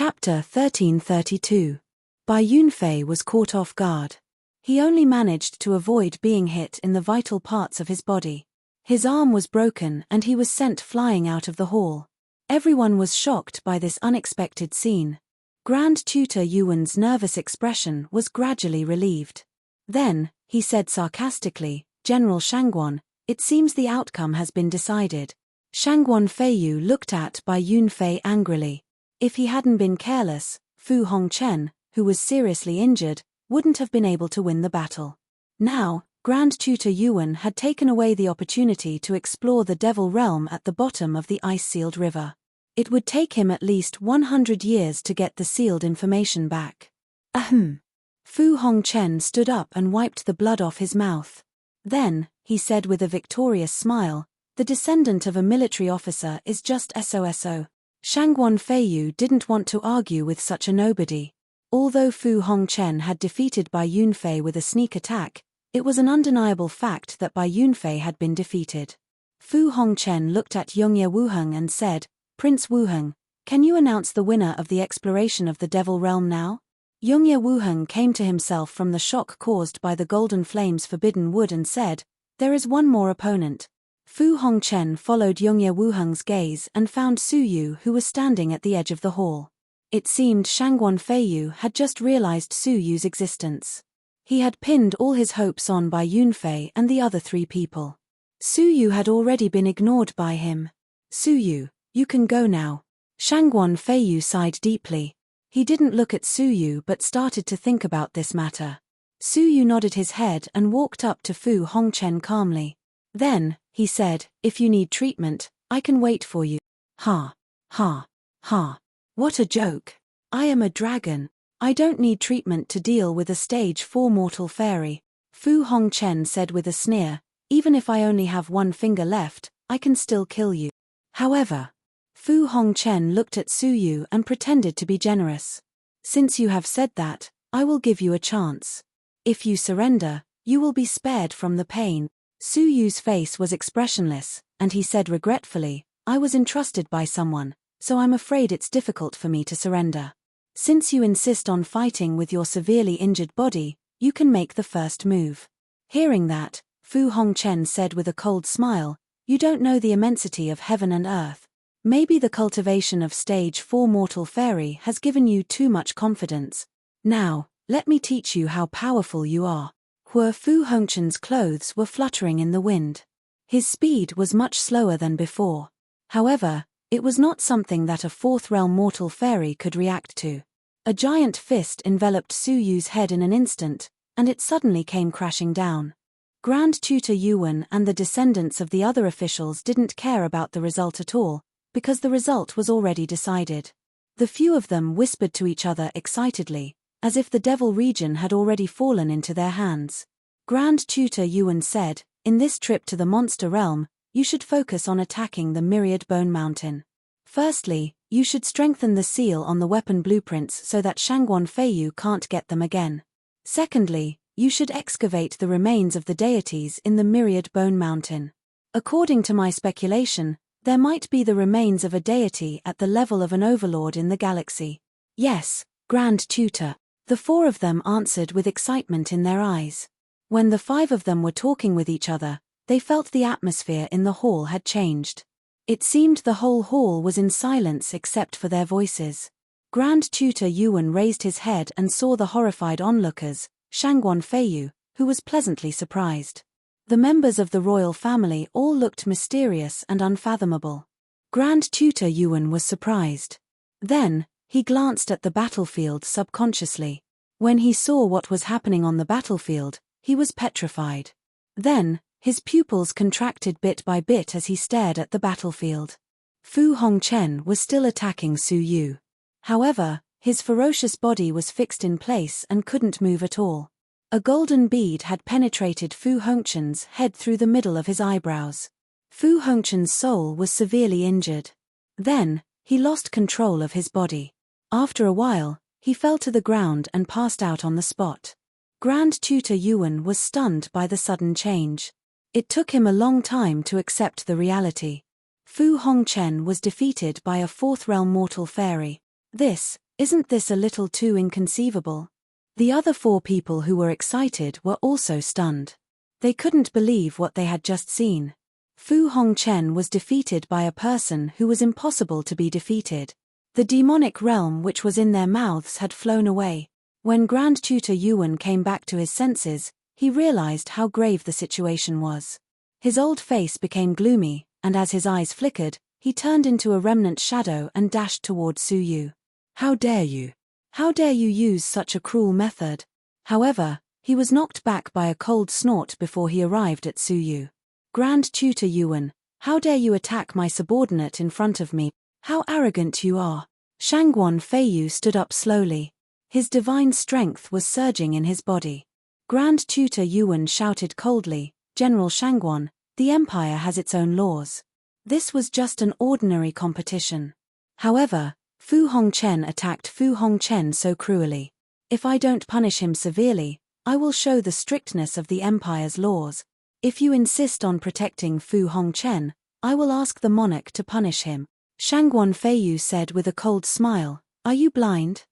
Chapter 1332. Bai Yunfei was caught off guard. He only managed to avoid being hit in the vital parts of his body. His arm was broken and he was sent flying out of the hall. Everyone was shocked by this unexpected scene. Grand Tutor Yuan's nervous expression was gradually relieved. Then, he said sarcastically, "General Shangguan, it seems the outcome has been decided." Shangguan Feiyu looked at Bai Yunfei angrily. If he hadn't been careless, Fu Hongchen, who was seriously injured, wouldn't have been able to win the battle. Now, Grand Tutor Yuan had taken away the opportunity to explore the Devil Realm at the bottom of the ice-sealed river. It would take him at least 100 years to get the sealed information back. Ahem. Fu Hongchen stood up and wiped the blood off his mouth. Then, he said with a victorious smile, "The descendant of a military officer is just SOSO. Shangguan Feiyu didn't want to argue with such a nobody. Although Fu Hongchen had defeated Bai Yunfei with a sneak attack, it was an undeniable fact that Bai Yunfei had been defeated. Fu Hongchen looked at Yongye Wuheng and said, "Prince Wuheng, can you announce the winner of the exploration of the Devil Realm now?" Yongye Wuheng came to himself from the shock caused by the golden flames forbidden wood and said, "There is one more opponent." Fu Hongchen followed Yongye Wuheng's gaze and found Su Yu, who was standing at the edge of the hall. It seemed Shangguan Feiyu had just realized Su Yu's existence. He had pinned all his hopes on Bai Yunfei and the other three people. Su Yu had already been ignored by him. "Su Yu, you can go now." Shangguan Feiyu sighed deeply. He didn't look at Su Yu but started to think about this matter. Su Yu nodded his head and walked up to Fu Hongchen calmly. Then, he said, "If you need treatment, I can wait for you." Ha. Ha. Ha. What a joke. I am a dragon. I don't need treatment to deal with a stage 4 mortal fairy. Fu Hongchen said with a sneer, "Even if I only have one finger left, I can still kill you." However, Fu Hongchen looked at Su Yu and pretended to be generous. "Since you have said that, I will give you a chance. If you surrender, you will be spared from the pain." Su Yu's face was expressionless, and he said regretfully, "I was entrusted by someone, so I'm afraid it's difficult for me to surrender. Since you insist on fighting with your severely injured body, you can make the first move." Hearing that, Fu Hongchen said with a cold smile, "You don't know the immensity of heaven and earth. Maybe the cultivation of stage 4 mortal fairy has given you too much confidence. Now, let me teach you how powerful you are." Fu Hongchen's clothes were fluttering in the wind. His speed was much slower than before. However, it was not something that a 4th realm mortal fairy could react to. A giant fist enveloped Su Yu's head in an instant, and it suddenly came crashing down. Grand Tutor Yuan and the descendants of the other officials didn't care about the result at all, because the result was already decided. The few of them whispered to each other excitedly, as if the Devil region had already fallen into their hands. Grand Tutor Yuan said, "In this trip to the monster realm, you should focus on attacking the Myriad Bone Mountain. Firstly, you should strengthen the seal on the weapon blueprints so that Shangguan Feiyu can't get them again. Secondly, you should excavate the remains of the deities in the Myriad Bone Mountain. According to my speculation, there might be the remains of a deity at the level of an overlord in the galaxy." "Yes, Grand Tutor." The 4 of them answered with excitement in their eyes. When the 5 of them were talking with each other, they felt the atmosphere in the hall had changed. It seemed the whole hall was in silence except for their voices. Grand Tutor Yuan raised his head and saw the horrified onlookers, Shangguan Feiyu, who was pleasantly surprised. The members of the royal family all looked mysterious and unfathomable. Grand Tutor Yuan was surprised. Then, he glanced at the battlefield subconsciously. When he saw what was happening on the battlefield, he was petrified. Then, his pupils contracted bit by bit as he stared at the battlefield. Fu Hongchen was still attacking Su Yu. However, his ferocious body was fixed in place and couldn't move at all. A golden bead had penetrated Fu Hongchen's head through the middle of his eyebrows. Fu Hongchen's soul was severely injured. Then, he lost control of his body. After a while, he fell to the ground and passed out on the spot. Grand Tutor Yuan was stunned by the sudden change. It took him a long time to accept the reality. Fu Hongchen was defeated by a 4th realm mortal fairy. This, Isn't this a little too inconceivable? The other 4 people who were excited were also stunned. They couldn't believe what they had just seen. Fu Hongchen was defeated by a person who was impossible to be defeated. The demonic realm which was in their mouths had flown away. When Grand Tutor Yuan came back to his senses, he realized how grave the situation was. His old face became gloomy, and as his eyes flickered, he turned into a remnant shadow and dashed toward Su Yu. How dare you? How dare you use such a cruel method? However, he was knocked back by a cold snort before he arrived at Su Yu. Grand Tutor Yuan, how dare you attack my subordinate in front of me? How arrogant you are. Shangguan Feiyu stood up slowly. His divine strength was surging in his body. Grand Tutor Yuan shouted coldly, General Shangguan, the empire has its own laws. This was just an ordinary competition. However, Fu Hongchen attacked Fu Hongchen so cruelly. If I don't punish him severely, I will show the strictness of the empire's laws. If you insist on protecting Fu Hongchen, I will ask the monarch to punish him. Shangguan Feiyu said with a cold smile, Are you blind?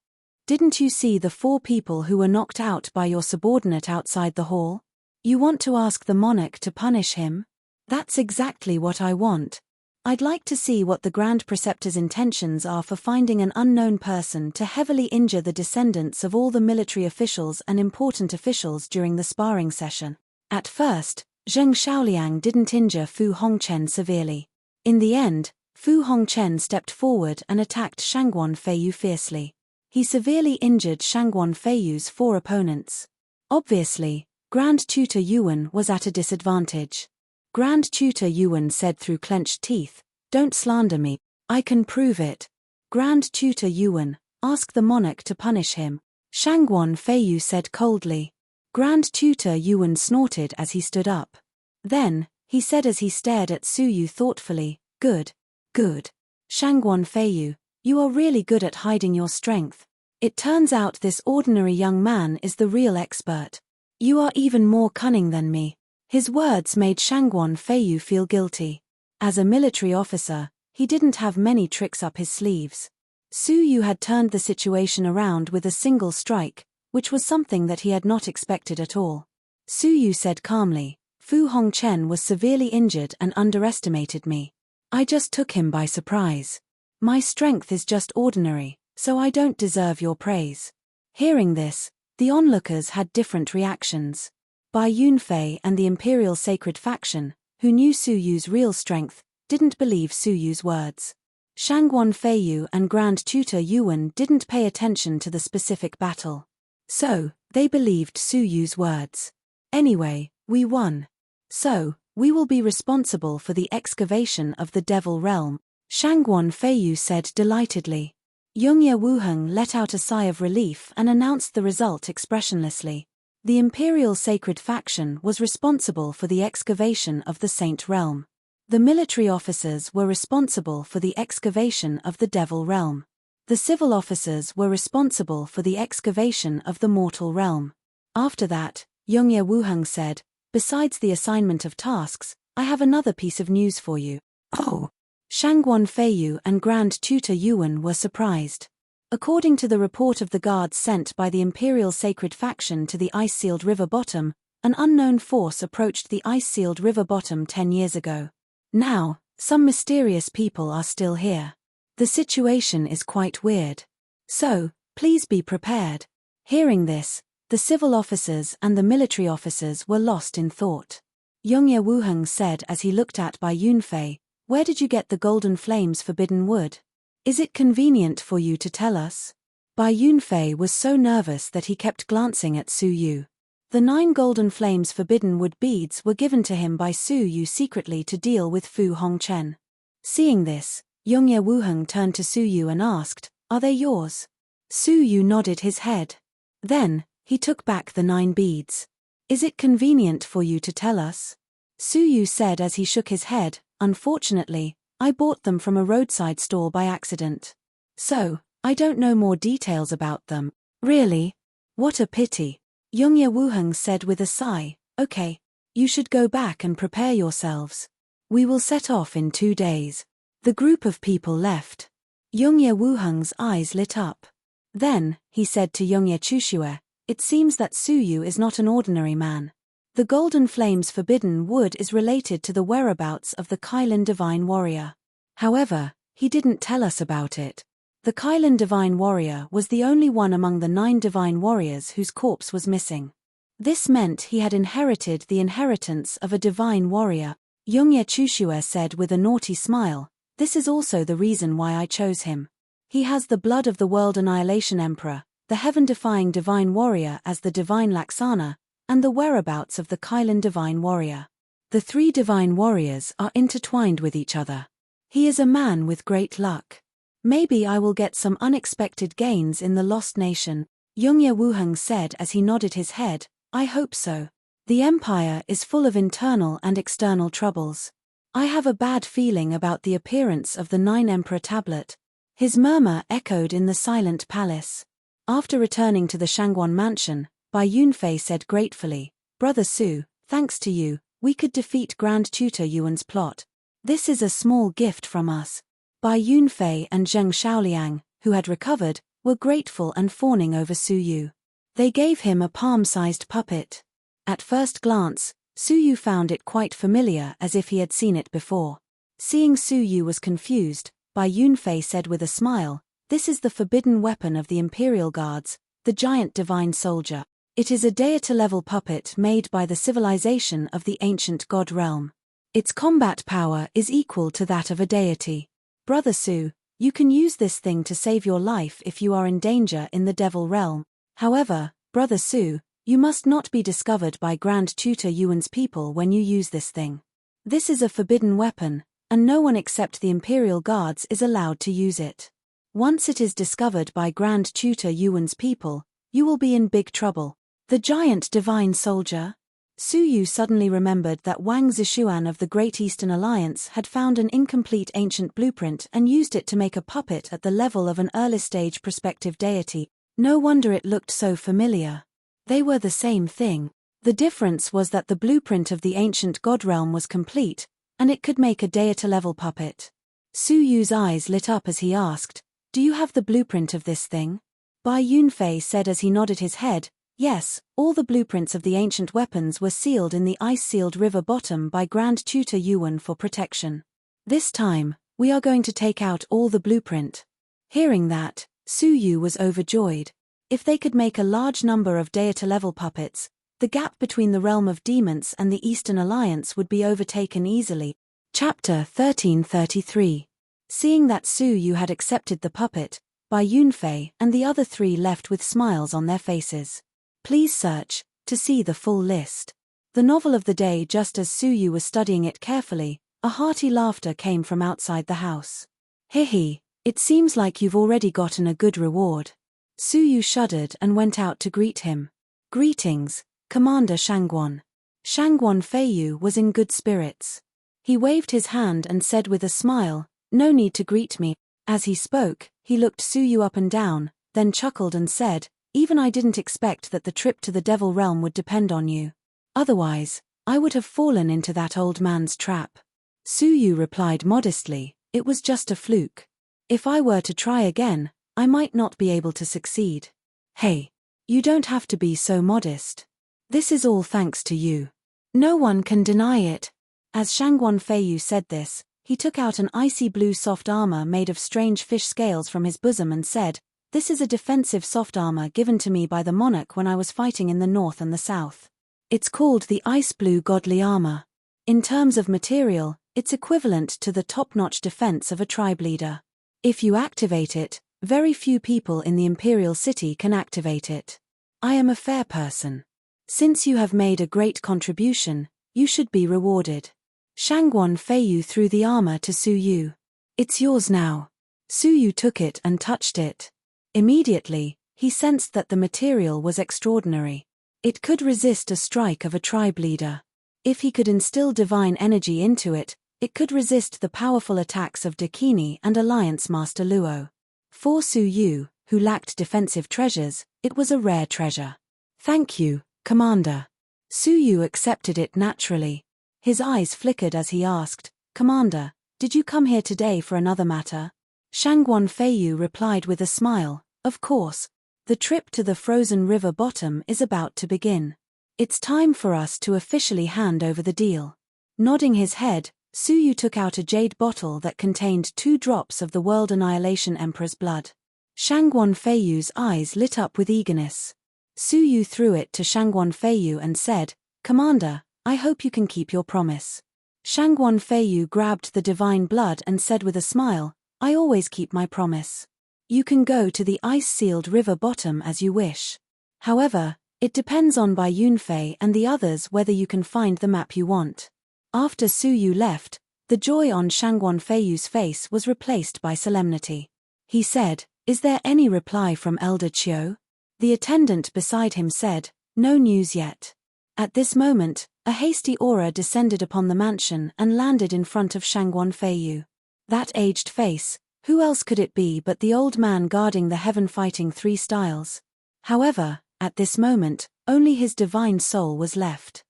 Didn't you see the 4 people who were knocked out by your subordinate outside the hall? You want to ask the monarch to punish him? That's exactly what I want. I'd like to see what the Grand Preceptor's intentions are for finding an unknown person to heavily injure the descendants of all the military officials and important officials during the sparring session. At first, Zheng Shaoliang didn't injure Fu Hongchen severely. In the end, Fu Hongchen stepped forward and attacked Shangguan Feiyu fiercely. He severely injured Shangguan Feiyu's 4 opponents. Obviously, Grand Tutor Yuan was at a disadvantage. Grand Tutor Yuan said through clenched teeth, Don't slander me, I can prove it. Grand Tutor Yuan, ask the monarch to punish him. Shangguan Feiyu said coldly. Grand Tutor Yuan snorted as he stood up. Then, he said as he stared at Su Yu thoughtfully, Good. Good. Shangguan Feiyu, you are really good at hiding your strength. It turns out this ordinary young man is the real expert. You are even more cunning than me. His words made Shangguan Feiyu feel guilty. As a military officer, he didn't have many tricks up his sleeves. Su Yu had turned the situation around with a single strike, which was something that he had not expected at all. Su Yu said calmly, Fu Hongchen was severely injured and underestimated me. I just took him by surprise. My strength is just ordinary, so I don't deserve your praise. Hearing this, the onlookers had different reactions. Bai Yunfei and the Imperial Sacred Faction, who knew Su Yu's real strength, didn't believe Su Yu's words. Shangguan Feiyu and Grand Tutor Yuan didn't pay attention to the specific battle. So, they believed Su Yu's words. Anyway, we won. So, we will be responsible for the excavation of the Devil Realm, Shangguan Feiyu said delightedly. Yongye Wuheng let out a sigh of relief and announced the result expressionlessly. The Imperial Sacred Faction was responsible for the excavation of the Saint Realm. The military officers were responsible for the excavation of the Devil Realm. The civil officers were responsible for the excavation of the Mortal Realm. After that, Yongye Wuheng said, Besides the assignment of tasks, I have another piece of news for you. Oh! Shangguan Feiyu and Grand Tutor Yuan were surprised. According to the report of the guards sent by the Imperial Sacred Faction to the ice-sealed river bottom, an unknown force approached the ice-sealed river bottom 10 years ago. Now, some mysterious people are still here. The situation is quite weird. So, please be prepared. Hearing this, the civil officers and the military officers were lost in thought. Yongye Wuheng said as he looked at Bai Yunfei, Where did you get the golden flames forbidden wood? Is it convenient for you to tell us? Bai Yunfei was so nervous that he kept glancing at Su Yu. The 9 golden flames forbidden wood beads were given to him by Su Yu secretly to deal with Fu Hongchen. Seeing this, Yongye Wuheng turned to Su Yu and asked, Are they yours? Su Yu nodded his head. Then, he took back the 9 beads. Is it convenient for you to tell us? Su Yu said as he shook his head, Unfortunately, I bought them from a roadside stall by accident. So, I don't know more details about them. Really? What a pity. Yongye Wuheng said with a sigh, Okay, you should go back and prepare yourselves. We will set off in 2 days. The group of people left. Yongye Wuheng's eyes lit up. Then, he said to Yongye Chushue, "It seems that Suyu is not an ordinary man. The Golden Flame's forbidden wood is related to the whereabouts of the Kylin Divine Warrior. However, he didn't tell us about it. The Kylin Divine Warrior was the only one among the 9 Divine Warriors whose corpse was missing. This meant he had inherited the inheritance of a Divine Warrior." Yongye Chushue said with a naughty smile, "This is also the reason why I chose him. He has the blood of the World Annihilation Emperor, the heaven-defying Divine Warrior as the Divine Laksana, and the whereabouts of the Kylin Divine Warrior. The 3 Divine Warriors are intertwined with each other. He is a man with great luck. Maybe I will get some unexpected gains in the Lost Nation." Yongye Wuheng said as he nodded his head, "I hope so. The Empire is full of internal and external troubles. I have a bad feeling about the appearance of the 9 Emperor tablet." His murmur echoed in the silent palace. After returning to the Shangguan mansion, Bai Yunfei said gratefully, "Brother Su, thanks to you, we could defeat Grand Tutor Yuan's plot. This is a small gift from us." Bai Yunfei and Zheng Shaoliang, who had recovered, were grateful and fawning over Su Yu. They gave him a palm-sized puppet. At first glance, Su Yu found it quite familiar, as if he had seen it before. Seeing Su Yu was confused, Bai Yunfei said with a smile, "This is the forbidden weapon of the Imperial Guards, the giant divine soldier. It is a deity-level puppet made by the civilization of the ancient god realm. Its combat power is equal to that of a deity. Brother Su, you can use this thing to save your life if you are in danger in the devil realm. However, Brother Su, you must not be discovered by Grand Tutor Yuan's people when you use this thing. This is a forbidden weapon, and no one except the Imperial Guards is allowed to use it. Once it is discovered by Grand Tutor Yuan's people, you will be in big trouble." The giant divine soldier? Su Yu suddenly remembered that Wang Zishuan of the Great Eastern Alliance had found an incomplete ancient blueprint and used it to make a puppet at the level of an early-stage prospective deity. No wonder it looked so familiar. They were the same thing. The difference was that the blueprint of the ancient god realm was complete, and it could make a deity-level puppet. Su Yu's eyes lit up as he asked, "Do you have the blueprint of this thing?" Bai Yunfei said as he nodded his head, "Yes, all the blueprints of the ancient weapons were sealed in the ice-sealed river bottom by Grand Tutor Yuan for protection. This time, we are going to take out all the blueprint." Hearing that, Su Yu was overjoyed. If they could make a large number of deity-level puppets, the gap between the realm of demons and the Eastern Alliance would be overtaken easily. Chapter 1333. Seeing that Su Yu had accepted the puppet, Bai Yunfei and the other 3 left with smiles on their faces. Please search to see the full list. The novel of the day. Just as Su Yu was studying it carefully, a hearty laughter came from outside the house. "Hihi, it seems like you've already gotten a good reward." Su Yu shuddered and went out to greet him. "Greetings, Commander Shangguan." Shangguan Feiyu was in good spirits. He waved his hand and said with a smile, "No need to greet me." As he spoke, he looked Su Yu up and down, then chuckled and said, "Even I didn't expect that the trip to the devil realm would depend on you. Otherwise, I would have fallen into that old man's trap." Su Yu replied modestly, "It was just a fluke. If I were to try again, I might not be able to succeed." "Hey, you don't have to be so modest. This is all thanks to you. No one can deny it." As Shangguan Feiyu said this, he took out an icy blue soft armor made of strange fish scales from his bosom and said, "This is a defensive soft armor given to me by the monarch when I was fighting in the north and the south. It's called the Ice Blue Godly Armor. In terms of material, it's equivalent to the top-notch defense of a tribe leader. If you activate it, very few people in the Imperial City can activate it. I am a fair person. Since you have made a great contribution, you should be rewarded." Shangguan Feiyu threw the armor to Su Yu. "It's yours now." Su Yu took it and touched it. Immediately, he sensed that the material was extraordinary. It could resist a strike of a tribe leader. If he could instill divine energy into it, it could resist the powerful attacks of Dakini and Alliance Master Luo. For Su Yu, who lacked defensive treasures, it was a rare treasure. "Thank you, Commander." Su Yu accepted it naturally. His eyes flickered as he asked, "Commander, did you come here today for another matter?" Shangguan Feiyu replied with a smile, Of course. The trip to the frozen river bottom is about to begin. It's time for us to officially hand over the deal. Nodding his head, Suyu took out a jade bottle that contained 2 drops of the World Annihilation Emperor's blood. Shangguan Feiyu's eyes lit up with eagerness. Suyu threw it to Shangguan Feiyu and said, "Commander, I hope you can keep your promise." Shangguan Feiyu grabbed the divine blood and said with a smile, "I always keep my promise. You can go to the ice-sealed river bottom as you wish. However, it depends on Bai Yunfei and the others whether you can find the map you want." After Suyu left, the joy on Shangguan Feiyu's face was replaced by solemnity. He said, "Is there any reply from Elder Chiu?" The attendant beside him said, "No news yet." At this moment, a hasty aura descended upon the mansion and landed in front of Shangguan Feiyu. That aged face, who else could it be but the old man guarding the heaven-fighting 3 styles? However, at this moment, only his divine soul was left.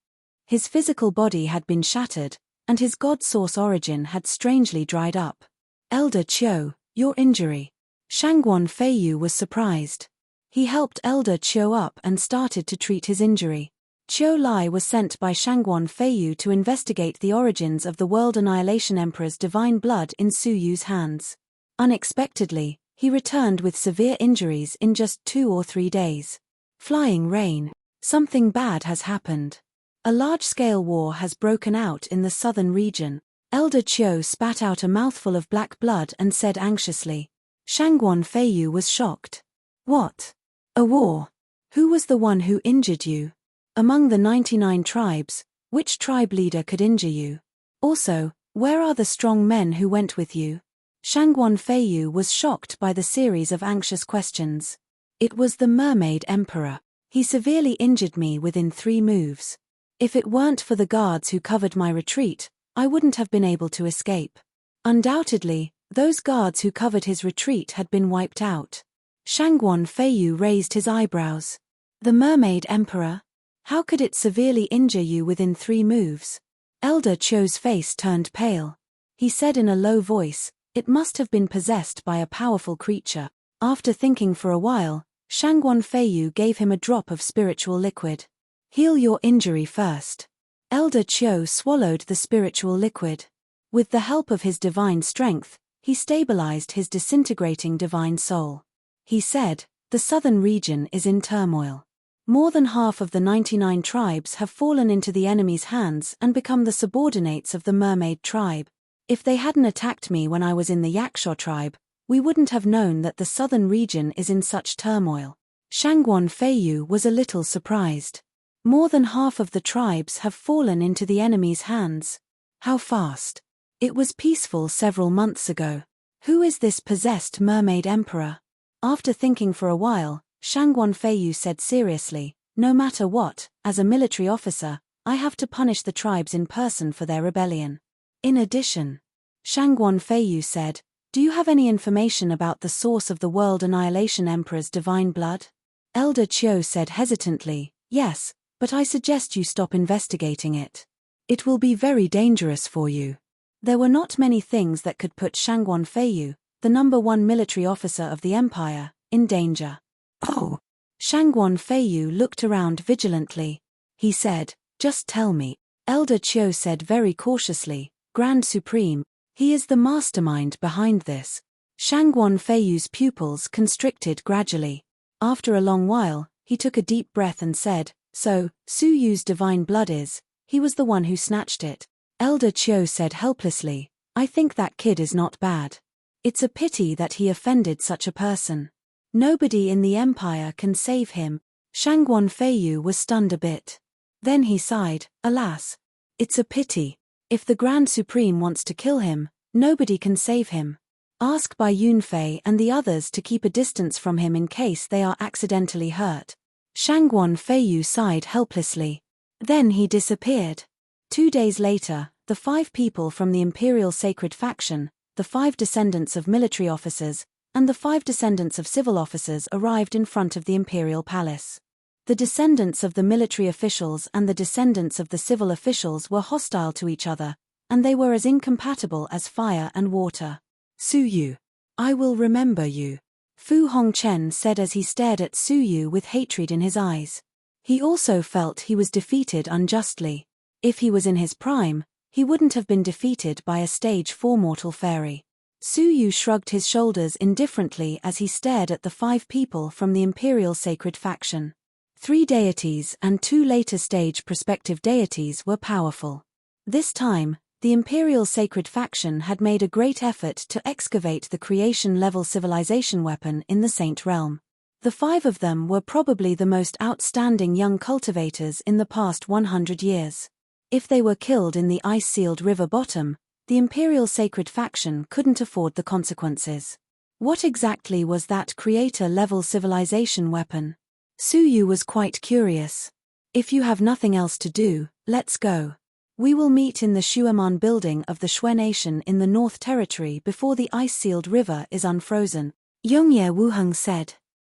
His physical body had been shattered, and his god-source origin had strangely dried up. "Elder Chiu, your injury." Shangguan Feiyu was surprised. He helped Elder Chiu up and started to treat his injury. Chiu Lai was sent by Shangguan Feiyu to investigate the origins of the World Annihilation Emperor's divine blood in Suyu's hands. Unexpectedly, he returned with severe injuries in just 2 or 3 days. Flying rain. Something bad has happened. A large-scale war has broken out in the southern region. Elder Chiu spat out a mouthful of black blood and said anxiously. Shangguan Feiyu was shocked. "What? A war? Who was the one who injured you? Among the 99 tribes, which tribe leader could injure you? Also, where are the strong men who went with you?" Shangguan Feiyu was shocked by the series of anxious questions. "It was the Mermaid Emperor. He severely injured me within 3 moves. If it weren't for the guards who covered my retreat, I wouldn't have been able to escape. Undoubtedly, those guards who covered his retreat had been wiped out." Shangguan Feiyu raised his eyebrows. "The Mermaid Emperor? How could it severely injure you within 3 moves?" Elder Chiu's face turned pale. He said in a low voice, "It must have been possessed by a powerful creature." After thinking for a while, Shangguan Feiyu gave him a drop of spiritual liquid. "Heal your injury first." Elder Chiu swallowed the spiritual liquid. With the help of his divine strength, he stabilized his disintegrating divine soul. He said, "The southern region is in turmoil. More than half of the 99 tribes have fallen into the enemy's hands and become the subordinates of the Mermaid tribe. If they hadn't attacked me when I was in the Yaksha tribe, we wouldn't have known that the southern region is in such turmoil." Shangguan Feiyu was a little surprised. More than half of the tribes have fallen into the enemy's hands. How fast? It was peaceful several months ago. Who is this possessed Mermaid Emperor? After thinking for a while, Shangguan Feiyu said seriously, "No matter what, as a military officer, I have to punish the tribes in person for their rebellion. In addition," Shangguan Feiyu said, "do you have any information about the source of the World Annihilation Emperor's divine blood?" Elder Chiu said hesitantly, "Yes, but I suggest you stop investigating it. It will be very dangerous for you." There were not many things that could put Shangguan Feiyu, the #1 military officer of the empire, in danger. "Oh." Shangguan Feiyu looked around vigilantly. He said, "Just tell me." Elder Chiu said very cautiously, "Grand Supreme, he is the mastermind behind this." Shangguan Feiyu's pupils constricted gradually. After a long while, he took a deep breath and said, "So, Suyu's divine blood is, he was the one who snatched it." Elder Chiu said helplessly, "I think that kid is not bad. It's a pity that he offended such a person. Nobody in the empire can save him." Shangguan Feiyu was stunned a bit. Then he sighed, "Alas. It's a pity. If the Grand Supreme wants to kill him, nobody can save him. Ask Bai Yunfei and the others to keep a distance from him in case they are accidentally hurt." Shangguan Feiyu sighed helplessly. Then he disappeared. 2 days later, the 5 people from the Imperial Sacred Faction, the 5 descendants of military officers, and the 5 descendants of civil officers arrived in front of the Imperial Palace. The descendants of the military officials and the descendants of the civil officials were hostile to each other, and they were as incompatible as fire and water. "Suyu, I will remember you. Fu Hongchen said as he stared at Su Yu with hatred in his eyes. He also felt he was defeated unjustly. If he was in his prime, he wouldn't have been defeated by a stage 4 mortal fairy. Su Yu shrugged his shoulders indifferently as he stared at the 5 people from the Imperial Sacred Faction. 3 deities and 2 later stage prospective deities were powerful. This time, the Imperial Sacred Faction had made a great effort to excavate the creation-level civilization weapon in the Saint Realm. The 5 of them were probably the most outstanding young cultivators in the past 100 years. If they were killed in the ice-sealed river bottom, the Imperial Sacred Faction couldn't afford the consequences. What exactly was that creator-level civilization weapon? Su Yu was quite curious. If you have nothing else to do, let's go. We will meet in the Shuaman building of the Shui Nation in the North Territory before the ice-sealed river is unfrozen, Yongye Wuheng said.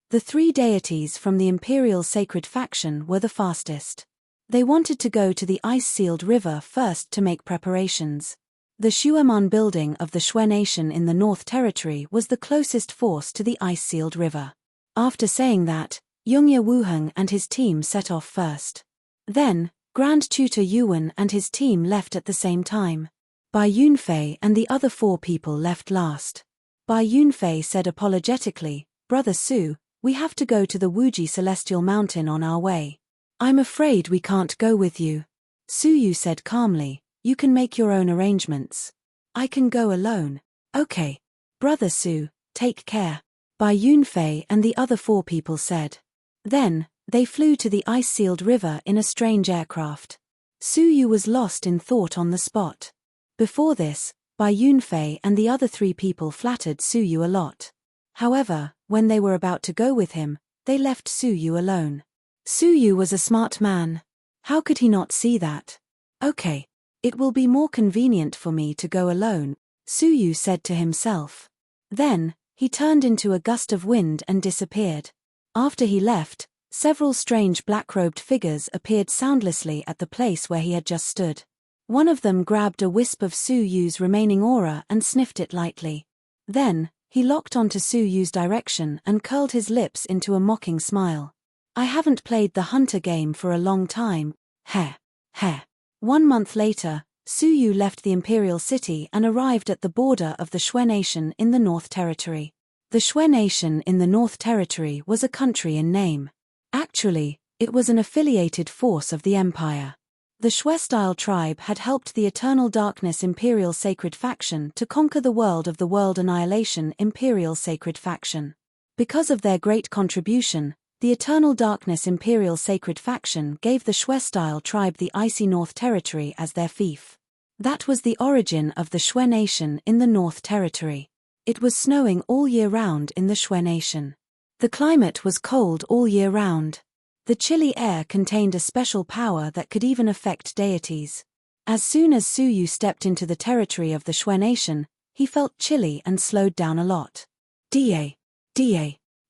The 3 deities from the Imperial Sacred Faction were the fastest. They wanted to go to the ice-sealed river first to make preparations. The Shuaman building of the Shui Nation in the North Territory was the closest force to the ice-sealed river. After saying that, Yongye Wuheng and his team set off first. Then, Grand Tutor Yuan and his team left at the same time. Bai Yunfei and the other 4 people left last. Bai Yunfei said apologetically, "Brother Su, we have to go to the Wuji Celestial Mountain on our way. I'm afraid we can't go with you." Su Yu said calmly, "You can make your own arrangements. I can go alone." "Okay. Brother Su, take care," Bai Yunfei and the other 4 people said. Then, they flew to the ice-sealed river in a strange aircraft. Su Yu was lost in thought on the spot. Before this, Bai Yunfei and the other 3 people flattered Su Yu a lot. However, when they were about to go with him, they left Su Yu alone. Su Yu was a smart man. How could he not see that? "Okay. It will be more convenient for me to go alone," Su Yu said to himself. Then, he turned into a gust of wind and disappeared. After he left, several strange black-robed figures appeared soundlessly at the place where he had just stood. One of them grabbed a wisp of Su Yu's remaining aura and sniffed it lightly. Then, he locked onto Su Yu's direction and curled his lips into a mocking smile. "I haven't played the hunter game for a long time. Heh. Heh." 1 month later, Su Yu left the Imperial City and arrived at the border of the Shui Nation in the North Territory. The Shui Nation in the North Territory was a country in name. Actually, it was an affiliated force of the Empire. The Shui-style tribe had helped the Eternal Darkness Imperial Sacred Faction to conquer the world of the World Annihilation Imperial Sacred Faction. Because of their great contribution, the Eternal Darkness Imperial Sacred Faction gave the Shui-style tribe the Icy North Territory as their fief. That was the origin of the Shui Nation in the North Territory. It was snowing all year round in the Shui Nation. The climate was cold all year round. The chilly air contained a special power that could even affect deities. As soon as Su Yu stepped into the territory of the Shui Nation, he felt chilly and slowed down a lot. Da.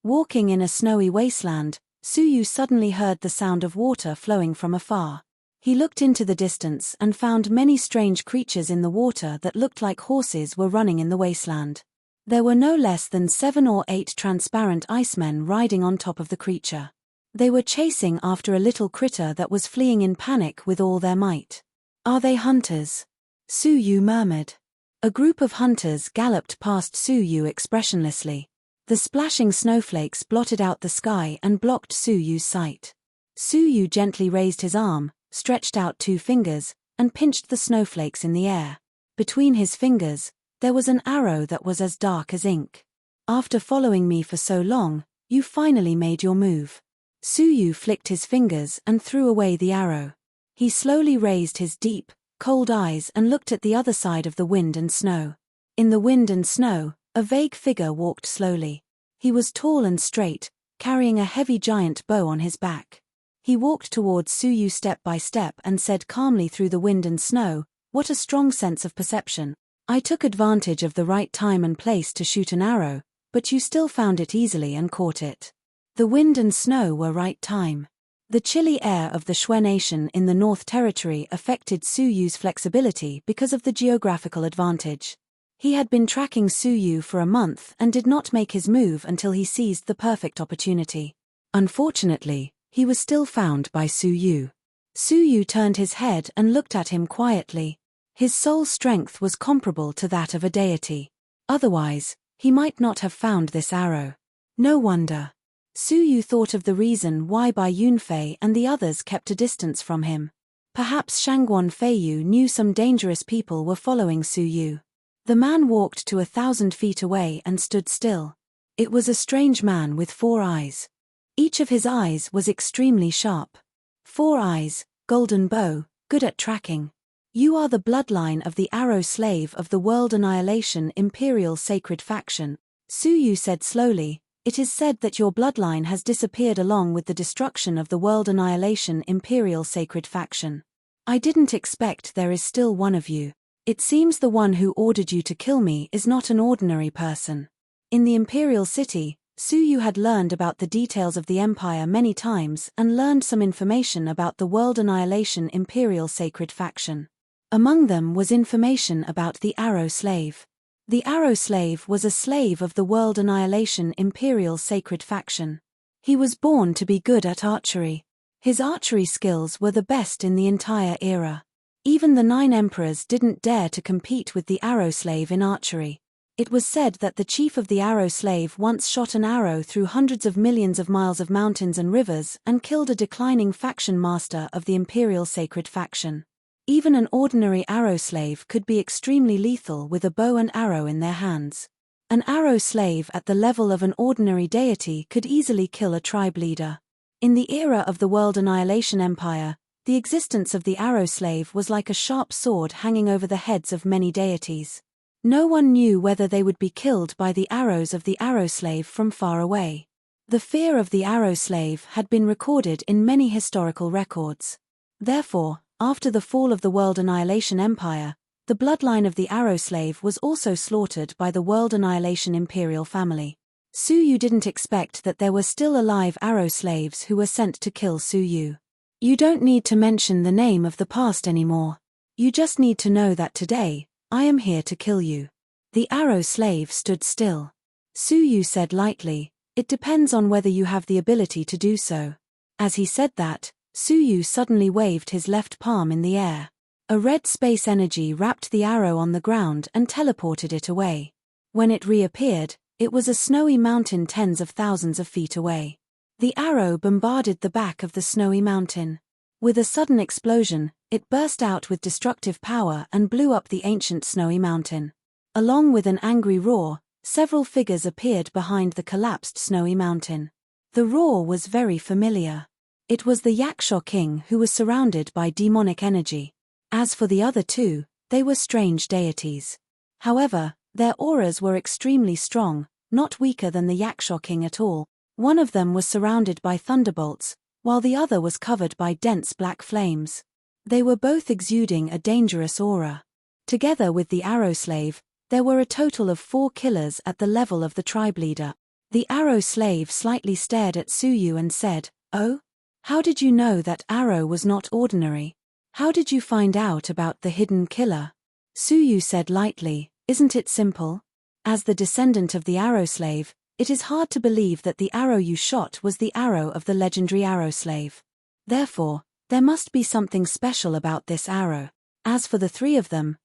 Walking in a snowy wasteland, Su Yu suddenly heard the sound of water flowing from afar. He looked into the distance and found many strange creatures in the water that looked like horses were running in the wasteland. There were no less than 7 or 8 transparent icemen riding on top of the creature. They were chasing after a little critter that was fleeing in panic with all their might. "Are they hunters?" Su Yu murmured. A group of hunters galloped past Su Yu expressionlessly. The splashing snowflakes blotted out the sky and blocked Su Yu's sight. Su Yu gently raised his arm, stretched out 2 fingers, and pinched the snowflakes in the air. Between his fingers, there was an arrow that was as dark as ink. "After following me for so long, you finally made your move." Su Yu flicked his fingers and threw away the arrow. He slowly raised his deep, cold eyes and looked at the other side of the wind and snow. In the wind and snow, a vague figure walked slowly. He was tall and straight, carrying a heavy giant bow on his back. He walked towards Su Yu step by step and said calmly through the wind and snow, "What a strong sense of perception. I took advantage of the right time and place to shoot an arrow, but you still found it easily and caught it." The wind and snow were right time. The chilly air of the Shui Nation in the North Territory affected Su Yu's flexibility because of the geographical advantage. He had been tracking Su Yu for a month and did not make his move until he seized the perfect opportunity. Unfortunately, he was still found by Su Yu. Su Yu turned his head and looked at him quietly. His soul strength was comparable to that of a deity. Otherwise, he might not have found this arrow. No wonder. Su Yu thought of the reason why Bai Yunfei and the others kept a distance from him. Perhaps Shangguan Feiyu knew some dangerous people were following Su Yu. The man walked to 1,000 feet away and stood still. It was a strange man with 4 eyes. Each of his eyes was extremely sharp. 4 eyes, golden bow, good at tracking. You are the bloodline of the arrow slave of the World Annihilation Imperial Sacred Faction, Su Yu said slowly. It is said that your bloodline has disappeared along with the destruction of the World Annihilation Imperial Sacred Faction. I didn't expect there is still one of you. It seems the one who ordered you to kill me is not an ordinary person. In the Imperial City, Su Yu had learned about the details of the Empire many times and learned some information about the World Annihilation Imperial Sacred Faction. Among them was information about the Arrow Slave. The Arrow Slave was a slave of the World Annihilation Imperial Sacred Faction. He was born to be good at archery. His archery skills were the best in the entire era. Even the 9 emperors didn't dare to compete with the Arrow Slave in archery. It was said that the chief of the Arrow Slave once shot an arrow through hundreds of millions of miles of mountains and rivers and killed a declining faction master of the Imperial Sacred Faction. Even an ordinary Arrow Slave could be extremely lethal with a bow and arrow in their hands. An Arrow Slave at the level of an ordinary deity could easily kill a tribe leader. In the era of the World Annihilation Empire, the existence of the Arrow Slave was like a sharp sword hanging over the heads of many deities. No one knew whether they would be killed by the arrows of the Arrow Slave from far away. The fear of the Arrow Slave had been recorded in many historical records. Therefore, after the fall of the World Annihilation Empire, the bloodline of the Arrow Slave was also slaughtered by the World Annihilation Imperial family. Su Yu didn't expect that there were still alive Arrow Slaves who were sent to kill Su Yu. You don't need to mention the name of the past anymore. You just need to know that today, I am here to kill you. The Arrow Slave stood still. Su Yu said lightly, it depends on whether you have the ability to do so. As he said that, Su Yu suddenly waved his left palm in the air. A red space energy wrapped the arrow on the ground and teleported it away. When it reappeared, it was a snowy mountain tens of thousands of feet away. The arrow bombarded the back of the snowy mountain. With a sudden explosion, it burst out with destructive power and blew up the ancient snowy mountain. Along with an angry roar, several figures appeared behind the collapsed snowy mountain. The roar was very familiar. It was the Yaksha King who was surrounded by demonic energy. As for the other 2, they were strange deities. However, their auras were extremely strong, not weaker than the Yaksha King at all. One of them was surrounded by thunderbolts, while the other was covered by dense black flames. They were both exuding a dangerous aura. Together with the Arrow Slave, there were a total of 4 killers at the level of the tribe leader. The Arrow Slave slightly stared at Su Yu and said, "Oh? How did you know that arrow was not ordinary? How did you find out about the hidden killer?" Su Yu said lightly, "Isn't it simple? As the descendant of the Arrow Slave, it is hard to believe that the arrow you shot was the arrow of the legendary Arrow Slave. Therefore, there must be something special about this arrow. As for the 3 of them,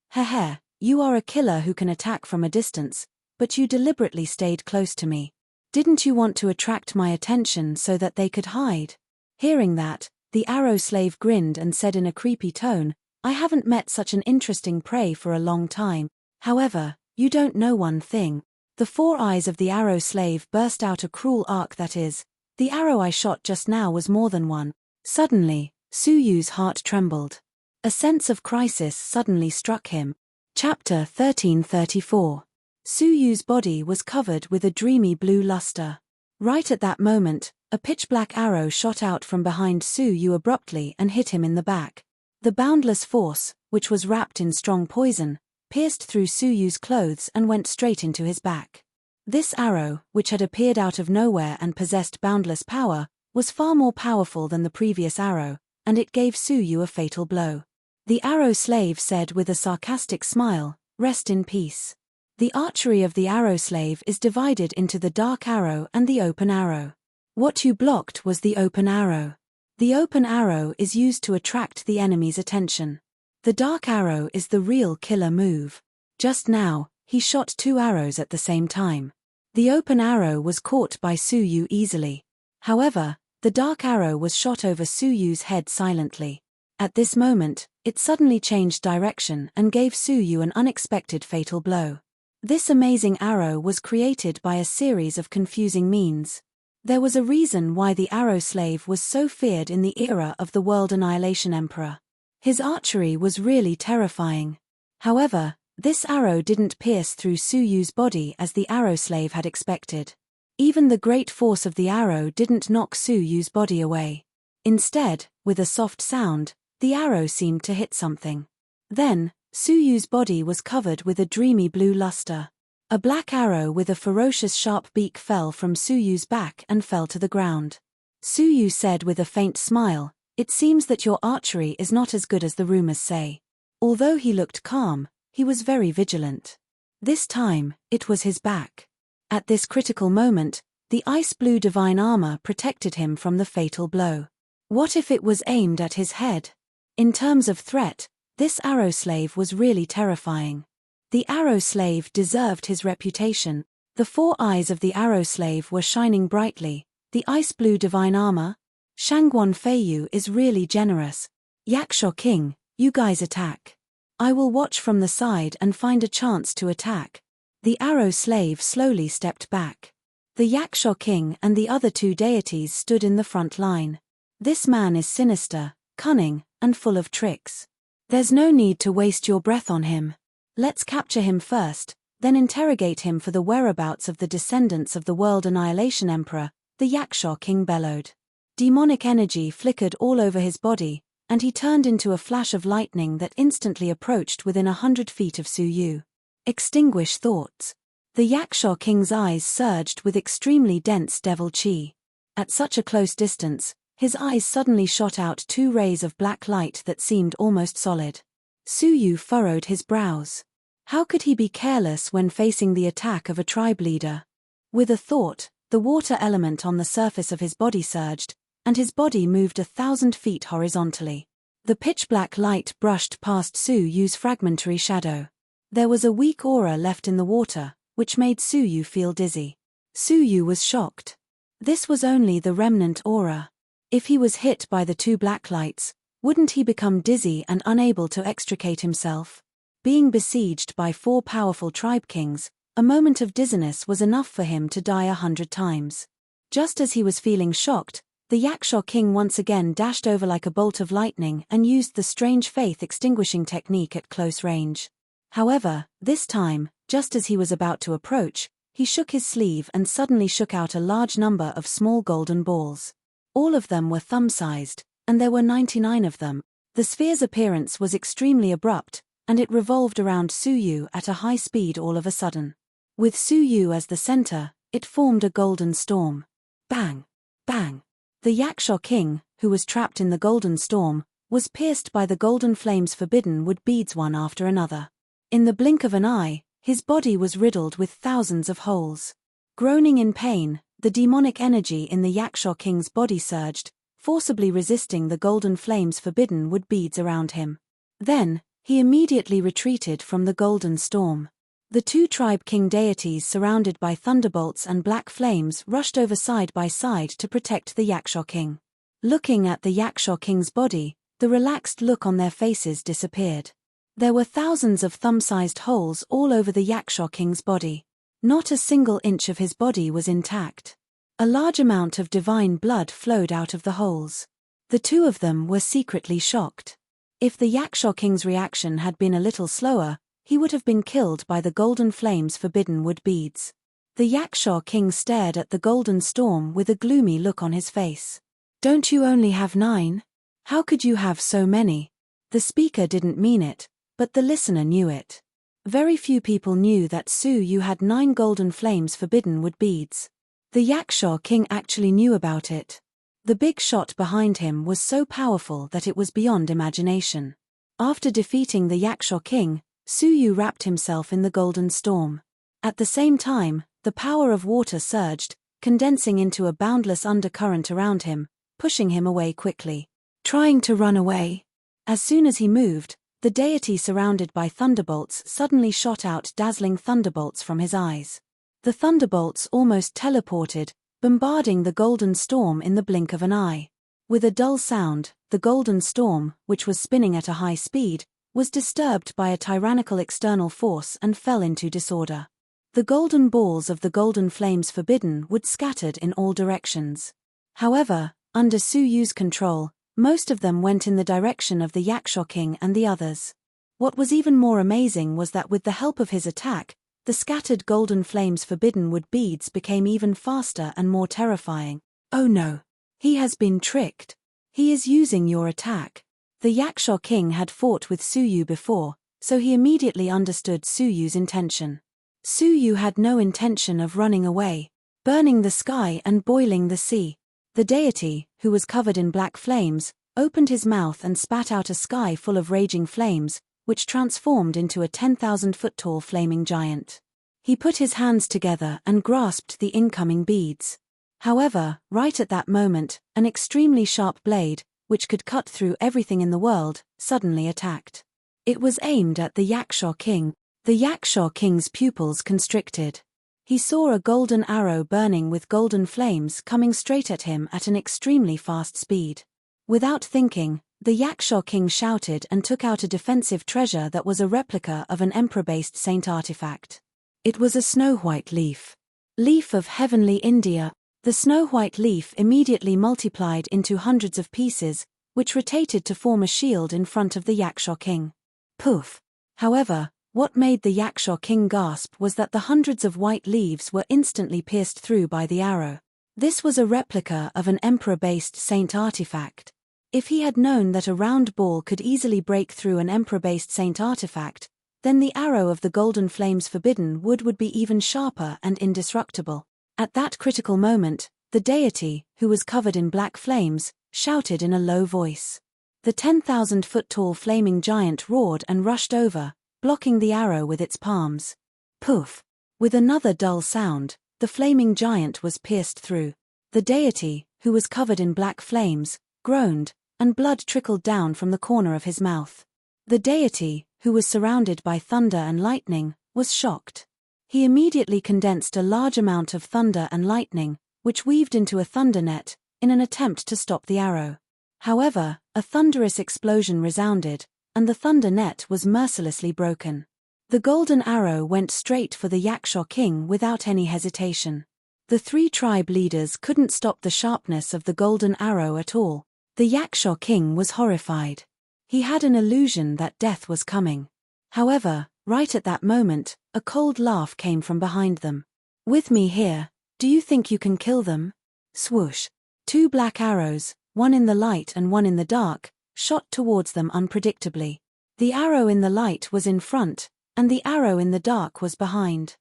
you are a killer who can attack from a distance, but you deliberately stayed close to me. Didn't you want to attract my attention so that they could hide?" Hearing that, the Arrow Slave grinned and said in a creepy tone, "I haven't met such an interesting prey for a long time. However, you don't know one thing. The 4 eyes of the Arrow Slave burst out a cruel arc, that is, the arrow I shot just now was more than one." Suddenly, Su Yu's heart trembled. A sense of crisis suddenly struck him. Chapter 1334. Su Yu's body was covered with a dreamy blue luster. Right at that moment, a pitch-black arrow shot out from behind Su Yu abruptly and hit him in the back. The boundless force, which was wrapped in strong poison, pierced through Su Yu's clothes and went straight into his back. This arrow, which had appeared out of nowhere and possessed boundless power, was far more powerful than the previous arrow, and it gave Su Yu a fatal blow. The Arrow Slave said with a sarcastic smile, "Rest in peace." The archery of the arrow slave is divided into the dark arrow and the open arrow. What you blocked was the open arrow. The open arrow is used to attract the enemy's attention. The dark arrow is the real killer move. Just now, he shot 2 arrows at the same time. The open arrow was caught by Su Yu easily. However, the dark arrow was shot over Su Yu's head silently. At this moment, it suddenly changed direction and gave Su Yu an unexpected fatal blow. This amazing arrow was created by a series of confusing means. There was a reason why the arrow slave was so feared in the era of the World Annihilation Emperor. His archery was really terrifying. However, this arrow didn't pierce through Su Yu's body as the arrow slave had expected. Even the great force of the arrow didn't knock Su Yu's body away. Instead, with a soft sound, the arrow seemed to hit something. Then, Su Yu's body was covered with a dreamy blue luster. A black arrow with a ferocious sharp beak fell from Su Yu's back and fell to the ground. Su Yu said with a faint smile, "It seems that your archery is not as good as the rumors say." Although he looked calm, he was very vigilant. This time, it was his back. At this critical moment, the ice-blue divine armor protected him from the fatal blow. What if it was aimed at his head? In terms of threat, this arrow slave was really terrifying. The arrow slave deserved his reputation. The 4 eyes of the arrow slave were shining brightly. The ice-blue divine armor? Shangguan Feiyu is really generous. Yaksha King, you guys attack. I will watch from the side and find a chance to attack. The arrow slave slowly stepped back. The Yaksha King and the other 2 deities stood in the front line. This man is sinister, cunning, and full of tricks. There's no need to waste your breath on him. Let's capture him first, then interrogate him for the whereabouts of the descendants of the World Annihilation Emperor, the Yaksha King bellowed. Demonic energy flickered all over his body, and he turned into a flash of lightning that instantly approached within 100 feet of Su Yu. Extinguish thoughts. The Yaksha King's eyes surged with extremely dense devil chi. At such a close distance, his eyes suddenly shot out 2 rays of black light that seemed almost solid. Su Yu furrowed his brows. How could he be careless when facing the attack of a tribe leader? With a thought, the water element on the surface of his body surged, and his body moved 1,000 feet horizontally. The pitch-black light brushed past Su Yu's fragmentary shadow. There was a weak aura left in the water, which made Su Yu feel dizzy. Su Yu was shocked. This was only the remnant aura. If he was hit by the 2 black lights, wouldn't he become dizzy and unable to extricate himself? Being besieged by 4 powerful tribe kings, a moment of dizziness was enough for him to die 100 times. Just as he was feeling shocked, the Yaksha King once again dashed over like a bolt of lightning and used the strange faith extinguishing technique at close range. However, this time, just as he was about to approach, he shook his sleeve and suddenly shook out a large number of small golden balls. All of them were thumb-sized, and there were 99 of them. The sphere's appearance was extremely abrupt, and it revolved around Su Yu at a high speed all of a sudden. With Su Yu as the center, it formed a golden storm. Bang! Bang! The Yaksha King, who was trapped in the golden storm, was pierced by the golden flames forbidden wood beads one after another. In the blink of an eye, his body was riddled with thousands of holes. Groaning in pain, the demonic energy in the Yaksha King's body surged, forcibly resisting the golden flames forbidden wood beads around him. Then, he immediately retreated from the golden storm. The 2 tribe king deities surrounded by thunderbolts and black flames rushed over side by side to protect the Yaksha King. Looking at the Yaksha King's body, the relaxed look on their faces disappeared. There were thousands of thumb-sized holes all over the Yaksha King's body. Not a single inch of his body was intact. A large amount of divine blood flowed out of the holes. The 2 of them were secretly shocked. If the Yaksha King's reaction had been a little slower, he would have been killed by the golden flames forbidden wood beads. The Yaksha King stared at the golden storm with a gloomy look on his face. "Don't you only have 9? How could you have so many?" The speaker didn't mean it, but the listener knew it. Very few people knew that Su Yu had 9 golden flames forbidden wood beads. The Yaksha King actually knew about it. The big shot behind him was so powerful that it was beyond imagination. After defeating the Yaksha King, Su Yu wrapped himself in the golden storm. At the same time, the power of water surged, condensing into a boundless undercurrent around him, pushing him away quickly. Trying to run away. As soon as he moved, the deity surrounded by thunderbolts suddenly shot out dazzling thunderbolts from his eyes. The thunderbolts almost teleported, bombarding the golden storm in the blink of an eye. With a dull sound, the golden storm, which was spinning at a high speed, was disturbed by a tyrannical external force and fell into disorder. The golden balls of the golden flames forbidden would scattered in all directions. However, under Su Yu's control, most of them went in the direction of the Yaksha King and the others. What was even more amazing was that with the help of his attack, the scattered golden flames forbidden wood beads became even faster and more terrifying. Oh no! He has been tricked. He is using your attack. The Yaksha King had fought with Su Yu before, so he immediately understood Su Yu's intention. Su Yu had no intention of running away, burning the sky and boiling the sea. The deity, who was covered in black flames, opened his mouth and spat out a sky full of raging flames, which transformed into a 10,000-foot-tall flaming giant. He put his hands together and grasped the incoming beads. However, right at that moment, an extremely sharp blade, which could cut through everything in the world, suddenly attacked. It was aimed at the Yaksha King. The Yaksha King's pupils constricted. He saw a golden arrow burning with golden flames coming straight at him at an extremely fast speed. Without thinking, the Yaksha King shouted and took out a defensive treasure that was a replica of an emperor-based saint artifact. It was a snow-white leaf. Leaf of heavenly India. The snow-white leaf immediately multiplied into hundreds of pieces, which rotated to form a shield in front of the Yaksha King. Poof! However, what made the Yaksha King gasp was that the hundreds of white leaves were instantly pierced through by the arrow. This was a replica of an emperor-based saint artifact. If he had known that a round ball could easily break through an emperor-based saint artifact, then the arrow of the golden flames forbidden would be even sharper and indestructible. At that critical moment, the deity, who was covered in black flames, shouted in a low voice. The 10,000-foot-tall flaming giant roared and rushed over, blocking the arrow with its palms. Poof! With another dull sound, the flaming giant was pierced through. The deity, who was covered in black flames, groaned, and blood trickled down from the corner of his mouth. The deity, who was surrounded by thunder and lightning, was shocked. He immediately condensed a large amount of thunder and lightning, which weaved into a thunder net, in an attempt to stop the arrow. However, a thunderous explosion resounded, and the thunder net was mercilessly broken. The golden arrow went straight for the Yaksha King without any hesitation. The three tribe leaders couldn't stop the sharpness of the golden arrow at all. The Yaksha King was horrified. He had an illusion that death was coming. However, right at that moment, a cold laugh came from behind them. "With me here, do you think you can kill them?" Swoosh! Two black arrows, one in the light and one in the dark, shot towards them unpredictably. The arrow in the light was in front, and the arrow in the dark was behind.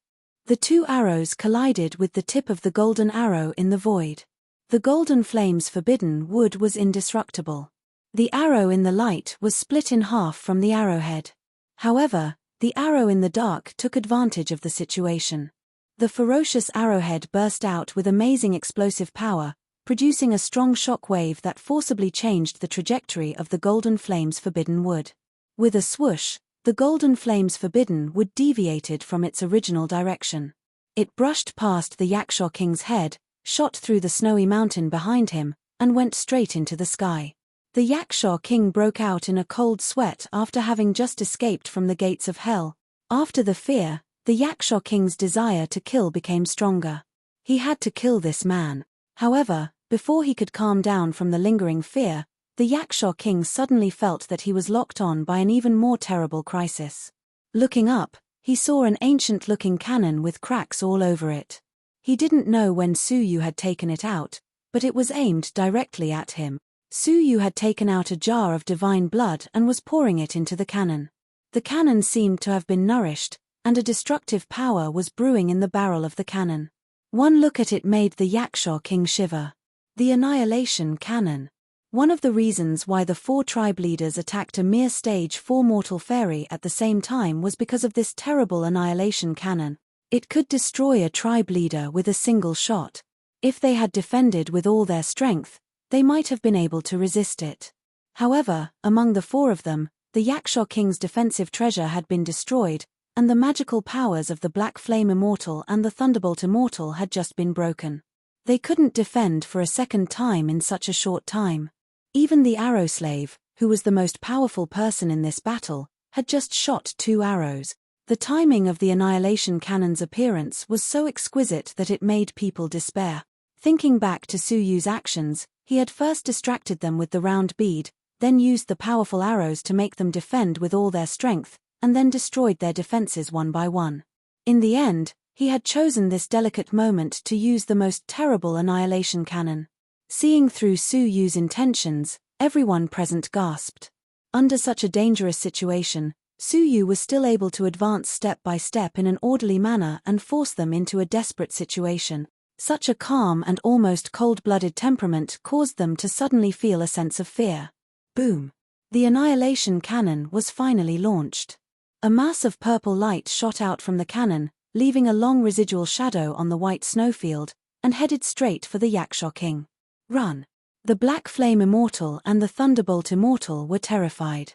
The two arrows collided with the tip of the golden arrow in the void. The golden flames forbidden wood was indestructible. The arrow in the light was split in half from the arrowhead. However, the arrow in the dark took advantage of the situation. The ferocious arrowhead burst out with amazing explosive power, producing a strong shock wave that forcibly changed the trajectory of the golden flames forbidden wood. With a swoosh, the golden flames forbidden wood deviated from its original direction. It brushed past the Yaksha King's head, shot through the snowy mountain behind him, and went straight into the sky. The Yaksha King broke out in a cold sweat after having just escaped from the gates of hell. After the fear, the Yaksha King's desire to kill became stronger. He had to kill this man. However, before he could calm down from the lingering fear, the Yaksha King suddenly felt that he was locked on by an even more terrible crisis. Looking up, he saw an ancient-looking cannon with cracks all over it. He didn't know when Su Yu had taken it out, but it was aimed directly at him. Su Yu had taken out a jar of divine blood and was pouring it into the cannon. The cannon seemed to have been nourished, and a destructive power was brewing in the barrel of the cannon. One look at it made the Yaksha King shiver. The Annihilation Cannon. One of the reasons why the four tribe leaders attacked a mere stage 4 mortal fairy at the same time was because of this terrible Annihilation Cannon. It could destroy a tribe leader with a single shot. If they had defended with all their strength, they might have been able to resist it. However, among the four of them, the Yaksha King's defensive treasure had been destroyed, and the magical powers of the Black Flame Immortal and the Thunderbolt Immortal had just been broken. They couldn't defend for a second time in such a short time. Even the Arrow Slave, who was the most powerful person in this battle, had just shot 2 arrows. The timing of the Annihilation Cannon's appearance was so exquisite that it made people despair. Thinking back to Su Yu's actions, he had first distracted them with the round bead, then used the powerful arrows to make them defend with all their strength, and then destroyed their defenses one by one. In the end, he had chosen this delicate moment to use the most terrible Annihilation Cannon. Seeing through Su Yu's intentions, everyone present gasped. Under such a dangerous situation, Su Yu was still able to advance step by step in an orderly manner and force them into a desperate situation. Such a calm and almost cold-blooded temperament caused them to suddenly feel a sense of fear. Boom! The Annihilation Cannon was finally launched. A mass of purple light shot out from the cannon, leaving a long residual shadow on the white snowfield, and headed straight for the Yaksha King. Run! The Black Flame Immortal and the Thunderbolt Immortal were terrified.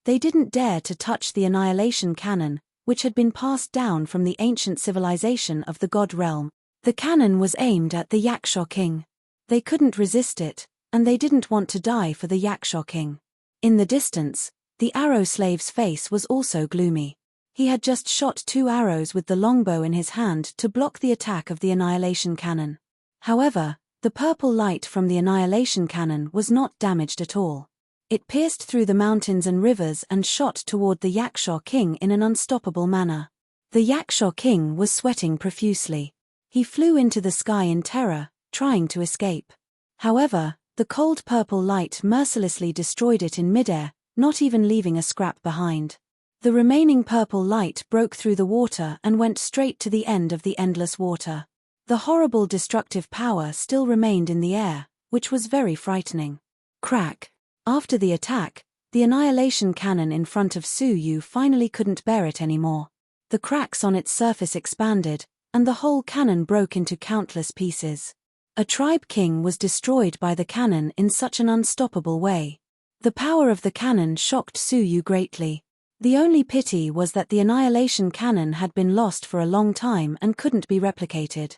They didn't dare to touch the Annihilation Cannon, which had been passed down from the ancient civilization of the God Realm. The cannon was aimed at the Yaksha King. They couldn't resist it, and they didn't want to die for the Yaksha King. In the distance, the Arrow Slave's face was also gloomy. He had just shot 2 arrows with the longbow in his hand to block the attack of the Annihilation Cannon. However, the purple light from the Annihilation Cannon was not damaged at all. It pierced through the mountains and rivers and shot toward the Yaksha King in an unstoppable manner. The Yaksha King was sweating profusely. He flew into the sky in terror, trying to escape. However, the cold purple light mercilessly destroyed it in midair, not even leaving a scrap behind. The remaining purple light broke through the water and went straight to the end of the endless water. The horrible destructive power still remained in the air, which was very frightening. Crack! After the attack, the Annihilation Cannon in front of Su Yu finally couldn't bear it anymore. The cracks on its surface expanded, and the whole cannon broke into countless pieces. A tribe king was destroyed by the cannon in such an unstoppable way. The power of the cannon shocked Su Yu greatly. The only pity was that the Annihilation Cannon had been lost for a long time and couldn't be replicated.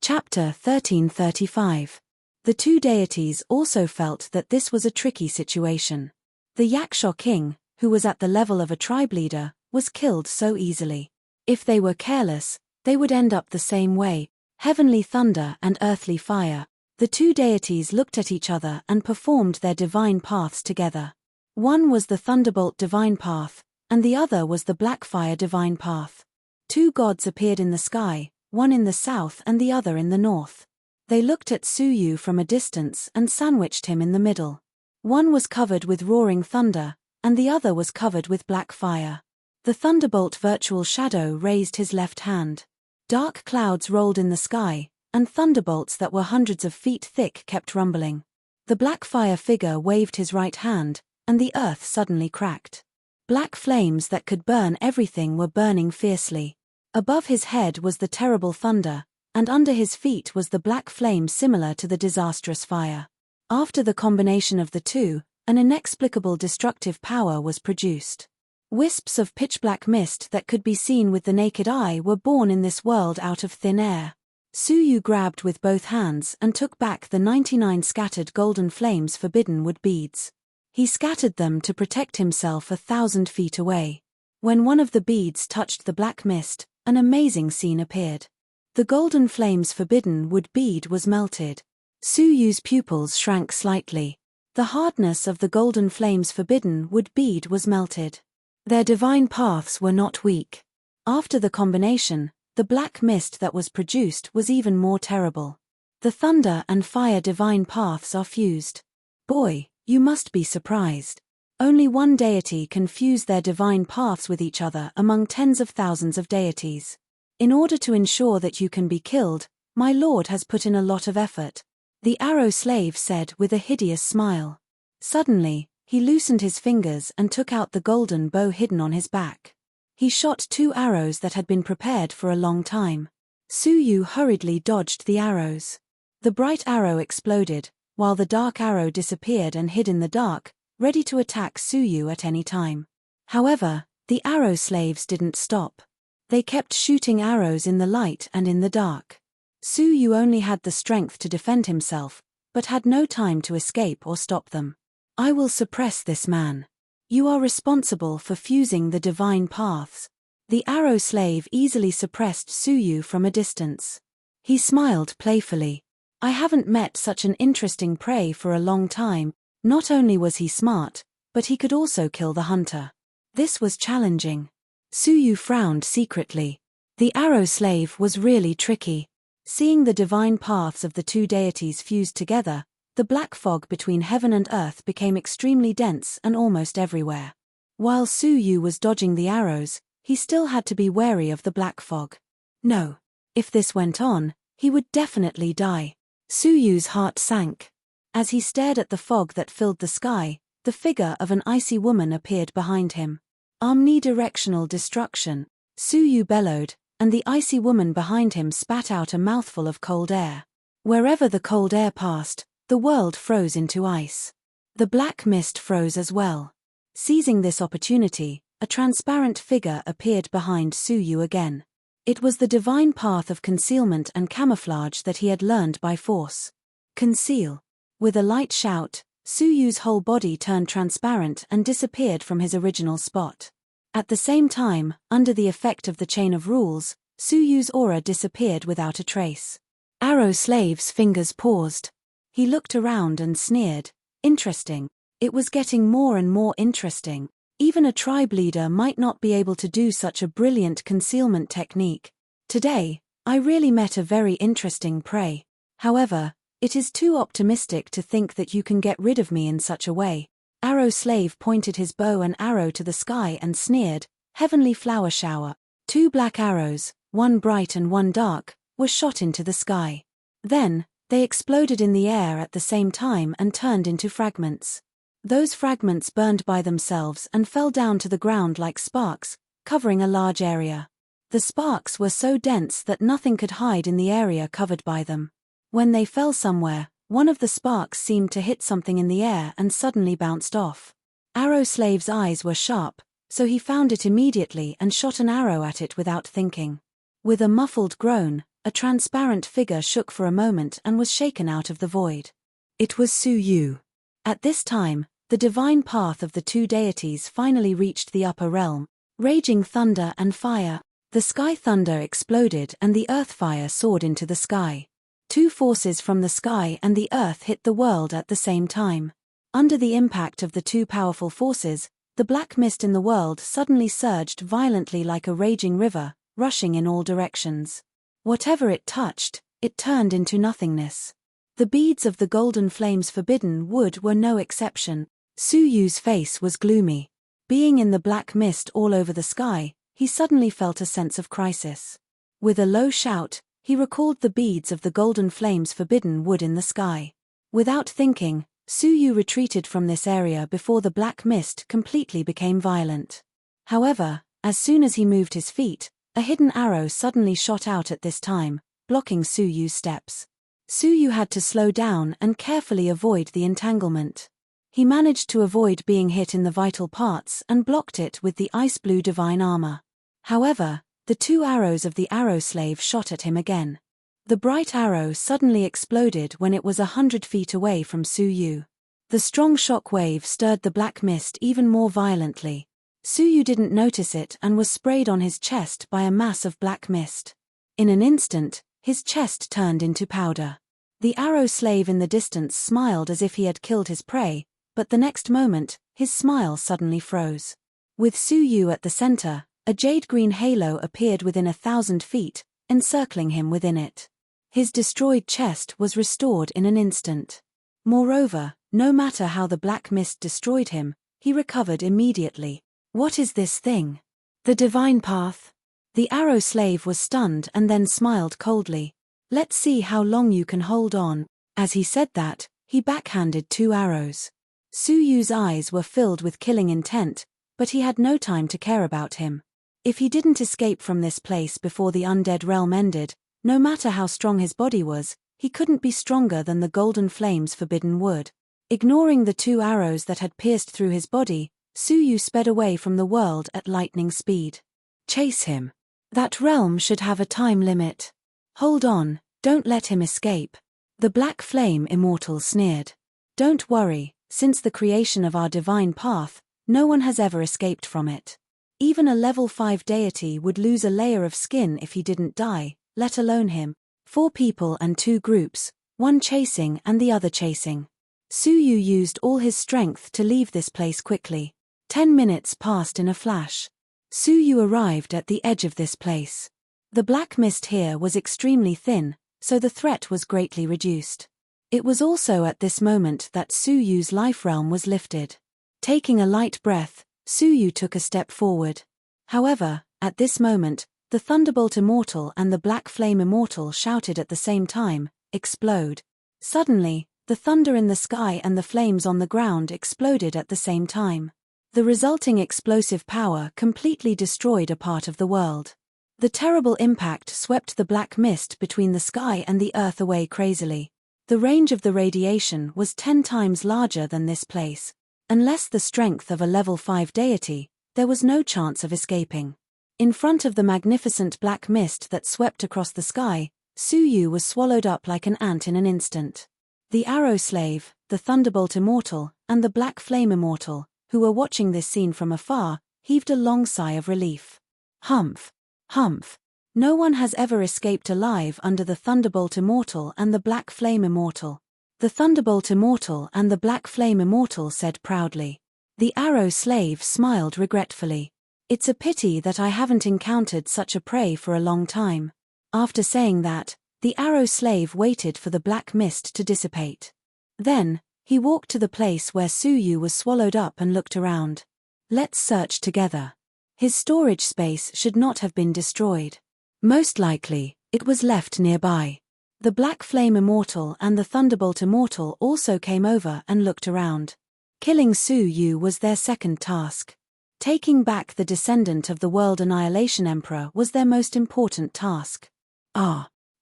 Chapter 1335. The 2 deities also felt that this was a tricky situation. The Yaksha King, who was at the level of a tribe leader, was killed so easily. If they were careless, they would end up the same way, heavenly thunder and earthly fire. The 2 deities looked at each other and performed their divine paths together. One was the Thunderbolt divine path, and the other was the Blackfire divine path. 2 gods appeared in the sky, one in the south and the other in the north. They looked at Su Yu from a distance and sandwiched him in the middle. One was covered with roaring thunder, and the other was covered with black fire. The Thunderbolt virtual shadow raised his left hand. Dark clouds rolled in the sky, and thunderbolts that were hundreds of feet thick kept rumbling. The Blackfire figure waved his right hand, and the earth suddenly cracked. Black flames that could burn everything were burning fiercely. Above his head was the terrible thunder, and under his feet was the black flame similar to the disastrous fire. After the combination of the two, an inexplicable destructive power was produced. Wisps of pitch-black mist that could be seen with the naked eye were born in this world out of thin air. Su Yu grabbed with both hands and took back the 99 scattered golden flames forbidden wood beads. He scattered them to protect himself 1,000 feet away. When one of the beads touched the black mist, an amazing scene appeared. The golden flames forbidden wood bead was melted. Su Yu's pupils shrank slightly. The hardness of the golden flames forbidden wood bead was melted. Their divine paths were not weak. After the combination, the black mist that was produced was even more terrible. The thunder and fire divine paths are fused. Boy, you must be surprised. Only one deity can fuse their divine paths with each other among tens of thousands of deities. In order to ensure that you can be killed, my lord has put in a lot of effort, the arrow slave said with a hideous smile. Suddenly, he loosened his fingers and took out the golden bow hidden on his back. He shot 2 arrows that had been prepared for a long time. Su Yu hurriedly dodged the arrows. The bright arrow exploded, while the dark arrow disappeared and hid in the dark, ready to attack Su Yu at any time. However, the arrow slaves didn't stop. They kept shooting arrows in the light and in the dark. Su Yu only had the strength to defend himself, but had no time to escape or stop them. I will suppress this man. You are responsible for fusing the divine paths. The arrow slave easily suppressed Su Yu from a distance. He smiled playfully. I haven't met such an interesting prey for a long time. Not only was he smart, but he could also kill the hunter. This was challenging. Su Yu frowned secretly. The arrow slave was really tricky. Seeing the divine paths of the 2 deities fused together, the black fog between heaven and earth became extremely dense and almost everywhere. While Su Yu was dodging the arrows, he still had to be wary of the black fog. No. If this went on, he would definitely die. Su Yu's heart sank. As he stared at the fog that filled the sky, the figure of an icy woman appeared behind him. Omnidirectional destruction, Su Yu bellowed, and the icy woman behind him spat out a mouthful of cold air. Wherever the cold air passed, the world froze into ice. The black mist froze as well. Seizing this opportunity, a transparent figure appeared behind Su Yu again. It was the divine path of concealment and camouflage that he had learned by force. Conceal. With a light shout, Su Yu's whole body turned transparent and disappeared from his original spot. At the same time, under the effect of the chain of rules, Su Yu's aura disappeared without a trace. Arrow slave's fingers paused. He looked around and sneered. Interesting. It was getting more and more interesting. Even a tribe leader might not be able to do such a brilliant concealment technique. Today, I really met a very interesting prey. However, it is too optimistic to think that you can get rid of me in such a way. Arrow slave pointed his bow and arrow to the sky and sneered, heavenly flower shower. 2 black arrows, one bright and one dark, were shot into the sky. Then, they exploded in the air at the same time and turned into fragments. Those fragments burned by themselves and fell down to the ground like sparks, covering a large area. The sparks were so dense that nothing could hide in the area covered by them. When they fell somewhere, one of the sparks seemed to hit something in the air and suddenly bounced off. Arrow slave's eyes were sharp, so he found it immediately and shot an arrow at it without thinking. With a muffled groan, a transparent figure shook for a moment and was shaken out of the void. It was Su Yu. At this time, the divine path of the 2 deities finally reached the upper realm. Raging thunder and fire. The sky thunder exploded and the earth fire soared into the sky. 2 forces from the sky and the earth hit the world at the same time. Under the impact of the 2 powerful forces, the black mist in the world suddenly surged violently like a raging river, rushing in all directions. Whatever it touched, it turned into nothingness. The beads of the golden flames forbidden wood were no exception. Su Yu's face was gloomy. Being in the black mist all over the sky, he suddenly felt a sense of crisis. With a low shout, he recalled the beads of the golden flames forbidden wood in the sky. Without thinking, Su Yu retreated from this area before the black mist completely became violent. However, as soon as he moved his feet, a hidden arrow suddenly shot out at this time, blocking Su Yu's steps. Su Yu had to slow down and carefully avoid the entanglement. He managed to avoid being hit in the vital parts and blocked it with the ice-blue divine armor. However, the 2 arrows of the arrow slave shot at him again. The bright arrow suddenly exploded when it was 100 feet away from Su Yu. The strong shock wave stirred the black mist even more violently. Su Yu didn't notice it and was sprayed on his chest by a mass of black mist. In an instant, his chest turned into powder. The arrow slave in the distance smiled as if he had killed his prey, but the next moment, his smile suddenly froze. With Su Yu at the center, a jade-green halo appeared within 1,000 feet, encircling him within it. His destroyed chest was restored in an instant. Moreover, no matter how the black mist destroyed him, he recovered immediately. What is this thing? The divine path? The arrow slave was stunned and then smiled coldly. Let's see how long you can hold on. As he said that, he backhanded 2 arrows. Su Yu's eyes were filled with killing intent, but he had no time to care about him. If he didn't escape from this place before the undead realm ended, no matter how strong his body was, he couldn't be stronger than the golden flames forbidden wood. Ignoring the 2 arrows that had pierced through his body, Suyu sped away from the world at lightning speed. Chase him. That realm should have a time limit. Hold on, don't let him escape. The Black Flame Immortal sneered. Don't worry, since the creation of our divine path, no one has ever escaped from it. Even a level 5 deity would lose a layer of skin if he didn't die, let alone him. 4 people and 2 groups, one chasing and the other chasing. Suyu used all his strength to leave this place quickly. 10 minutes passed in a flash. Suyu arrived at the edge of this place. The black mist here was extremely thin, so the threat was greatly reduced. It was also at this moment that Suyu's life realm was lifted. Taking a light breath, Suyu took a step forward. However, at this moment, the Thunderbolt Immortal and the Black Flame Immortal shouted at the same time, "Explode!" Suddenly, the thunder in the sky and the flames on the ground exploded at the same time. The resulting explosive power completely destroyed a part of the world. The terrible impact swept the black mist between the sky and the earth away crazily. The range of the radiation was 10 times larger than this place. Unless the strength of a level 5 deity, there was no chance of escaping. In front of the magnificent black mist that swept across the sky, Suyu was swallowed up like an ant in an instant. The Arrow Slave, the Thunderbolt Immortal, and the Black Flame Immortal, who were watching this scene from afar, heaved a long sigh of relief. Humph! Humph! No one has ever escaped alive under the Thunderbolt Immortal and the Black Flame Immortal. The Thunderbolt Immortal and the Black Flame Immortal said proudly. The Arrow Slave smiled regretfully. It's a pity that I haven't encountered such a prey for a long time. After saying that, the Arrow Slave waited for the black mist to dissipate. Then, he walked to the place where Suyu was swallowed up and looked around. Let's search together. His storage space should not have been destroyed. Most likely, it was left nearby. The Black Flame Immortal and the Thunderbolt Immortal also came over and looked around. Killing Suyu was their second task. Taking back the descendant of the World Annihilation Emperor was their most important task.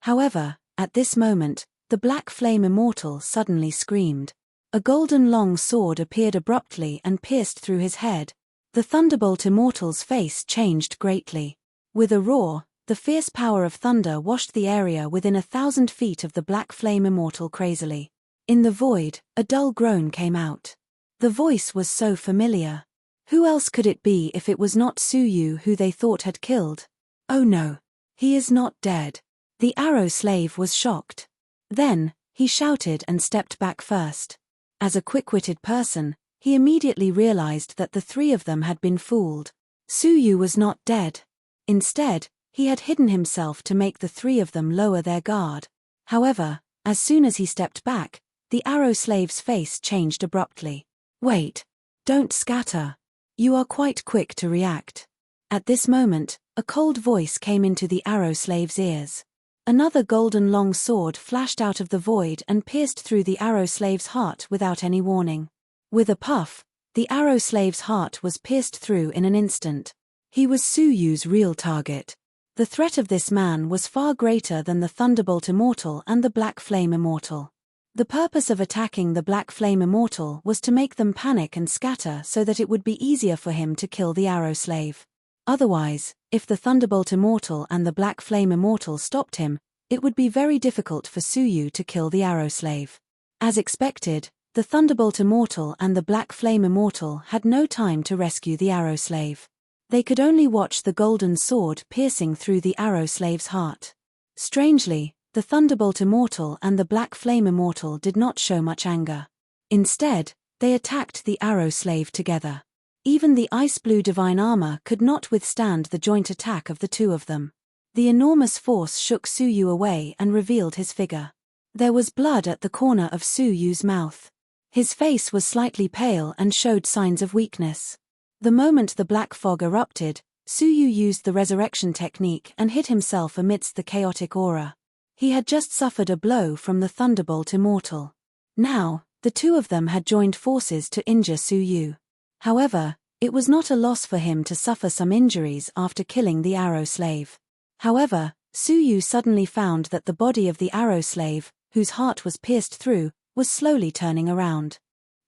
However, at this moment, the Black Flame Immortal suddenly screamed. A golden long sword appeared abruptly and pierced through his head. The Thunderbolt Immortal's face changed greatly. With a roar, the fierce power of thunder washed the area within 1,000 feet of the Black Flame Immortal crazily. In the void, a dull groan came out. The voice was so familiar. Who else could it be if it was not Suyu who they thought had killed? Oh no. He is not dead. The Arrow Slave was shocked. Then, he shouted and stepped back first. As a quick-witted person, he immediately realized that the 3 of them had been fooled. Suyu was not dead. Instead, he had hidden himself to make the 3 of them lower their guard. However, as soon as he stepped back, the Arrow Slave's face changed abruptly. Wait. Don't scatter. You are quite quick to react. At this moment, a cold voice came into the Arrow Slave's ears. Another golden long sword flashed out of the void and pierced through the Arrow Slave's heart without any warning. With a puff, the Arrow Slave's heart was pierced through in an instant. He was Suyu's real target. The threat of this man was far greater than the Thunderbolt Immortal and the Black Flame Immortal. The purpose of attacking the Black Flame Immortal was to make them panic and scatter so that it would be easier for him to kill the Arrow Slave. Otherwise, if the Thunderbolt Immortal and the Black Flame Immortal stopped him, it would be very difficult for Suyu to kill the Arrow Slave. As expected, the Thunderbolt Immortal and the Black Flame Immortal had no time to rescue the Arrow Slave. They could only watch the golden sword piercing through the Arrow Slave's heart. Strangely, the Thunderbolt Immortal and the Black Flame Immortal did not show much anger. Instead, they attacked the Arrow Slave together. Even the ice-blue divine armor could not withstand the joint attack of the 2 of them. The enormous force shook Suyu away and revealed his figure. There was blood at the corner of Suyu's mouth. His face was slightly pale and showed signs of weakness. The moment the black fog erupted, Suyu used the resurrection technique and hid himself amidst the chaotic aura. He had just suffered a blow from the Thunderbolt Immortal. Now, the 2 of them had joined forces to injure Suyu. However, It was not a loss for him to suffer some injuries after killing the arrow slave. However, Suyu suddenly found that the body of the arrow slave, whose heart was pierced through, was slowly turning around.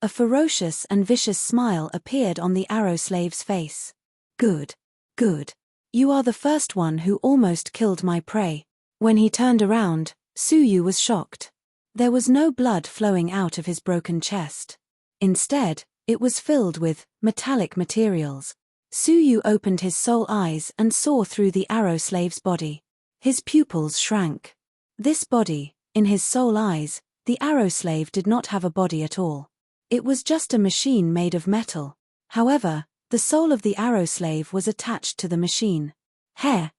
A ferocious and vicious smile appeared on the arrow slave's face. Good. Good. You are the first one who almost killed my prey. When he turned around, Suyu was shocked. There was no blood flowing out of his broken chest. Instead, it was filled with metallic materials. Suyu opened his soul eyes and saw through the arrow slave's body. His pupils shrank. This body, in his soul eyes, the arrow slave did not have a body at all. It was just a machine made of metal. However, the soul of the arrow slave was attached to the machine. Hair.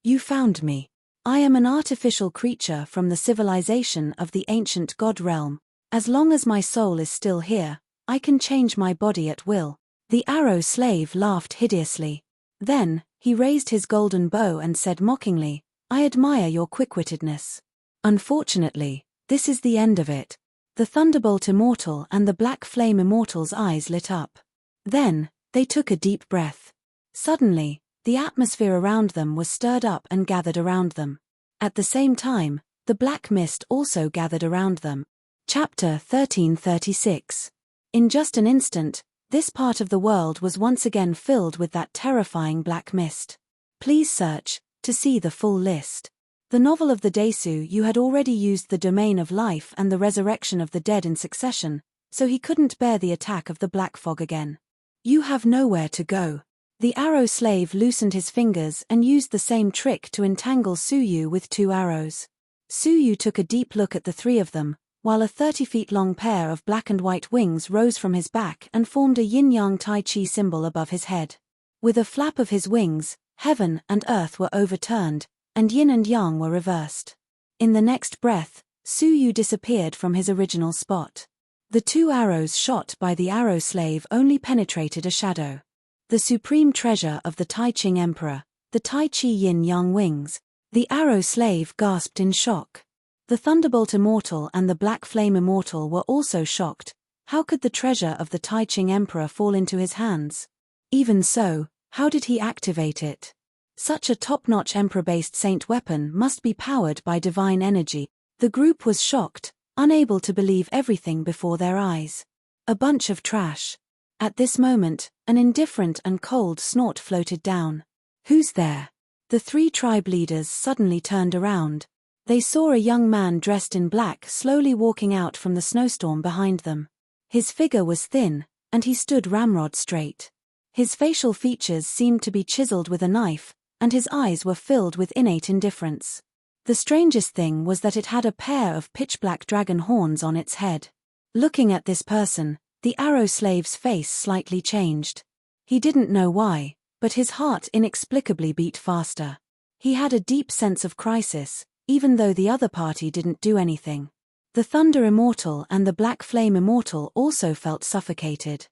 You found me. I am an artificial creature from the civilization of the ancient god realm. As long as my soul is still here, I can change my body at will. The arrow slave laughed hideously. Then, he raised his golden bow and said mockingly, I admire your quick-wittedness. Unfortunately, this is the end of it. The Thunderbolt Immortal and the Black Flame Immortal's eyes lit up. Then, they took a deep breath. Suddenly, the atmosphere around them was stirred up and gathered around them. At the same time, the black mist also gathered around them. Chapter 1336. In just an instant, this part of the world was once again filled with that terrifying black mist. Please search to see the full list. The novel of the Desu you had already used the domain of life and the resurrection of the dead in succession, so he couldn't bear the attack of the black fog again. You have nowhere to go. The arrow slave loosened his fingers and used the same trick to entangle Suyu with 2 arrows. Suyu took a deep look at the 3 of them, while a 30-feet-long pair of black and white wings rose from his back and formed a yin-yang Tai Chi symbol above his head. With a flap of his wings, heaven and earth were overturned, and yin and yang were reversed. In the next breath, Suyu disappeared from his original spot. The 2 arrows shot by the arrow slave only penetrated a shadow. The supreme treasure of the Tai Ching Emperor, the Tai Chi yin-yang wings. The arrow slave gasped in shock. The Thunderbolt Immortal and the Black Flame Immortal were also shocked. How could the treasure of the Tai Ching Emperor fall into his hands? Even so, how did he activate it? Such a top-notch Emperor-based saint weapon must be powered by divine energy. The group was shocked, unable to believe everything before their eyes. A bunch of trash. At this moment, an indifferent and cold snort floated down. Who's there? The 3 tribe leaders suddenly turned around. They saw a young man dressed in black slowly walking out from the snowstorm behind them. His figure was thin, and he stood ramrod straight. His facial features seemed to be chiseled with a knife, and his eyes were filled with innate indifference. The strangest thing was that it had a pair of pitch-black dragon horns on its head. Looking at this person, the arrow slave's face slightly changed. He didn't know why, but his heart inexplicably beat faster. He had a deep sense of crisis, even though the other party didn't do anything. The Thunder Immortal and the Black Flame Immortal also felt suffocated.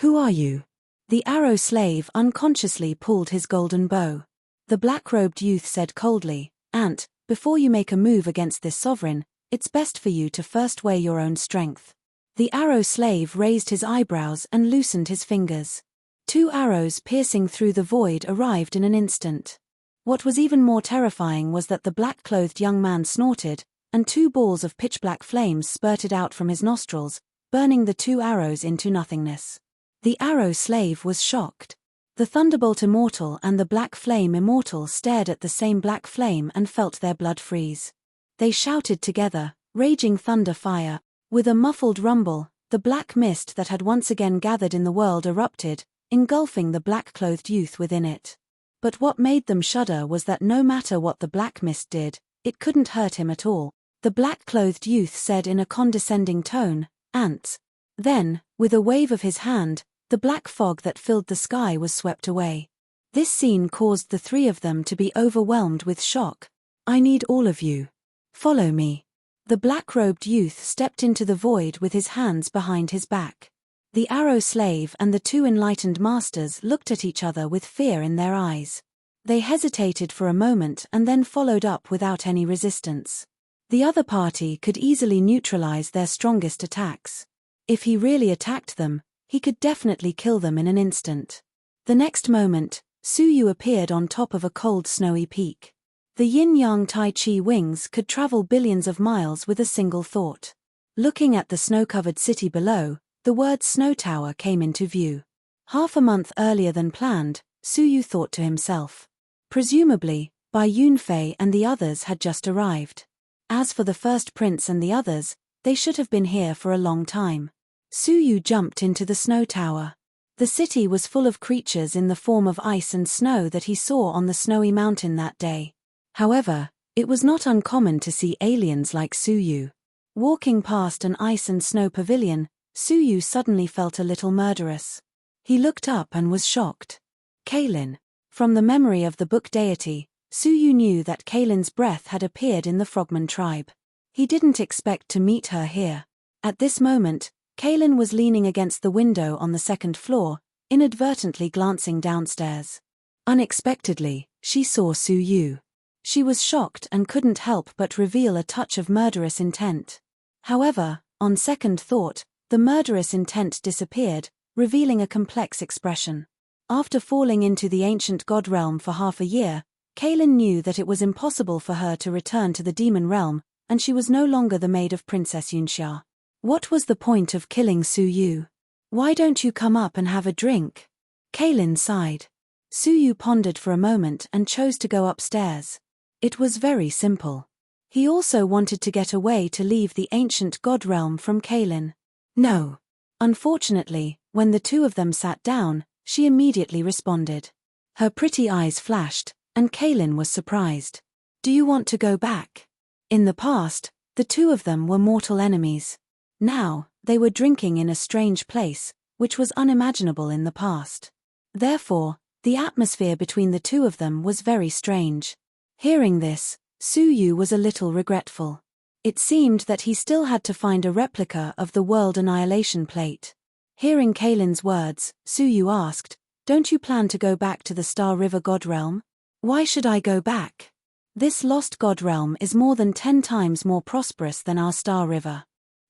Who are you? The arrow slave unconsciously pulled his golden bow. The black-robed youth said coldly, Ant, before you make a move against this sovereign, it's best for you to first weigh your own strength. The arrow slave raised his eyebrows and loosened his fingers. 2 arrows piercing through the void arrived in an instant. What was even more terrifying was that the black-clothed young man snorted, and 2 balls of pitch-black flames spurted out from his nostrils, burning the 2 arrows into nothingness. The arrow slave was shocked. The Thunderbolt Immortal and the Black Flame Immortal stared at the same black flame and felt their blood freeze. They shouted together, raging thunder fire. With a muffled rumble, the black mist that had once again gathered in the world erupted, engulfing the black-clothed youth within it. But what made them shudder was that no matter what the black mist did, it couldn't hurt him at all. The black-clothed youth said in a condescending tone, Ants. Then, with a wave of his hand, the black fog that filled the sky was swept away. This scene caused the 3 of them to be overwhelmed with shock. I need all of you. Follow me. The black-robed youth stepped into the void with his hands behind his back. The arrow slave and the 2 enlightened masters looked at each other with fear in their eyes. They hesitated for a moment and then followed up without any resistance. The other party could easily neutralize their strongest attacks. If he really attacked them, He could definitely kill them in an instant. The next moment, Suyu appeared on top of a cold snowy peak. The yin-yang Tai Chi wings could travel billions of miles with a single thought. Looking at the snow-covered city below, the word Snow Tower came into view. Half a month earlier than planned, Suyu thought to himself. Presumably, Bai Yunfei and the others had just arrived. As for the first prince and the others, they should have been here for a long time. Suyu jumped into the Snow Tower. The city was full of creatures in the form of ice and snow that he saw on the snowy mountain that day. However, it was not uncommon to see aliens like Suyu. Walking past an ice and snow pavilion, Suyu suddenly felt a little murderous. He looked up and was shocked. Kaylin. From the memory of the book deity, Suyu knew that Kaylin's breath had appeared in the Frogman tribe. He didn't expect to meet her here. At this moment, Kaylin was leaning against the window on the second floor, inadvertently glancing downstairs. Unexpectedly, she saw Suyu. She was shocked and couldn't help but reveal a touch of murderous intent. However, on second thought, the murderous intent disappeared, revealing a complex expression. After falling into the ancient god realm for half a year, Kaylin knew that it was impossible for her to return to the demon realm, and she was no longer the maid of Princess Yunxia. What was the point of killing Suyu? Why don't you come up and have a drink? Kaylin sighed. Suyu pondered for a moment and chose to go upstairs. It was very simple. He also wanted to get away to leave the ancient god realm from Kaylin. No. Unfortunately, when the two of them sat down, she immediately responded. Her pretty eyes flashed, and Kaylin was surprised. Do you want to go back? In the past, the two of them were mortal enemies. Now, they were drinking in a strange place, which was unimaginable in the past. Therefore, the atmosphere between the two of them was very strange. Hearing this, Suyu was a little regretful. It seemed that he still had to find a replica of the World Annihilation Plate. Hearing Kaylin's words, Suyu asked, Don't you plan to go back to the Star River God Realm? Why should I go back? This lost God Realm is more than 10 times more prosperous than our Star River.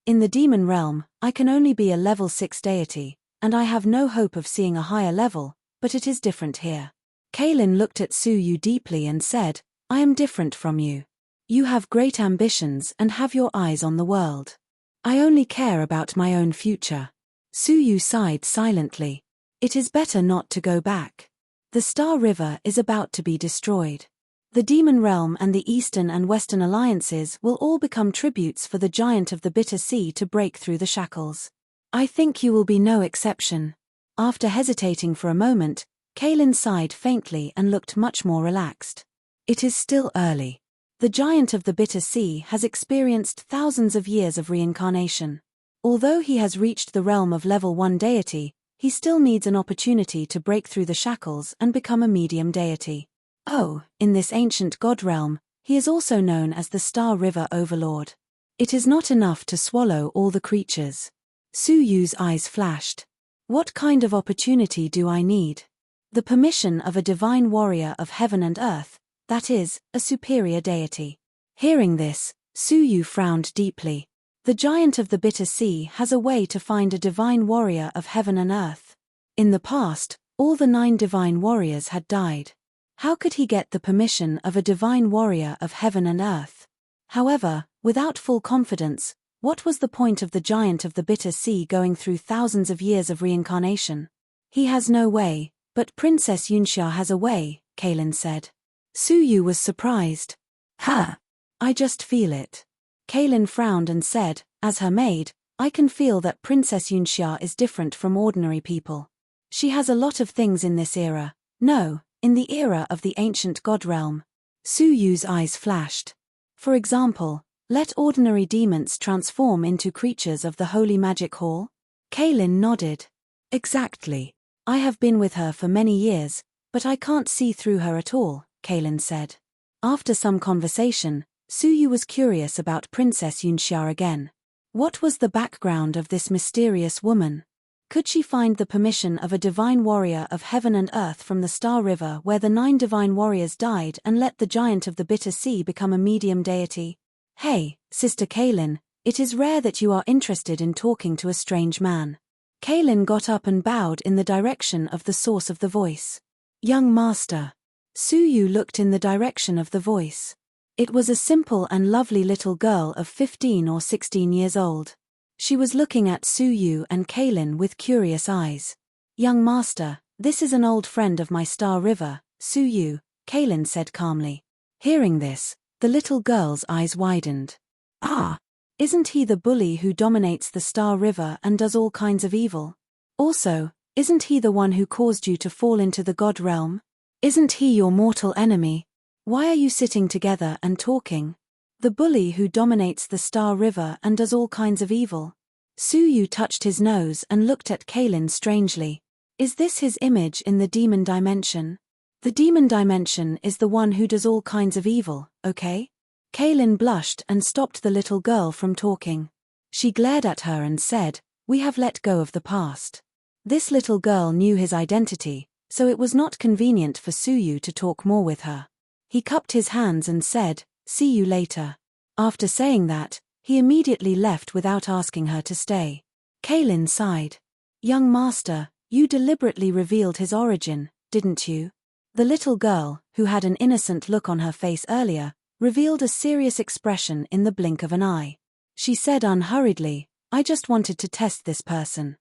In the Demon Realm, I can only be a level 6 deity, and I have no hope of seeing a higher level, but it is different here. Kaylin looked at Suyu deeply and said, I am different from you. You have great ambitions and have your eyes on the world. I only care about my own future. Suyu sighed silently. It is better not to go back. The Star River is about to be destroyed. The Demon Realm and the Eastern and Western alliances will all become tributes for the Giant of the Bitter Sea to break through the shackles. I think you will be no exception. After hesitating for a moment, Kaylin sighed faintly and looked much more relaxed. It is still early. The Giant of the Bitter Sea has experienced thousands of years of reincarnation. Although he has reached the realm of level 1 deity, he still needs an opportunity to break through the shackles and become a medium deity. Oh, in this ancient god realm, he is also known as the Star River Overlord. It is not enough to swallow all the creatures. Suyu's eyes flashed. What kind of opportunity do I need? The permission of a divine warrior of heaven and earth, that is, a superior deity. Hearing this, Suyu frowned deeply. The Giant of the Bitter Sea has a way to find a divine warrior of heaven and earth. In the past, all the 9 divine warriors had died. How could he get the permission of a divine warrior of heaven and earth? However, without full confidence, what was the point of the Giant of the Bitter Sea going through thousands of years of reincarnation? He has no way, but Princess Yunxia has a way, Kaylin said. Suyu was surprised. Huh. I just feel it. Kaylin frowned and said, as her maid, I can feel that Princess Yunxia is different from ordinary people. She has a lot of things in this era. No, in the era of the ancient god realm. Suyu's eyes flashed. For example, let ordinary demons transform into creatures of the Holy Magic Hall? Kaylin nodded. Exactly. I have been with her for many years, but I can't see through her at all, Kaylin said. After some conversation, Suyu was curious about Princess Yunxia again. What was the background of this mysterious woman? Could she find the permission of a divine warrior of heaven and earth from the Star River where the 9 divine warriors died and let the Giant of the Bitter Sea become a medium deity? Hey, Sister Kaylin, it is rare that you are interested in talking to a strange man. Kaelin got up and bowed in the direction of the source of the voice. Young master. Suyu looked in the direction of the voice. It was a simple and lovely little girl of 15 or 16 years old. She was looking at Suyu and Kaelin with curious eyes. Young master, this is an old friend of my Star River, Suyu, Kaelin said calmly. Hearing this, the little girl's eyes widened. Ah! Isn't he the bully who dominates the Star River and does all kinds of evil? Also, isn't he the one who caused you to fall into the God realm? Isn't he your mortal enemy? Why are you sitting together and talking? The bully who dominates the Star River and does all kinds of evil. Suyu touched his nose and looked at Kaelin strangely. Is this his image in the demon dimension? The demon dimension is the one who does all kinds of evil, okay? Kaelin blushed and stopped the little girl from talking. She glared at her and said, "We have let go of the past." This little girl knew his identity, so it was not convenient for Suyu to talk more with her. He cupped his hands and said, "See you later." After saying that, he immediately left without asking her to stay. Kaelin sighed. Young master, you deliberately revealed his origin, didn't you? The little girl, who had an innocent look on her face earlier, revealed a serious expression in the blink of an eye. She said unhurriedly, "I just wanted to test this person.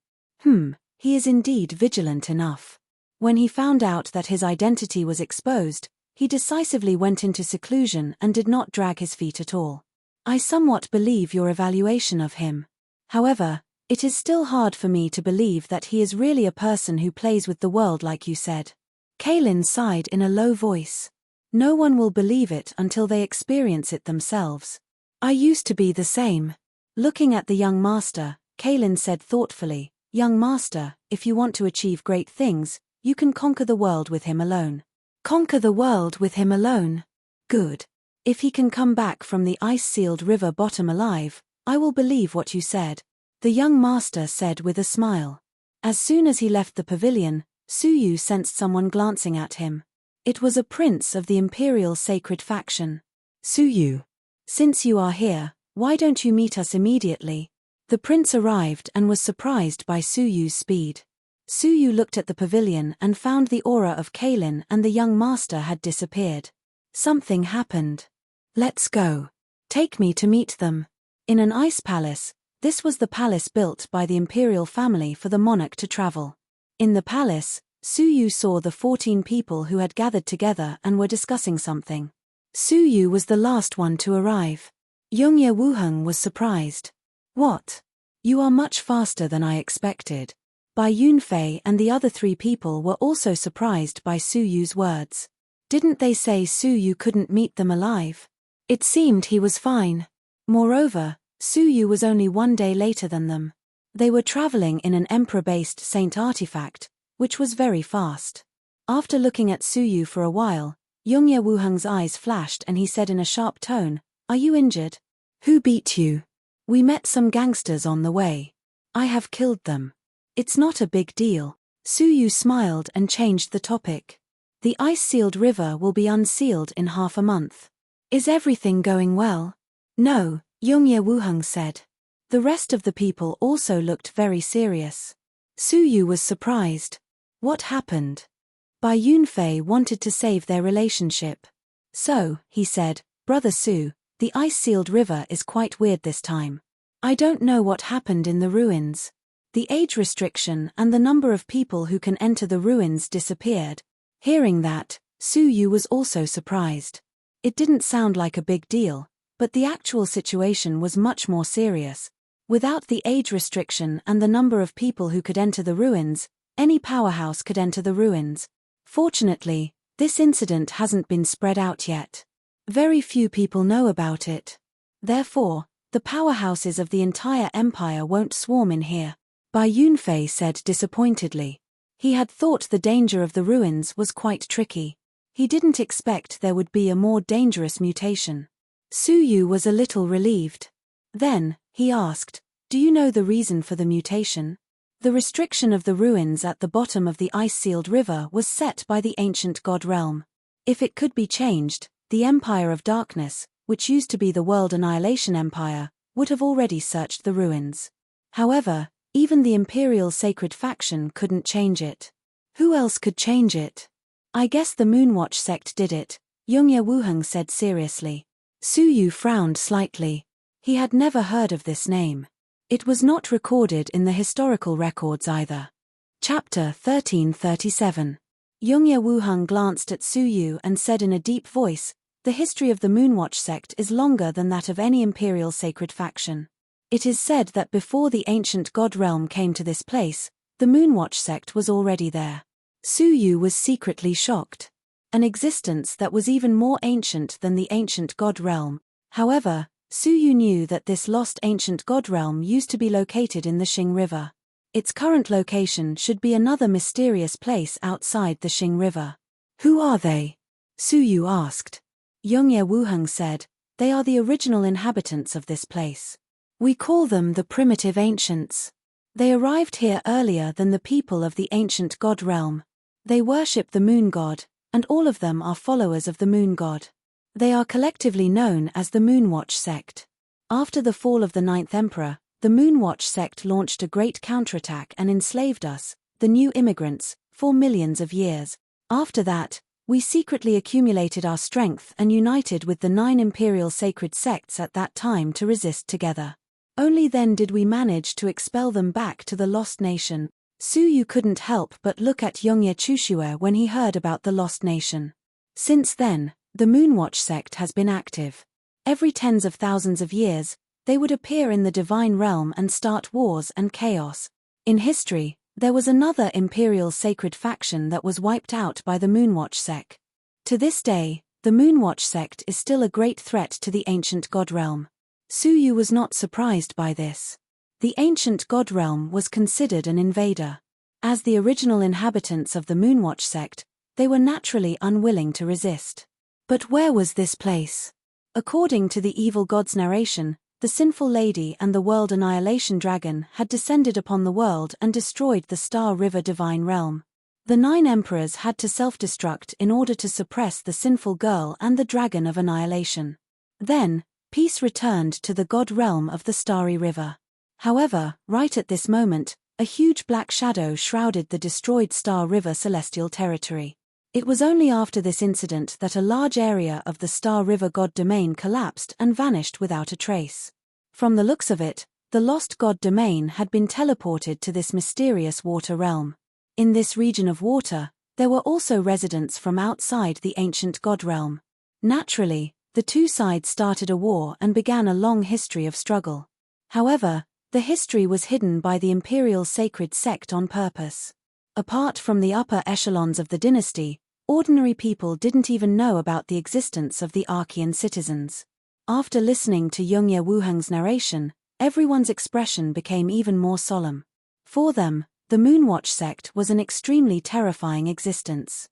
He is indeed vigilant enough." When he found out that his identity was exposed, he decisively went into seclusion and did not drag his feet at all. I somewhat believe your evaluation of him. However, it is still hard for me to believe that he is really a person who plays with the world like you said. Kaelin sighed in a low voice. No one will believe it until they experience it themselves. I used to be the same. Looking at the young master, Kaelin said thoughtfully, "Young master, if you want to achieve great things, you can conquer the world with him alone." Conquer the world with him alone? Good. If he can come back from the ice-sealed river bottom alive, I will believe what you said, the young master said with a smile. As soon as he left the pavilion, Suyu sensed someone glancing at him. It was a prince of the Imperial Sacred Faction. Suyu. Since you are here, why don't you meet us immediately? The prince arrived and was surprised by Suyu's speed. Suyu looked at the pavilion and found the aura of Kaelin and the young master had disappeared. Something happened. Let's go. Take me to meet them. In an ice palace, this was the palace built by the imperial family for the monarch to travel. In the palace, Suyu saw the 14 people who had gathered together and were discussing something. Suyu was the last one to arrive. Yongye Wuheng was surprised. What? You are much faster than I expected. Bai Yunfei and the other 3 people were also surprised by Suyu's words. Didn't they say Suyu couldn't meet them alive? It seemed he was fine. Moreover, Suyu was only 1 day later than them. They were traveling in an emperor-based saint artifact, which was very fast. After looking at Suyu for a while, Yongye Wuheng's eyes flashed and he said in a sharp tone, "Are you injured? Who beat you?" "We met some gangsters on the way. I have killed them." "It's not a big deal." Suyu smiled and changed the topic. "The ice-sealed river will be unsealed in half a month. Is everything going well?" "No," Yongye Wuheng said. The rest of the people also looked very serious. Suyu was surprised. What happened? Bai Yunfei wanted to save their relationship. "So," he said, "Brother Su, the ice-sealed river is quite weird this time. I don't know what happened in the ruins. The age restriction and the number of people who can enter the ruins disappeared." Hearing that, Suyu was also surprised. It didn't sound like a big deal, but the actual situation was much more serious. Without the age restriction and the number of people who could enter the ruins, any powerhouse could enter the ruins. Fortunately, this incident hasn't been spread out yet. Very few people know about it. Therefore, the powerhouses of the entire empire won't swarm in here. Bai Yunfei said disappointedly. He had thought the danger of the ruins was quite tricky. He didn't expect there would be a more dangerous mutation. Suyu was a little relieved. Then, he asked, "Do you know the reason for the mutation?" The restriction of the ruins at the bottom of the ice-sealed river was set by the ancient god realm. If it could be changed, the Empire of Darkness, which used to be the World Annihilation Empire, would have already searched the ruins. However, Even the Imperial Sacred Faction couldn't change it. Who else could change it? I guess the Moonwatch sect did it, Yongye Wuheng said seriously. Su Yu frowned slightly. He had never heard of this name. It was not recorded in the historical records either. Chapter 1337. Yongye Wuheng glanced at Su Yu and said in a deep voice, "The history of the Moonwatch sect is longer than that of any Imperial Sacred Faction. It is said that before the ancient god realm came to this place, the Moonwatch sect was already there." Su Yu was secretly shocked. An existence that was even more ancient than the ancient god realm. However, Su Yu knew that this lost ancient god realm used to be located in the Xing River. Its current location should be another mysterious place outside the Xing River. Who are they? Su Yu asked. Yongye Wuheng said, "They are the original inhabitants of this place. We call them the primitive ancients. They arrived here earlier than the people of the ancient god realm. They worship the moon god, and all of them are followers of the moon god. They are collectively known as the Moonwatch sect. After the fall of the 9th Emperor, the Moonwatch sect launched a great counterattack and enslaved us, the new immigrants, for millions of years. After that, we secretly accumulated our strength and united with the 9 imperial sacred sects at that time to resist together. Only then did we manage to expel them back to the lost nation." Su Yu couldn't help but look at Yongye Chushue when he heard about the lost nation. Since then, the Moonwatch sect has been active. Every tens of thousands of years, they would appear in the divine realm and start wars and chaos. In history, there was another imperial sacred faction that was wiped out by the Moonwatch sect. To this day, the Moonwatch sect is still a great threat to the ancient god realm. Su Yu was not surprised by this. The ancient god realm was considered an invader. As the original inhabitants of the Moonwatch sect, they were naturally unwilling to resist. But where was this place? According to the evil god's narration, the sinful lady and the world annihilation dragon had descended upon the world and destroyed the Star River divine realm. The 9 emperors had to self-destruct in order to suppress the sinful girl and the dragon of annihilation. Then, peace returned to the god realm of the Starry River. However, right at this moment, a huge black shadow shrouded the destroyed Star River celestial territory. It was only after this incident that a large area of the Star River god domain collapsed and vanished without a trace. From the looks of it, the lost god domain had been teleported to this mysterious water realm. In this region of water, there were also residents from outside the ancient god realm. Naturally, the two sides started a war and began a long history of struggle. However, the history was hidden by the Imperial Sacred Sect on purpose. Apart from the upper echelons of the dynasty, ordinary people didn't even know about the existence of the Archean citizens. After listening to Yongye Wuheng's narration, everyone's expression became even more solemn. For them, the Moonwatch sect was an extremely terrifying existence.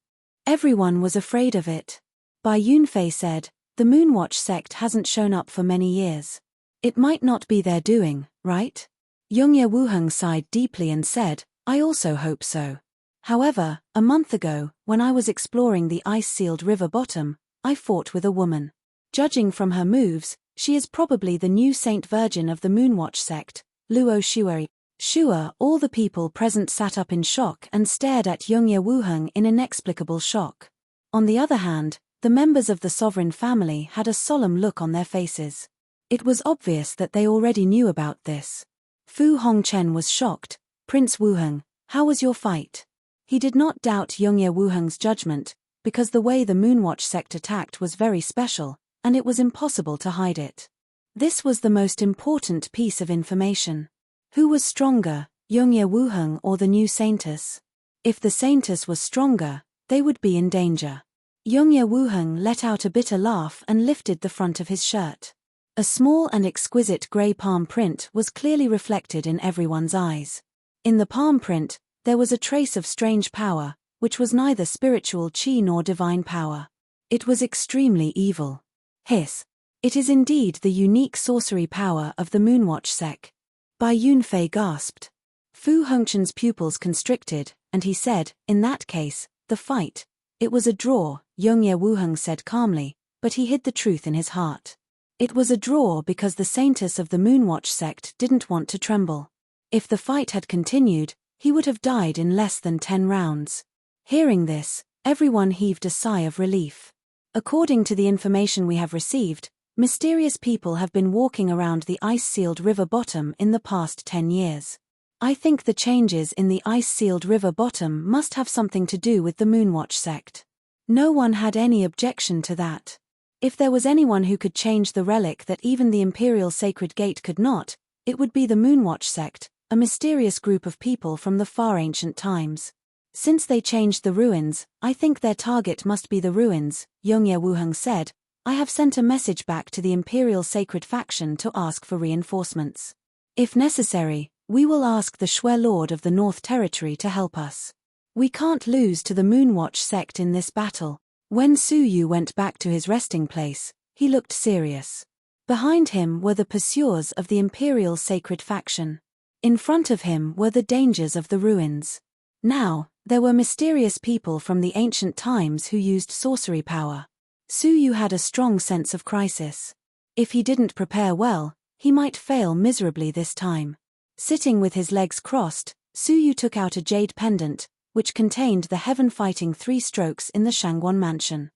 Everyone was afraid of it. Bai Yunfei said, "The Moonwatch sect hasn't shown up for many years. It might not be their doing, right?" Yongye Wuheng sighed deeply and said, "I also hope so. However, a month ago, when I was exploring the ice-sealed river bottom, I fought with a woman. Judging from her moves, she is probably the new Saint Virgin of the Moonwatch sect, Luo Shueri." Sure, all the people present sat up in shock and stared at Yongye Wuheng in inexplicable shock. On the other hand, the members of the sovereign family had a solemn look on their faces. It was obvious that they already knew about this. Fu Hongchen was shocked. "Prince Wuheng, how was your fight?" He did not doubt Yongye Wuheng's judgment, because the way the Moonwatch sect attacked was very special, and it was impossible to hide it. This was the most important piece of information. Who was stronger, Yongye Wuheng or the new Saintess? If the Saintess was stronger, they would be in danger. Yongye Wuheng let out a bitter laugh and lifted the front of his shirt. A small and exquisite grey palm print was clearly reflected in everyone's eyes. In the palm print, there was a trace of strange power, which was neither spiritual chi nor divine power. It was extremely evil. Hiss. It is indeed the unique sorcery power of the Moonwatch sect. Bai Yunfei gasped. Fu Hongchen's pupils constricted, and he said, "In that case, the fight. It was a draw," Yongye Wuheng said calmly, but he hid the truth in his heart. It was a draw because the Saintess of the Moonwatch sect didn't want to tremble. If the fight had continued, he would have died in less than 10 rounds. Hearing this, everyone heaved a sigh of relief. According to the information we have received, mysterious people have been walking around the ice-sealed river bottom in the past 10 years. I think the changes in the ice-sealed river bottom must have something to do with the Moonwatch sect. No one had any objection to that. If there was anyone who could change the relic that even the Imperial Sacred Gate could not, it would be the Moonwatch sect, a mysterious group of people from the far ancient times. Since they changed the ruins, I think their target must be the ruins, Yongye Wuheng said. I have sent a message back to the Imperial Sacred Faction to ask for reinforcements. If necessary, we will ask the Shui Lord of the North Territory to help us. We can't lose to the Moonwatch sect in this battle. When Su Yu went back to his resting place, he looked serious. Behind him were the pursuers of the Imperial Sacred Faction. In front of him were the dangers of the ruins. Now, there were mysterious people from the ancient times who used sorcery power. Su Yu had a strong sense of crisis. If he didn't prepare well, he might fail miserably this time. Sitting with his legs crossed, Su Yu took out a jade pendant, which contained the heaven-fighting 3 strokes in the Shangguan mansion.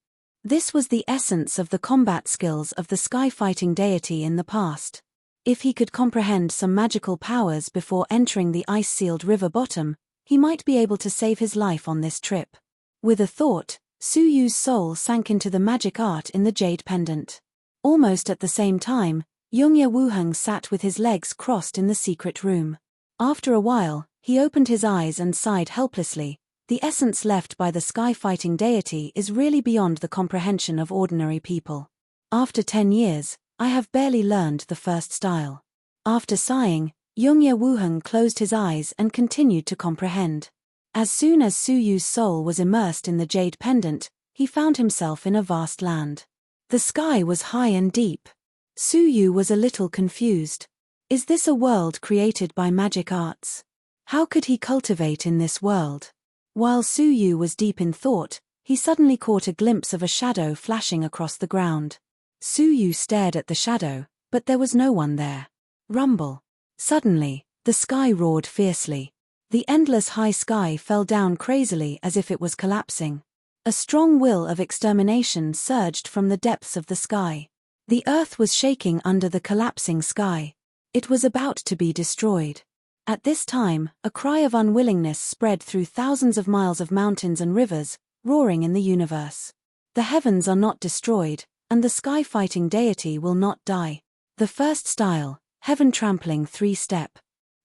This was the essence of the combat skills of the sky-fighting deity in the past. If he could comprehend some magical powers before entering the ice-sealed river bottom, he might be able to save his life on this trip. With a thought, Su Yu's soul sank into the magic art in the jade pendant. Almost at the same time, Yongye Wuheng sat with his legs crossed in the secret room. After a while, he opened his eyes and sighed helplessly. The essence left by the sky-fighting deity is really beyond the comprehension of ordinary people. After 10 years, I have barely learned the first style. After sighing, Yongye Wuheng closed his eyes and continued to comprehend. As soon as Su Yu's soul was immersed in the jade pendant, he found himself in a vast land. The sky was high and deep. Su Yu was a little confused. Is this a world created by magic arts? How could he cultivate in this world? While Su Yu was deep in thought, he suddenly caught a glimpse of a shadow flashing across the ground. Su Yu stared at the shadow, but there was no one there. Rumble. Suddenly, the sky roared fiercely. The endless high sky fell down crazily as if it was collapsing. A strong will of extermination surged from the depths of the sky. The earth was shaking under the collapsing sky. It was about to be destroyed. At this time, a cry of unwillingness spread through thousands of miles of mountains and rivers, roaring in the universe. The heavens are not destroyed, and the sky-fighting deity will not die. The first style, heaven-trampling 3-step.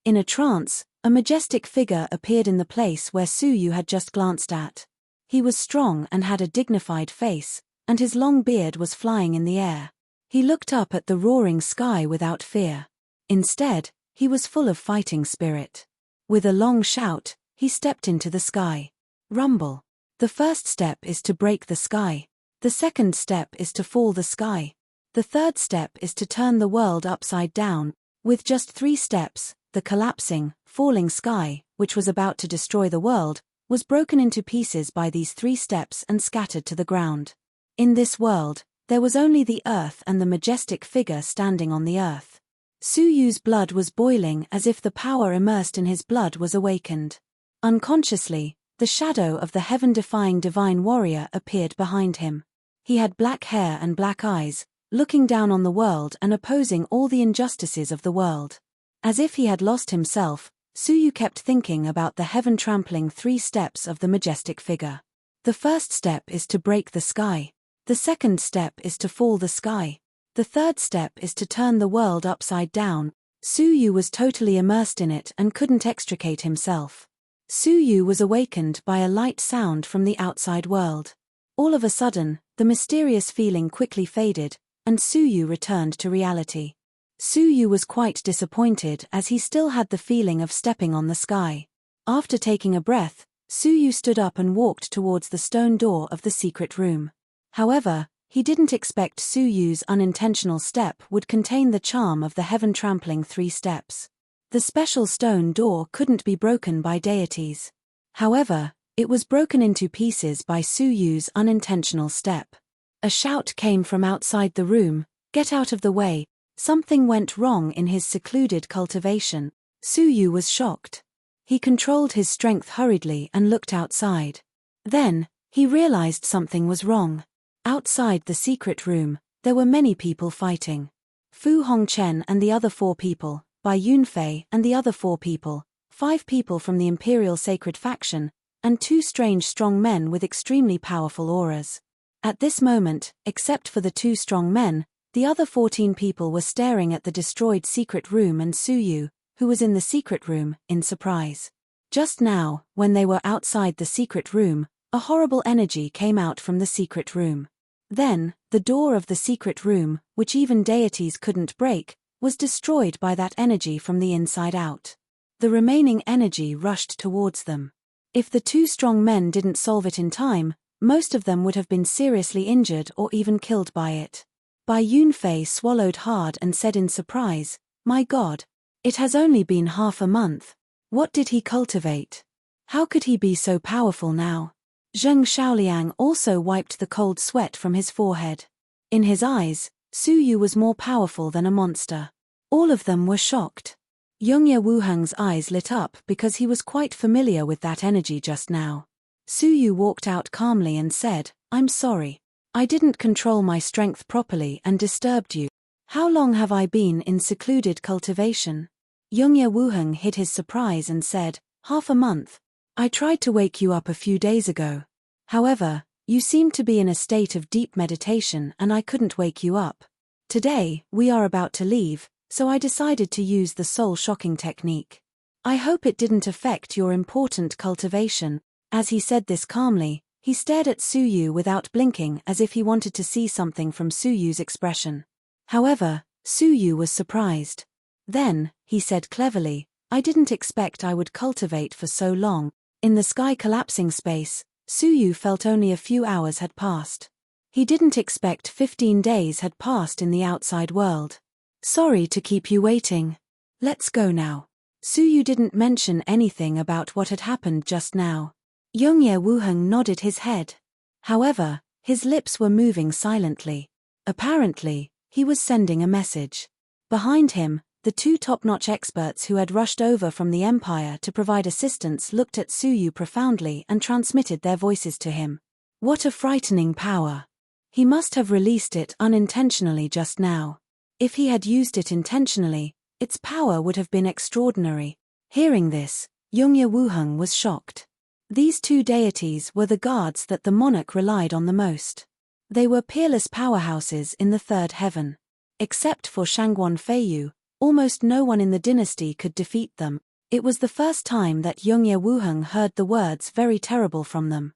In a trance, a majestic figure appeared in the place where Su Yu had just glanced at. He was strong and had a dignified face, and his long beard was flying in the air. He looked up at the roaring sky without fear. Instead, he was full of fighting spirit. With a long shout, he stepped into the sky. Rumble. The first step is to break the sky. The second step is to fall the sky. The third step is to turn the world upside down. With just 3 steps, the collapsing, falling sky, which was about to destroy the world, was broken into pieces by these 3 steps and scattered to the ground. In this world, there was only the earth and the majestic figure standing on the earth. Su Yu's blood was boiling as if the power immersed in his blood was awakened. Unconsciously, the shadow of the heaven-defying divine warrior appeared behind him. He had black hair and black eyes, looking down on the world and opposing all the injustices of the world. As if he had lost himself, Su Yu kept thinking about the heaven-trampling 3 steps of the majestic figure. The first step is to break the sky. The second step is to fall the sky. The third step is to turn the world upside down. Su Yu was totally immersed in it and couldn't extricate himself. Su Yu was awakened by a light sound from the outside world. All of a sudden, the mysterious feeling quickly faded, and Su Yu returned to reality. Su Yu was quite disappointed as he still had the feeling of stepping on the sky. After taking a breath, Su Yu stood up and walked towards the stone door of the secret room. However, he didn't expect Su Yu's unintentional step would contain the charm of the heaven-trampling 3 steps. The special stone door couldn't be broken by deities. However, it was broken into pieces by Su Yu's unintentional step. A shout came from outside the room, "Get out of the way, something went wrong in his secluded cultivation." Su Yu was shocked. He controlled his strength hurriedly and looked outside. Then, he realized something was wrong. Outside the secret room, there were many people fighting. Fu Hongchen and the other 4 people, Bai Yunfei and the other 4 people, 5 people from the Imperial Sacred Faction, and 2 strange strong men with extremely powerful auras. At this moment, except for the 2 strong men, the other 14 people were staring at the destroyed secret room and Su Yu, who was in the secret room, in surprise. Just now, when they were outside the secret room, a horrible energy came out from the secret room. Then, the door of the secret room, which even deities couldn't break, was destroyed by that energy from the inside out. The remaining energy rushed towards them. If the 2 strong men didn't solve it in time, most of them would have been seriously injured or even killed by it. Bai Yunfei swallowed hard and said in surprise, "My God! It has only been half a month. What did he cultivate? How could he be so powerful now?" Zheng Shaoliang also wiped the cold sweat from his forehead. In his eyes, Su Yu was more powerful than a monster. All of them were shocked. Yongye Wuheng's eyes lit up because he was quite familiar with that energy just now. Su Yu walked out calmly and said, "I'm sorry. I didn't control my strength properly and disturbed you. How long have I been in secluded cultivation?" Yongye Wuheng hid his surprise and said, "Half a month. I tried to wake you up a few days ago. However, you seemed to be in a state of deep meditation and I couldn't wake you up. Today, we are about to leave, so I decided to use the soul-shocking technique. I hope it didn't affect your important cultivation." As he said this calmly, he stared at Su Yu without blinking as if he wanted to see something from Su Yu's expression. However, Su Yu was surprised. Then, he said cleverly, "I didn't expect I would cultivate for so long." In the sky collapsing space, Su Yu felt only a few hours had passed. He didn't expect 15 days had passed in the outside world. "Sorry to keep you waiting. Let's go now." Su Yu didn't mention anything about what had happened just now. Yongye Wuheng nodded his head. However, his lips were moving silently. Apparently, he was sending a message. Behind him, the 2 top-notch experts who had rushed over from the Empire to provide assistance looked at Su Yu profoundly and transmitted their voices to him. What a frightening power! He must have released it unintentionally just now. If he had used it intentionally, its power would have been extraordinary. Hearing this, Yongye Wuheng was shocked. These 2 deities were the guards that the monarch relied on the most. They were peerless powerhouses in the 3rd heaven. Except for Shangguan Feiyu, almost no one in the dynasty could defeat them. It was the first time that Yongye Wuheng heard the words "very terrible" from them.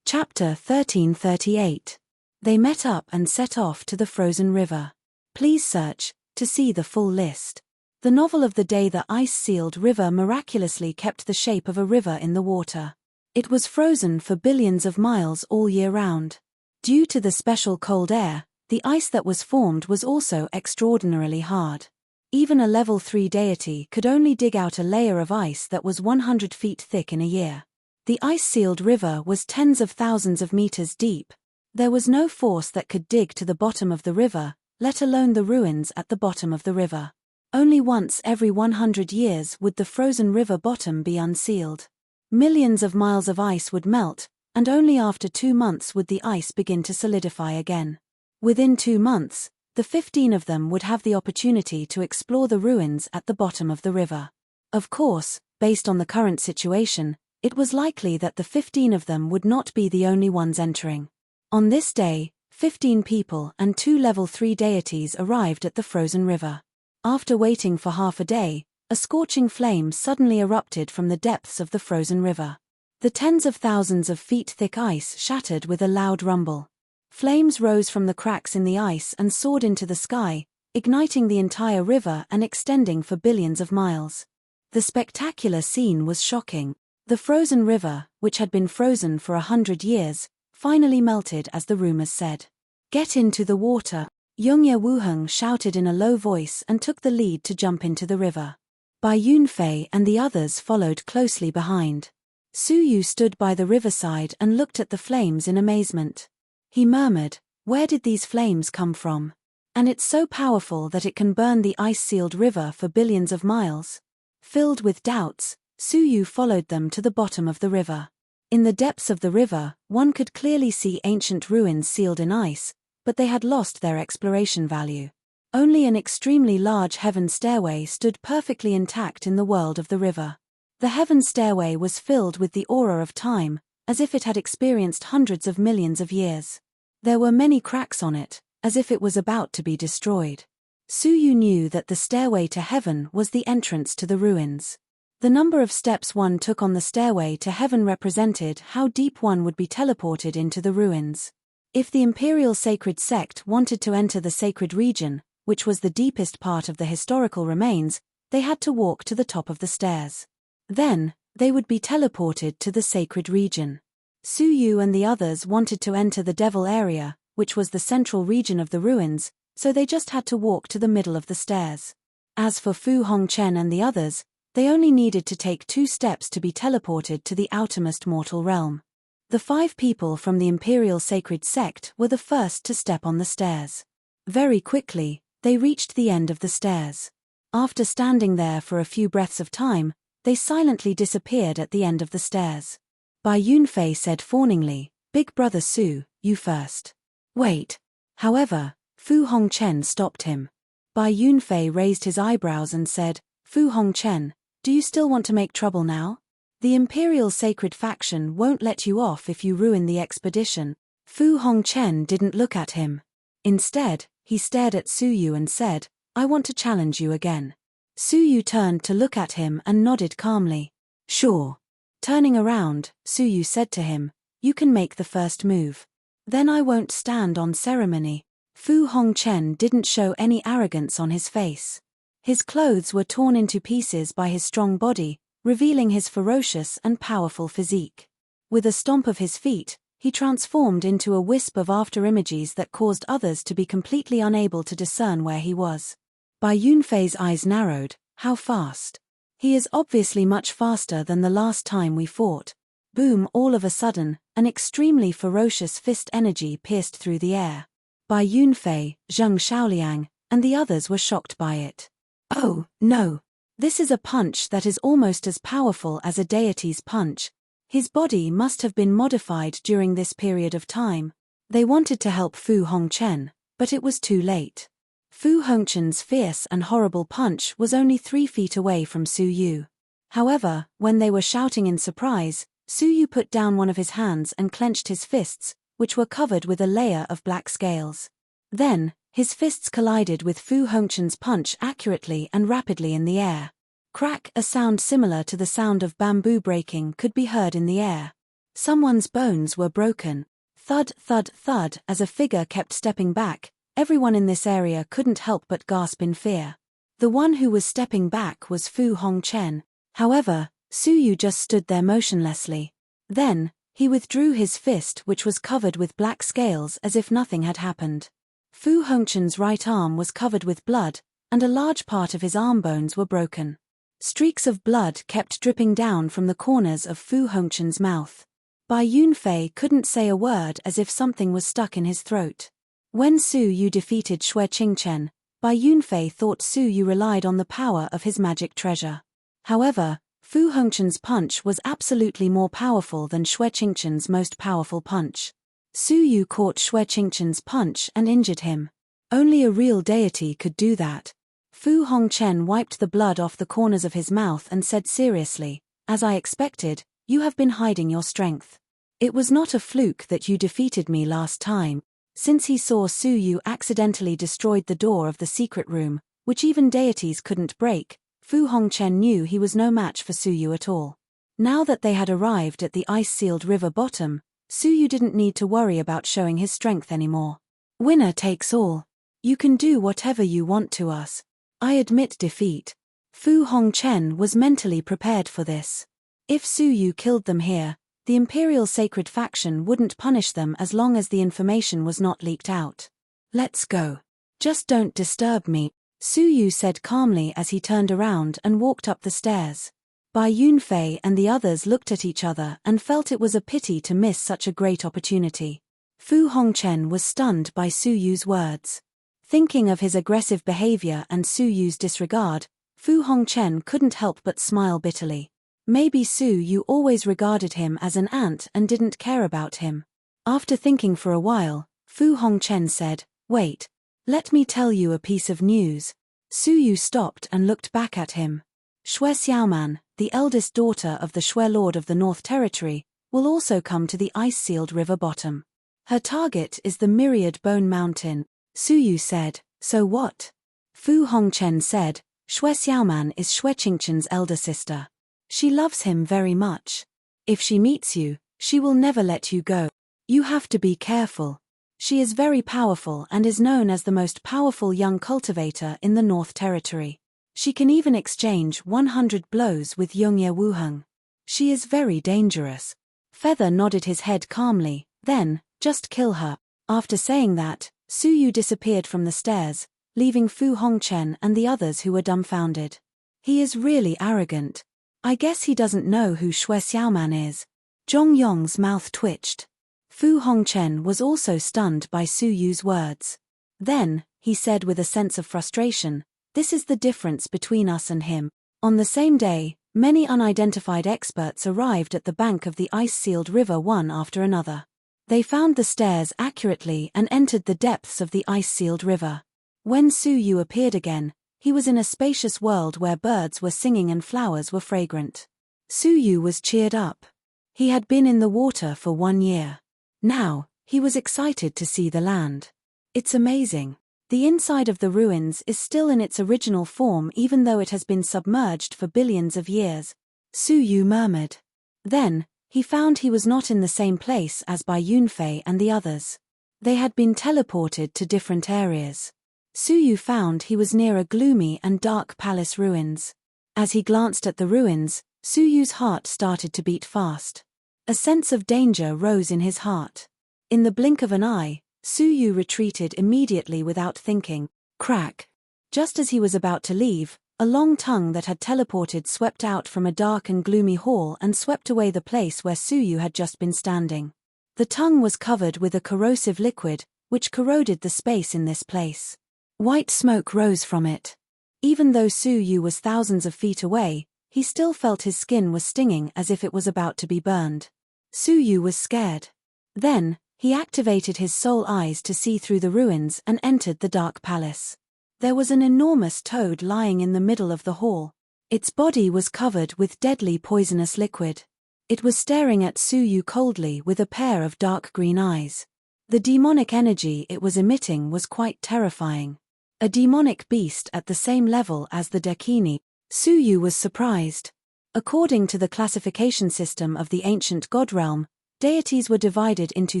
Chapter 1338. They met up and set off to the frozen river. Please search to see the full list. The novel of the day. The ice-sealed river miraculously kept the shape of a river in the water. It was frozen for billions of miles all year round. Due to the special cold air, the ice that was formed was also extraordinarily hard. Even a level 3 deity could only dig out a layer of ice that was 100 feet thick in a year. The ice-sealed river was tens of thousands of meters deep. There was no force that could dig to the bottom of the river, let alone the ruins at the bottom of the river. Only once every 100 years would the frozen river bottom be unsealed. Millions of miles of ice would melt, and only after 2 months would the ice begin to solidify again. Within 2 months, the 15 of them would have the opportunity to explore the ruins at the bottom of the river. Of course, based on the current situation, it was likely that the 15 of them would not be the only ones entering. On this day, 15 people and 2 level 3 deities arrived at the frozen river. After waiting for half a day, a scorching flame suddenly erupted from the depths of the frozen river. The tens of thousands of feet thick ice shattered with a loud rumble. Flames rose from the cracks in the ice and soared into the sky, igniting the entire river and extending for billions of miles. The spectacular scene was shocking. The frozen river, which had been frozen for 100 years, finally melted as the rumors said. "Get into the water!" Yongye Wuheng shouted in a low voice and took the lead to jump into the river. Bai Yunfei and the others followed closely behind. Su Yu stood by the riverside and looked at the flames in amazement. He murmured, "Where did these flames come from? And it's so powerful that it can burn the ice-sealed river for billions of miles." Filled with doubts, Su Yu followed them to the bottom of the river. In the depths of the river, one could clearly see ancient ruins sealed in ice, but they had lost their exploration value. Only an extremely large heaven stairway stood perfectly intact in the world of the river. The heaven stairway was filled with the aura of time, as if it had experienced hundreds of millions of years. There were many cracks on it, as if it was about to be destroyed. Su Yu knew that the stairway to heaven was the entrance to the ruins. The number of steps one took on the stairway to heaven represented how deep one would be teleported into the ruins. If the Imperial Sacred Sect wanted to enter the sacred region, which was the deepest part of the historical remains, they had to walk to the top of the stairs. Then, they would be teleported to the sacred region. Su Yu and the others wanted to enter the Devil area, which was the central region of the ruins, so they just had to walk to the middle of the stairs. As for Fu Hongchen and the others, they only needed to take 2 steps to be teleported to the outermost mortal realm. The 5 people from the Imperial Sacred Sect were the first to step on the stairs. Very quickly, they reached the end of the stairs. After standing there for a few breaths of time, they silently disappeared at the end of the stairs. Bai Yunfei said fawningly, "Big brother Su, you first." "Wait." However, Fu Hongchen stopped him. Bai Yunfei raised his eyebrows and said, "Fu Hongchen, do you still want to make trouble now? The Imperial Sacred Faction won't let you off if you ruin the expedition." Fu Hongchen didn't look at him. Instead, he stared at Su Yu and said, "I want to challenge you again." Su Yu turned to look at him and nodded calmly. "Sure." Turning around, Su Yu said to him, "You can make the first move. Then I won't stand on ceremony." Fu Hongchen didn't show any arrogance on his face. His clothes were torn into pieces by his strong body, revealing his ferocious and powerful physique. With a stomp of his feet, he transformed into a wisp of afterimages that caused others to be completely unable to discern where he was. Bai Yunfei's eyes narrowed. "How fast? He is obviously much faster than the last time we fought." Boom! All of a sudden, an extremely ferocious fist energy pierced through the air. Bai Yunfei, Zheng Shaoliang, and the others were shocked by it. "Oh, no! This is a punch that is almost as powerful as a deity's punch. His body must have been modified during this period of time." They wanted to help Fu Hongchen, but it was too late. Fu Hongchen's fierce and horrible punch was only 3 feet away from Su Yu. However, when they were shouting in surprise, Su Yu put down one of his hands and clenched his fists, which were covered with a layer of black scales. Then, his fists collided with Fu Hongchen's punch accurately and rapidly in the air. Crack! A sound similar to the sound of bamboo breaking could be heard in the air. Someone's bones were broken. Thud, thud, thud. As a figure kept stepping back, everyone in this area couldn't help but gasp in fear. The one who was stepping back was Fu Hongchen. However, Su Yu just stood there motionlessly. Then, he withdrew his fist, which was covered with black scales, as if nothing had happened. Fu Hongchen's right arm was covered with blood, and a large part of his arm bones were broken. Streaks of blood kept dripping down from the corners of Fu Hongchen's mouth. Bai Yunfei couldn't say a word, as if something was stuck in his throat. When Su Yu defeated Xue Qingchen, Bai Yunfei thought Su Yu relied on the power of his magic treasure. However, Fu Hongchen's punch was absolutely more powerful than Xue Qingchen's most powerful punch. Su Yu caught Xue Qingchen's punch and injured him. Only a real deity could do that. Fu Hongchen wiped the blood off the corners of his mouth and said seriously, "As I expected, you have been hiding your strength. It was not a fluke that you defeated me last time." Since he saw Su Yu accidentally destroyed the door of the secret room, which even deities couldn't break, Fu Hongchen knew he was no match for Su Yu at all. Now that they had arrived at the ice-sealed river bottom, Su Yu didn't need to worry about showing his strength anymore. "Winner takes all. You can do whatever you want to us. I admit defeat." Fu Hongchen was mentally prepared for this. If Su Yu killed them here, the Imperial Sacred Faction wouldn't punish them as long as the information was not leaked out. "Let's go. Just don't disturb me," Su Yu said calmly as he turned around and walked up the stairs. Bai Yunfei and the others looked at each other and felt it was a pity to miss such a great opportunity. Fu Hongchen was stunned by Su Yu's words. Thinking of his aggressive behavior and Su Yu's disregard, Fu Hongchen couldn't help but smile bitterly. Maybe Su Yu always regarded him as an ant and didn't care about him. After thinking for a while, Fu Hongchen said, "Wait. Let me tell you a piece of news." Su Yu stopped and looked back at him. Xue Xiaoman, the eldest daughter of the Xue Lord of the North Territory, will also come to the ice-sealed river bottom. Her target is the Myriad Bone Mountain, Su Yu said. So what? Fu Hongchen said, Xue Xiaoman is Xue Qingchen's elder sister. She loves him very much. If she meets you, she will never let you go. You have to be careful. She is very powerful and is known as the most powerful young cultivator in the North Territory. She can even exchange 100 blows with Yongye Wuheng. She is very dangerous. Feather nodded his head calmly, then, just kill her. After saying that, Su Yu disappeared from the stairs, leaving Fu Hongchen and the others who were dumbfounded. He is really arrogant. I guess he doesn't know who Xue Xiaoman is. Zhong Yong's mouth twitched. Fu Hongchen was also stunned by Su Yu's words. Then, he said with a sense of frustration, "This is the difference between us and him." On the same day, many unidentified experts arrived at the bank of the ice-sealed river one after another. They found the stairs accurately and entered the depths of the ice-sealed river. When Su Yu appeared again, he was in a spacious world where birds were singing and flowers were fragrant. Su Yu was cheered up. He had been in the water for 1 year. Now, he was excited to see the land. It's amazing. The inside of the ruins is still in its original form even though it has been submerged for billions of years, Su Yu murmured. Then, he found he was not in the same place as Bai Yunfei and the others. They had been teleported to different areas. Su Yu found he was near a gloomy and dark palace ruins. As he glanced at the ruins, Su Yu's heart started to beat fast. A sense of danger rose in his heart. In the blink of an eye, Su Yu retreated immediately without thinking. Crack! Just as he was about to leave, a long tongue that had teleported swept out from a dark and gloomy hall and swept away the place where Su Yu had just been standing. The tongue was covered with a corrosive liquid, which corroded the space in this place. White smoke rose from it. Even though Su Yu was thousands of feet away, he still felt his skin was stinging as if it was about to be burned. Su Yu was scared. Then, he activated his soul eyes to see through the ruins and entered the dark palace. There was an enormous toad lying in the middle of the hall. Its body was covered with deadly poisonous liquid. It was staring at Su Yu coldly with a pair of dark green eyes. The demonic energy it was emitting was quite terrifying. A demonic beast at the same level as the Dakini. Su Yu was surprised. According to the classification system of the ancient god realm, deities were divided into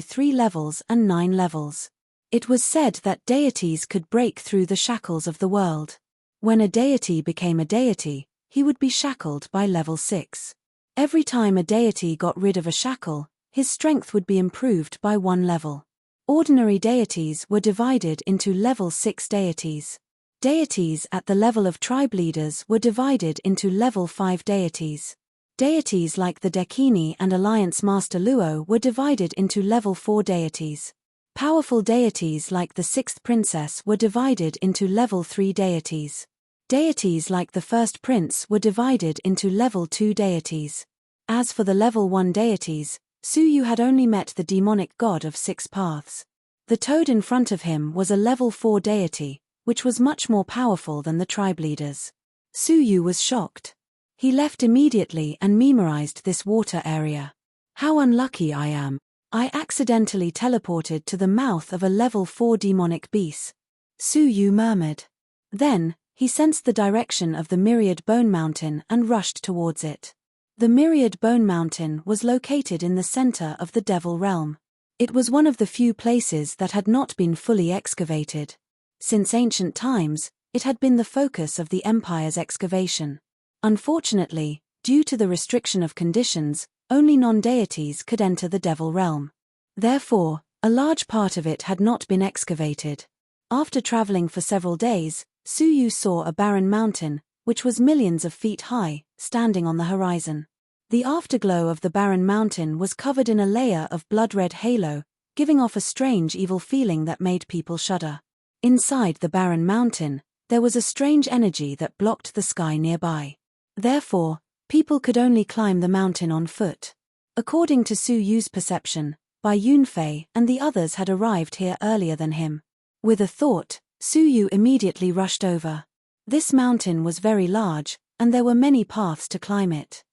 3 levels and 9 levels. It was said that deities could break through the shackles of the world. When a deity became a deity, he would be shackled by level 6. Every time a deity got rid of a shackle, his strength would be improved by 1 level. Ordinary deities were divided into level 6 deities. Deities at the level of tribe leaders were divided into level 5 deities. Deities like the Dakini and Alliance Master Luo were divided into level 4 deities. Powerful deities like the 6th Princess were divided into level 3 deities. Deities like the 1st Prince were divided into level 2 deities. As for the level 1 deities, Su Yu had only met the demonic god of 6 paths. The toad in front of him was a level 4 deity, which was much more powerful than the tribe leaders. Su Yu was shocked. He left immediately and memorized this water area. How unlucky I am. I accidentally teleported to the mouth of a level 4 demonic beast, Su Yu murmured. Then, he sensed the direction of the Myriad Bone Mountain and rushed towards it. The Myriad Bone Mountain was located in the center of the Devil Realm. It was one of the few places that had not been fully excavated. Since ancient times, it had been the focus of the Empire's excavation. Unfortunately, due to the restriction of conditions, only non-deities could enter the Devil Realm. Therefore, a large part of it had not been excavated. After traveling for several days, Su Yu saw a barren mountain, which was millions of feet high, standing on the horizon. The afterglow of the barren mountain was covered in a layer of blood-red halo, giving off a strange evil feeling that made people shudder. Inside the barren mountain, There was a strange energy that blocked the sky nearby. Therefore, people could only climb the mountain on foot. According to Su Yu's perception, Bai Yunfei and the others had arrived here earlier than him. With a thought, Su Yu immediately rushed over. This mountain was very large, and there were many paths to climb it.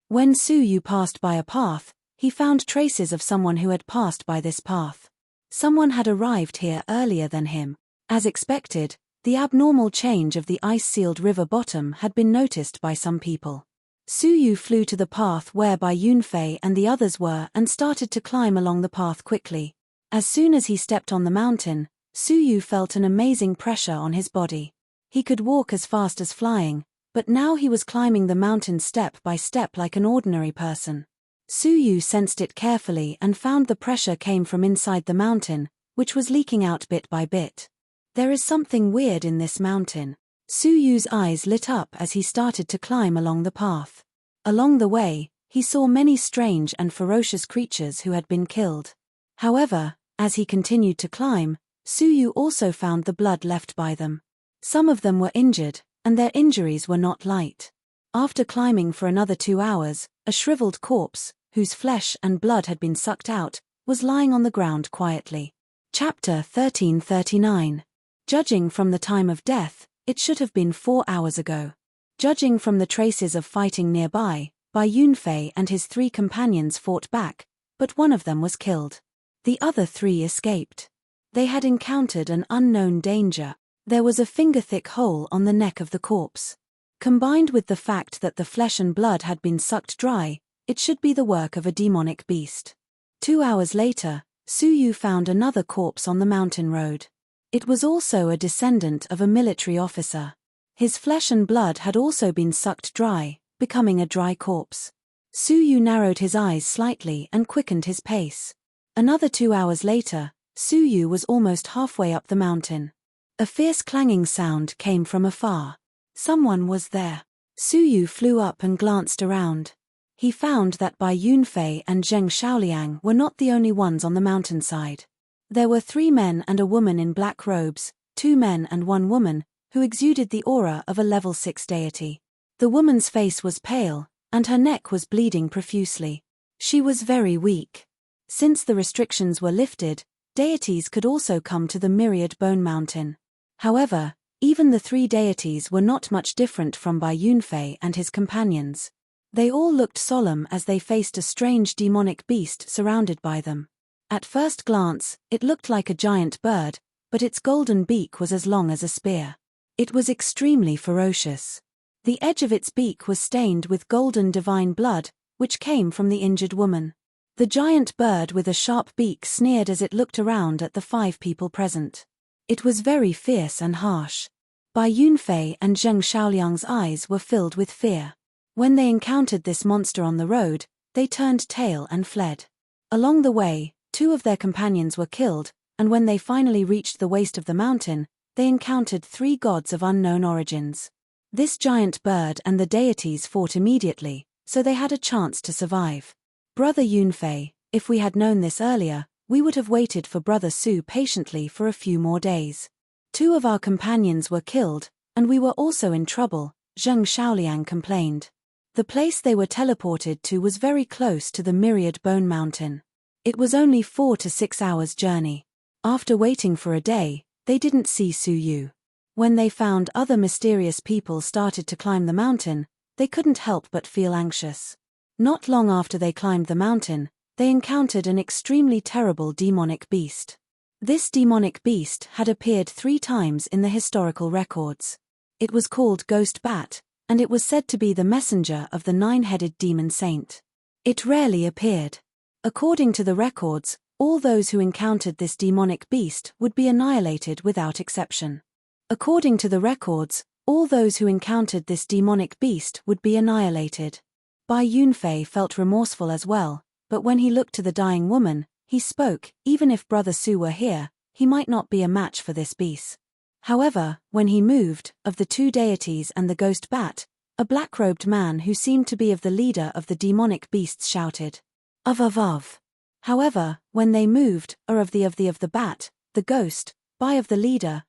When Su Yu passed by a path, he found traces of someone who had passed by this path. Someone had arrived here earlier than him. As expected, the abnormal change of the ice-sealed river bottom had been noticed by some people. Su Yu flew to the path where Bai Yunfei and the others were and started to climb along the path quickly. As soon as he stepped on the mountain, Su Yu felt an amazing pressure on his body. He could walk as fast as flying, but now he was climbing the mountain step by step like an ordinary person. Su Yu sensed it carefully and found the pressure came from inside the mountain, which was leaking out bit by bit. There is something weird in this mountain. Su Yu's eyes lit up as he started to climb along the path. Along the way, he saw many strange and ferocious creatures who had been killed. However, as he continued to climb, Su Yu also found the blood left by them. Some of them were injured, and their injuries were not light. After climbing for another 2 hours, a shriveled corpse, whose flesh and blood had been sucked out, was lying on the ground quietly. Chapter 1339. Judging from the time of death, it should have been 4 hours ago. Judging from the traces of fighting nearby, Bai Yunfei and his 3 companions fought back, but one of them was killed. The other 3 escaped. They had encountered an unknown danger. There was a finger-thick hole on the neck of the corpse. Combined with the fact that the flesh and blood had been sucked dry, it should be the work of a demonic beast. 2 hours later, Su Yu found another corpse on the mountain road. It was also a descendant of a military officer. His flesh and blood had also been sucked dry, becoming a dry corpse. Su Yu narrowed his eyes slightly and quickened his pace. Another 2 hours later, Su Yu was almost halfway up the mountain. A fierce clanging sound came from afar. Someone was there. Su Yu flew up and glanced around. He found that Bai Yunfei and Zheng Shaoliang were not the only ones on the mountainside. There were 3 men and a woman in black robes, 2 men and 1 woman, who exuded the aura of a level 6 deity. The woman's face was pale, and her neck was bleeding profusely. She was very weak. Since the restrictions were lifted, deities could also come to the Myriad Bone Mountain. However, even the 3 deities were not much different from Bai Yunfei and his companions. They all looked solemn as they faced a strange demonic beast surrounded by them. At first glance, it looked like a giant bird, but its golden beak was as long as a spear. It was extremely ferocious. The edge of its beak was stained with golden divine blood, which came from the injured woman. The giant bird with a sharp beak sneered as it looked around at the 5 people present. It was very fierce and harsh. Bai Yunfei and Zheng Shaoliang's eyes were filled with fear. When they encountered this monster on the road, they turned tail and fled. Along the way, 2 of their companions were killed, and when they finally reached the waist of the mountain, they encountered 3 gods of unknown origins. This giant bird and the deities fought immediately, so they had a chance to survive. Brother Yunfei, if we had known this earlier, we would have waited for Brother Su patiently for a few more days. 2 of our companions were killed, and we were also in trouble, Zheng Shaoliang complained. The place they were teleported to was very close to the Myriad Bone Mountain. It was only 4 to 6 hours' journey. After waiting for a day, they didn't see Su Yu. When they found other mysterious people started to climb the mountain, they couldn't help but feel anxious. Not long after they climbed the mountain, they encountered an extremely terrible demonic beast. This demonic beast had appeared 3 times in the historical records. It was called Ghost Bat, and it was said to be the messenger of the 9-headed demon saint. It rarely appeared. According to the records, all those who encountered this demonic beast would be annihilated without exception. According to the records, all those who encountered this demonic beast would be annihilated. Bai Yunfei felt remorseful as well, but when he looked to the dying woman, he spoke. Even if Brother Su were here, he might not be a match for this beast. However, when he moved, of the 2 deities and the ghost bat, a black-robed man who seemed to be of the leader of the demonic beasts shouted, Of. However, when they moved, of the bat, the ghost, Bai of the leader,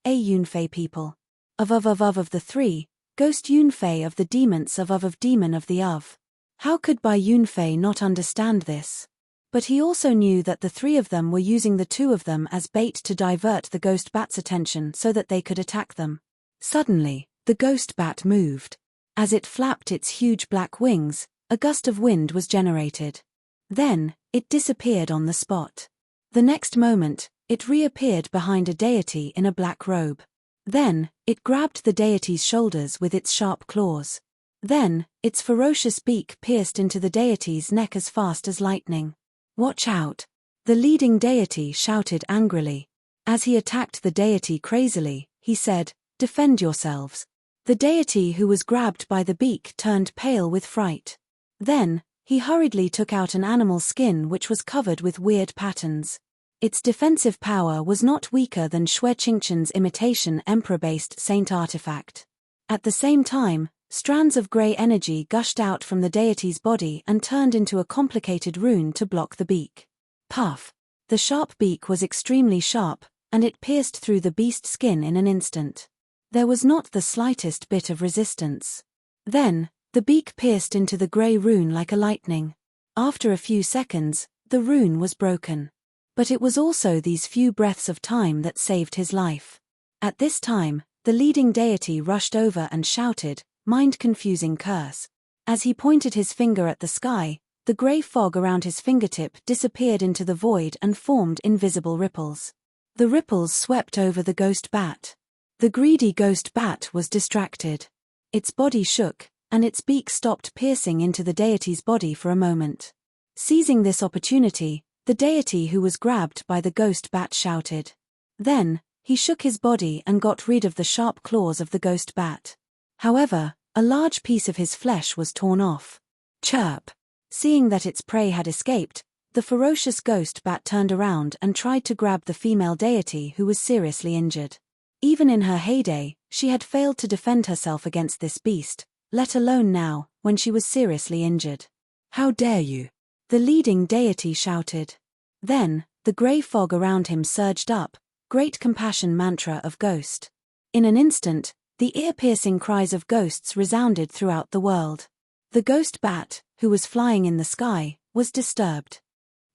Yunfei people. Of the three, Ghost Yunfei of the demons of demon of the of. How could Bai Yunfei not understand this? But he also knew that the three of them were using the two of them as bait to divert the ghost bat's attention so that they could attack them. Suddenly, the ghost bat moved. As it flapped its huge black wings, a gust of wind was generated. Then, it disappeared on the spot. The next moment, it reappeared behind a deity in a black robe. Then, it grabbed the deity's shoulders with its sharp claws. Then, its ferocious beak pierced into the deity's neck as fast as lightning. "Watch out!" the leading deity shouted angrily. As he attacked the deity crazily, he said, "Defend yourselves." The deity who was grabbed by the beak turned pale with fright. Then, he hurriedly took out an animal skin which was covered with weird patterns. Its defensive power was not weaker than Xue Qingqian's imitation emperor-based saint artifact. At the same time, strands of grey energy gushed out from the deity's body and turned into a complicated rune to block the beak. Puff! The sharp beak was extremely sharp, and it pierced through the beast skin in an instant. There was not the slightest bit of resistance. Then, the beak pierced into the grey rune like a lightning. After a few seconds, the rune was broken. But it was also these few breaths of time that saved his life. At this time, the leading deity rushed over and shouted, "Mind-confusing curse." As he pointed his finger at the sky, the grey fog around his fingertip disappeared into the void and formed invisible ripples. The ripples swept over the ghost bat. The greedy ghost bat was distracted. Its body shook, and its beak stopped piercing into the deity's body for a moment. Seizing this opportunity, the deity who was grabbed by the ghost bat shouted. Then, he shook his body and got rid of the sharp claws of the ghost bat. However, a large piece of his flesh was torn off. Chirp! Seeing that its prey had escaped, the ferocious ghost bat turned around and tried to grab the female deity who was seriously injured. Even in her heyday, she had failed to defend herself against this beast, let alone now, when she was seriously injured. "How dare you!" the leading deity shouted. Then, the grey fog around him surged up, great compassion mantra of ghost. In an instant, the ear-piercing cries of ghosts resounded throughout the world. The ghost bat, who was flying in the sky, was disturbed.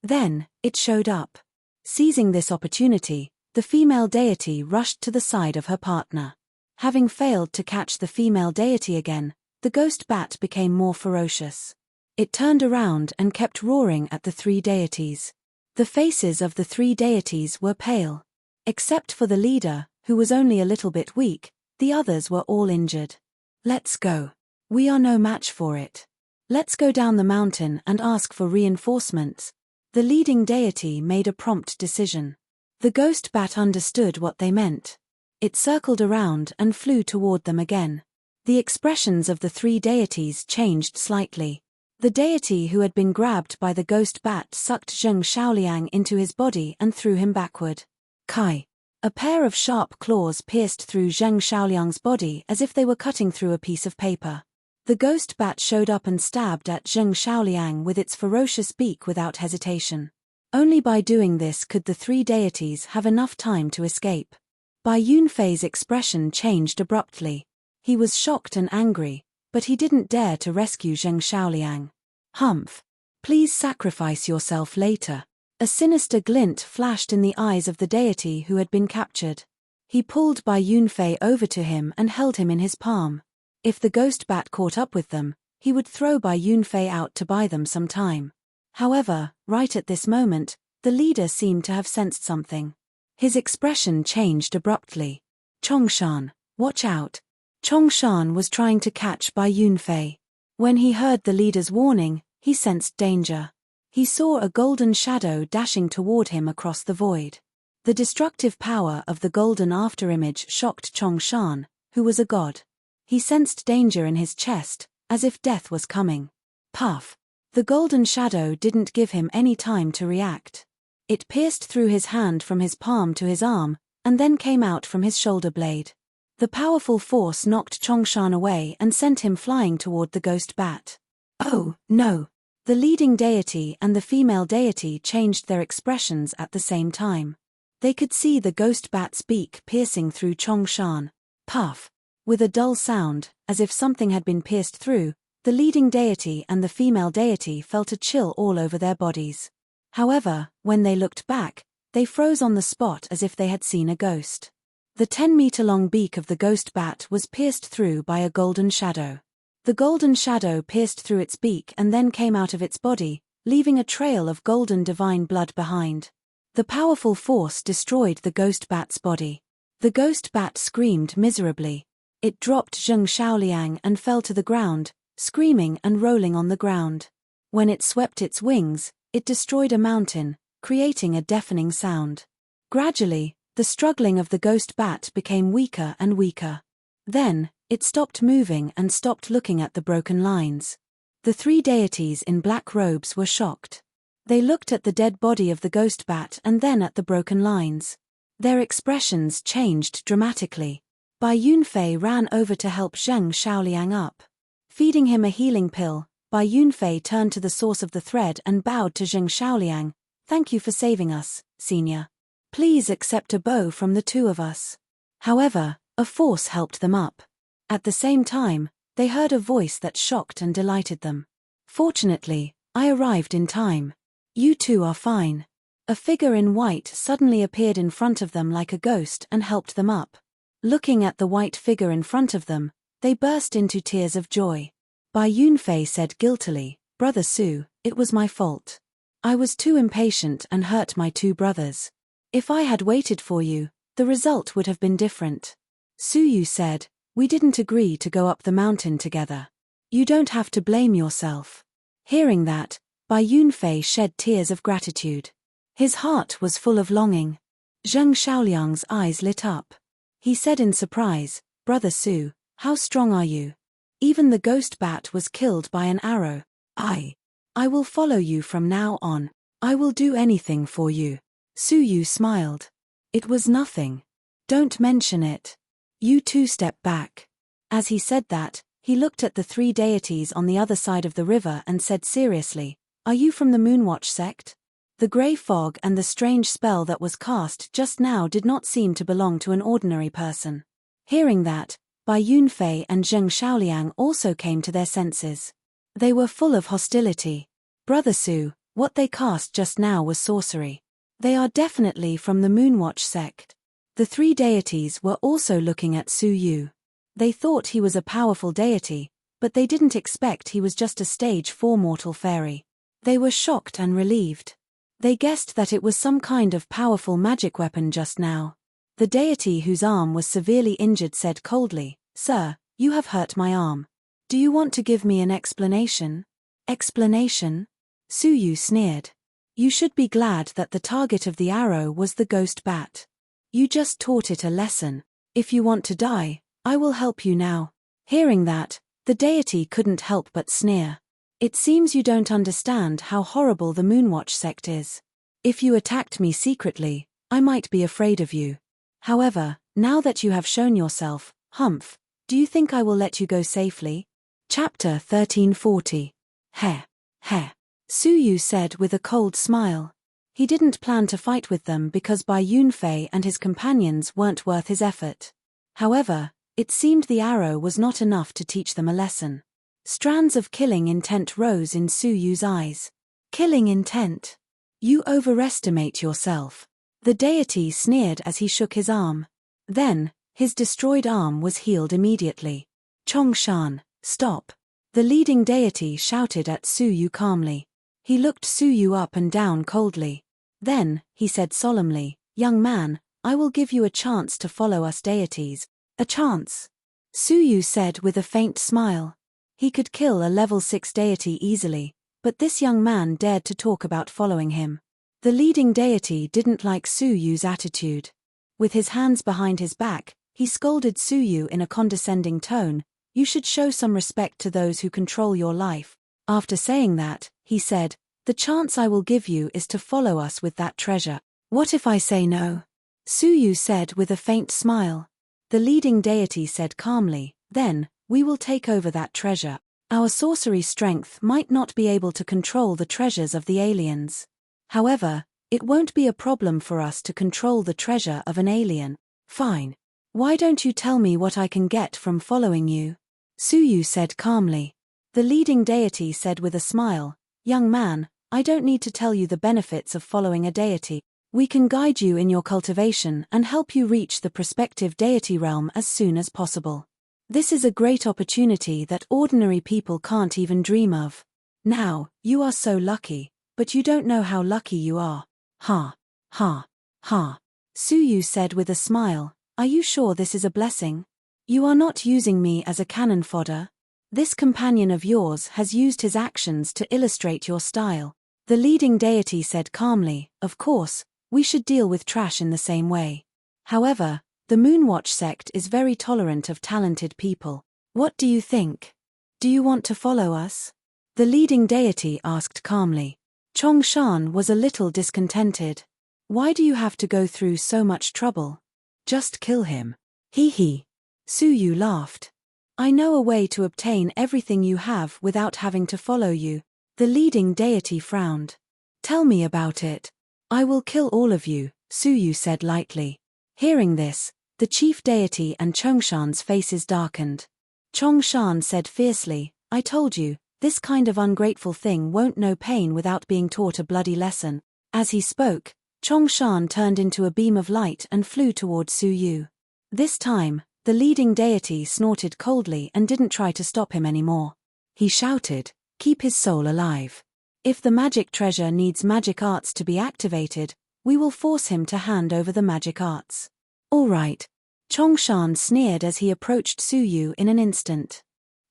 Then, it showed up. Seizing this opportunity, the female deity rushed to the side of her partner. Having failed to catch the female deity again, the ghost bat became more ferocious. It turned around and kept roaring at the three deities. The faces of the three deities were pale. Except for the leader, who was only a little bit weak, the others were all injured. "Let's go. We are no match for it. Let's go down the mountain and ask for reinforcements." The leading deity made a prompt decision. The ghost bat understood what they meant. It circled around and flew toward them again. The expressions of the three deities changed slightly. The deity who had been grabbed by the ghost bat sucked Zheng Shaoliang into his body and threw him backward. Kai! A pair of sharp claws pierced through Zheng Shaoliang's body as if they were cutting through a piece of paper. The ghost bat showed up and stabbed at Zheng Shaoliang with its ferocious beak without hesitation. Only by doing this could the three deities have enough time to escape. Bai Yunfei's expression changed abruptly. He was shocked and angry, but he didn't dare to rescue Zheng Shaoliang. "Humph! Please sacrifice yourself later." A sinister glint flashed in the eyes of the deity who had been captured. He pulled Bai Yunfei over to him and held him in his palm. If the ghost bat caught up with them, he would throw Bai Yunfei out to buy them some time. However, right at this moment, the leader seemed to have sensed something. His expression changed abruptly. "Chongshan, watch out." Chongshan was trying to catch Bai Yunfei. When he heard the leader's warning, he sensed danger. He saw a golden shadow dashing toward him across the void. The destructive power of the golden afterimage shocked Chongshan, who was a god. He sensed danger in his chest, as if death was coming. Puff! The golden shadow didn't give him any time to react. It pierced through his hand from his palm to his arm, and then came out from his shoulder blade. The powerful force knocked Chongshan away and sent him flying toward the ghost bat. "Oh, no!" The leading deity and the female deity changed their expressions at the same time. They could see the ghost bat's beak piercing through Chongshan. Puff! With a dull sound, as if something had been pierced through, the leading deity and the female deity felt a chill all over their bodies. However, when they looked back, they froze on the spot as if they had seen a ghost. The 10-meter-long beak of the ghost bat was pierced through by a golden shadow. The golden shadow pierced through its beak and then came out of its body, leaving a trail of golden divine blood behind. The powerful force destroyed the ghost bat's body. The ghost bat screamed miserably. It dropped Zheng Shaoliang and fell to the ground, screaming and rolling on the ground. When it swept its wings, it destroyed a mountain, creating a deafening sound. Gradually, the struggling of the ghost bat became weaker and weaker. Then, it stopped moving and stopped looking at the broken lines. The three deities in black robes were shocked. They looked at the dead body of the ghost bat and then at the broken lines. Their expressions changed dramatically. Bai Yunfei ran over to help Zheng Shaoliang up. Feeding him a healing pill, Bai Yunfei turned to the source of the thread and bowed to Zheng Shaoliang. "Thank you for saving us, Senior. Please accept a bow from the two of us." However, a force helped them up. At the same time, they heard a voice that shocked and delighted them. "Fortunately, I arrived in time. You two are fine." A figure in white suddenly appeared in front of them like a ghost and helped them up. Looking at the white figure in front of them, they burst into tears of joy. Bai Yunfei said guiltily, "Brother Su, it was my fault. I was too impatient and hurt my two brothers. If I had waited for you, the result would have been different." Su Yu said, "We didn't agree to go up the mountain together. You don't have to blame yourself." Hearing that, Bai Yunfei shed tears of gratitude. His heart was full of longing. Zheng Shaoliang's eyes lit up. He said in surprise, "Brother Su, how strong are you? Even the ghost bat was killed by an arrow. I will follow you from now on. I will do anything for you." Su Yu smiled. "It was nothing. Don't mention it. You two step back." As he said that, he looked at the three deities on the other side of the river and said seriously, "Are you from the Moonwatch sect?" The grey fog and the strange spell that was cast just now did not seem to belong to an ordinary person. Hearing that, Bai Yunfei and Zheng Shaoliang also came to their senses. They were full of hostility. "Brother Su, what they cast just now was sorcery. They are definitely from the Moonwatch sect." The three deities were also looking at Su Yu. They thought he was a powerful deity, but they didn't expect he was just a stage 4 mortal fairy. They were shocked and relieved. They guessed that it was some kind of powerful magic weapon just now. The deity whose arm was severely injured said coldly, "Sir, you have hurt my arm. Do you want to give me an explanation?" "Explanation?" Su Yu sneered. "You should be glad that the target of the arrow was the ghost bat. You just taught it a lesson. If you want to die, I will help you now." Hearing that, the deity couldn't help but sneer. "It seems you don't understand how horrible the Moonwatch sect is. If you attacked me secretly, I might be afraid of you. However, now that you have shown yourself, Humph, do you think I will let you go safely?" Chapter 1340. Heh. Heh. Su Yu said with a cold smile. He didn't plan to fight with them because Bai Yunfei and his companions weren't worth his effort. However, it seemed the arrow was not enough to teach them a lesson. Strands of killing intent rose in Su Yu's eyes. "Killing intent? You overestimate yourself." The deity sneered as he shook his arm. Then, his destroyed arm was healed immediately. "Chongshan, stop." The leading deity shouted at Su Yu calmly. He looked Su Yu up and down coldly. Then, he said solemnly, "Young man, I will give you a chance to follow us deities." "A chance?" Su Yu said with a faint smile. He could kill a level 6 deity easily, but this young man dared to talk about following him. The leading deity didn't like Su Yu's attitude. With his hands behind his back, he scolded Su Yu in a condescending tone, "You should show some respect to those who control your life." After saying that, he said, "The chance I will give you is to follow us with that treasure." "What if I say no?" Su Yu said with a faint smile. The leading deity said calmly, "Then, we will take over that treasure. Our sorcery strength might not be able to control the treasures of the aliens. However, It won't be a problem for us to control the treasure of an alien. Fine. Why don't you tell me what I can get from following you? Suyu said calmly. The leading deity said with a smile, young man, I don't need to tell you the benefits of following a deity. We can guide you in your cultivation and help you reach the prospective deity realm as soon as possible. This is a great opportunity that ordinary people can't even dream of. Now, you are so lucky, but you don't know how lucky you are. Ha, ha, ha. Suyu said with a smile, are you sure this is a blessing? You are not using me as a cannon fodder. This companion of yours has used his actions to illustrate your style. The leading deity said calmly, of course, we should deal with trash in the same way. However, the Moonwatch sect is very tolerant of talented people. What do you think? Do you want to follow us? The leading deity asked calmly. Chongshan was a little discontented. Why do you have to go through so much trouble? Just kill him. Hee hee. Suyu laughed. I know a way to obtain everything you have without having to follow you. The leading deity frowned. Tell me about it. I will kill all of you, Suyu said lightly. Hearing this, the chief deity and Chongshan's faces darkened. Chongshan said fiercely, I told you, this kind of ungrateful thing won't know pain without being taught a bloody lesson. As he spoke, Chongshan turned into a beam of light and flew toward Suyu. This time, the leading deity snorted coldly and didn't try to stop him anymore. He shouted, keep his soul alive. If the magic treasure needs magic arts to be activated, we will force him to hand over the magic arts. All right. Chongshan sneered as he approached Suyu in an instant.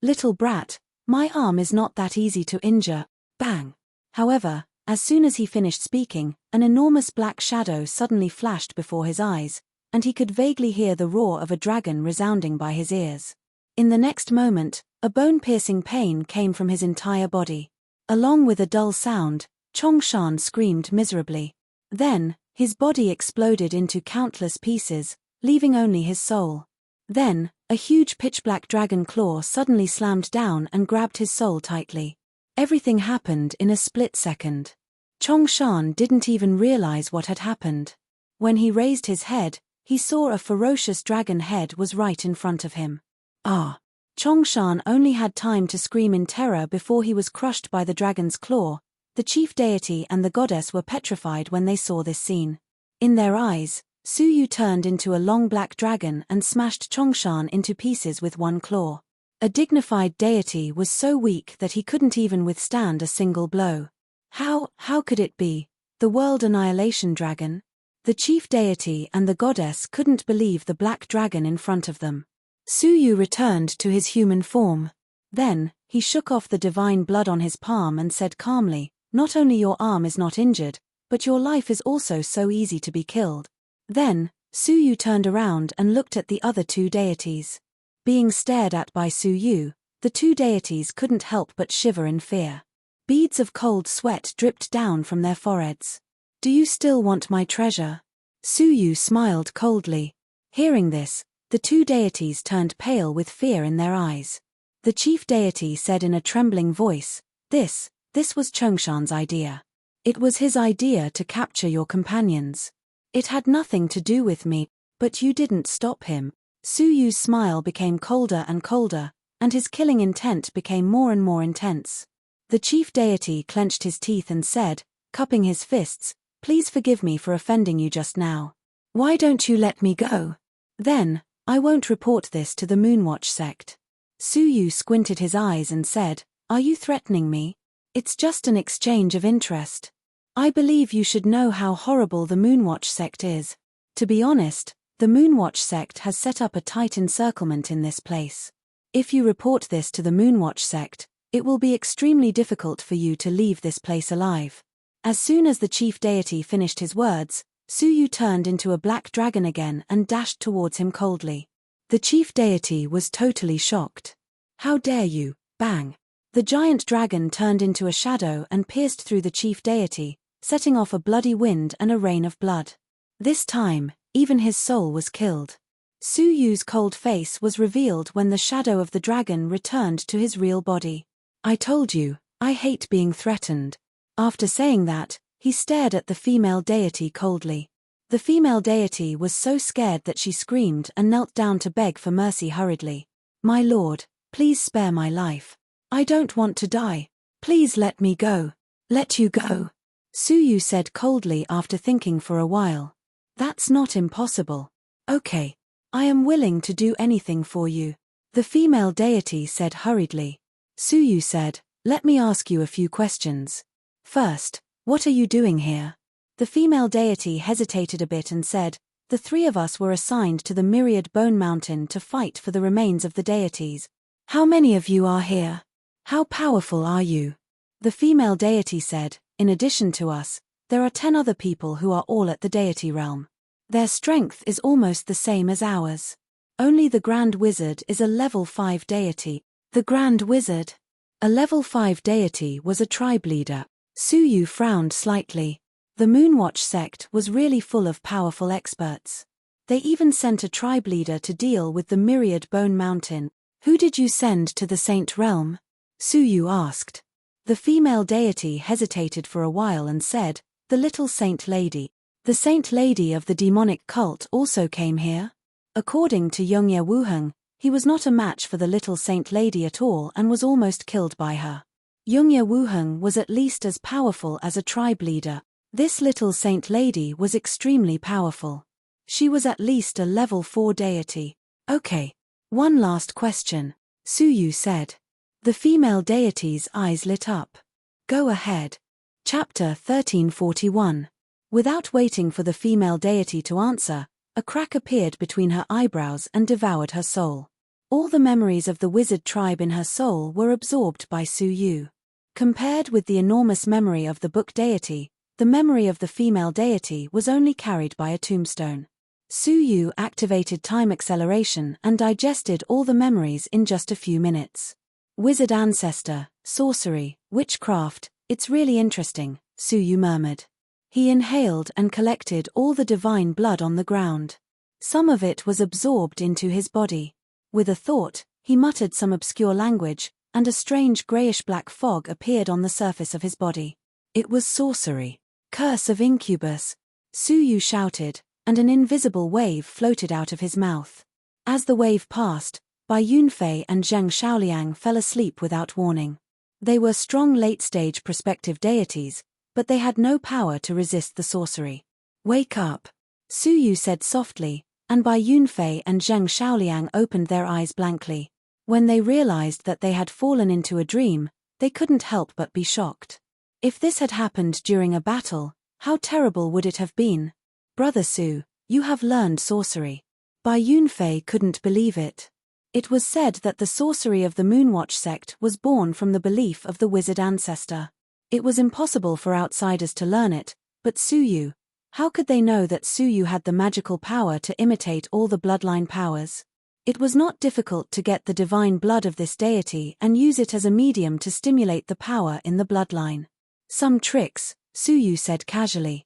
Little brat, my arm is not that easy to injure. Bang. However, as soon as he finished speaking, an enormous black shadow suddenly flashed before his eyes, and he could vaguely hear the roar of a dragon resounding by his ears. In the next moment, a bone-piercing pain came from his entire body. Along with a dull sound, Chongshan screamed miserably. Then, his body exploded into countless pieces, leaving only his soul. Then, a huge pitch-black dragon claw suddenly slammed down and grabbed his soul tightly. Everything happened in a split second. Chongshan didn't even realize what had happened. When he raised his head, he saw a ferocious dragon head was right in front of him. Ah! Chongshan only had time to scream in terror before he was crushed by the dragon's claw. The chief deity and the goddess were petrified when they saw this scene. In their eyes, Suyu turned into a long black dragon and smashed Chongshan into pieces with one claw. A dignified deity was so weak that he couldn't even withstand a single blow. How could it be? The world annihilation dragon? The chief deity and the goddess couldn't believe the black dragon in front of them. Suyu returned to his human form. Then, he shook off the divine blood on his palm and said calmly, not only your arm is not injured, but your life is also so easy to be killed. Then, Suyu turned around and looked at the other two deities. Being stared at by Suyu, the two deities couldn't help but shiver in fear. Beads of cold sweat dripped down from their foreheads. Do you still want my treasure? Suyu smiled coldly. Hearing this, the two deities turned pale with fear in their eyes. The chief deity said in a trembling voice, This was Chongshan's idea. It was his idea to capture your companions. It had nothing to do with me, but you didn't stop him. Suyu's smile became colder and colder, and his killing intent became more and more intense. The chief deity clenched his teeth and said, cupping his fists, Please forgive me for offending you just now. Why don't you let me go? Then, I won't report this to the Moonwatch sect. Suyu squinted his eyes and said, Are you threatening me? It's just an exchange of interest. I believe you should know how horrible the Moonwatch sect is. To be honest, the Moonwatch sect has set up a tight encirclement in this place. If you report this to the Moonwatch sect, it will be extremely difficult for you to leave this place alive. As soon as the chief deity finished his words, Suyu turned into a black dragon again and dashed towards him coldly. The chief deity was totally shocked. How dare you, bang! The giant dragon turned into a shadow and pierced through the chief deity, setting off a bloody wind and a rain of blood. This time, even his soul was killed. Suyu's cold face was revealed when the shadow of the dragon returned to his real body. I told you, I hate being threatened. After saying that, He stared at the female deity coldly. The female deity was so scared that she screamed and knelt down to beg for mercy hurriedly. "My lord, please spare my life. I don't want to die. Please let me go." "Let you go?" Suyu said coldly after thinking for a while. "That's not impossible. Okay. I am willing to do anything for you," the female deity said hurriedly. Suyu said, "Let me ask you a few questions. First, what are you doing here?" The female deity hesitated a bit and said, "The three of us were assigned to the Myriad Bone Mountain to fight for the remains of the deities." "How many of you are here? How powerful are you?" The female deity said, "In addition to us, there are 10 other people who are all at the deity realm. Their strength is almost the same as ours. Only the Grand Wizard is a level 5 deity." The Grand Wizard? A level 5 deity was a tribe leader. Suyu frowned slightly. The Moonwatch sect was really full of powerful experts. They even sent a tribe leader to deal with the Myriad Bone Mountain. "Who did you send to the Saint Realm?" Suyu asked. The female deity hesitated for a while and said, "The little saint lady." "The saint lady of the demonic cult also came here?" According to Yongye Wuheng, he was not a match for the little saint lady at all and was almost killed by her. Yongye Wuheng was at least as powerful as a tribe leader. This little saint lady was extremely powerful. She was at least a level 4 deity. "Okay. One last question," Suyu said. The female deity's eyes lit up. "Go ahead." Chapter 1341. Without waiting for the female deity to answer, a crack appeared between her eyebrows and devoured her soul. All the memories of the wizard tribe in her soul were absorbed by Suyu. Compared with the enormous memory of the book deity, the memory of the female deity was only carried by a tombstone. Suyu activated time acceleration and digested all the memories in just a few minutes. "Wizard ancestor, sorcery, witchcraft, it's really interesting," Suyu murmured. He inhaled and collected all the divine blood on the ground. Some of it was absorbed into his body. With a thought, he muttered some obscure language, and a strange grayish-black fog appeared on the surface of his body. It was sorcery. "Curse of Incubus," Suyu shouted, and an invisible wave floated out of his mouth. As the wave passed, Bai Yunfei and Zheng Shaoliang fell asleep without warning. They were strong late-stage prospective deities, but they had no power to resist the sorcery. "Wake up," Suyu said softly, and Bai Yunfei and Zheng Shaoliang opened their eyes blankly. When they realized that they had fallen into a dream, they couldn't help but be shocked. If this had happened during a battle, how terrible would it have been? "Brother Su, you have learned sorcery." Bai Yunfei couldn't believe it. It was said that the sorcery of the Moonwatch sect was born from the belief of the wizard ancestor. It was impossible for outsiders to learn it, but Suyu, how could they know that Suyu had the magical power to imitate all the bloodline powers? It was not difficult to get the divine blood of this deity and use it as a medium to stimulate the power in the bloodline. "Some tricks," Suyu said casually.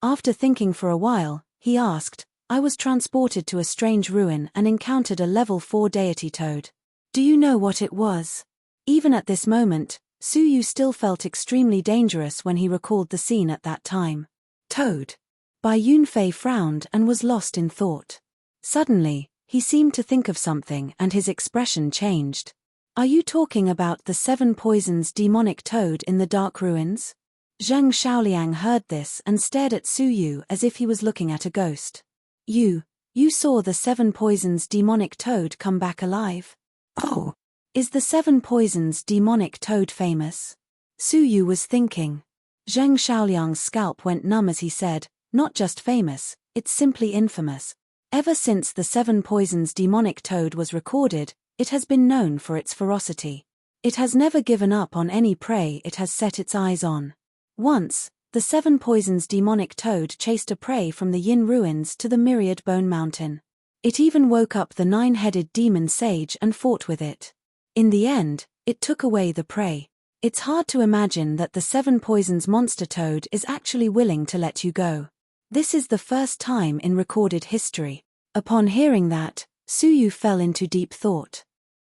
After thinking for a while, he asked, "I was transported to a strange ruin and encountered a level 4 deity toad. Do you know what it was?" Even at this moment, Suyu still felt extremely dangerous when he recalled the scene at that time. "Toad." Bai Yunfei frowned and was lost in thought. Suddenly, he seemed to think of something and his expression changed. "Are you talking about the 7 poisons demonic toad in the dark ruins?" Zheng Shaoliang heard this and stared at Suyu as if he was looking at a ghost. You saw the 7 poisons demonic toad come back alive?" "Oh. Is the 7 poisons demonic toad famous?" Suyu was thinking. Zheng Shaoliang's scalp went numb as he said, "Not just famous, it's simply infamous. Ever since the 7 poisons demonic toad was recorded, it has been known for its ferocity. It has never given up on any prey it has set its eyes on. Once, the 7 poisons demonic toad chased a prey from the Yin ruins to the Myriad Bone Mountain. It even woke up the 9-headed demon sage and fought with it. In the end, it took away the prey. It's hard to imagine that the 7 poisons monster toad is actually willing to let you go. This is the first time in recorded history." Upon hearing that, Suyu fell into deep thought.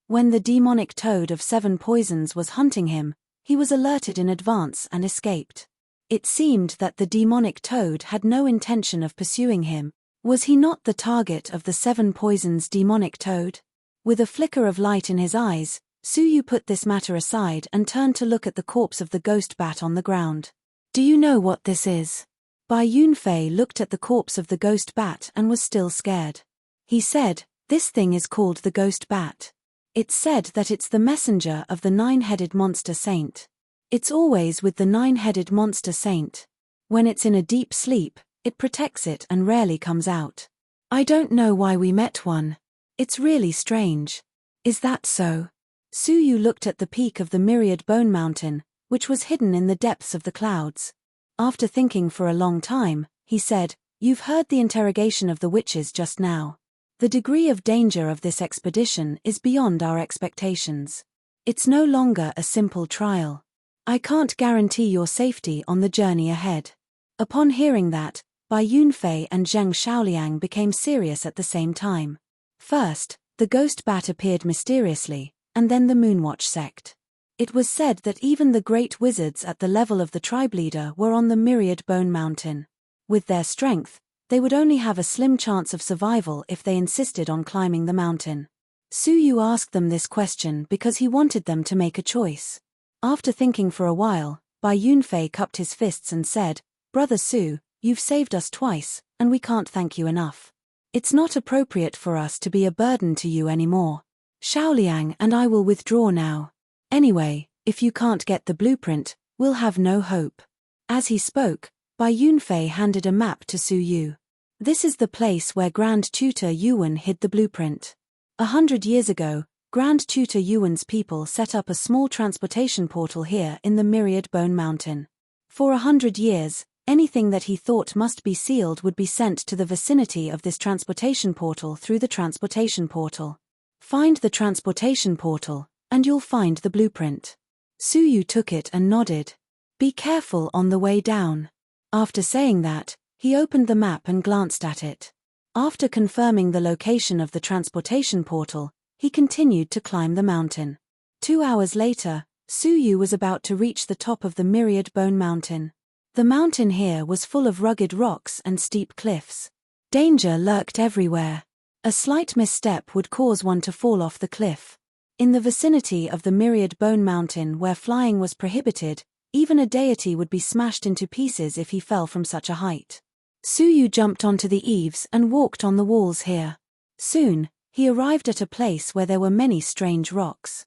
When the demonic toad of 7 poisons was hunting him, he was alerted in advance and escaped. It seemed that the demonic toad had no intention of pursuing him. Was he not the target of the 7 poisons demonic toad? With a flicker of light in his eyes, Suyu put this matter aside and turned to look at the corpse of the ghost bat on the ground. Do you know what this is? Bai Yunfei looked at the corpse of the ghost bat and was still scared. He said, this thing is called the ghost bat. It's said that it's the messenger of the 9-headed monster saint. It's always with the 9-headed monster saint. When it's in a deep sleep, it protects it and rarely comes out. I don't know why we met one. It's really strange. Is that so? Suyu looked at the peak of the myriad bone mountain, which was hidden in the depths of the clouds. After thinking for a long time, he said, You've heard the interrogation of the witches just now. The degree of danger of this expedition is beyond our expectations. It's no longer a simple trial. I can't guarantee your safety on the journey ahead. Upon hearing that, Bai Yunfei and Zheng Shaoliang became serious at the same time. First, the ghost bat appeared mysteriously, and then the Moonwatch sect. It was said that even the great wizards at the level of the tribe leader were on the myriad bone mountain. With their strength, they would only have a slim chance of survival if they insisted on climbing the mountain. Suyu asked them this question because he wanted them to make a choice. After thinking for a while, Bai Yunfei cupped his fists and said, Brother Su, you've saved us twice, and we can't thank you enough. It's not appropriate for us to be a burden to you anymore. Shaoliang and I will withdraw now. Anyway, if you can't get the blueprint, we'll have no hope. As he spoke, Bai Yunfei handed a map to Su Yu. This is the place where Grand Tutor Yuan hid the blueprint. 100 years ago, Grand Tutor Yuan's people set up a small transportation portal here in the Myriad Bone Mountain. For 100 years, anything that he thought must be sealed would be sent to the vicinity of this transportation portal through the transportation portal. Find the transportation portal, and you'll find the blueprint. Suyu took it and nodded. Be careful on the way down. After saying that, he opened the map and glanced at it. After confirming the location of the transportation portal, he continued to climb the mountain. 2 hours later, Suyu was about to reach the top of the Myriad Bone Mountain. The mountain here was full of rugged rocks and steep cliffs. Danger lurked everywhere. A slight misstep would cause one to fall off the cliff. In the vicinity of the Myriad Bone Mountain where flying was prohibited, even a deity would be smashed into pieces if he fell from such a height. Suyu jumped onto the eaves and walked on the walls here. Soon, he arrived at a place where there were many strange rocks.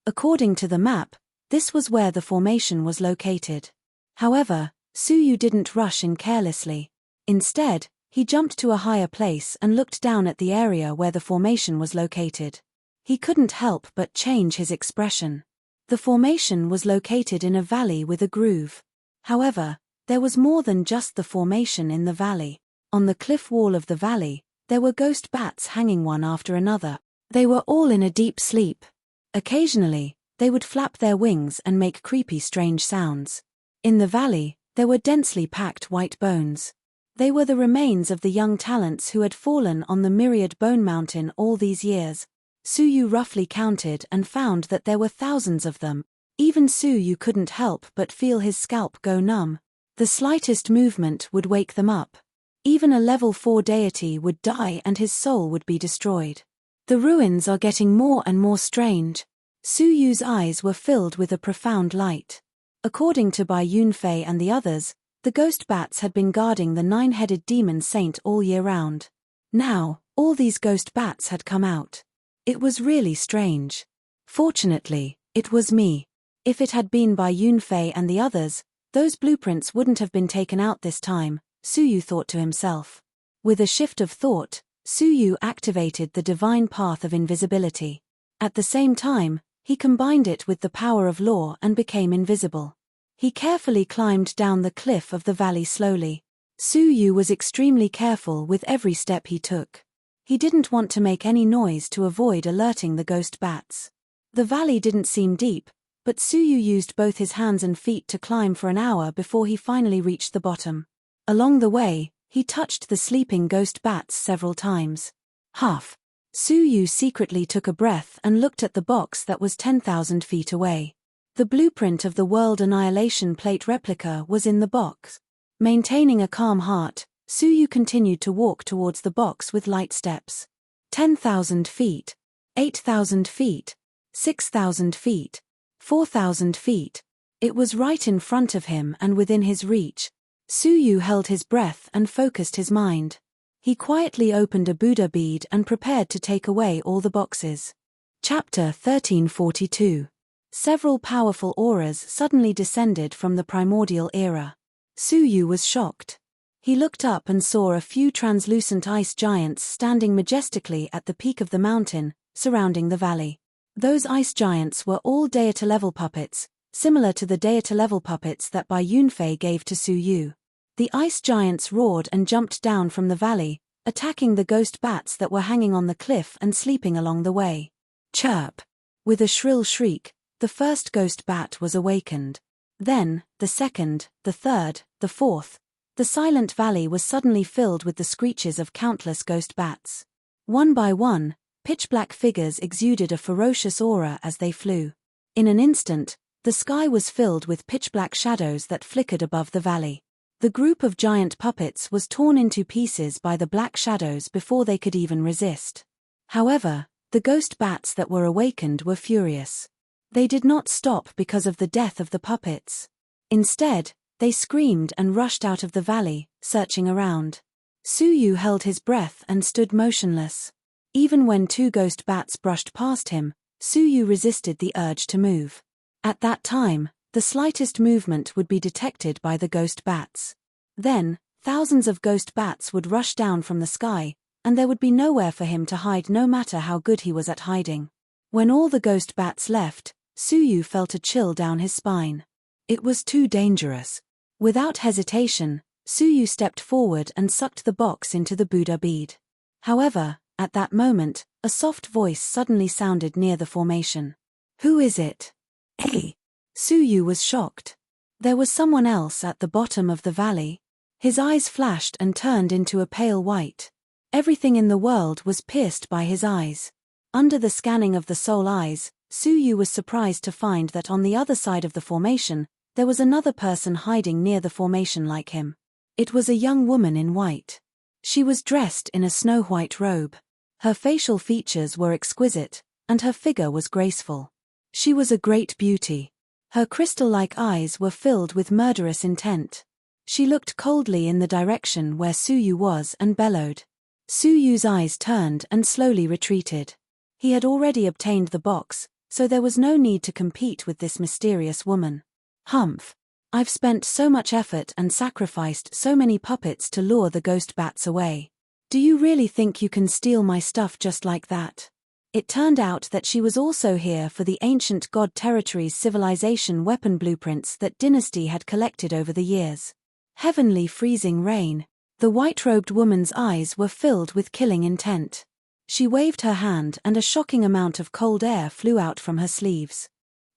According to the map, this was where the formation was located. However, Suyu didn't rush in carelessly. Instead, he jumped to a higher place and looked down at the area where the formation was located. He couldn't help but change his expression. The formation was located in a valley with a groove. However, there was more than just the formation in the valley. On the cliff wall of the valley, there were ghost bats hanging one after another. They were all in a deep sleep. Occasionally, they would flap their wings and make creepy strange sounds. In the valley, there were densely packed white bones. They were the remains of the young talents who had fallen on the Myriad Bone Mountain all these years. Suyu roughly counted and found that there were thousands of them. Even Suyu couldn't help but feel his scalp go numb. The slightest movement would wake them up. Even a level 4 deity would die and his soul would be destroyed. The ruins are getting more and more strange. Suyu's eyes were filled with a profound light. According to Bai Yunfei and the others, the ghost bats had been guarding the 9-headed demon saint all year round. Now, all these ghost bats had come out. It was really strange. Fortunately, it was me. If it had been Bai Yunfei and the others, those blueprints wouldn't have been taken out this time, Suyu thought to himself. With a shift of thought, Suyu activated the divine path of invisibility. At the same time, he combined it with the power of law and became invisible. He carefully climbed down the cliff of the valley slowly. Suyu was extremely careful with every step he took. He didn't want to make any noise to avoid alerting the ghost bats. The valley didn't seem deep, but Suyu used both his hands and feet to climb for an hour before he finally reached the bottom. Along the way, he touched the sleeping ghost bats several times. Huff. Suyu secretly took a breath and looked at the box that was 10,000 feet away. The blueprint of the World Annihilation Plate replica was in the box. Maintaining a calm heart, Suyu continued to walk towards the box with light steps. 10,000 feet, 8,000 feet, 6,000 feet, 4,000 feet. It was right in front of him and within his reach. Suyu held his breath and focused his mind. He quietly opened a Buddha bead and prepared to take away all the boxes. Chapter 1342. Several powerful auras suddenly descended from the primordial era. Suyu was shocked. He looked up and saw a few translucent ice giants standing majestically at the peak of the mountain, surrounding the valley. Those ice giants were all deity-level puppets, similar to the deity-level puppets that Bai Yunfei gave to Suyu. The ice giants roared and jumped down from the valley, attacking the ghost bats that were hanging on the cliff and sleeping along the way. Chirp! With a shrill shriek, the first ghost bat was awakened. Then, the second, the third, the fourth. The silent valley was suddenly filled with the screeches of countless ghost bats. One by one, pitch-black figures exuded a ferocious aura as they flew. In an instant, the sky was filled with pitch-black shadows that flickered above the valley. The group of giant puppets was torn into pieces by the black shadows before they could even resist. However, the ghost bats that were awakened were furious. They did not stop because of the death of the puppets. Instead, they screamed and rushed out of the valley, searching around. Suyu held his breath and stood motionless. Even when two ghost bats brushed past him, Suyu resisted the urge to move. At that time, the slightest movement would be detected by the ghost bats. Then, thousands of ghost bats would rush down from the sky, and there would be nowhere for him to hide no matter how good he was at hiding. When all the ghost bats left, Suyu felt a chill down his spine. It was too dangerous. Without hesitation, Suyu stepped forward and sucked the box into the Buddha bead. However, at that moment, a soft voice suddenly sounded near the formation. "Who is it?" "Hey!" Suyu was shocked. There was someone else at the bottom of the valley. His eyes flashed and turned into a pale white. Everything in the world was pierced by his eyes. Under the scanning of the soul eyes, Suyu was surprised to find that on the other side of the formation, there was another person hiding near the formation like him. It was a young woman in white. She was dressed in a snow-white robe. Her facial features were exquisite, and her figure was graceful. She was a great beauty. Her crystal-like eyes were filled with murderous intent. She looked coldly in the direction where Suyu was and bellowed. Suyu's eyes turned and slowly retreated. He had already obtained the box, so there was no need to compete with this mysterious woman. "Humph! I've spent so much effort and sacrificed so many puppets to lure the ghost bats away. Do you really think you can steal my stuff just like that?" It turned out that she was also here for the ancient god territory's civilization weapon blueprints that Dynasty had collected over the years. Heavenly freezing rain. The white-robed woman's eyes were filled with killing intent. She waved her hand and a shocking amount of cold air flew out from her sleeves.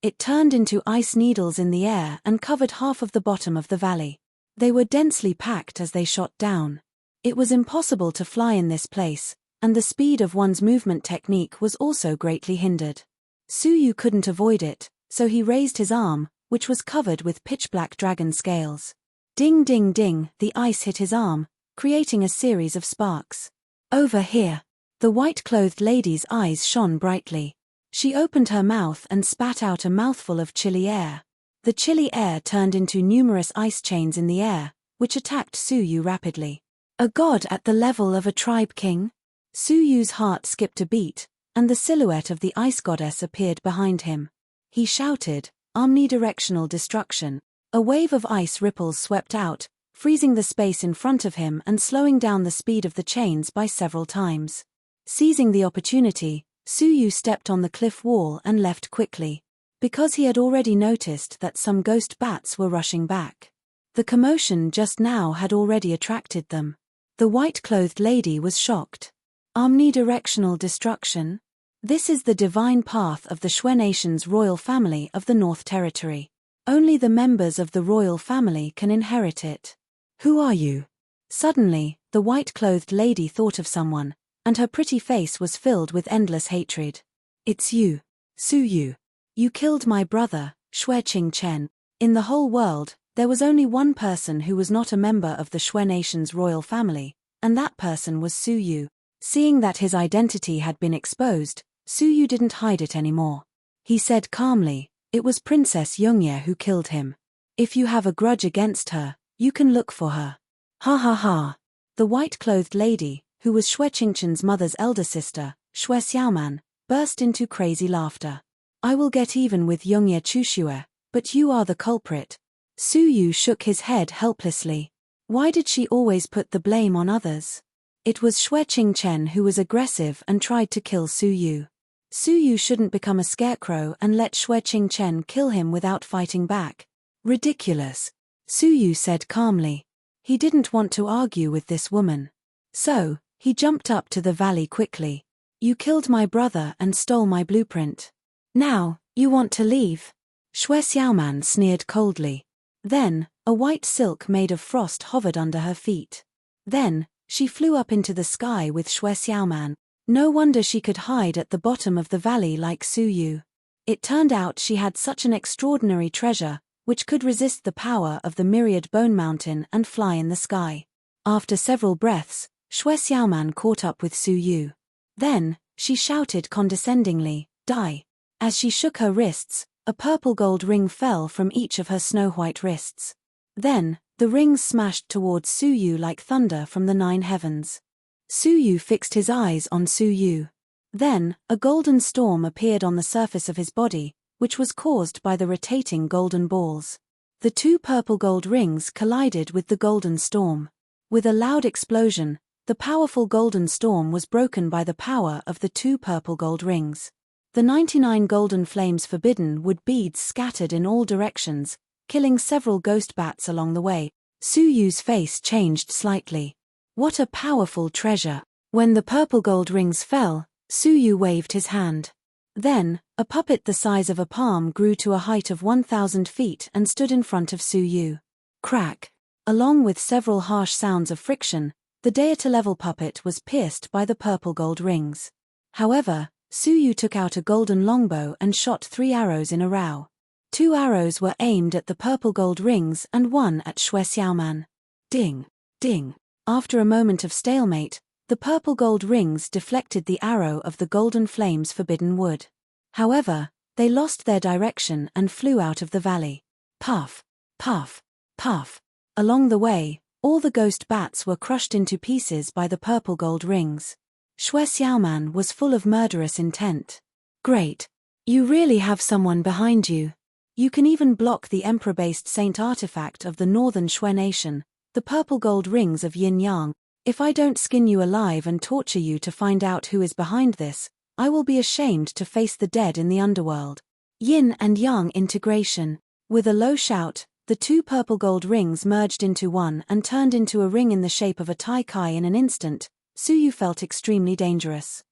It turned into ice needles in the air and covered half of the bottom of the valley. They were densely packed as they shot down. It was impossible to fly in this place, and the speed of one's movement technique was also greatly hindered. Suyu couldn't avoid it, so he raised his arm, which was covered with pitch-black dragon scales. Ding ding ding, the ice hit his arm, creating a series of sparks. "Over here." The white-clothed lady's eyes shone brightly. She opened her mouth and spat out a mouthful of chilly air. The chilly air turned into numerous ice chains in the air, which attacked Suyu rapidly. A god at the level of a tribe king? Suyu's heart skipped a beat, and the silhouette of the ice goddess appeared behind him. He shouted, "Omnidirectional destruction." A wave of ice ripples swept out, freezing the space in front of him and slowing down the speed of the chains by several times. Seizing the opportunity, Suyu stepped on the cliff wall and left quickly. Because he had already noticed that some ghost bats were rushing back. The commotion just now had already attracted them. The white-clothed lady was shocked. Omnidirectional destruction? This is the divine path of the Shui Nation's royal family of the North Territory. Only the members of the royal family can inherit it. Who are you? Suddenly, the white-clothed lady thought of someone, and her pretty face was filled with endless hatred. It's you, Suyu. You killed my brother, Xue Chen. In the whole world, there was only one person who was not a member of the Xue nation's royal family, and that person was Su Yu. Seeing that his identity had been exposed, Su Yu didn't hide it anymore. He said calmly, "It was Princess Yongye who killed him. If you have a grudge against her, you can look for her." Ha ha ha. The white-clothed lady, who was Xue Qingchen's mother's elder sister, Xue Xiaoman, burst into crazy laughter. "I will get even with Yongye Chuxue, but you are the culprit." Su Yu shook his head helplessly. Why did she always put the blame on others? It was Xue Qingchen who was aggressive and tried to kill Su Yu. Su Yu shouldn't become a scarecrow and let Xue Qingchen kill him without fighting back. Ridiculous. Su Yu said calmly. He didn't want to argue with this woman. So, he jumped up to the valley quickly. "You killed my brother and stole my blueprint. Now, you want to leave?" Xue Xiaoman sneered coldly. Then, a white silk made of frost hovered under her feet. Then, she flew up into the sky with Xue Xiaoman. No wonder she could hide at the bottom of the valley like Su Yu. It turned out she had such an extraordinary treasure, which could resist the power of the myriad bone mountain and fly in the sky. After several breaths, Xue Xiaoman caught up with Su Yu. Then, she shouted condescendingly, "Die." As she shook her wrists, a purple gold ring fell from each of her snow-white wrists. Then, the rings smashed towards Su Yu like thunder from the 9 heavens. Su Yu fixed his eyes on Su Yu. Then, a golden storm appeared on the surface of his body, which was caused by the rotating golden balls. The 2 purple gold rings collided with the golden storm. With a loud explosion, the powerful golden storm was broken by the power of the 2 purple gold rings. The 99 golden flames forbidden wood beads scattered in all directions, killing several ghost bats along the way. Su Yu's face changed slightly. What a powerful treasure! When the purple gold rings fell, Su Yu waved his hand. Then, a puppet the size of a palm grew to a height of 1,000 feet and stood in front of Su Yu. Crack! Along with several harsh sounds of friction, the deity-level puppet was pierced by the purple gold rings. However, Su Yu took out a golden longbow and shot 3 arrows in a row. 2 arrows were aimed at the purple gold rings and 1 at Xue Xiaoman. Ding! Ding! After a moment of stalemate, the purple gold rings deflected the arrow of the golden flames forbidden wood. However, they lost their direction and flew out of the valley. Puff! Puff! Puff! Along the way, all the ghost bats were crushed into pieces by the purple gold rings. Xue Xiaoman was full of murderous intent. Great! You really have someone behind you. You can even block the emperor-based saint artifact of the northern Xue nation, the purple gold rings of Yin Yang. If I don't skin you alive and torture you to find out who is behind this, I will be ashamed to face the dead in the underworld. Yin and Yang integration. With a low shout, the 2 purple gold rings merged into one and turned into a ring in the shape of a Tai Kai in an instant. Su Yu felt extremely dangerous.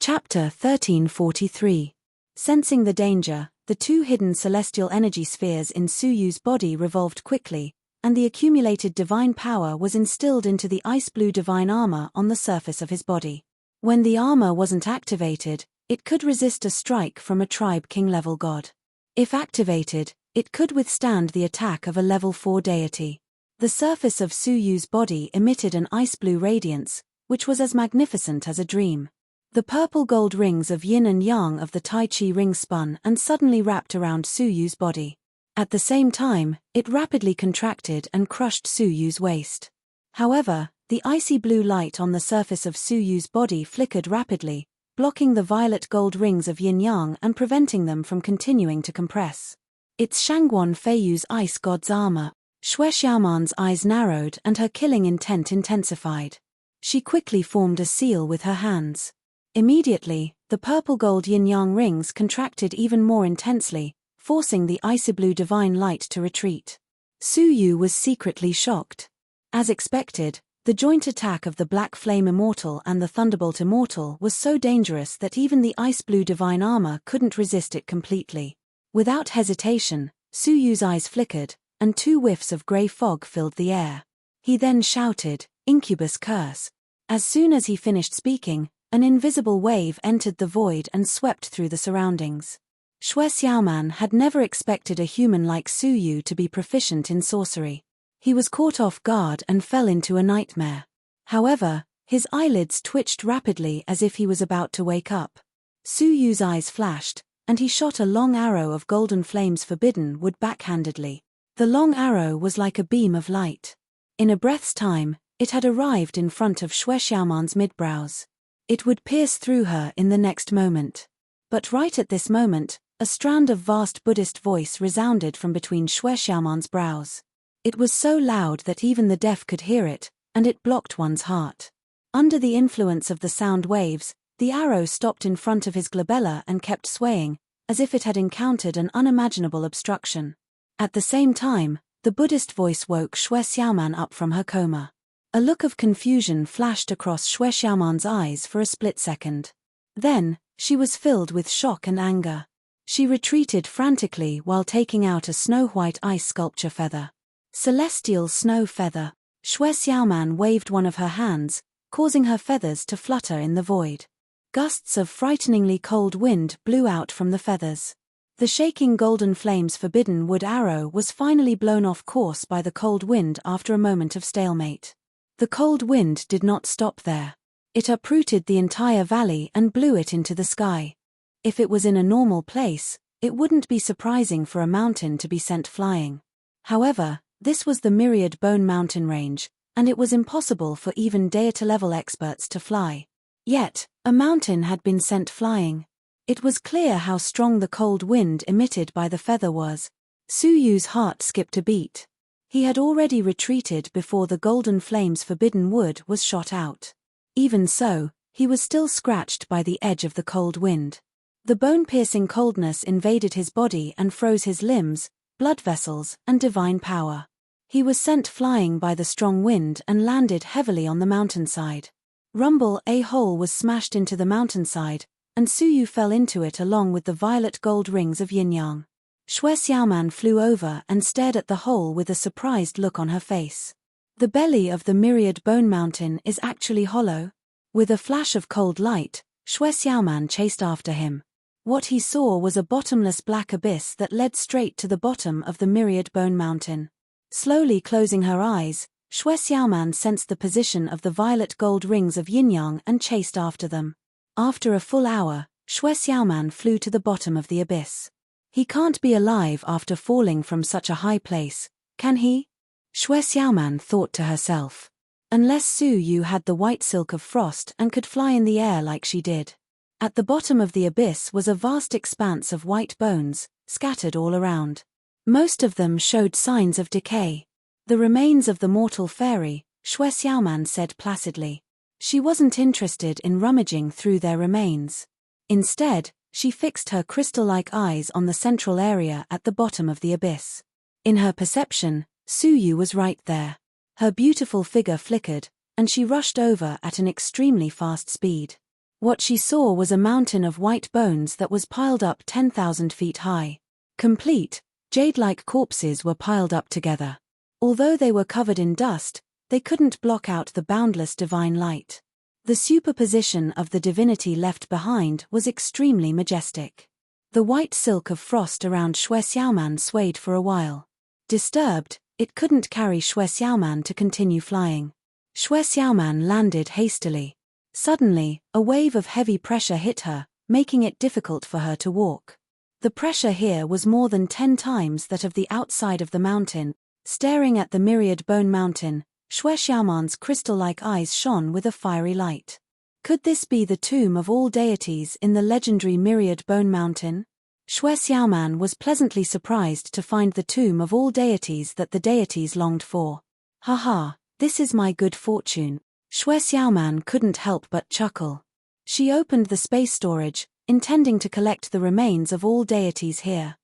Chapter 1343. Sensing the danger, the 2 hidden celestial energy spheres in Su Yu's body revolved quickly, and the accumulated divine power was instilled into the ice-blue divine armor on the surface of his body. When the armor wasn't activated, it could resist a strike from a tribe king-level god. If activated, it could withstand the attack of a level 4 deity. The surface of Su Yu's body emitted an ice-blue radiance, which was as magnificent as a dream. The purple gold rings of yin and yang of the Tai Chi ring spun and suddenly wrapped around Su Yu's body. At the same time, it rapidly contracted and crushed Su Yu's waist. However, the icy blue light on the surface of Su Yu's body flickered rapidly, blocking the violet gold rings of yin yang and preventing them from continuing to compress. It's Shangguan Feiyu's ice god's armor. Xue Xiaoman's eyes narrowed and her killing intent intensified. She quickly formed a seal with her hands. Immediately, the purple gold yin-yang rings contracted even more intensely, forcing the icy blue divine light to retreat. Su Yu was secretly shocked. As expected, the joint attack of the Black Flame Immortal and the Thunderbolt Immortal was so dangerous that even the ice blue divine armor couldn't resist it completely. Without hesitation, Su Yu's eyes flickered, and 2 whiffs of grey fog filled the air. He then shouted, "Incubus curse." As soon as he finished speaking, an invisible wave entered the void and swept through the surroundings. Xue Xiaoman had never expected a human like Su Yu to be proficient in sorcery. He was caught off guard and fell into a nightmare. However, his eyelids twitched rapidly as if he was about to wake up. Su Yu's eyes flashed, and he shot a long arrow of golden flames forbidden wood backhandedly. The long arrow was like a beam of light. In a breath's time, it had arrived in front of Xue Xiaoman's mid-brows. It would pierce through her in the next moment. But right at this moment, a strand of vast Buddhist voice resounded from between Xue Xiaoman's brows. It was so loud that even the deaf could hear it, and it blocked one's heart. Under the influence of the sound waves, the arrow stopped in front of his glabella and kept swaying, as if it had encountered an unimaginable obstruction. At the same time, the Buddhist voice woke Xue Xiaoman up from her coma. A look of confusion flashed across Xue Xiaoman's eyes for a split second. Then, she was filled with shock and anger. She retreated frantically while taking out a snow-white ice sculpture feather. Celestial snow feather. Xue Xiaoman waved one of her hands, causing her feathers to flutter in the void. Gusts of frighteningly cold wind blew out from the feathers. The shaking golden flames forbidden wood arrow was finally blown off course by the cold wind after a moment of stalemate. The cold wind did not stop there. It uprooted the entire valley and blew it into the sky. If it was in a normal place, it wouldn't be surprising for a mountain to be sent flying. However, this was the Myriad Bone Mountain range, and it was impossible for even deity-level experts to fly. Yet, a mountain had been sent flying. It was clear how strong the cold wind emitted by the feather was. Su Yu's heart skipped a beat. He had already retreated before the golden flames forbidden wood was shot out. Even so, he was still scratched by the edge of the cold wind. The bone-piercing coldness invaded his body and froze his limbs, blood vessels, and divine power. He was sent flying by the strong wind and landed heavily on the mountainside. Rumble, a hole was smashed into the mountainside, and Su Yu fell into it along with the violet gold rings of yin-yang. Xue Xiaoman flew over and stared at the hole with a surprised look on her face. The belly of the Myriad Bone Mountain is actually hollow. With a flash of cold light, Xue Xiaoman chased after him. What he saw was a bottomless black abyss that led straight to the bottom of the Myriad Bone Mountain. Slowly closing her eyes, Xue Xiaoman sensed the position of the violet gold rings of yin-yang and chased after them. After a full hour, Xue Xiaoman flew to the bottom of the abyss. He can't be alive after falling from such a high place, can he? Xue Xiaoman thought to herself. Unless Su Yu had the white silk of frost and could fly in the air like she did. At the bottom of the abyss was a vast expanse of white bones, scattered all around. Most of them showed signs of decay. The remains of the mortal fairy, Xue Xiaoman said placidly. She wasn't interested in rummaging through their remains. Instead, she fixed her crystal-like eyes on the central area at the bottom of the abyss. In her perception, Su Yu was right there. Her beautiful figure flickered, and she rushed over at an extremely fast speed. What she saw was a mountain of white bones that was piled up 10,000 feet high. Complete, jade-like corpses were piled up together. Although they were covered in dust, they couldn't block out the boundless divine light. The superposition of the divinity left behind was extremely majestic. The white silk of frost around Xue Xiaoman swayed for a while. Disturbed, it couldn't carry Xue Xiaoman to continue flying. Xue Xiaoman landed hastily. Suddenly, a wave of heavy pressure hit her, making it difficult for her to walk. The pressure here was more than 10 times that of the outside of the mountain. Staring at the Myriad Bone Mountain, Xue Xiaoman's crystal-like eyes shone with a fiery light. Could this be the tomb of all deities in the legendary Myriad Bone Mountain? Xue Xiaoman was pleasantly surprised to find the tomb of all deities that the deities longed for. Haha, this is my good fortune. Xue Xiaoman couldn't help but chuckle. She opened the space storage, intending to collect the remains of all deities here.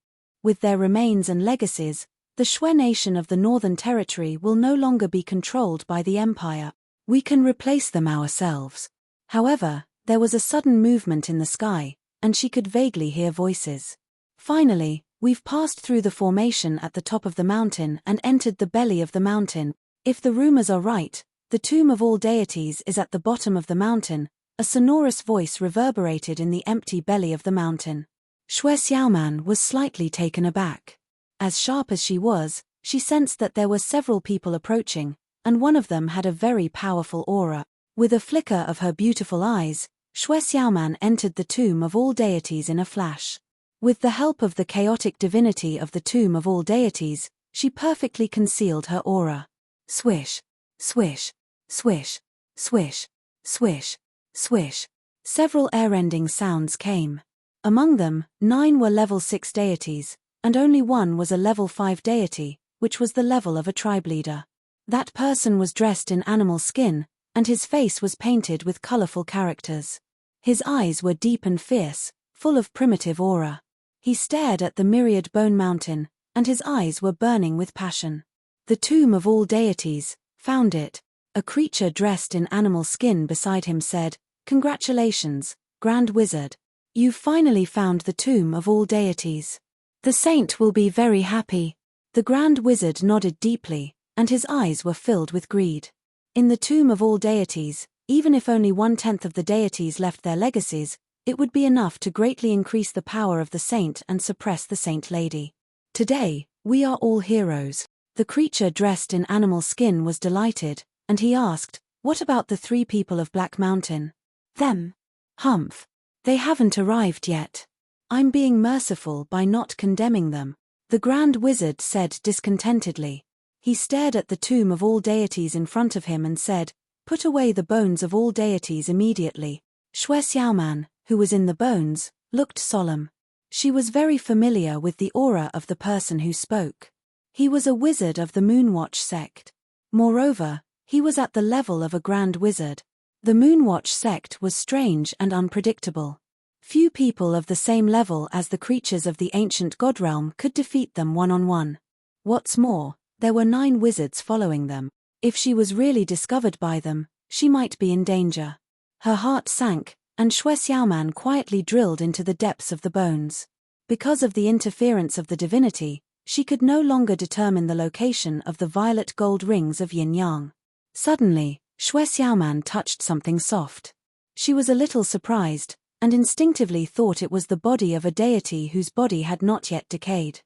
With their remains and legacies, the Xue nation of the Northern Territory will no longer be controlled by the Empire. We can replace them ourselves. However, there was a sudden movement in the sky, and she could vaguely hear voices. Finally, we've passed through the formation at the top of the mountain and entered the belly of the mountain. If the rumors are right, the tomb of all deities is at the bottom of the mountain. A sonorous voice reverberated in the empty belly of the mountain. Xue Xiaoman was slightly taken aback. As sharp as she was, she sensed that there were several people approaching, and one of them had a very powerful aura. With a flicker of her beautiful eyes, Xue Xiaoman entered the tomb of all deities in a flash. With the help of the chaotic divinity of the tomb of all deities, she perfectly concealed her aura. Swish, swish, swish, swish, swish, swish. Several air-rending sounds came. Among them, 9 were level 6 deities, and only one was a level 5 deity, which was the level of a tribe leader. That person was dressed in animal skin, and his face was painted with colorful characters. His eyes were deep and fierce, full of primitive aura. He stared at the myriad bone mountain, and his eyes were burning with passion. The tomb of all deities, found it. A creature dressed in animal skin beside him said, "Congratulations, Grand Wizard. You've finally found the tomb of all deities. The saint will be very happy." The Grand Wizard nodded deeply, and his eyes were filled with greed. In the tomb of all deities, even if only 1/10 of the deities left their legacies, it would be enough to greatly increase the power of the saint and suppress the saint lady. Today, we are all heroes. The creature dressed in animal skin was delighted, and he asked, "What about the 3 people of Black Mountain?" "Them? Humph. They haven't arrived yet. I'm being merciful by not condemning them," the Grand Wizard said discontentedly. He stared at the tomb of all deities in front of him and said, "Put away the bones of all deities immediately." Xue Xiaoman, who was in the bones, looked solemn. She was very familiar with the aura of the person who spoke. He was a wizard of the Moonwatch sect. Moreover, he was at the level of a Grand Wizard. The Moonwatch sect was strange and unpredictable. Few people of the same level as the creatures of the ancient god realm could defeat them one-on-one. What's more, there were 9 wizards following them. If she was really discovered by them, she might be in danger. Her heart sank, and Xue Xiaoman quietly drilled into the depths of the bones. Because of the interference of the divinity, she could no longer determine the location of the violet gold rings of yin-yang. Suddenly, Xue Xiaoman touched something soft. She was a little surprised, and instinctively thought it was the body of a deity whose body had not yet decayed.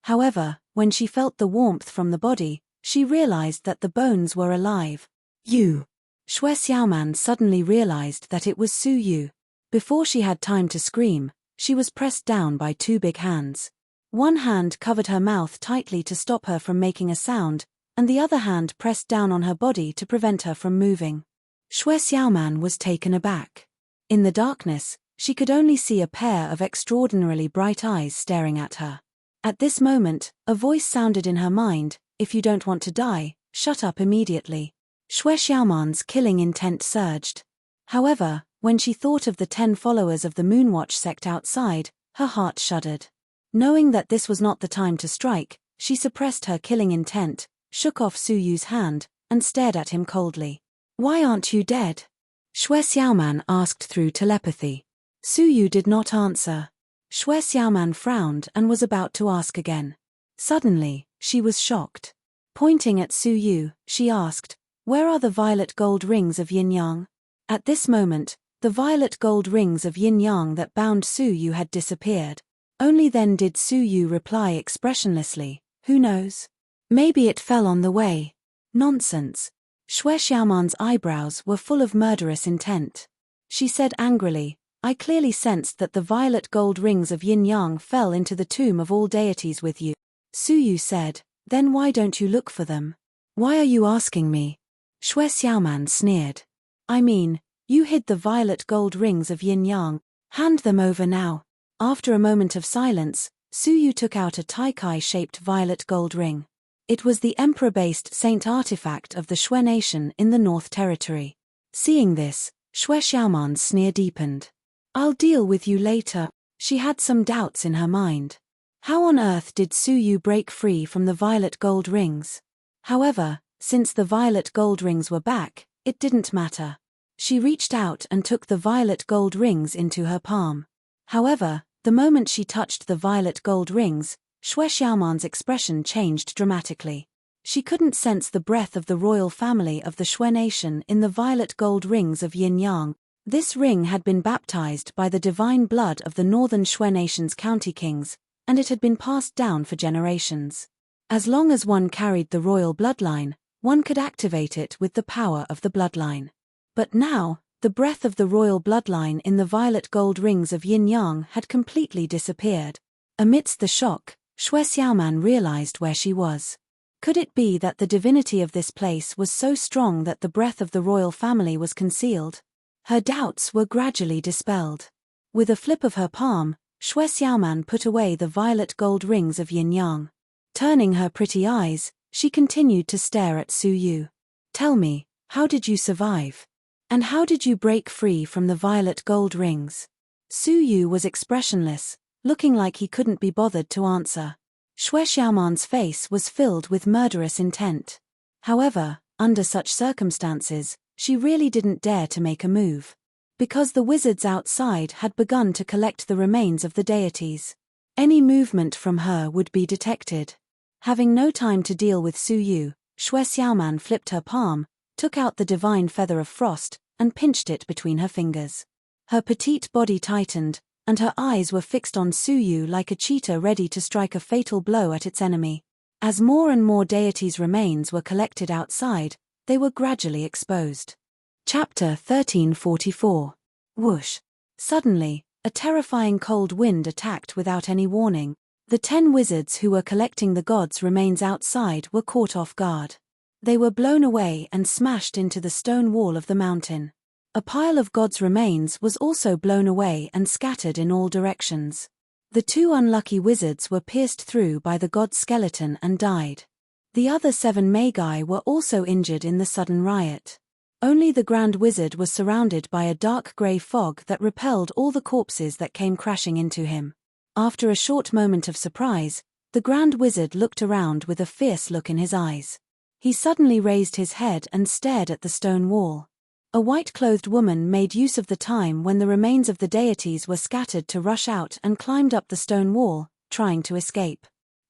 However, when she felt the warmth from the body, she realized that the bones were alive. "You!" Xue Xiaoman suddenly realized that it was Su Yu. Before she had time to scream, she was pressed down by 2 big hands. One hand covered her mouth tightly to stop her from making a sound, and the other hand pressed down on her body to prevent her from moving. Xue Xiaoman was taken aback. In the darkness, she could only see a pair of extraordinarily bright eyes staring at her. At this moment, a voice sounded in her mind, "If you don't want to die, shut up immediately." Xue Xiaoman's killing intent surged. However, when she thought of the 10 followers of the Moonwatch sect outside, her heart shuddered. Knowing that this was not the time to strike, she suppressed her killing intent, shook off Su Yu's hand, and stared at him coldly. "Why aren't you dead?" Xue Xiaoman asked through telepathy. Su Yu did not answer. Xue Xiaoman frowned and was about to ask again. Suddenly, she was shocked. Pointing at Su Yu, she asked, "Where are the violet gold rings of yin-yang?" At this moment, the violet gold rings of yin-yang that bound Su Yu had disappeared. Only then did Su Yu reply expressionlessly, "Who knows? Maybe it fell on the way." "Nonsense." Xue Xiaoman's eyebrows were full of murderous intent. She said angrily, "I clearly sensed that the violet gold rings of yin-yang fell into the tomb of all deities with you." Su Yu said, "Then why don't you look for them?" "Why are you asking me?" Xue Xiaoman sneered. "I mean, you hid the violet gold rings of yin-yang. Hand them over now." After a moment of silence, Su Yu took out a Tai-Kai-shaped violet gold ring. It was the emperor-based saint artifact of the Xue nation in the North Territory. Seeing this, Xue Xiaoman's sneer deepened. "I'll deal with you later." She had some doubts in her mind. How on earth did Su Yu break free from the violet gold rings? However, since the violet gold rings were back, it didn't matter. She reached out and took the violet gold rings into her palm. However, the moment she touched the violet gold rings, Xue Xiaoman's expression changed dramatically. She couldn't sense the breath of the royal family of the Xue nation in the violet gold rings of yin-yang. This ring had been baptized by the divine blood of the northern Shui nation's county kings, and it had been passed down for generations. As long as one carried the royal bloodline, one could activate it with the power of the bloodline. But now, the breath of the royal bloodline in the violet gold rings of yin-yang had completely disappeared. Amidst the shock, Shui Xiaoman realized where she was. Could it be that the divinity of this place was so strong that the breath of the royal family was concealed? Her doubts were gradually dispelled. With a flip of her palm, Shui Xiaoman put away the violet gold rings of yin-yang. Turning her pretty eyes, she continued to stare at Su Yu. "Tell me, how did you survive? And how did you break free from the violet gold rings?" Su Yu was expressionless, looking like he couldn't be bothered to answer. Shui Xiaoman's face was filled with murderous intent. However, under such circumstances, she really didn't dare to make a move. Because the wizards outside had begun to collect the remains of the deities. Any movement from her would be detected. Having no time to deal with Su Yu, Shui Xiaoman flipped her palm, took out the divine feather of frost, and pinched it between her fingers. Her petite body tightened, and her eyes were fixed on Su Yu like a cheetah ready to strike a fatal blow at its enemy. As more and more deities' remains were collected outside, they were gradually exposed. Chapter 1344. Whoosh. Suddenly, a terrifying cold wind attacked without any warning. The 10 wizards who were collecting the gods' remains outside were caught off guard. They were blown away and smashed into the stone wall of the mountain. A pile of gods' remains was also blown away and scattered in all directions. The 2 unlucky wizards were pierced through by the god's skeleton and died. The other 7 magi were also injured in the sudden riot. Only the Grand Wizard was surrounded by a dark grey fog that repelled all the corpses that came crashing into him. After a short moment of surprise, the Grand Wizard looked around with a fierce look in his eyes. He suddenly raised his head and stared at the stone wall. A white-clothed woman made use of the time when the remains of the deities were scattered to rush out and climbed up the stone wall, trying to escape.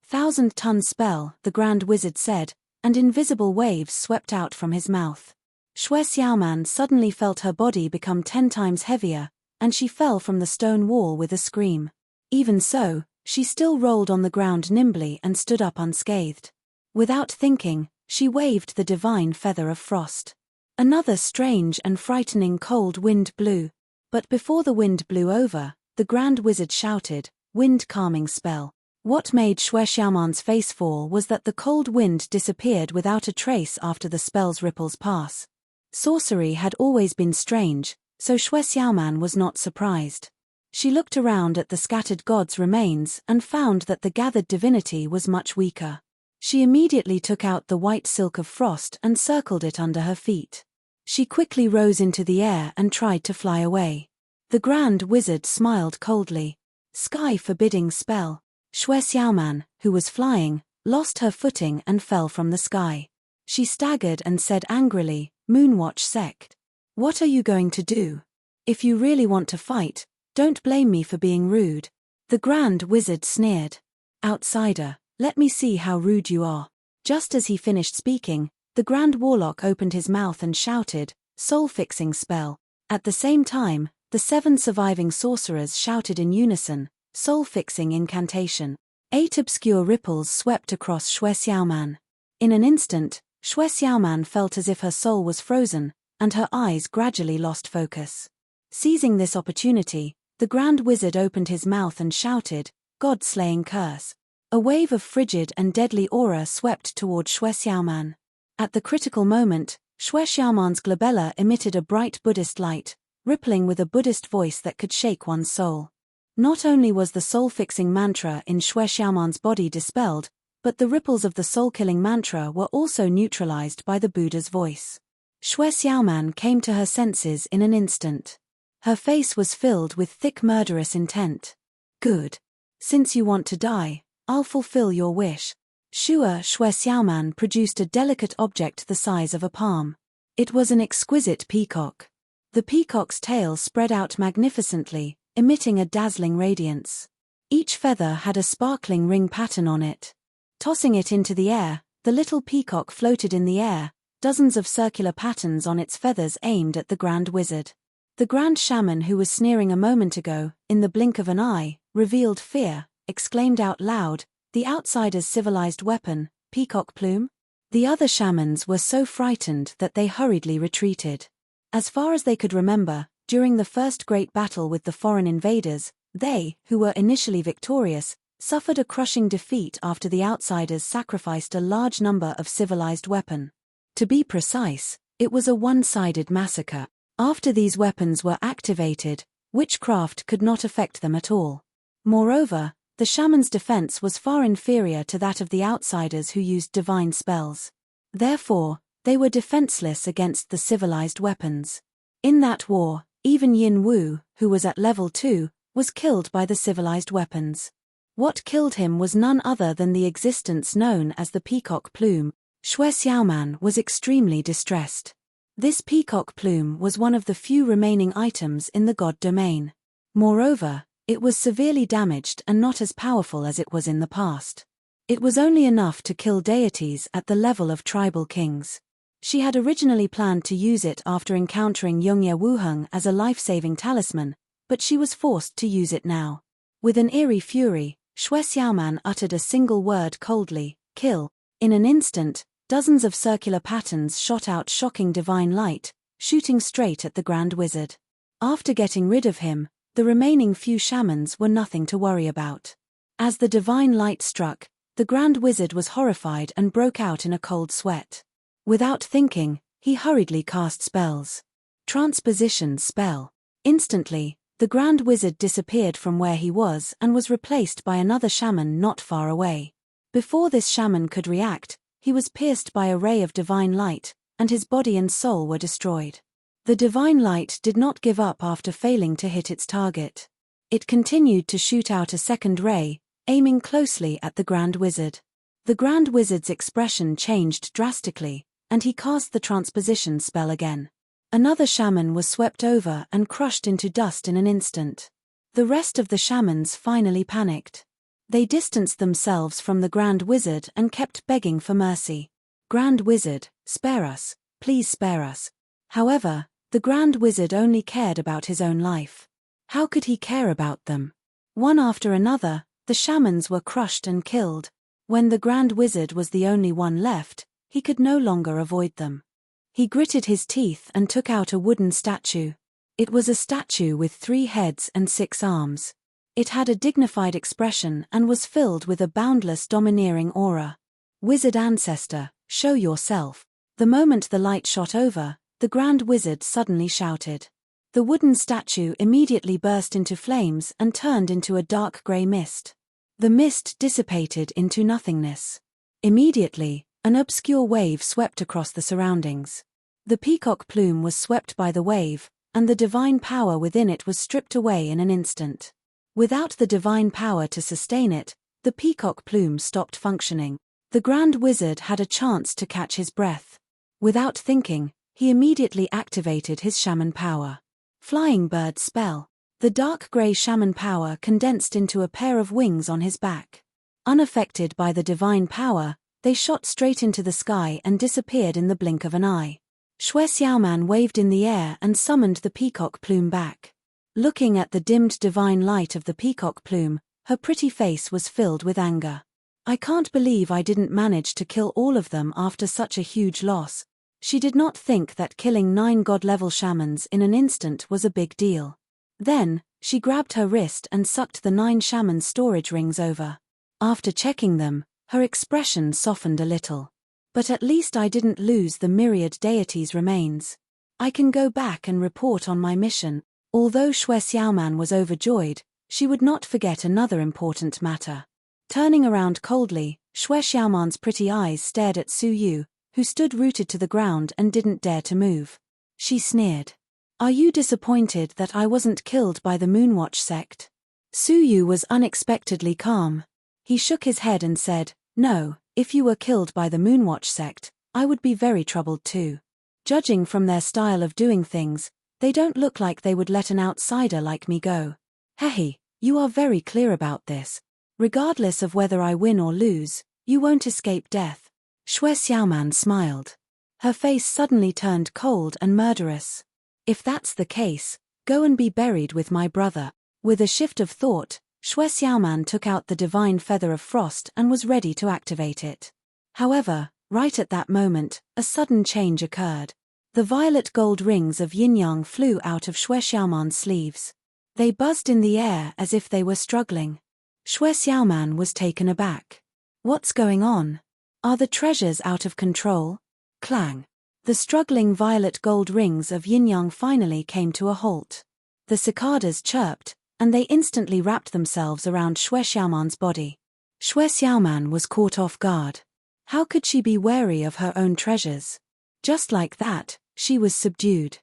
"1,000-ton spell," the Grand Wizard said, and invisible waves swept out from his mouth. Shui Xiaoman suddenly felt her body become 10 times heavier, and she fell from the stone wall with a scream. Even so, she still rolled on the ground nimbly and stood up unscathed. Without thinking, she waved the divine feather of frost. Another strange and frightening cold wind blew. But before the wind blew over, the Grand Wizard shouted, "Wind calming spell." What made Shui Xiaoman's face fall was that the cold wind disappeared without a trace after the spell's ripples pass. Sorcery had always been strange, so Shui Xiaoman was not surprised. She looked around at the scattered gods' remains and found that the gathered divinity was much weaker. She immediately took out the white silk of frost and circled it under her feet. She quickly rose into the air and tried to fly away. The Grand Wizard smiled coldly. "Sky-forbidding spell." Shui Xiaoman, who was flying, lost her footing and fell from the sky. She staggered and said angrily, "Moonwatch sect. What are you going to do? If you really want to fight, don't blame me for being rude." The Grand Wizard sneered. "Outsider, let me see how rude you are." Just as he finished speaking, the Grand Warlock opened his mouth and shouted, "Soul-fixing spell." At the same time, the 7 surviving sorcerers shouted in unison, "Soul-fixing incantation." 8 obscure ripples swept across Shui Xiaoman. In an instant, Shui Xiaoman felt as if her soul was frozen, and her eyes gradually lost focus. Seizing this opportunity, the Grand Wizard opened his mouth and shouted, "God-slaying curse." A wave of frigid and deadly aura swept toward Shui Xiaoman. At the critical moment, Shui Xiaoman's glabella emitted a bright Buddhist light, rippling with a Buddhist voice that could shake one's soul. Not only was the soul-fixing mantra in Shui Xiaoman's body dispelled, but the ripples of the soul-killing mantra were also neutralized by the Buddha's voice. Shui Xiaoman came to her senses in an instant. Her face was filled with thick murderous intent. "Good. Since you want to die, I'll fulfill your wish." Shui Xiaoman produced a delicate object the size of a palm. It was an exquisite peacock. The peacock's tail spread out magnificently, emitting a dazzling radiance. Each feather had a sparkling ring pattern on it. Tossing it into the air, the little peacock floated in the air, dozens of circular patterns on its feathers aimed at the Grand Wizard. The Grand Shaman, who was sneering a moment ago, in the blink of an eye, revealed fear, exclaimed out loud, "The outsider's civilized weapon, peacock plume?" The other shamans were so frightened that they hurriedly retreated. As far as they could remember, during the first great battle with the foreign invaders, they, who were initially victorious, suffered a crushing defeat after the outsiders sacrificed a large number of civilized weapons. To be precise, it was a one-sided massacre. After these weapons were activated, witchcraft could not affect them at all. Moreover, the shaman's defense was far inferior to that of the outsiders who used divine spells. Therefore, they were defenseless against the civilized weapons. In that war, even Yin Wu, who was at level 2, was killed by the civilized weapons. What killed him was none other than the existence known as the peacock plume. Xue Xiaoman was extremely distressed. This peacock plume was one of the few remaining items in the god domain. Moreover, it was severely damaged and not as powerful as it was in the past. It was only enough to kill deities at the level of tribal kings. She had originally planned to use it after encountering Yongye Wuheng as a life-saving talisman, but she was forced to use it now. With an eerie fury, Xue Xiaoman uttered a single word coldly, "Kill." In an instant, dozens of circular patterns shot out shocking divine light, shooting straight at the Grand Wizard. After getting rid of him, the remaining few shamans were nothing to worry about. As the divine light struck, the Grand Wizard was horrified and broke out in a cold sweat. Without thinking, he hurriedly cast spells. Transposition spell. Instantly, the Grand Wizard disappeared from where he was and was replaced by another shaman not far away. Before this shaman could react, he was pierced by a ray of divine light, and his body and soul were destroyed. The divine light did not give up after failing to hit its target. It continued to shoot out a second ray, aiming closely at the Grand Wizard. The Grand Wizard's expression changed drastically, and he cast the transposition spell again. Another shaman was swept over and crushed into dust in an instant. The rest of the shamans finally panicked. They distanced themselves from the Grand Wizard and kept begging for mercy. "Grand Wizard, spare us, please spare us." However, the Grand Wizard only cared about his own life. How could he care about them? One after another, the shamans were crushed and killed. When the Grand Wizard was the only one left, he could no longer avoid them. He gritted his teeth and took out a wooden statue. It was a statue with 3 heads and 6 arms. It had a dignified expression and was filled with a boundless domineering aura. "Wizard ancestor, show yourself." The moment the light shot over, the Grand Wizard suddenly shouted. The wooden statue immediately burst into flames and turned into a dark grey mist. The mist dissipated into nothingness. Immediately, an obscure wave swept across the surroundings. The peacock plume was swept by the wave, and the divine power within it was stripped away in an instant. Without the divine power to sustain it, the peacock plume stopped functioning. The Grand Wizard had a chance to catch his breath. Without thinking, he immediately activated his shaman power. Flying bird spell. The dark grey shaman power condensed into a pair of wings on his back. Unaffected by the divine power, they shot straight into the sky and disappeared in the blink of an eye. Xue Xiaoman waved in the air and summoned the peacock plume back. Looking at the dimmed divine light of the peacock plume, her pretty face was filled with anger. "I can't believe I didn't manage to kill all of them after such a huge loss." She did not think that killing 9 god-level shamans in an instant was a big deal. Then, she grabbed her wrist and sucked the 9 shaman storage rings over. After checking them, her expression softened a little. "But at least I didn't lose the myriad deities' remains. I can go back and report on my mission." Although Xue Xiaoman was overjoyed, she would not forget another important matter. Turning around coldly, Xue Xiaoman's pretty eyes stared at Su Yu, who stood rooted to the ground and didn't dare to move. She sneered. "Are you disappointed that I wasn't killed by the Moonwatch sect?" Su Yu was unexpectedly calm. He shook his head and said, "No, if you were killed by the Moonwatch sect, I would be very troubled too. Judging from their style of doing things, they don't look like they would let an outsider like me go. Hehe, you are very clear about this. Regardless of whether I win or lose, you won't escape death." Xue Xiaoman smiled. Her face suddenly turned cold and murderous. "If that's the case, Go and be buried with my brother. With a shift of thought, Xue Xiaoman took out the divine feather of frost and was ready to activate it. However, right at that moment, a sudden change occurred. The violet gold rings of yin-yang flew out of Xue Xiaoman's sleeves. They buzzed in the air as if they were struggling. Xue Xiaoman was taken aback. What's going on? Are the treasures out of control? Clang. The struggling violet gold rings of yin-yang finally came to a halt. The cicadas chirped, and they instantly wrapped themselves around Xue Xiaoman's body. Xue Xiaoman was caught off guard. How could she be wary of her own treasures? Just like that, she was subdued.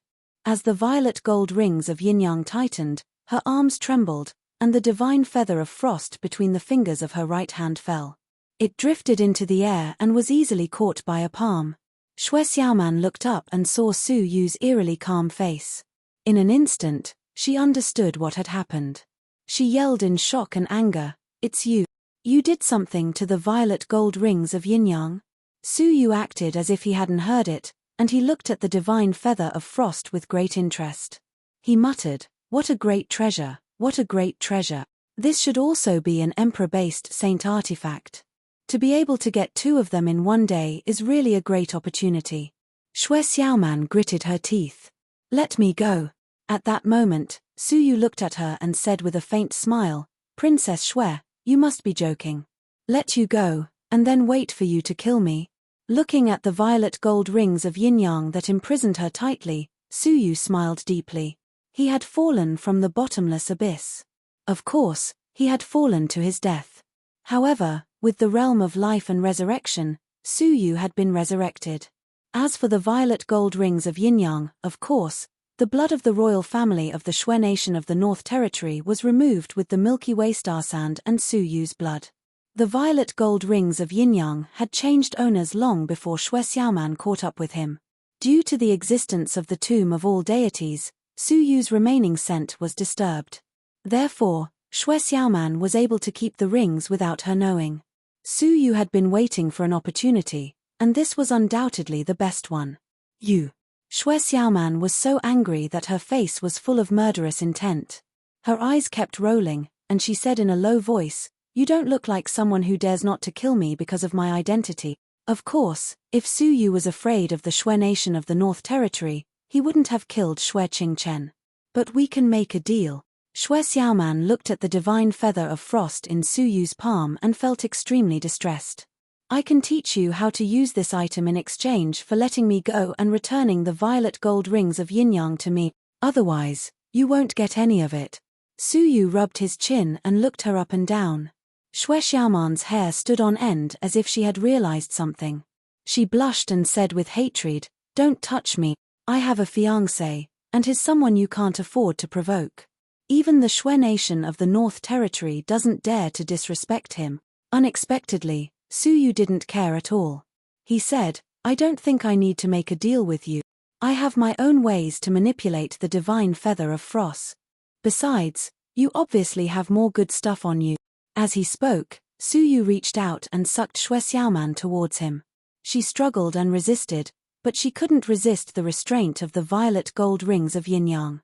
As the violet gold rings of yin-yang tightened, her arms trembled, and the divine feather of frost between the fingers of her right hand fell. It drifted into the air and was easily caught by a palm. Xue Xiaoman looked up and saw Su Yu's eerily calm face. In an instant, she understood what had happened. She yelled in shock and anger, "It's you! You did something to the violet gold rings of yin-yang?" Su Yu acted as if he hadn't heard it, and he looked at the divine feather of frost with great interest. He muttered, "What a great treasure, what a great treasure. This should also be an emperor-based saint artifact. To be able to get 2 of them in one day is really a great opportunity." Xue Xiaoman gritted her teeth. "Let me go." At that moment, Su Yu looked at her and said with a faint smile, "Princess Xue, you must be joking. Let you go, and then wait for you to kill me?" Looking at the violet gold rings of yin-yang that imprisoned her tightly, Su Yu smiled deeply. He had fallen from the bottomless abyss. Of course, he had fallen to his death. However, with the realm of life and resurrection, Su Yu had been resurrected. As for the violet gold rings of yin-yang, of course, the blood of the royal family of the Xue nation of the North Territory was removed with the Milky Way star sand and Su Yu's blood. The violet gold rings of yin-yang had changed owners long before Xue Xiaoman caught up with him. Due to the existence of the tomb of all deities, Su Yu's remaining scent was disturbed. Therefore, Xue Xiaoman was able to keep the rings without her knowing. Su Yu had been waiting for an opportunity, and this was undoubtedly the best one. "You." Xue Xiaoman was so angry that her face was full of murderous intent. Her eyes kept rolling, and she said in a low voice, "You don't look like someone who dares not to kill me because of my identity." Of course, if Su Yu was afraid of the Xue nation of the North Territory, he wouldn't have killed Xue Qingchen. "But we can make a deal." Xue Xiaoman looked at the divine feather of frost in Su Yu's palm and felt extremely distressed. "I can teach you how to use this item in exchange for letting me go and returning the violet gold rings of yin-yang to me. Otherwise, you won't get any of it." Su Yu rubbed his chin and looked her up and down. Xue Xiaoman's hair stood on end as if she had realized something. She blushed and said with hatred, "Don't touch me. I have a fiancé, and he's someone you can't afford to provoke. Even the Xue nation of the North Territory doesn't dare to disrespect him." Unexpectedly, Su Yu didn't care at all. He said, "I don't think I need to make a deal with you. I have my own ways to manipulate the divine feather of frost. Besides, you obviously have more good stuff on you." As he spoke, Su Yu reached out and sucked Xue Xiaoman towards him. She struggled and resisted, but she couldn't resist the restraint of the violet gold rings of yin-yang.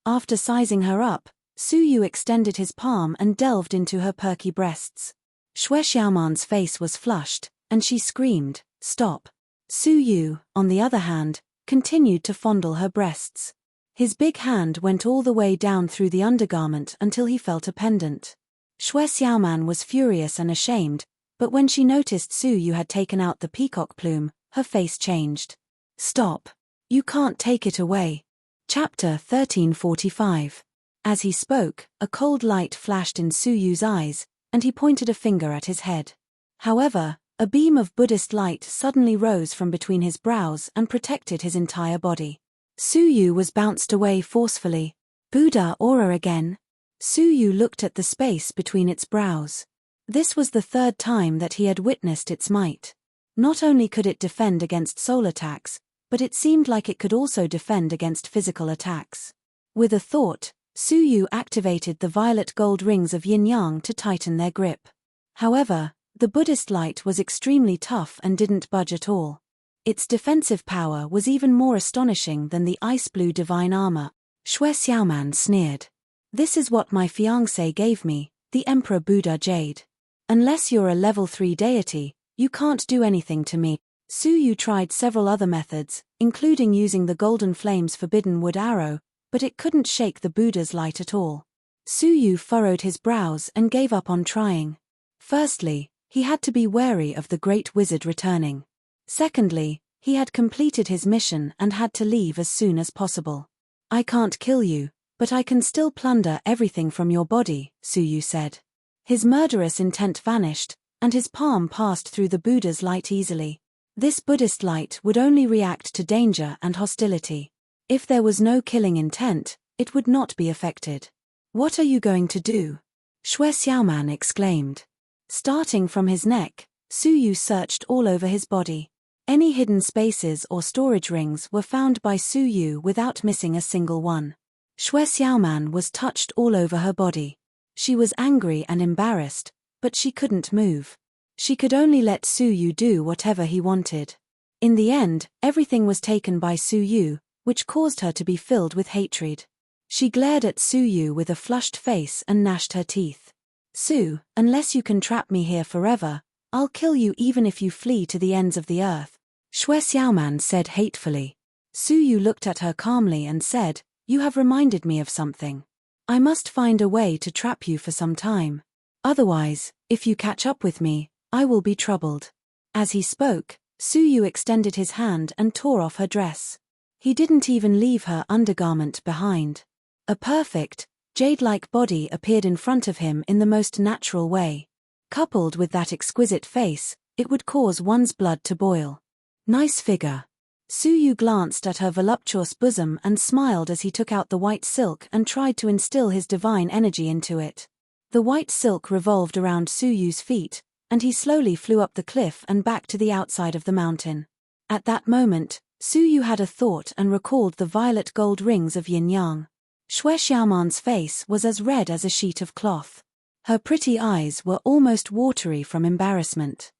After sizing her up, Su Yu extended his palm and delved into her perky breasts. Xue Xiaoman's face was flushed, and she screamed, "Stop." Su Yu, on the other hand, continued to fondle her breasts. His big hand went all the way down through the undergarment until he felt a pendant. Xue Xiaoman was furious and ashamed, but when she noticed Su Yu had taken out the peacock plume, her face changed. "Stop. You can't take it away." Chapter 1345. As he spoke, a cold light flashed in Su Yu's eyes, and he pointed a finger at his head. However, a beam of Buddhist light suddenly rose from between his brows and protected his entire body. Su Yu was bounced away forcefully. "Buddha aura again?" Su Yu looked at the space between its brows. This was the 3rd time that he had witnessed its might. Not only could it defend against soul attacks, but it seemed like it could also defend against physical attacks. With a thought, Su Yu activated the violet gold rings of yin-yang to tighten their grip. However, the Buddhist light was extremely tough and didn't budge at all. Its defensive power was even more astonishing than the ice blue divine armor. Xue Xiaoman sneered. This is what my fiancé gave me, the Emperor Buddha Jade. Unless you're a level 3 deity, you can't do anything to me. Su Yu tried several other methods, including using the Golden Flame's forbidden wood arrow, but it couldn't shake the Buddha's light at all. Su Yu furrowed his brows and gave up on trying. Firstly, he had to be wary of the Great Wizard returning. Secondly, he had completed his mission and had to leave as soon as possible. I can't kill you, but I can still plunder everything from your body, Su Yu said. His murderous intent vanished, and his palm passed through the Buddha's light easily. This Buddhist light would only react to danger and hostility. If there was no killing intent, it would not be affected. What are you going to do? Xue Xiaoman exclaimed. Starting from his neck, Su Yu searched all over his body. Any hidden spaces or storage rings were found by Su Yu without missing a single one. Xue Xiaoman was touched all over her body. She was angry and embarrassed, but she couldn't move. She could only let Su Yu do whatever he wanted. In the end, everything was taken by Su Yu, which caused her to be filled with hatred. She glared at Su Yu with a flushed face and gnashed her teeth. Su, unless you can trap me here forever, I'll kill you even if you flee to the ends of the earth, Xue Xiaoman said hatefully. Su Yu looked at her calmly and said, You have reminded me of something. I must find a way to trap you for some time. Otherwise, if you catch up with me, I will be troubled. As he spoke, Su Yu extended his hand and tore off her dress. He didn't even leave her undergarment behind. A perfect, jade-like body appeared in front of him in the most natural way. Coupled with that exquisite face, it would cause one's blood to boil. Nice figure. Su Yu glanced at her voluptuous bosom and smiled as he took out the white silk and tried to instill his divine energy into it. The white silk revolved around Su Yu's feet, and he slowly flew up the cliff and back to the outside of the mountain. At that moment, Su Yu had a thought and recalled the violet gold rings of yin-yang. Xue Xiaoman's face was as red as a sheet of cloth. Her pretty eyes were almost watery from embarrassment.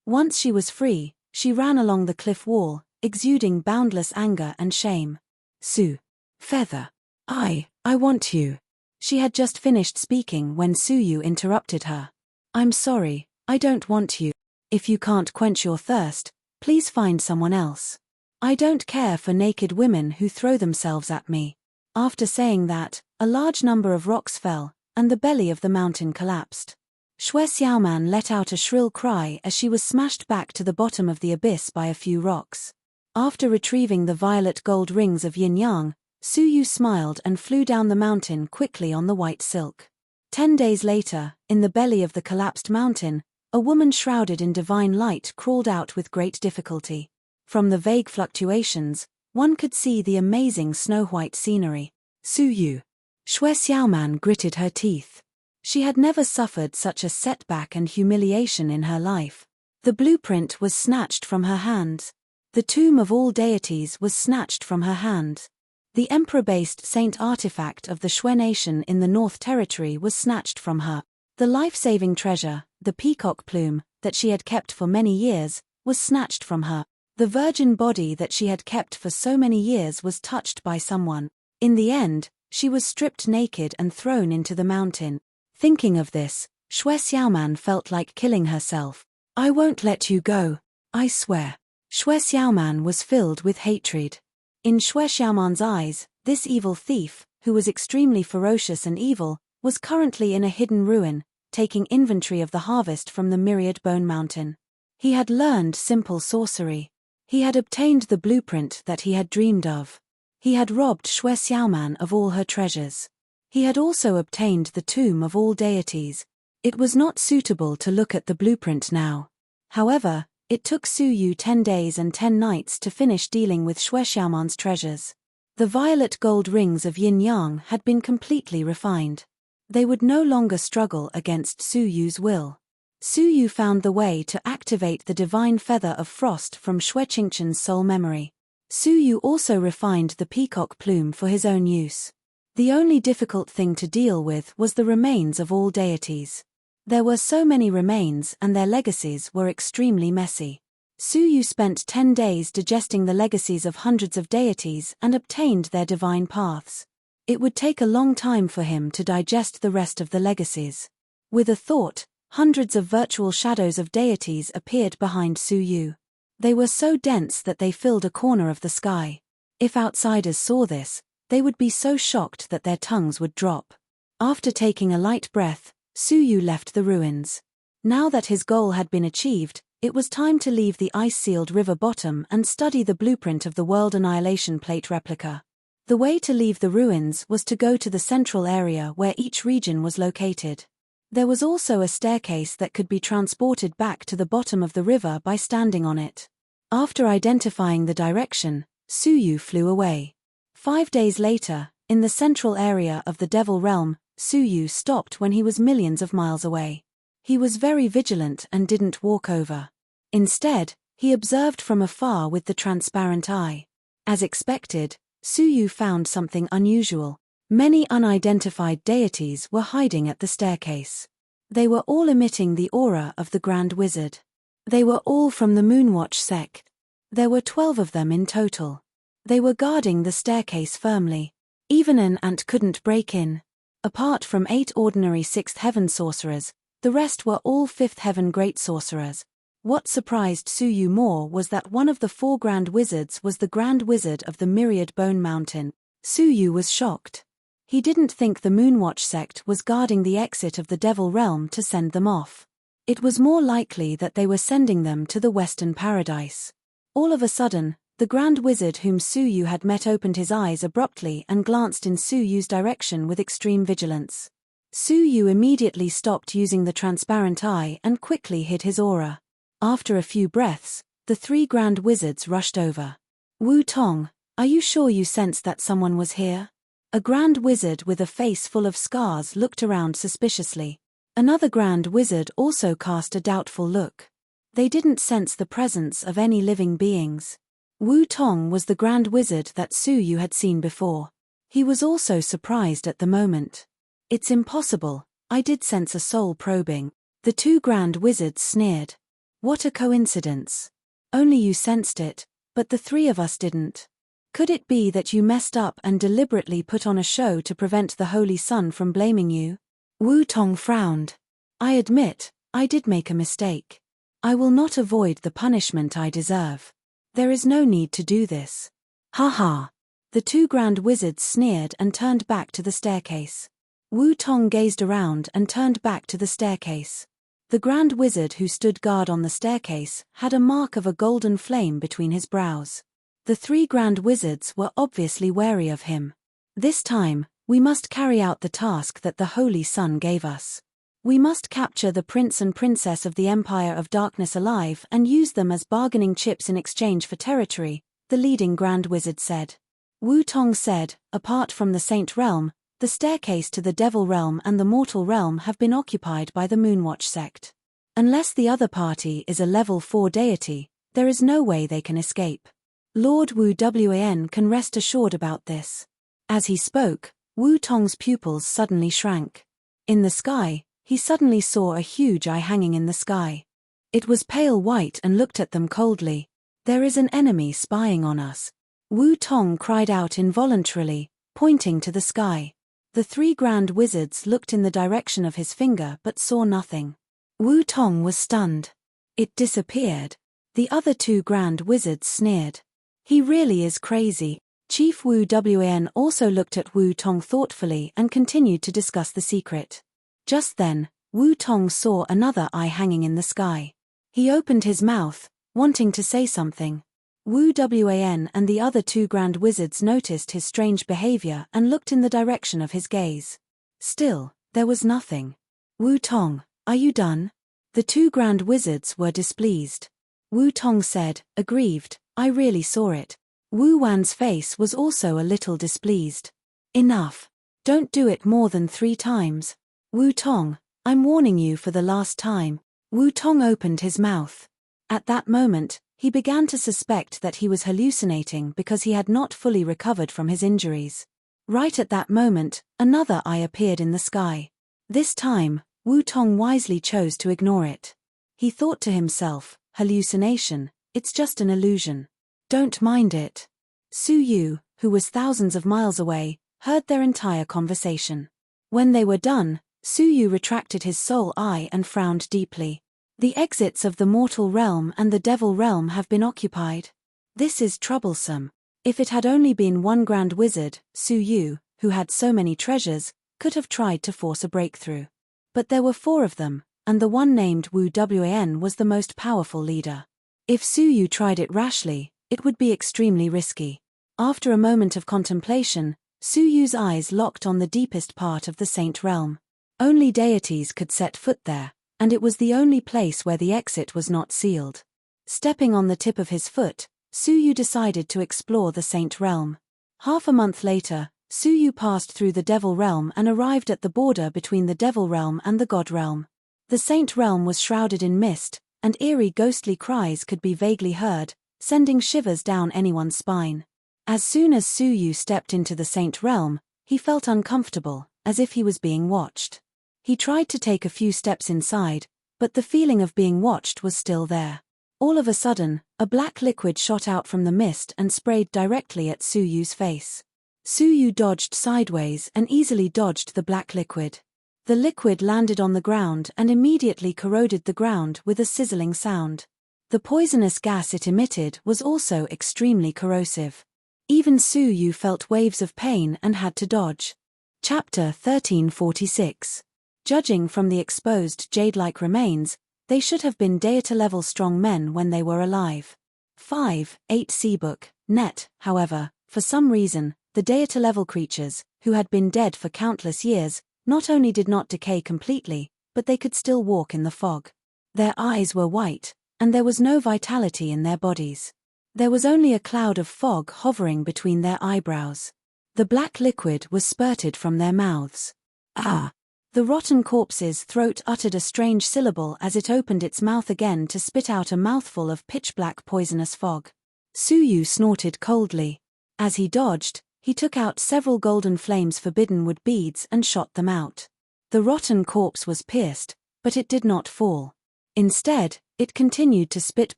Once she was free, she ran along the cliff wall, exuding boundless anger and shame. Su. Feather. I want you. She had just finished speaking when Su Yu interrupted her. I'm sorry, I don't want you. If you can't quench your thirst, please find someone else. I don't care for naked women who throw themselves at me. After saying that, a large number of rocks fell, and the belly of the mountain collapsed. Xue Xiaoman let out a shrill cry as she was smashed back to the bottom of the abyss by a few rocks. After retrieving the violet gold rings of yin-yang, Su Yu smiled and flew down the mountain quickly on the white silk. 10 days later, in the belly of the collapsed mountain, a woman shrouded in divine light crawled out with great difficulty. From the vague fluctuations, one could see the amazing snow-white scenery. Su Yu. Xue Xiaoman gritted her teeth. She had never suffered such a setback and humiliation in her life. The blueprint was snatched from her hands. The tomb of all deities was snatched from her hands. The emperor-based saint artifact of the Xue nation in the North Territory was snatched from her. The life-saving treasure, the peacock plume, that she had kept for many years, was snatched from her. The virgin body that she had kept for so many years was touched by someone. In the end, she was stripped naked and thrown into the mountain. Thinking of this, Xue Xiaoman felt like killing herself. I won't let you go, I swear. Xue Xiaoman was filled with hatred. In Xue Xiaoman's eyes, this evil thief, who was extremely ferocious and evil, was currently in a hidden ruin, taking inventory of the harvest from the myriad bone mountain. He had learned simple sorcery. He had obtained the blueprint that he had dreamed of. He had robbed Xue Xiaoman of all her treasures. He had also obtained the tomb of all deities. It was not suitable to look at the blueprint now. However, it took Su Yu 10 days and 10 nights to finish dealing with Xue Xiaoman's treasures. The violet gold rings of yin-yang had been completely refined. They would no longer struggle against Su Yu's will. Su Yu found the way to activate the divine feather of frost from Xue Qingchen's soul memory. Su Yu also refined the peacock plume for his own use. The only difficult thing to deal with was the remains of all deities. There were so many remains and their legacies were extremely messy. Su Yu spent 10 days digesting the legacies of hundreds of deities and obtained their divine paths. It would take a long time for him to digest the rest of the legacies. With a thought, hundreds of virtual shadows of deities appeared behind Su Yu. They were so dense that they filled a corner of the sky. If outsiders saw this, they would be so shocked that their tongues would drop. After taking a light breath, Su Yu left the ruins. Now that his goal had been achieved, it was time to leave the ice-sealed river bottom and study the blueprint of the World Annihilation Plate replica. The way to leave the ruins was to go to the central area where each region was located. There was also a staircase that could be transported back to the bottom of the river by standing on it. After identifying the direction, Su Yu flew away. 5 days later, in the central area of the Devil Realm, Su Yu stopped when he was millions of miles away. He was very vigilant and didn't walk over. Instead, he observed from afar with the transparent eye. As expected, Su Yu found something unusual. Many unidentified deities were hiding at the staircase. They were all emitting the aura of the Grand Wizard. They were all from the Moonwatch sect. There were 12 of them in total. They were guarding the staircase firmly. Even an ant couldn't break in. Apart from 8 ordinary 6th Heaven sorcerers, the rest were all 5th Heaven great sorcerers. What surprised Su Yu more was that one of the 4 Grand Wizards was the Grand Wizard of the Myriad Bone Mountain. Su Yu was shocked. He didn't think the Moonwatch sect was guarding the exit of the Devil Realm to send them off. It was more likely that they were sending them to the Western Paradise. All of a sudden, the Grand Wizard whom Su Yu had met opened his eyes abruptly and glanced in Su Yu's direction with extreme vigilance. Su Yu immediately stopped using the transparent eye and quickly hid his aura. After a few breaths, the 3 Grand Wizards rushed over. Wu Tong, are you sure you sensed that someone was here? A Grand Wizard with a face full of scars looked around suspiciously. Another Grand Wizard also cast a doubtful look. They didn't sense the presence of any living beings. Wu Tong was the Grand Wizard that Su Yu had seen before. He was also surprised at the moment. It's impossible, I did sense a soul probing. The 2 Grand Wizards sneered. What a coincidence. Only you sensed it, but the 3 of us didn't. Could it be that you messed up and deliberately put on a show to prevent the Holy Sun from blaming you? Wu Tong frowned. I admit, I did make a mistake. I will not avoid the punishment I deserve. There is no need to do this. Ha ha. The 2 Grand Wizards sneered and turned back to the staircase. Wu Tong gazed around and turned back to the staircase. The Grand Wizard who stood guard on the staircase had a mark of a golden flame between his brows. The 3 Grand Wizards were obviously wary of him. This time, we must carry out the task that the Holy Sun gave us. We must capture the Prince and Princess of the Empire of Darkness alive and use them as bargaining chips in exchange for territory, the leading Grand Wizard said. Wu Tong said, apart from the Saint Realm, the staircase to the Devil Realm and the Mortal Realm have been occupied by the Moonwatch sect. Unless the other party is a level 4 deity, there is no way they can escape. Lord Wu Wan can rest assured about this. As he spoke, Wu Tong's pupils suddenly shrank. In the sky, he suddenly saw a huge eye hanging in the sky. It was pale white and looked at them coldly. There is an enemy spying on us. Wu Tong cried out involuntarily, pointing to the sky. The 3 Grand Wizards looked in the direction of his finger but saw nothing. Wu Tong was stunned. It disappeared. The other 2 Grand Wizards sneered. He really is crazy. Chief Wu Wan also looked at Wu Tong thoughtfully and continued to discuss the secret. Just then, Wu Tong saw another eye hanging in the sky. He opened his mouth, wanting to say something. Wu Wan and the other 2 Grand Wizards noticed his strange behavior and looked in the direction of his gaze. Still, there was nothing. Wu Tong, are you done? The 2 Grand Wizards were displeased. Wu Tong said, aggrieved, I really saw it. Wu Wan's face was also a little displeased. Enough. Don't do it more than 3 times. Wu Tong, I'm warning you for the last time. Wu Tong opened his mouth. At that moment, he began to suspect that he was hallucinating because he had not fully recovered from his injuries. Right at that moment, another eye appeared in the sky. This time, Wu Tong wisely chose to ignore it. He thought to himself, hallucination, it's just an illusion. Don't mind it. Su Yu, who was thousands of miles away, heard their entire conversation. When they were done, Su Yu retracted his soul eye and frowned deeply. The exits of the mortal realm and the devil realm have been occupied. This is troublesome. If it had only been one grand wizard, Su Yu, who had so many treasures, could have tried to force a breakthrough. But there were 4 of them, and the one named Wu Wan was the most powerful leader. If Su Yu tried it rashly, it would be extremely risky. After a moment of contemplation, Su Yu's eyes locked on the deepest part of the Saint Realm. Only deities could set foot there, and it was the only place where the exit was not sealed. Stepping on the tip of his foot, Su Yu decided to explore the Saint Realm. Half a month later, Su Yu passed through the Devil Realm and arrived at the border between the Devil Realm and the God Realm. The Saint Realm was shrouded in mist, and eerie ghostly cries could be vaguely heard, sending shivers down anyone's spine. As soon as Su Yu stepped into the Saint Realm, he felt uncomfortable, as if he was being watched. He tried to take a few steps inside, but the feeling of being watched was still there. All of a sudden, a black liquid shot out from the mist and sprayed directly at Su Yu's face. Su Yu dodged sideways and easily dodged the black liquid. The liquid landed on the ground and immediately corroded the ground with a sizzling sound. The poisonous gas it emitted was also extremely corrosive. Even Su Yu felt waves of pain and had to dodge. Chapter 1346. Judging from the exposed jade-like remains, they should have been deity-level strong men when they were alive. 5.8 C-Book. Net, however, for some reason, the deity-level creatures, who had been dead for countless years, not only did not decay completely, but they could still walk in the fog. Their eyes were white, and there was no vitality in their bodies. There was only a cloud of fog hovering between their eyebrows. The black liquid was spurted from their mouths. Ah! The rotten corpse's throat uttered a strange syllable as it opened its mouth again to spit out a mouthful of pitch-black poisonous fog. Su Yu snorted coldly. As he dodged, he took out several golden flames forbidden wood beads and shot them out. The rotten corpse was pierced, but it did not fall. Instead, it continued to spit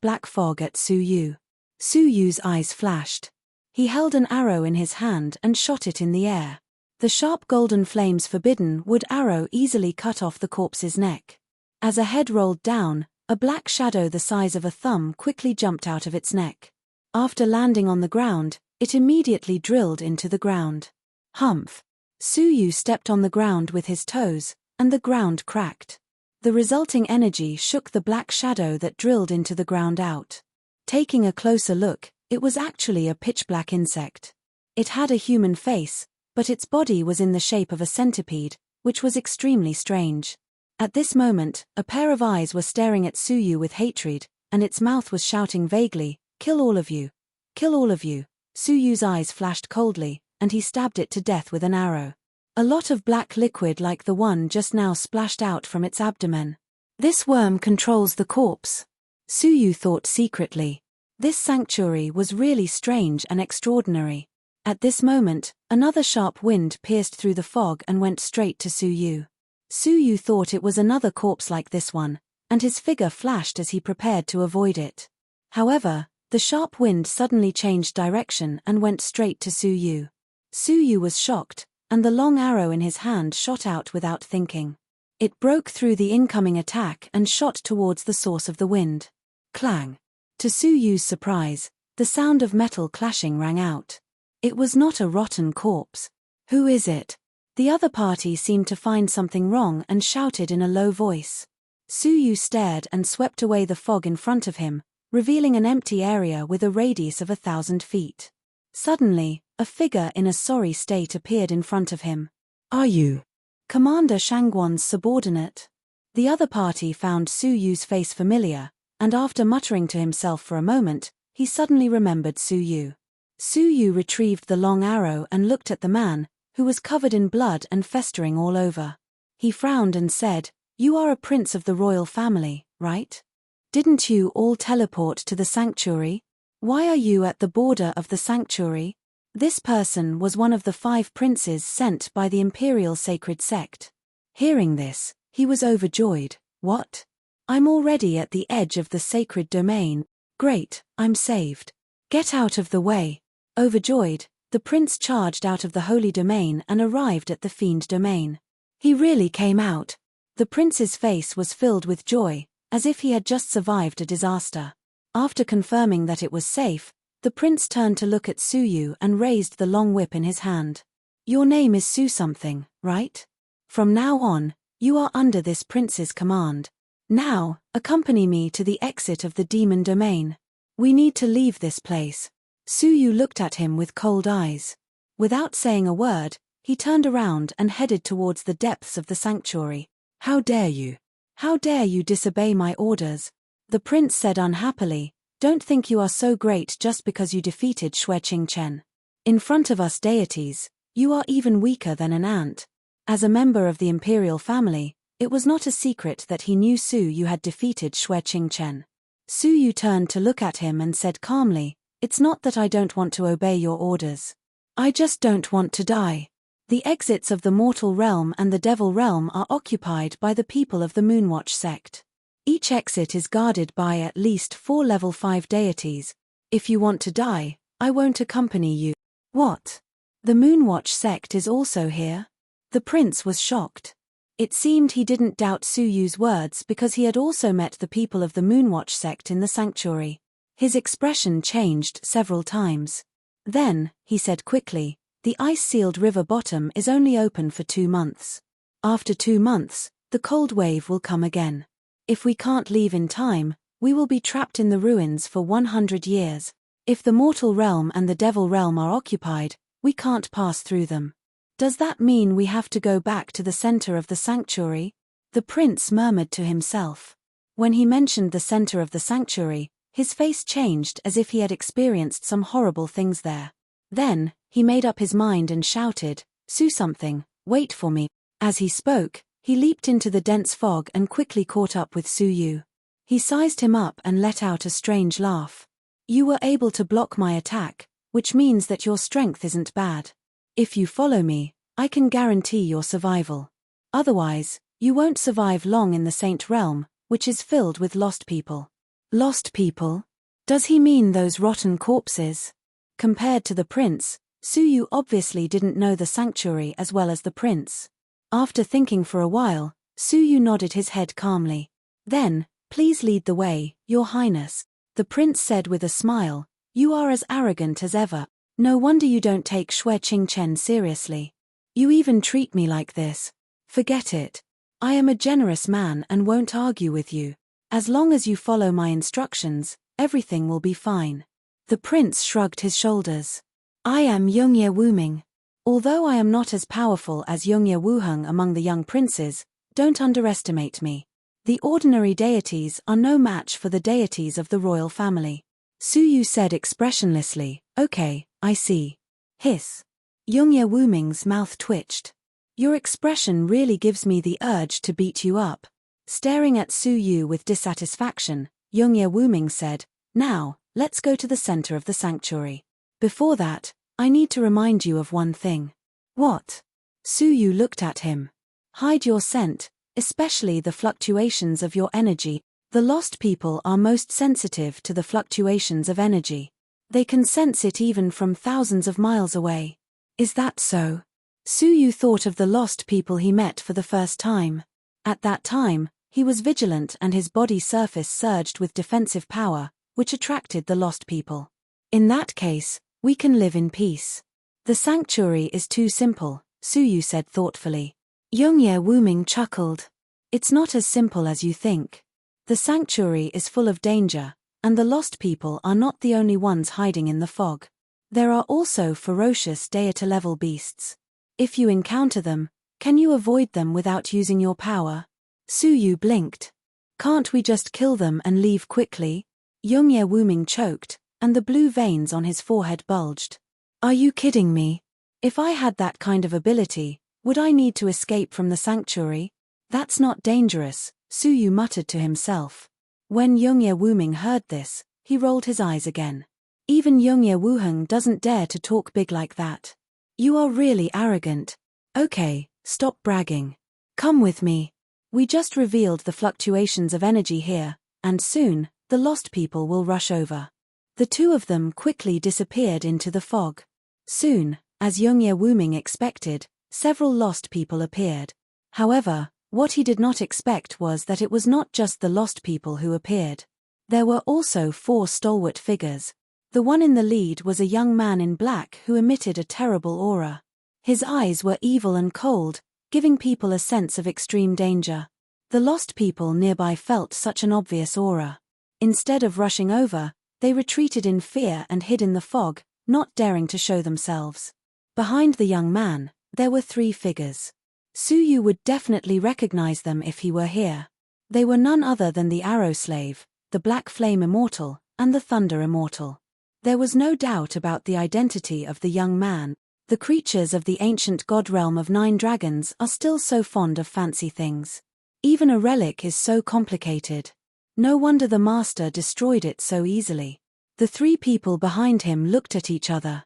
black fog at Su Yu. Su Yu's eyes flashed. He held an arrow in his hand and shot it in the air. The sharp golden flames forbidden wood arrow easily cut off the corpse's neck. As a head rolled down, a black shadow the size of a thumb quickly jumped out of its neck. After landing on the ground, it immediately drilled into the ground. Humph! Su Yu stepped on the ground with his toes, and the ground cracked. The resulting energy shook the black shadow that drilled into the ground out. Taking a closer look, it was actually a pitch-black insect. It had a human face, but its body was in the shape of a centipede, which was extremely strange. At this moment, a pair of eyes were staring at Su Yu with hatred, and its mouth was shouting vaguely, "Kill all of you! Kill all of you!" Su Yu's eyes flashed coldly, and he stabbed it to death with an arrow. A lot of black liquid like the one just now splashed out from its abdomen. This worm controls the corpse. Su Yu thought secretly. This sanctuary was really strange and extraordinary. At this moment, another sharp wind pierced through the fog and went straight to Su Yu. Su Yu thought it was another corpse like this one, and his figure flashed as he prepared to avoid it. However, the sharp wind suddenly changed direction and went straight to Su Yu. Su Yu was shocked, and the long arrow in his hand shot out without thinking. It broke through the incoming attack and shot towards the source of the wind. Clang! To Su Yu's surprise, the sound of metal clashing rang out. It was not a rotten corpse. Who is it? The other party seemed to find something wrong and shouted in a low voice. Su Yu stared and swept away the fog in front of him, revealing an empty area with a radius of 1,000 feet. Suddenly, a figure in a sorry state appeared in front of him. "Are you Commander Shangguan's subordinate?" The other party found Su Yu's face familiar, and after muttering to himself for a moment, he suddenly remembered Su Yu. Su Yu retrieved the long arrow and looked at the man, who was covered in blood and festering all over. He frowned and said, "You are a prince of the royal family, right? Didn't you all teleport to the sanctuary? Why are you at the border of the sanctuary?" This person was one of the 5 princes sent by the imperial sacred sect. Hearing this, he was overjoyed. "What? I'm already at the edge of the sacred domain. Great, I'm saved. Get out of the way." Overjoyed, The prince charged out of the holy domain and arrived at the fiend domain. He really came out. The prince's face was filled with joy, as if he had just survived a disaster. After confirming that it was safe, the prince turned to look at Suyu and raised the long whip in his hand. Your name is Su something, right? From now on, you are under this prince's command. Now, accompany me to the exit of the demon domain. We need to leave this place. Suyu looked at him with cold eyes. Without saying a word, he turned around and headed towards the depths of the sanctuary. How dare you? How dare you disobey my orders? The prince said unhappily, don't think you are so great just because you defeated Xue Qingchen. In front of us deities, you are even weaker than an ant. As a member of the imperial family, it was not a secret that he knew Suyu had defeated Xue Qingchen. Suyu turned to look at him and said calmly, it's not that I don't want to obey your orders. I just don't want to die. The exits of the mortal realm and the devil realm are occupied by the people of the Moonwatch sect. Each exit is guarded by at least 4 level 5 deities. If you want to die, I won't accompany you. What? The Moonwatch sect is also here? The prince was shocked. It seemed he didn't doubt Suyu's words because he had also met the people of the Moonwatch sect in the sanctuary. His expression changed several times. Then, he said quickly, the ice-sealed river bottom is only open for 2 months. After 2 months, the cold wave will come again. If we can't leave in time, we will be trapped in the ruins for 100 years. If the mortal realm and the devil realm are occupied, we can't pass through them. Does that mean we have to go back to the center of the sanctuary? The prince murmured to himself. When he mentioned the center of the sanctuary, his face changed as if he had experienced some horrible things there. Then, he made up his mind and shouted, Su something, wait for me. As he spoke, he leaped into the dense fog and quickly caught up with Suyu. He sized him up and let out a strange laugh. You were able to block my attack, which means that your strength isn't bad. If you follow me, I can guarantee your survival. Otherwise, you won't survive long in the Saint Realm, which is filled with lost people. Lost people? Does he mean those rotten corpses? Compared to the prince, Suyu obviously didn't know the sanctuary as well as the prince. After thinking for a while, Suyu nodded his head calmly. Then, please lead the way, Your Highness. The prince said with a smile, you are as arrogant as ever. No wonder you don't take Xue Qingchen seriously. You even treat me like this. Forget it. I am a generous man and won't argue with you. As long as you follow my instructions, everything will be fine. The prince shrugged his shoulders. I am Yongye Wuming. Although I am not as powerful as Yongye Wuheng among the young princes, don't underestimate me. The ordinary deities are no match for the deities of the royal family. Suyu said expressionlessly, okay, I see. Hiss. Yongye Wuming's mouth twitched. Your expression really gives me the urge to beat you up. Staring at Suyu with dissatisfaction, Yongye Wuming said, now, let's go to the center of the sanctuary. Before that, I need to remind you of one thing. What? Suyu looked at him. Hide your scent, especially the fluctuations of your energy. The lost people are most sensitive to the fluctuations of energy. They can sense it even from thousands of miles away. Is that so? Suyu thought of the lost people he met for the first time. At that time, he was vigilant and his body surface surged with defensive power, which attracted the lost people. In that case, we can live in peace. The sanctuary is too simple, Suyu said thoughtfully. Yongye Wuming chuckled. It's not as simple as you think. The sanctuary is full of danger, and the lost people are not the only ones hiding in the fog. There are also ferocious deity-level beasts. If you encounter them, can you avoid them without using your power? Suyu blinked. Can't we just kill them and leave quickly? Yongye Wuming choked, and the blue veins on his forehead bulged. Are you kidding me? If I had that kind of ability, would I need to escape from the sanctuary? That's not dangerous, Suyu muttered to himself. When Yongye Wuming heard this, he rolled his eyes again. Even Yongye Wuheng doesn't dare to talk big like that. You are really arrogant. Okay, stop bragging. Come with me. We just revealed the fluctuations of energy here, and soon, the lost people will rush over. The two of them quickly disappeared into the fog. Soon, as Youngye Wuming expected, several lost people appeared. However, what he did not expect was that it was not just the lost people who appeared. There were also 4 stalwart figures. The one in the lead was a young man in black who emitted a terrible aura. His eyes were evil and cold, giving people a sense of extreme danger. The lost people nearby felt such an obvious aura. Instead of rushing over, they retreated in fear and hid in the fog, not daring to show themselves. Behind the young man, there were 3 figures. Suyu would definitely recognize them if he were here. They were none other than the Arrow Slave, the Black Flame Immortal, and the Thunder Immortal. There was no doubt about the identity of the young man. The creatures of the ancient god realm of 9 dragons are still so fond of fancy things. Even a relic is so complicated. No wonder the master destroyed it so easily. The 3 people behind him looked at each other.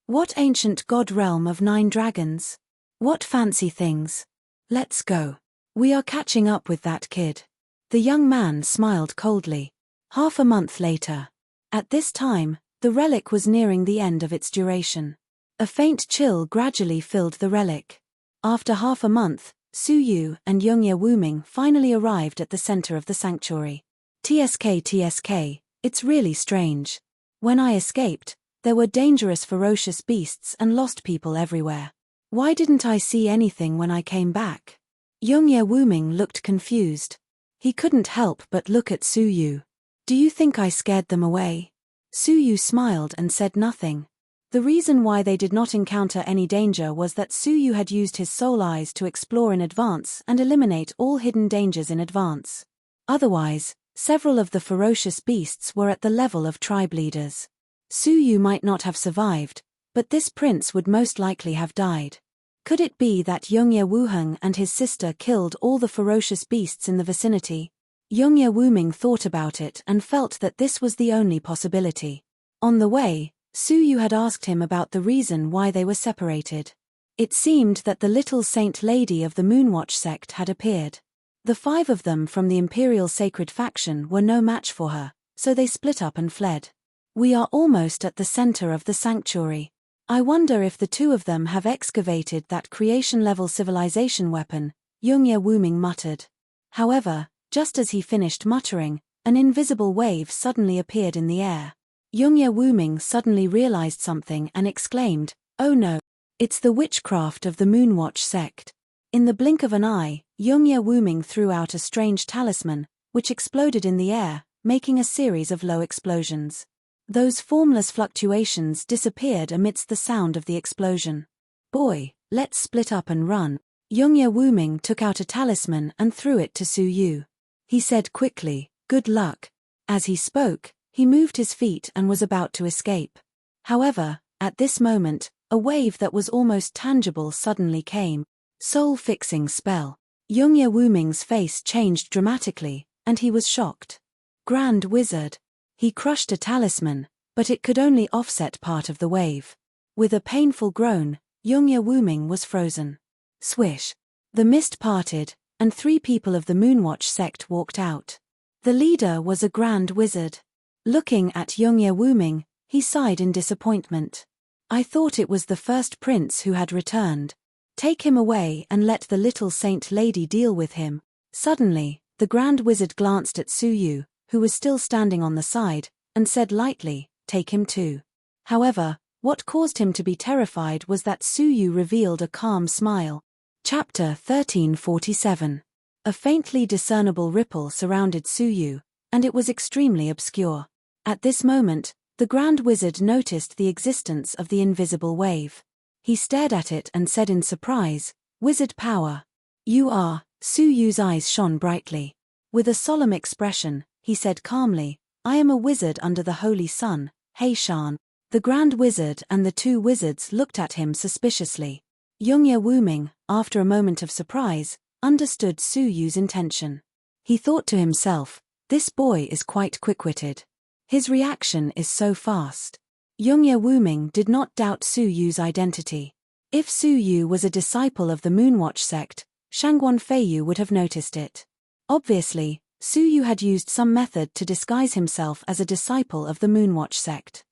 What ancient god realm of 9 dragons? What fancy things? Let's go. We are catching up with that kid. The young man smiled coldly. Half a month later. At this time, the relic was nearing the end of its duration. A faint chill gradually filled the relic. After half a month, Suyu and Youngye Wuming finally arrived at the center of the sanctuary. TSK, it's really strange. When I escaped, there were dangerous ferocious beasts and lost people everywhere. Why didn't I see anything when I came back? Youngye Wuming looked confused. He couldn't help but look at Suyu. Do you think I scared them away? Suyu smiled and said nothing. The reason why they did not encounter any danger was that Suyu had used his soul eyes to explore in advance and eliminate all hidden dangers in advance. Otherwise, several of the ferocious beasts were at the level of tribe leaders. Suyu might not have survived, but this prince would most likely have died. Could it be that Youngye Wuheng and his sister killed all the ferocious beasts in the vicinity? Youngye Wuming thought about it and felt that this was the only possibility. On the way, Suyu had asked him about the reason why they were separated. It seemed that the little saint lady of the Moonwatch sect had appeared. The 5 of them from the Imperial Sacred faction were no match for her, so they split up and fled. We are almost at the center of the sanctuary. I wonder if the 2 of them have excavated that creation-level civilization weapon, Youngye Wuming muttered. However, just as he finished muttering, an invisible wave suddenly appeared in the air. Youngye Wuming suddenly realized something and exclaimed, "Oh no! It's the witchcraft of the Moonwatch sect." In the blink of an eye, Youngye Wuming threw out a strange talisman, which exploded in the air, making a series of low explosions. Those formless fluctuations disappeared amidst the sound of the explosion. "Boy, let's split up and run." Youngye Wuming took out a talisman and threw it to Suyu. He said quickly, "Good luck." As he spoke, he moved his feet and was about to escape. However, at this moment, a wave that was almost tangible suddenly came. Soul-fixing spell. Youngye Wuming's face changed dramatically, and he was shocked. Grand Wizard. He crushed a talisman, but it could only offset part of the wave. With a painful groan, Youngye Wuming was frozen. Swish. The mist parted, and 3 people of the Moonwatch sect walked out. The leader was a Grand Wizard. Looking at Youngye Wuming, he sighed in disappointment. "I thought it was the first prince who had returned. Take him away and let the little saint lady deal with him." Suddenly, the Grand Wizard glanced at Suyu, who was still standing on the side, and said lightly, "Take him too." However, what caused him to be terrified was that Suyu revealed a calm smile. Chapter 1347. A faintly discernible ripple surrounded Suyu, and it was extremely obscure. At this moment, the Grand Wizard noticed the existence of the invisible wave. He stared at it and said in surprise, "Wizard power." "You are." Suyu's eyes shone brightly. With a solemn expression, he said calmly, "I am a wizard under the Holy Sun, Heishan." The Grand Wizard and the 2 wizards looked at him suspiciously. Youngye Wuming, after a moment of surprise, understood Suyu's intention. He thought to himself, "This boy is quite quick-witted. His reaction is so fast." Youngye Wuming did not doubt Suyu's identity. If Suyu was a disciple of the Moonwatch sect, Shangguan Feiyu would have noticed it. Obviously, Suyu had used some method to disguise himself as a disciple of the Moonwatch sect.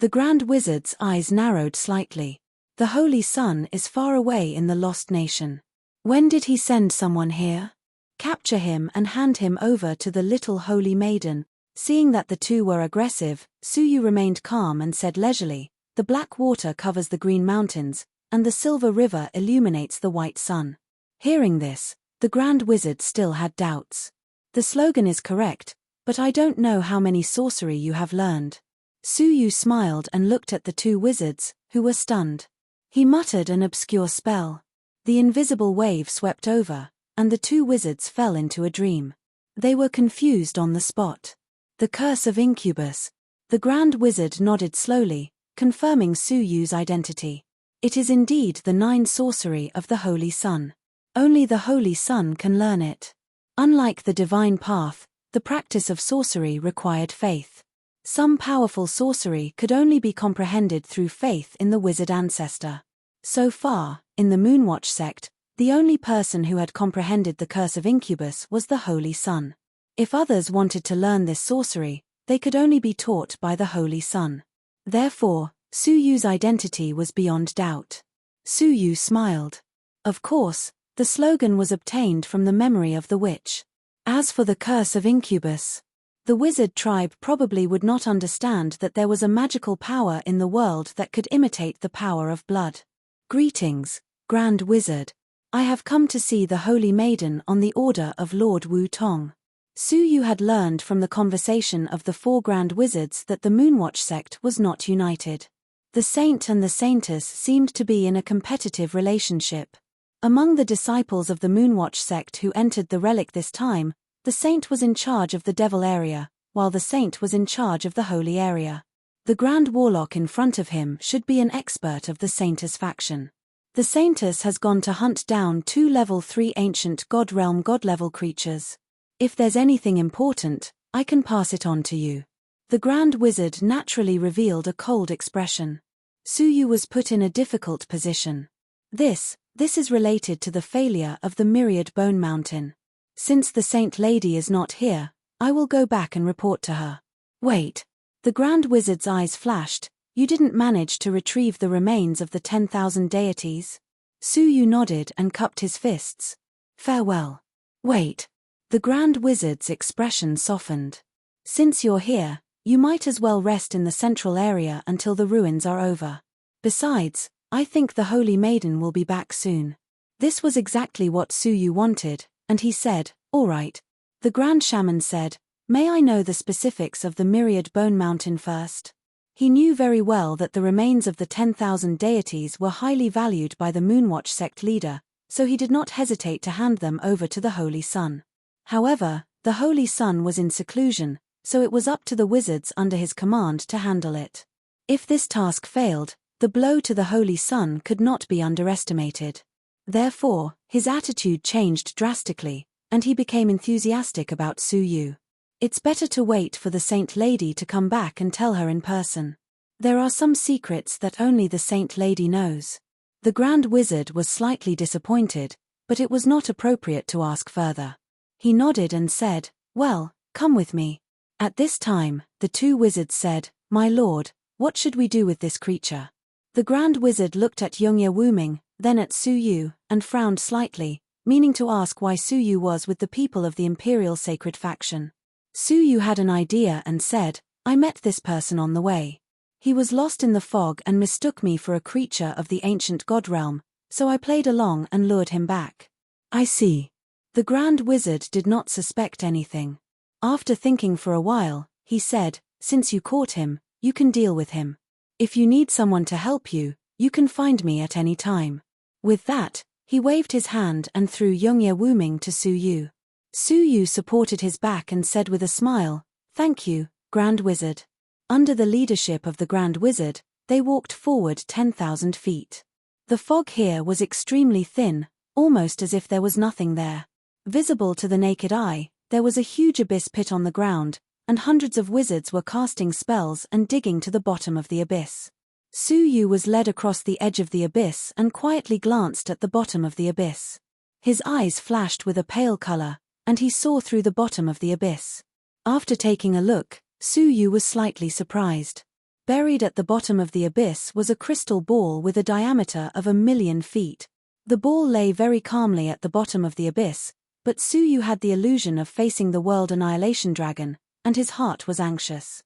The Grand Wizard's eyes narrowed slightly. The Holy Sun is far away in the Lost Nation. When did he send someone here? Capture him and hand him over to the little Holy Maiden. Seeing that the two were aggressive, Suyu remained calm and said leisurely, "The black water covers the green mountains, and the silver river illuminates the white sun." Hearing this, the Grand Wizard still had doubts. "The slogan is correct, but I don't know how many sorcery you have learned." Suyu smiled and looked at the two wizards, who were stunned. He muttered an obscure spell. The invisible wave swept over, and the two wizards fell into a dream. They were confused on the spot. The curse of Incubus. The Grand Wizard nodded slowly, confirming Suyu's identity. It is indeed the 9 sorcery of the Holy Sun. Only the Holy Sun can learn it. Unlike the divine path, the practice of sorcery required faith. Some powerful sorcery could only be comprehended through faith in the wizard ancestor. So far, in the Moonwatch sect, the only person who had comprehended the curse of Incubus was the Holy Sun. If others wanted to learn this sorcery, they could only be taught by the Holy Sun. Therefore, Suyu's identity was beyond doubt. Suyu smiled. Of course, the slogan was obtained from the memory of the witch. As for the curse of Incubus, the wizard tribe probably would not understand that there was a magical power in the world that could imitate the power of blood. "Greetings, Grand Wizard. I have come to see the Holy Maiden on the order of Lord Wu Tong." Suyu had learned from the conversation of the 4 Grand Wizards that the Moonwatch sect was not united. The saint and the saintess seemed to be in a competitive relationship. Among the disciples of the Moonwatch sect who entered the relic this time, the saint was in charge of the devil area, while the saint was in charge of the holy area. The Grand Warlock in front of him should be an expert of the saintess faction. The saintess has gone to hunt down 2 level 3 ancient god realm god level creatures. If there's anything important, I can pass it on to you. The Grand Wizard naturally revealed a cold expression. Suyu was put in a difficult position. This is related to the failure of the Myriad Bone Mountain. Since the Saint Lady is not here, I will go back and report to her. Wait. The Grand Wizard's eyes flashed. You didn't manage to retrieve the remains of the 10,000 deities? Suyu nodded and cupped his fists. Farewell. Wait. The Grand Wizard's expression softened. Since you're here, you might as well rest in the central area until the ruins are over. Besides, I think the Holy Maiden will be back soon. This was exactly what Suyu wanted, and he said, "All right." The Grand Shaman said, "May I know the specifics of the Myriad Bone Mountain first?" He knew very well that the remains of the 10,000 deities were highly valued by the Moonwatch sect leader, so he did not hesitate to hand them over to the Holy Sun. However, the Holy Sun was in seclusion, so it was up to the wizards under his command to handle it. If this task failed, the blow to the Holy Sun could not be underestimated. Therefore, his attitude changed drastically, and he became enthusiastic about Suyu. It's better to wait for the Saint Lady to come back and tell her in person. There are some secrets that only the Saint Lady knows. The Grand Wizard was slightly disappointed, but it was not appropriate to ask further. He nodded and said, "Well, come with me." At this time, the 2 wizards said, "My lord, what should we do with this creature?" The Grand Wizard looked at Youngye Wuming, then at Suyu, and frowned slightly, meaning to ask why Suyu was with the people of the Imperial Sacred Faction. Suyu had an idea and said, "I met this person on the way. He was lost in the fog and mistook me for a creature of the ancient god realm, so I played along and lured him back." "I see." The Grand Wizard did not suspect anything. After thinking for a while, he said, "Since you caught him, you can deal with him. If you need someone to help you, you can find me at any time." With that, he waved his hand and threw Youngye Wuming to Suyu. Suyu supported his back and said with a smile, "Thank you, Grand Wizard." Under the leadership of the Grand Wizard, they walked forward 10,000 feet. The fog here was extremely thin, almost as if there was nothing there. Visible to the naked eye, there was a huge abyss pit on the ground, and hundreds of wizards were casting spells and digging to the bottom of the abyss. Suyu was led across the edge of the abyss and quietly glanced at the bottom of the abyss. His eyes flashed with a pale color, and he saw through the bottom of the abyss. After taking a look, Suyu was slightly surprised. Buried at the bottom of the abyss was a crystal ball with a diameter of 1,000,000 feet. The ball lay very calmly at the bottom of the abyss, but Suyu had the illusion of facing the world annihilation dragon, and his heart was anxious.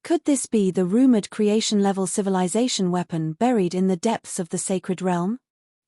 Could this be the rumored creation-level civilization weapon buried in the depths of the sacred realm?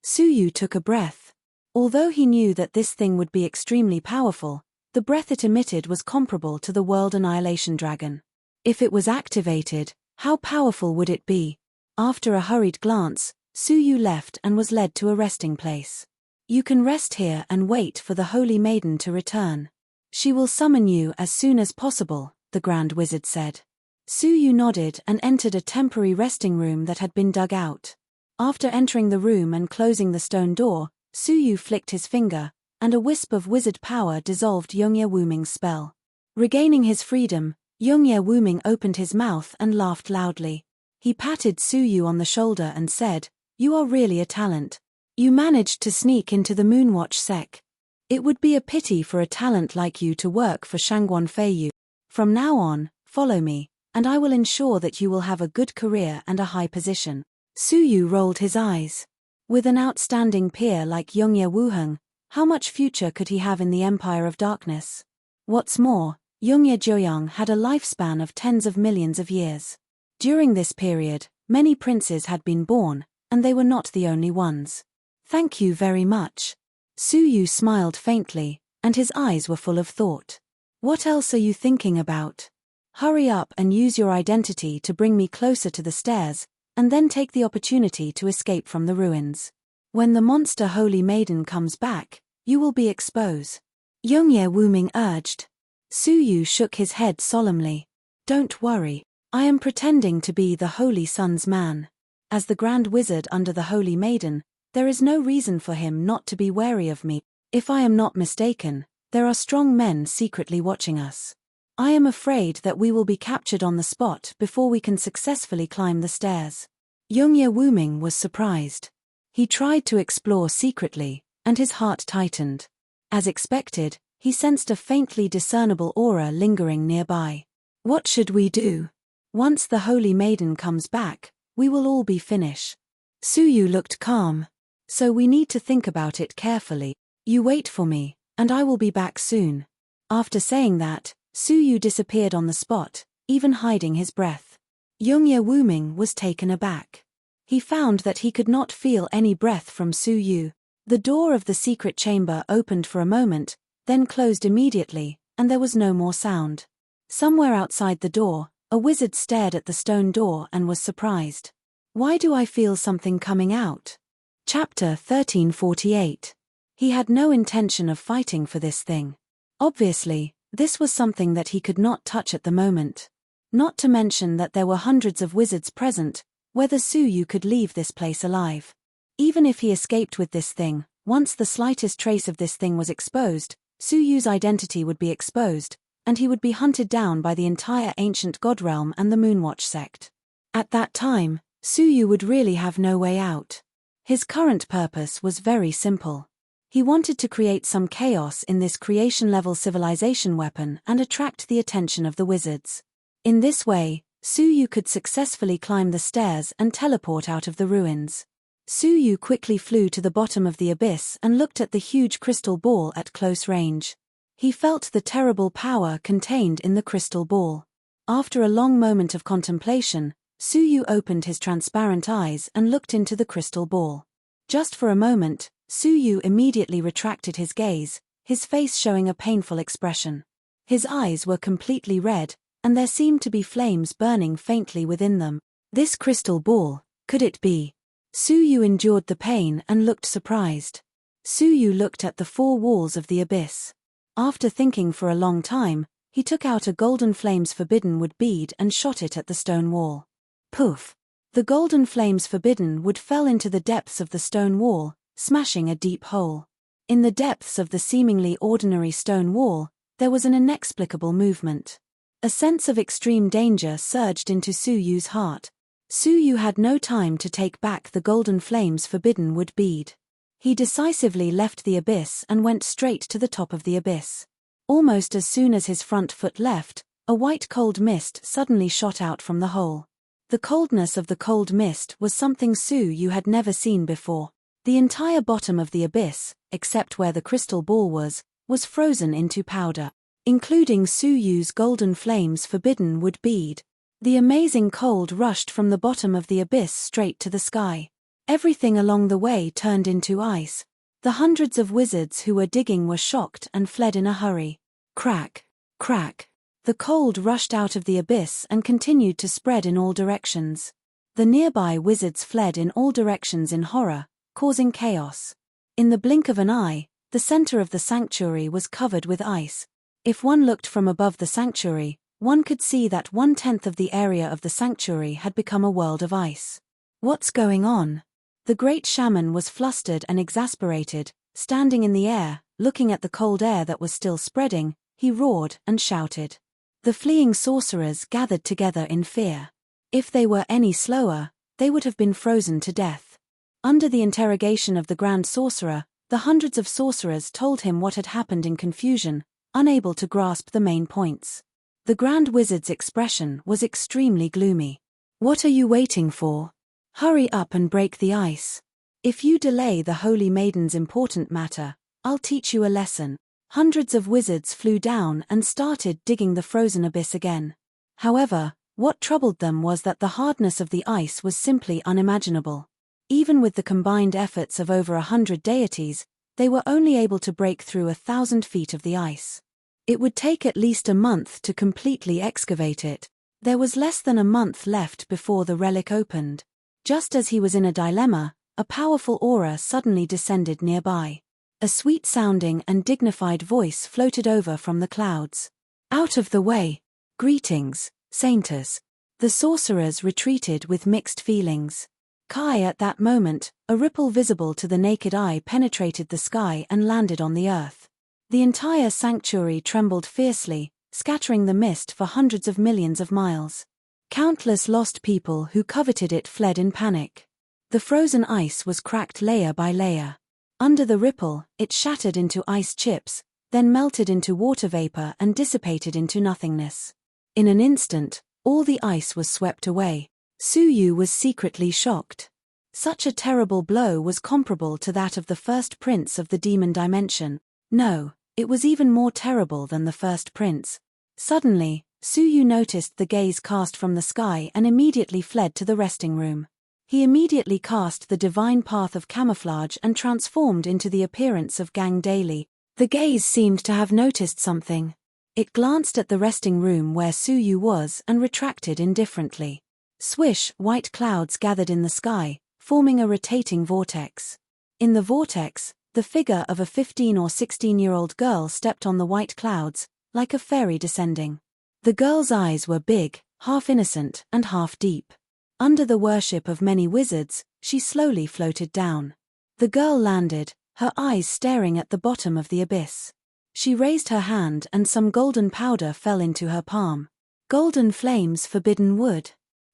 Suyu took a breath. Although he knew that this thing would be extremely powerful, the breath it emitted was comparable to the world annihilation dragon. If it was activated, how powerful would it be? After a hurried glance, Suyu left and was led to a resting place. You can rest here and wait for the Holy Maiden to return. She will summon you as soon as possible, the Grand Wizard said. Suyu nodded and entered a temporary resting room that had been dug out. After entering the room and closing the stone door, Suyu flicked his finger, and a wisp of wizard power dissolved Yongye Wuming's spell. Regaining his freedom, Yongye Wuming opened his mouth and laughed loudly. He patted Suyu on the shoulder and said, "You are really a talent. You managed to sneak into the Moonwatch sect. It would be a pity for a talent like you to work for Shangguan Feiyu. From now on, follow me, and I will ensure that you will have a good career and a high position." Suyu rolled his eyes. With an outstanding peer like Yongye Wuheng, how much future could he have in the Empire of Darkness? What's more, Yongye Joyang had a lifespan of tens of millions of years. During this period, many princes had been born, and they were not the only ones. "Thank you very much." Suyu smiled faintly, and his eyes were full of thought. "What else are you thinking about? Hurry up and use your identity to bring me closer to the stairs, and then take the opportunity to escape from the ruins. When the monster Holy Maiden comes back, you will be exposed," Yongye Wuming urged. Suyu shook his head solemnly. "Don't worry, I am pretending to be the Holy Sun's man. As the Grand Wizard under the Holy Maiden, there is no reason for him not to be wary of me. If I am not mistaken, there are strong men secretly watching us. I am afraid that we will be captured on the spot before we can successfully climb the stairs." Yongye Wuming was surprised. He tried to explore secretly, and his heart tightened. As expected, he sensed a faintly discernible aura lingering nearby. "What should we do? Once the Holy Maiden comes back, we will all be finished." Suyu looked calm. "So we need to think about it carefully. You wait for me, and I will be back soon." After saying that, Suyu disappeared on the spot, even hiding his breath. Yongye Wuming was taken aback. He found that he could not feel any breath from Suyu. The door of the secret chamber opened for a moment, then closed immediately, and there was no more sound. Somewhere outside the door, a wizard stared at the stone door and was surprised. "Why do I feel something coming out?" Chapter 1348. He had no intention of fighting for this thing. Obviously, this was something that he could not touch at the moment. Not to mention that there were hundreds of wizards present, whether Suyu could leave this place alive. Even if he escaped with this thing, once the slightest trace of this thing was exposed, Suyu's identity would be exposed, and he would be hunted down by the entire ancient god realm and the Moonwatch sect. At that time, Suyu would really have no way out. His current purpose was very simple. He wanted to create some chaos in this creation-level civilization weapon and attract the attention of the wizards. In this way, Suyu could successfully climb the stairs and teleport out of the ruins. Suyu quickly flew to the bottom of the abyss and looked at the huge crystal ball at close range. He felt the terrible power contained in the crystal ball. After a long moment of contemplation, Suyu opened his transparent eyes and looked into the crystal ball. Just for a moment, Suyu immediately retracted his gaze, his face showing a painful expression. His eyes were completely red, and there seemed to be flames burning faintly within them. This crystal ball, could it be? Suyu endured the pain and looked surprised. Suyu looked at the four walls of the abyss. After thinking for a long time, he took out a golden flames forbidden wood bead and shot it at the stone wall. Poof! The golden flames forbidden wood fell into the depths of the stone wall, smashing a deep hole. In the depths of the seemingly ordinary stone wall, there was an inexplicable movement. A sense of extreme danger surged into Suyu's heart. Suyu had no time to take back the golden flames forbidden wood bead. He decisively left the abyss and went straight to the top of the abyss. Almost as soon as his front foot left, A white cold mist suddenly shot out from the hole. The coldness of the cold mist was something Su had never seen before. The entire bottom of the abyss, except where the crystal ball was frozen into powder, including Su's golden flames forbidden wood bead. The amazing cold rushed from the bottom of the abyss straight to the sky. Everything along the way turned into ice. The hundreds of wizards who were digging were shocked and fled in a hurry. Crack, crack. The cold rushed out of the abyss and continued to spread in all directions. The nearby wizards fled in all directions in horror, causing chaos. In the blink of an eye, the center of the sanctuary was covered with ice. If one looked from above the sanctuary, one could see that 1/10 of the area of the sanctuary had become a world of ice. What's going on? The great shaman was flustered and exasperated, standing in the air, looking at the cold air that was still spreading. He roared and shouted. The fleeing sorcerers gathered together in fear. If they were any slower, they would have been frozen to death. Under the interrogation of the Grand Sorcerer, the hundreds of sorcerers told him what had happened in confusion, unable to grasp the main points. The Grand Wizard's expression was extremely gloomy. What are you waiting for? Hurry up and break the ice. If you delay the Holy Maiden's important matter, I'll teach you a lesson. Hundreds of wizards flew down and started digging the frozen abyss again. However, what troubled them was that the hardness of the ice was simply unimaginable. Even with the combined efforts of over 100 deities, they were only able to break through 1,000 feet of the ice. It would take at least a month to completely excavate it. There was less than a month left before the relic opened. Just as he was in a dilemma, a powerful aura suddenly descended nearby. A sweet-sounding and dignified voice floated over from the clouds. Out of the way! Greetings, Sainters. The sorcerers retreated with mixed feelings. At that moment, a ripple visible to the naked eye penetrated the sky and landed on the earth. The entire sanctuary trembled fiercely, scattering the mist for hundreds of millions of miles. Countless lost people who coveted it fled in panic. The frozen ice was cracked layer by layer. Under the ripple, it shattered into ice chips, then melted into water vapor and dissipated into nothingness. In an instant, all the ice was swept away. Su was secretly shocked. Such a terrible blow was comparable to that of the first prince of the demon dimension. No, it was even more terrible than the first prince. Suddenly, Su noticed the gaze cast from the sky and immediately fled to the resting room. He immediately cast the divine path of camouflage and transformed into the appearance of Gang Daily. The gaze seemed to have noticed something. It glanced at the resting room where Su was and retracted indifferently. Swish, white clouds gathered in the sky, forming a rotating vortex. In the vortex, the figure of a 15 or 16-year-old girl stepped on the white clouds, like a fairy descending. The girl's eyes were big, half innocent and half deep. Under the worship of many wizards, she slowly floated down. The girl landed, her eyes staring at the bottom of the abyss. She raised her hand and some golden powder fell into her palm. Golden flames forbidden wood.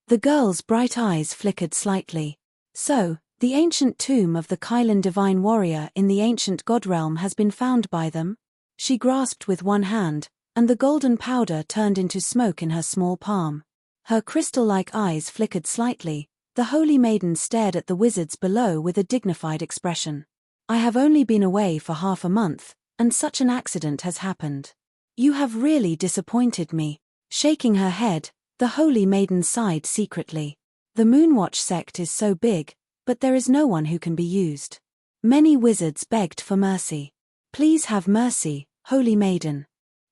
The girl's bright eyes flickered slightly. So, the ancient tomb of the Kylan divine warrior in the ancient god realm has been found by them? She grasped with one hand, and the golden powder turned into smoke in her small palm. Her crystal-like eyes flickered slightly. The Holy Maiden stared at the wizards below with a dignified expression. I have only been away for half a month, and such an accident has happened. You have really disappointed me. Shaking her head, the Holy Maiden sighed secretly. The Moonwatch sect is so big, but there is no one who can be used. Many wizards begged for mercy. Please have mercy, Holy Maiden.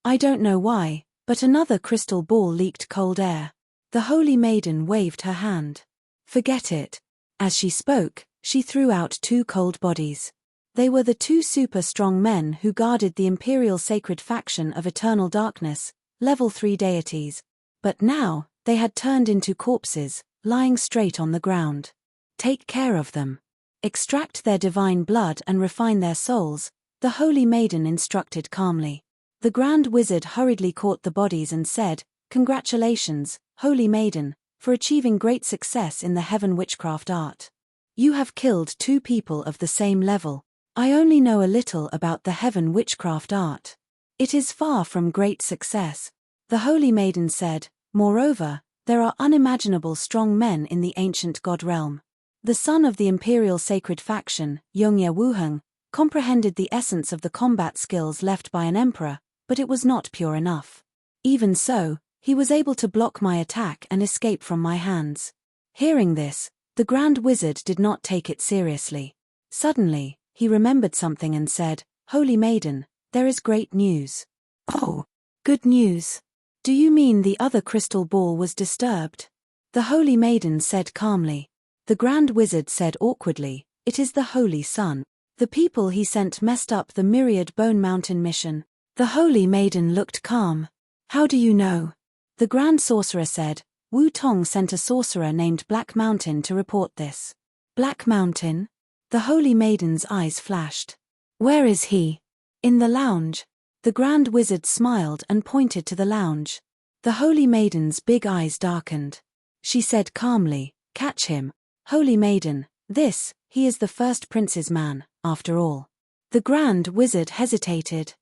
I don't know why, but another crystal ball leaked cold air. The Holy Maiden waved her hand. Forget it. As she spoke, she threw out 2 cold bodies. They were the 2 super strong men who guarded the Imperial Sacred Faction of Eternal Darkness, level 3 deities. But now, they had turned into corpses, lying straight on the ground. Take care of them. Extract their divine blood and refine their souls, the Holy Maiden instructed calmly. The Grand Wizard hurriedly caught the bodies and said, "Congratulations, Holy Maiden, for achieving great success in the Heaven Witchcraft art. You have killed 2 people of the same level. I only know a little about the Heaven Witchcraft art. It is far from great success. The holy maiden said, "Moreover, there are unimaginable strong men in the ancient god realm." The son of the imperial sacred faction, Yongye Wuheng, comprehended the essence of the combat skills left by an emperor, but it was not pure enough. Even so, he was able to block my attack and escape from my hands. Hearing this, the Grand Wizard did not take it seriously. Suddenly, he remembered something and said, "Holy Maiden, there is great news." "Oh, good news. Do you mean the other crystal ball was disturbed?" The Holy Maiden said calmly. The Grand Wizard said awkwardly, "It is the Holy Sun. The people he sent messed up the myriad Bone Mountain mission." The Holy Maiden looked calm. "How do you know?" The Grand Sorcerer said, "Wu Tong sent a sorcerer named Black Mountain to report this." "Black Mountain?" The Holy Maiden's eyes flashed. "Where is he?" "In the lounge." The Grand Wizard smiled and pointed to the lounge. The Holy Maiden's big eyes darkened. She said calmly, "Catch him. Holy Maiden, he is the first prince's man, after all." The Grand Wizard hesitated.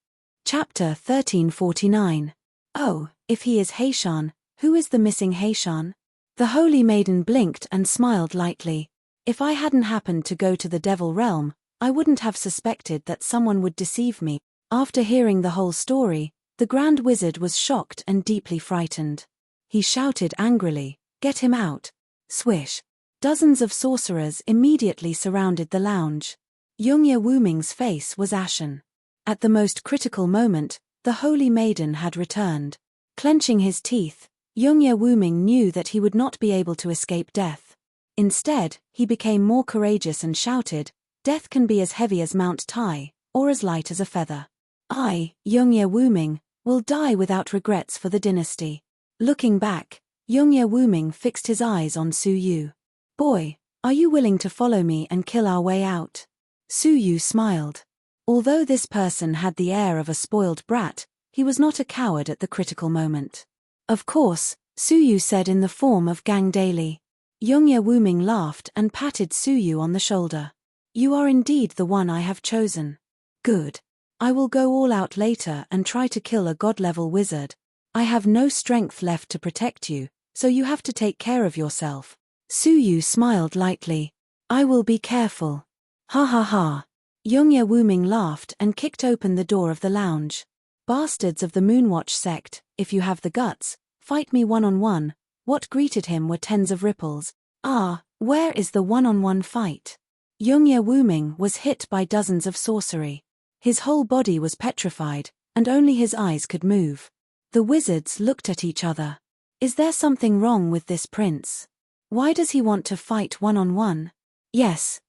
Chapter 1349. "Oh, if he is Heishan, who is the missing Heishan?" The Holy Maiden blinked and smiled lightly. "If I hadn't happened to go to the Devil Realm, I wouldn't have suspected that someone would deceive me." After hearing the whole story, the Grand Wizard was shocked and deeply frightened. He shouted angrily, "Get him out!" Swish! Dozens of sorcerers immediately surrounded the lounge. Yongye Wuming's face was ashen. At the most critical moment, the Holy Maiden had returned. Clenching his teeth, Yongye Wuming knew that he would not be able to escape death. Instead, he became more courageous and shouted, "Death can be as heavy as Mount Tai, or as light as a feather. I, Yongye Wuming, will die without regrets for the dynasty." Looking back, Yongye Wuming fixed his eyes on Su Yu. "Boy, are you willing to follow me and kill our way out?" Su Yu smiled. Although this person had the air of a spoiled brat, he was not a coward at the critical moment. "Of course," Su Yu said in the form of Gang Daily. Yongye Wuming laughed and patted Su Yu on the shoulder. "You are indeed the one I have chosen." "Good. I will go all out later and try to kill a god-level wizard. I have no strength left to protect you, so you have to take care of yourself." Su Yu smiled lightly. "I will be careful." "Ha ha ha." Yongye Wuming laughed and kicked open the door of the lounge. "Bastards of the Moonwatch sect, if you have the guts, fight me one-on-one." What greeted him were tens of ripples. "Ah, where is the one-on-one fight?" Yongye Wuming was hit by dozens of sorcery. His whole body was petrified, and only his eyes could move. The wizards looked at each other. "Is there something wrong with this prince? Why does he want to fight one-on-one?" Yes.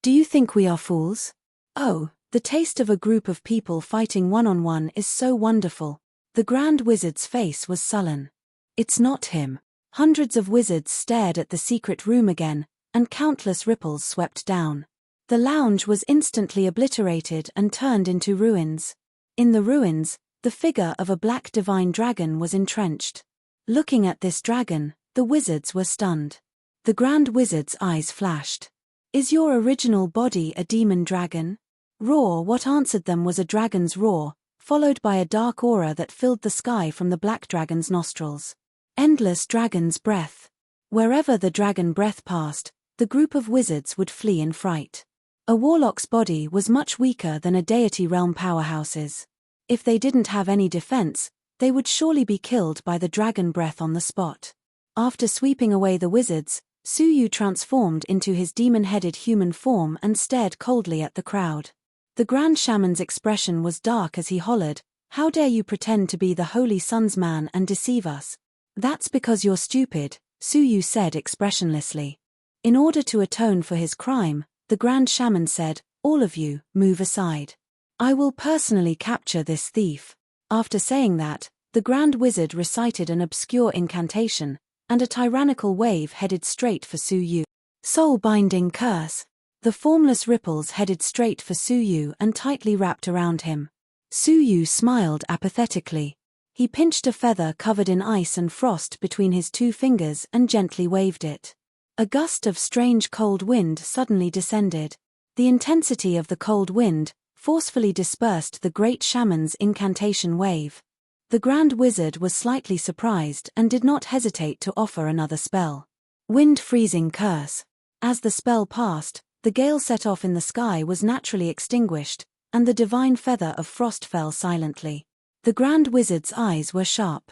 Do you think we are fools?" "Oh, the taste of a group of people fighting one-on-one is so wonderful." The Grand Wizard's face was sullen. "It's not him." Hundreds of wizards stared at the secret room again, and countless ripples swept down. The lounge was instantly obliterated and turned into ruins. In the ruins, the figure of a black divine dragon was entrenched. Looking at this dragon, the wizards were stunned. The Grand Wizard's eyes flashed. "Is your original body a demon dragon?" Roar! What answered them was a dragon's roar, followed by a dark aura that filled the sky from the black dragon's nostrils. Endless dragon's breath. Wherever the dragon breath passed, the group of wizards would flee in fright. A warlock's body was much weaker than a deity realm powerhouse's. If they didn't have any defense, they would surely be killed by the dragon breath on the spot. After sweeping away the wizards, Su Yu transformed into his demon-headed human form and stared coldly at the crowd. The Grand Shaman's expression was dark as he hollered, "How dare you pretend to be the Holy Sun's man and deceive us?" "That's because you're stupid," Su Yu said expressionlessly. In order to atone for his crime, the Grand Shaman said, "All of you, move aside. I will personally capture this thief." After saying that, the Grand Wizard recited an obscure incantation, and a tyrannical wave headed straight for Su Yu. Soul-binding curse. The formless ripples headed straight for Su Yu and tightly wrapped around him. Su Yu smiled apathetically. He pinched a feather covered in ice and frost between his two fingers and gently waved it. A gust of strange cold wind suddenly descended. The intensity of the cold wind forcefully dispersed the great shaman's incantation wave. The Grand Wizard was slightly surprised and did not hesitate to offer another spell. Wind Freezing Curse. As the spell passed, the gale set off in the sky was naturally extinguished, and the divine feather of frost fell silently. The Grand Wizard's eyes were sharp.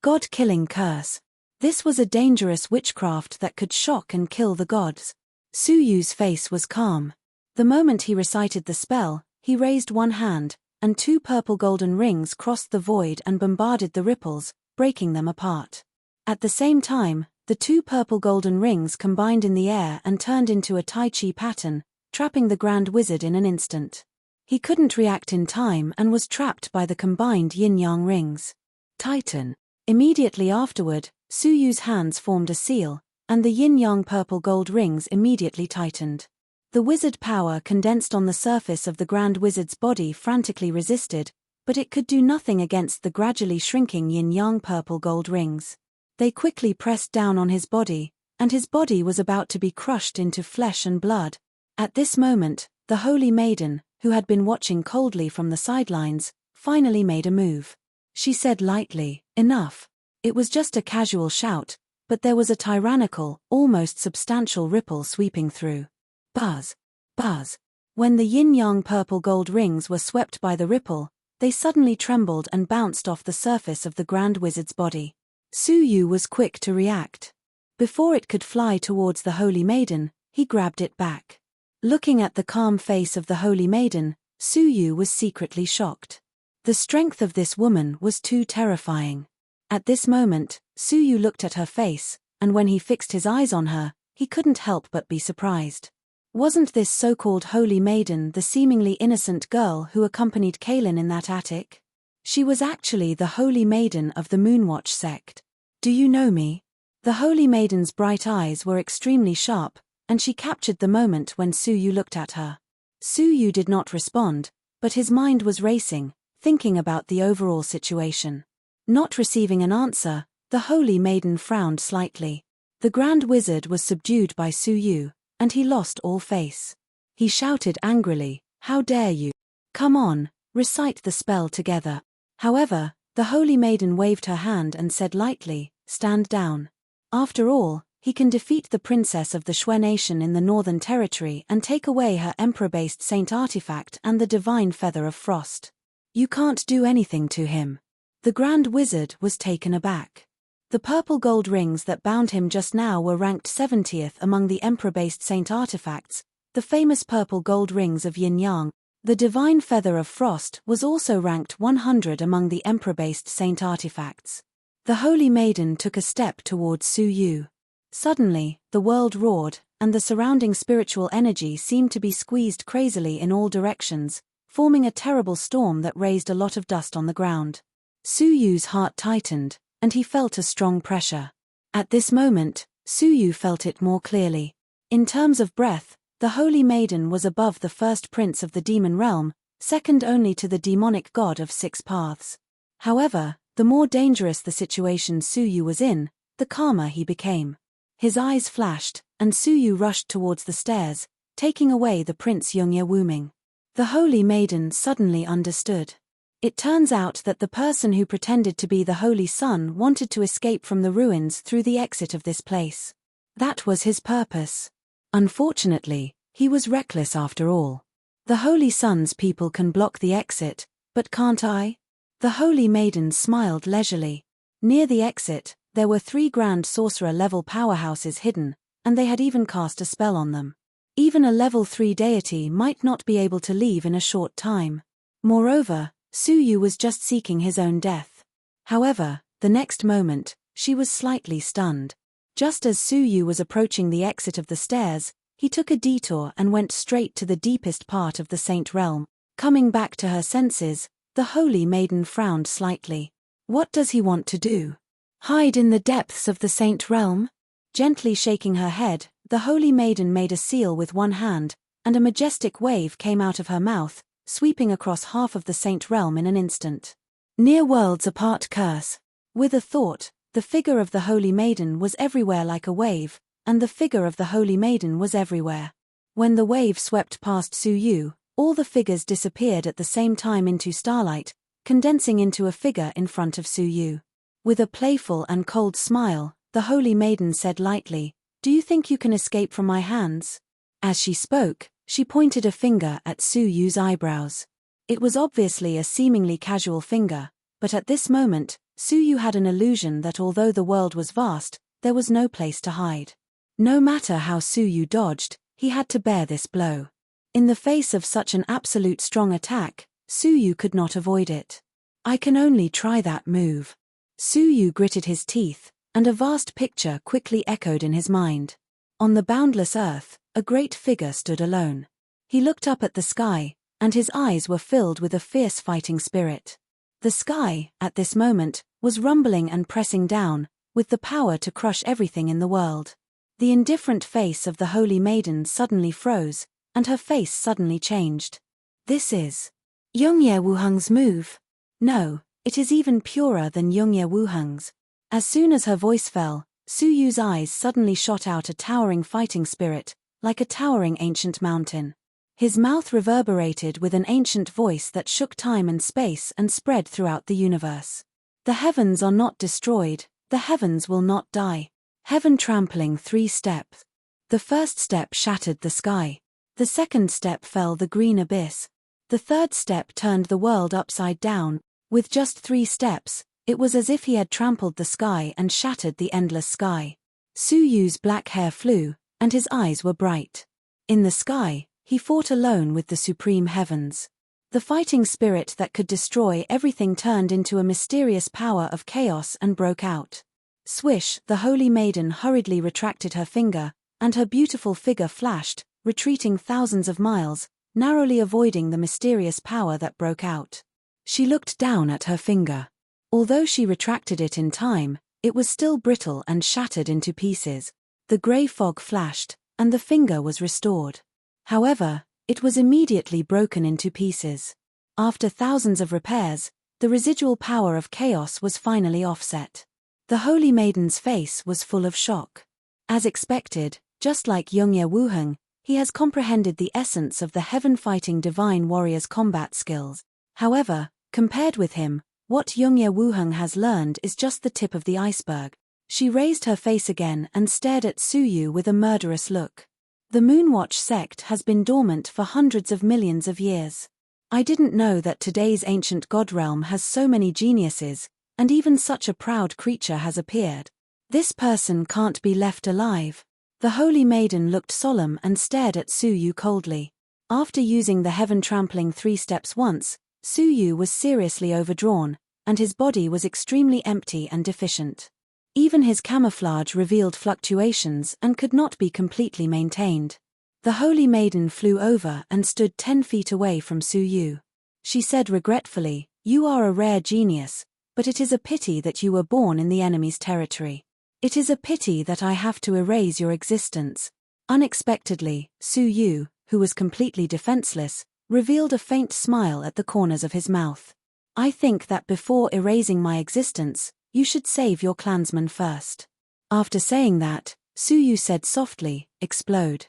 God-killing curse. This was a dangerous witchcraft that could shock and kill the gods. Su Yu's face was calm. The moment he recited the spell, he raised one hand, and two purple golden rings crossed the void and bombarded the ripples, breaking them apart. At the same time, the two purple golden rings combined in the air and turned into a Tai Chi pattern, trapping the Grand Wizard in an instant. He couldn't react in time and was trapped by the combined yin-yang rings. Titan. Immediately afterward, Su Yu's hands formed a seal, and the yin-yang purple gold rings immediately tightened. The wizard power condensed on the surface of the Grand Wizard's body frantically resisted, but it could do nothing against the gradually shrinking yin-yang purple gold rings. They quickly pressed down on his body, and his body was about to be crushed into flesh and blood. At this moment, the Holy Maiden, who had been watching coldly from the sidelines, finally made a move. She said lightly, "Enough." It was just a casual shout, but there was a tyrannical, almost substantial ripple sweeping through. Buzz. Buzz. When the yin-yang purple gold rings were swept by the ripple, they suddenly trembled and bounced off the surface of the Grand Wizard's body. Su Yu was quick to react. Before it could fly towards the Holy Maiden, he grabbed it back. Looking at the calm face of the Holy Maiden, Su Yu was secretly shocked. The strength of this woman was too terrifying. At this moment, Su Yu looked at her face, and when he fixed his eyes on her, he couldn't help but be surprised. Wasn't this so-called Holy Maiden the seemingly innocent girl who accompanied Kaelin in that attic? She was actually the Holy Maiden of the Moonwatch sect. "Do you know me?" The Holy Maiden's bright eyes were extremely sharp, and she captured the moment when Su Yu looked at her. Su Yu did not respond, but his mind was racing, thinking about the overall situation. Not receiving an answer, the Holy Maiden frowned slightly. The Grand Wizard was subdued by Su Yu, and he lost all face. He shouted angrily, "How dare you? Come on, recite the spell together." However, the Holy Maiden waved her hand and said lightly, "Stand down. After all, he can defeat the princess of the Shui nation in the Northern Territory and take away her emperor-based saint artifact and the divine feather of frost. You can't do anything to him." The Grand Wizard was taken aback. The purple gold rings that bound him just now were ranked 70th among the emperor-based saint artifacts, the famous purple gold rings of yin-yang. The divine feather of frost was also ranked 100 among the emperor-based saint artifacts. The Holy Maiden took a step towards Su Yu. Suddenly, the world roared, and the surrounding spiritual energy seemed to be squeezed crazily in all directions, forming a terrible storm that raised a lot of dust on the ground. Su Yu's heart tightened, and he felt a strong pressure. At this moment, Su Yu felt it more clearly. In terms of breadth, the Holy Maiden was above the first prince of the demon realm, second only to the demonic god of six paths. However, the more dangerous the situation Su Yu was in, the calmer he became. His eyes flashed, and Su Yu rushed towards the stairs, taking away the Prince Yongye Wuming. The Holy Maiden suddenly understood. It turns out that the person who pretended to be the Holy Sun wanted to escape from the ruins through the exit of this place. That was his purpose. Unfortunately, he was reckless after all. The Holy Sun's people can block the exit, but can't I? The Holy Maiden smiled leisurely. Near the exit, there were 3 grand sorcerer-level powerhouses hidden, and they had even cast a spell on them. Even a level 3 deity might not be able to leave in a short time. Moreover, Su Yu was just seeking his own death. However, the next moment, she was slightly stunned. Just as Su Yu was approaching the exit of the stairs, he took a detour and went straight to the deepest part of the Saint Realm. Coming back to her senses, the Holy Maiden frowned slightly. What does he want to do? Hide in the depths of the Saint Realm? Gently shaking her head, the Holy Maiden made a seal with one hand, and a majestic wave came out of her mouth, sweeping across half of the Saint Realm in an instant. Near worlds apart curse. With a thought, the figure of the Holy Maiden was everywhere like a wave, and the figure of the Holy Maiden was everywhere. When the wave swept past Su Yu, all the figures disappeared at the same time into starlight, condensing into a figure in front of Su Yu. With a playful and cold smile, the holy maiden said lightly, "Do you think you can escape from my hands?" As she spoke, she pointed a finger at Su Yu's eyebrows. It was obviously a seemingly casual finger, but at this moment, Su Yu had an illusion that although the world was vast, there was no place to hide. No matter how Su Yu dodged, he had to bear this blow. In the face of such an absolute strong attack, Su Yu could not avoid it. "I can only try that move." Su Yu gritted his teeth, and a vast picture quickly echoed in his mind. On the boundless earth, a great figure stood alone. He looked up at the sky, and his eyes were filled with a fierce fighting spirit. The sky, at this moment, was rumbling and pressing down, with the power to crush everything in the world. The indifferent face of the holy maiden suddenly froze, and her face suddenly changed. "This is Yongye Wuheng's move." "No, it is even purer than Yongye Wuheng's." As soon as her voice fell, Su Yu's eyes suddenly shot out a towering fighting spirit, like a towering ancient mountain. His mouth reverberated with an ancient voice that shook time and space and spread throughout the universe. "The heavens are not destroyed, the heavens will not die." Heaven trampling 3 steps. The first step shattered the sky. The second step fell the green abyss. The third step turned the world upside down. With just 3 steps, it was as if he had trampled the sky and shattered the endless sky. Su Yu's black hair flew, and his eyes were bright. In the sky, he fought alone with the supreme heavens. The fighting spirit that could destroy everything turned into a mysterious power of chaos and broke out. Swish, the holy maiden hurriedly retracted her finger, and her beautiful figure flashed, retreating thousands of miles, narrowly avoiding the mysterious power that broke out. She looked down at her finger. Although she retracted it in time, it was still brittle and shattered into pieces. The grey fog flashed, and the finger was restored. However, it was immediately broken into pieces. After thousands of repairs, the residual power of chaos was finally offset. The holy maiden's face was full of shock. As expected, just like Yongye Wuheng, he has comprehended the essence of the heaven-fighting divine warrior's combat skills. However, compared with him, what Yongye Wuheng has learned is just the tip of the iceberg. She raised her face again and stared at Su Yu with a murderous look. "The Moonwatch sect has been dormant for hundreds of millions of years. I didn't know that today's ancient god realm has so many geniuses, and even such a proud creature has appeared. This person can't be left alive." The holy maiden looked solemn and stared at Su Yu coldly. After using the heaven-trampling 3 steps once, Su Yu was seriously overdrawn, and his body was extremely empty and deficient. Even his camouflage revealed fluctuations and could not be completely maintained. The holy maiden flew over and stood 10 feet away from Su Yu. She said regretfully, "You are a rare genius, but it is a pity that you were born in the enemy's territory. It is a pity that I have to erase your existence." Unexpectedly, Su Yu, who was completely defenseless, revealed a faint smile at the corners of his mouth. "I think that before erasing my existence, you should save your clansmen first." After saying that, Su Yu said softly, "Explode."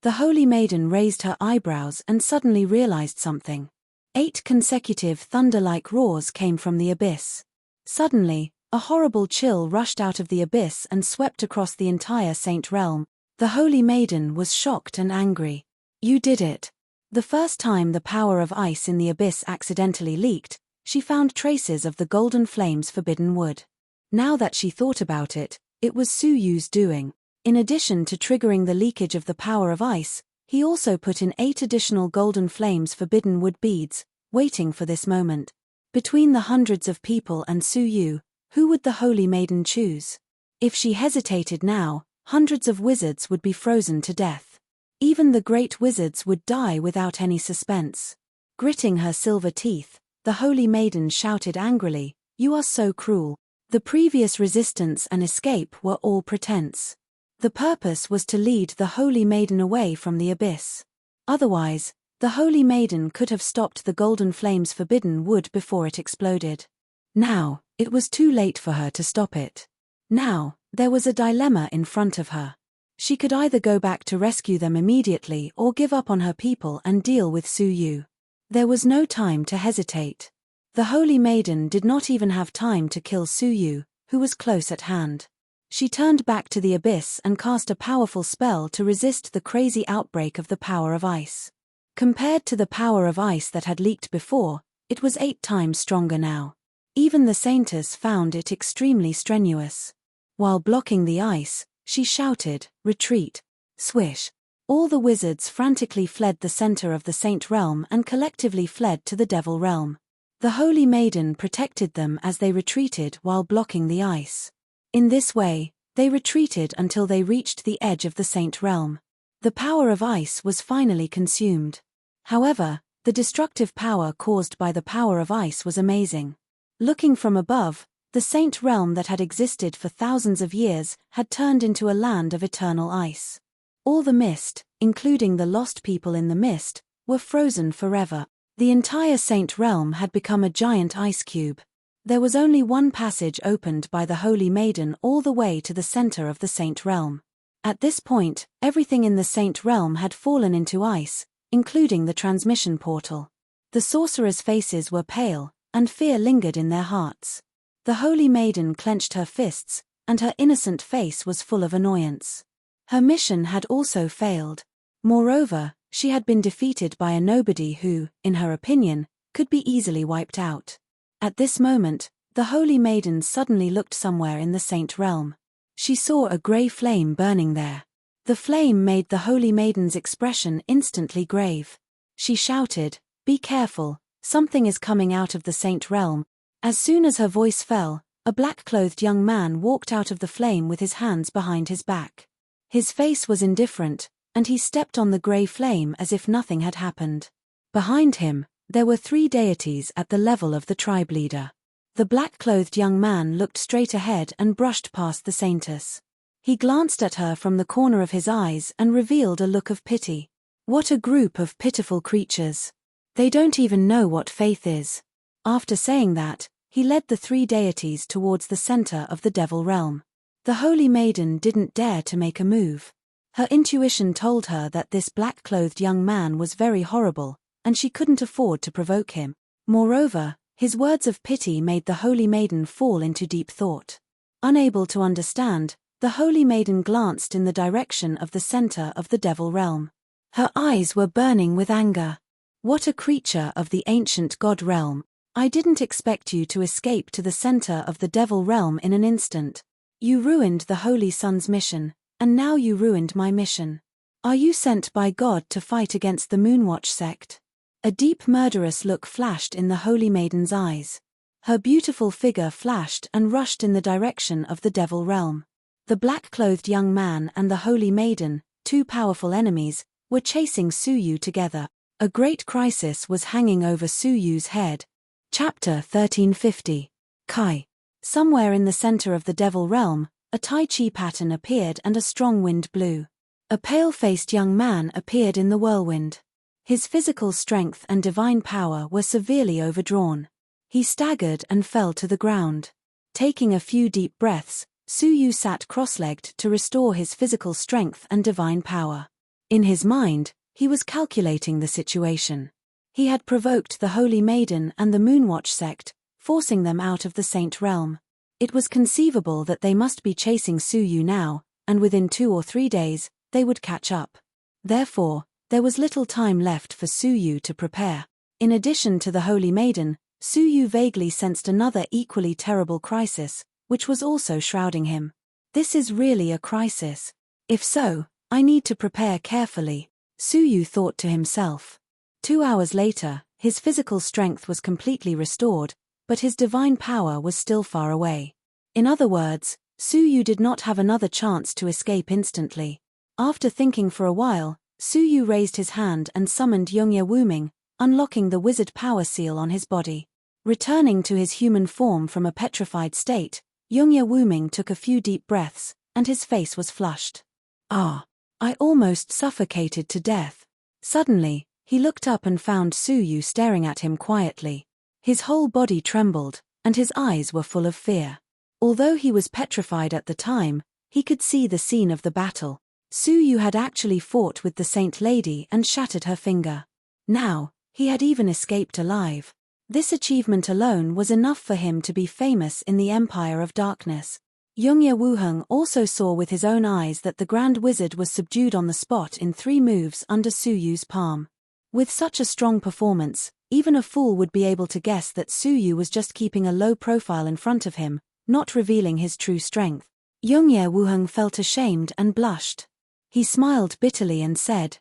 The holy maiden raised her eyebrows and suddenly realized something. 8 consecutive thunder-like roars came from the abyss. Suddenly, a horrible chill rushed out of the abyss and swept across the entire Saint realm. The holy maiden was shocked and angry. "You did it." The first time the power of ice in the abyss accidentally leaked, she found traces of the golden flame's forbidden wood. Now that she thought about it, it was Su Yu's doing. In addition to triggering the leakage of the power of ice, he also put in 8 additional golden flames forbidden wood beads, waiting for this moment. Between the hundreds of people and Su Yu, who would the holy maiden choose? If she hesitated now, hundreds of wizards would be frozen to death. Even the great wizards would die without any suspense. Gritting her silver teeth, the holy maiden shouted angrily, "You are so cruel." The previous resistance and escape were all pretense. The purpose was to lead the holy maiden away from the abyss. Otherwise, the holy maiden could have stopped the golden flame's forbidden wood before it exploded. Now, it was too late for her to stop it. Now, there was a dilemma in front of her. She could either go back to rescue them immediately or give up on her people and deal with Su Yu. There was no time to hesitate. The Holy Maiden did not even have time to kill Suyu, who was close at hand. She turned back to the abyss and cast a powerful spell to resist the crazy outbreak of the power of ice. Compared to the power of ice that had leaked before, it was 8 times stronger now. Even the Saintess found it extremely strenuous. While blocking the ice, she shouted, "Retreat!" Swish! All the wizards frantically fled the center of the Saint Realm and collectively fled to the Devil Realm. The Holy Maiden protected them as they retreated while blocking the ice. In this way, they retreated until they reached the edge of the Saint Realm. The power of ice was finally consumed. However, the destructive power caused by the power of ice was amazing. Looking from above, the Saint Realm that had existed for thousands of years had turned into a land of eternal ice. All the mist, including the lost people in the mist, were frozen forever. The entire Saint Realm had become a giant ice cube. There was only one passage opened by the Holy Maiden all the way to the center of the Saint Realm. At this point, everything in the Saint Realm had fallen into ice, including the transmission portal. The sorcerers' faces were pale, and fear lingered in their hearts. The Holy Maiden clenched her fists, and her innocent face was full of annoyance. Her mission had also failed. Moreover, she had been defeated by a nobody who, in her opinion, could be easily wiped out. At this moment, the Holy Maiden suddenly looked somewhere in the Saint Realm. She saw a grey flame burning there. The flame made the Holy Maiden's expression instantly grave. She shouted, "Be careful, something is coming out of the Saint Realm." As soon as her voice fell, a black-clothed young man walked out of the flame with his hands behind his back. His face was indifferent, and he stepped on the grey flame as if nothing had happened. Behind him, there were 3 deities at the level of the tribe leader. The black-clothed young man looked straight ahead and brushed past the Saintess. He glanced at her from the corner of his eyes and revealed a look of pity. What a group of pitiful creatures. They don't even know what faith is. After saying that, he led the 3 deities towards the center of the Devil Realm. The Holy Maiden didn't dare to make a move. Her intuition told her that this black-clothed young man was very horrible, and she couldn't afford to provoke him. Moreover, his words of pity made the Holy Maiden fall into deep thought. Unable to understand, the Holy Maiden glanced in the direction of the center of the Devil Realm. Her eyes were burning with anger. What a creature of the ancient God realm! I didn't expect you to escape to the center of the Devil Realm in an instant. You ruined the Holy Sun's mission, and now you ruined my mission. Are you sent by God to fight against the Moonwatch sect? A deep murderous look flashed in the Holy Maiden's eyes. Her beautiful figure flashed and rushed in the direction of the Devil Realm. The black-clothed young man and the Holy Maiden, 2 powerful enemies, were chasing Suyu together. A great crisis was hanging over Suyu's head. Chapter 1350. Kai. Somewhere in the center of the Devil Realm, a Tai Chi pattern appeared and a strong wind blew. A pale-faced young man appeared in the whirlwind. His physical strength and divine power were severely overdrawn. He staggered and fell to the ground. Taking a few deep breaths, Suyu sat cross-legged to restore his physical strength and divine power. In his mind, he was calculating the situation. He had provoked the Holy Maiden and the Moonwatch sect, forcing them out of the Saint Realm. It was conceivable that they must be chasing Suyu now, and within 2 or 3 days, they would catch up. Therefore, there was little time left for Suyu to prepare. In addition to the Holy Maiden, Suyu vaguely sensed another equally terrible crisis, which was also shrouding him. This is really a crisis. If so, I need to prepare carefully, Suyu thought to himself. 2 hours later, his physical strength was completely restored, but his divine power was still far away. In other words, Suyu did not have another chance to escape instantly. After thinking for a while, Suyu raised his hand and summoned Yongye Wuming, unlocking the wizard power seal on his body. Returning to his human form from a petrified state, Yongye Wuming took a few deep breaths, and his face was flushed. I almost suffocated to death. Suddenly, he looked up and found Suyu staring at him quietly. His whole body trembled, and his eyes were full of fear. Although he was petrified at the time, he could see the scene of the battle. Suyu had actually fought with the Saint Lady and shattered her finger. Now, he had even escaped alive. This achievement alone was enough for him to be famous in the Empire of Darkness. Yongye Wuheng also saw with his own eyes that the Grand Wizard was subdued on the spot in 3 moves under Su Yu's palm. With such a strong performance, even a fool would be able to guess that Su Yu was just keeping a low profile in front of him, not revealing his true strength. Yongye Wuheng felt ashamed and blushed. He smiled bitterly and said,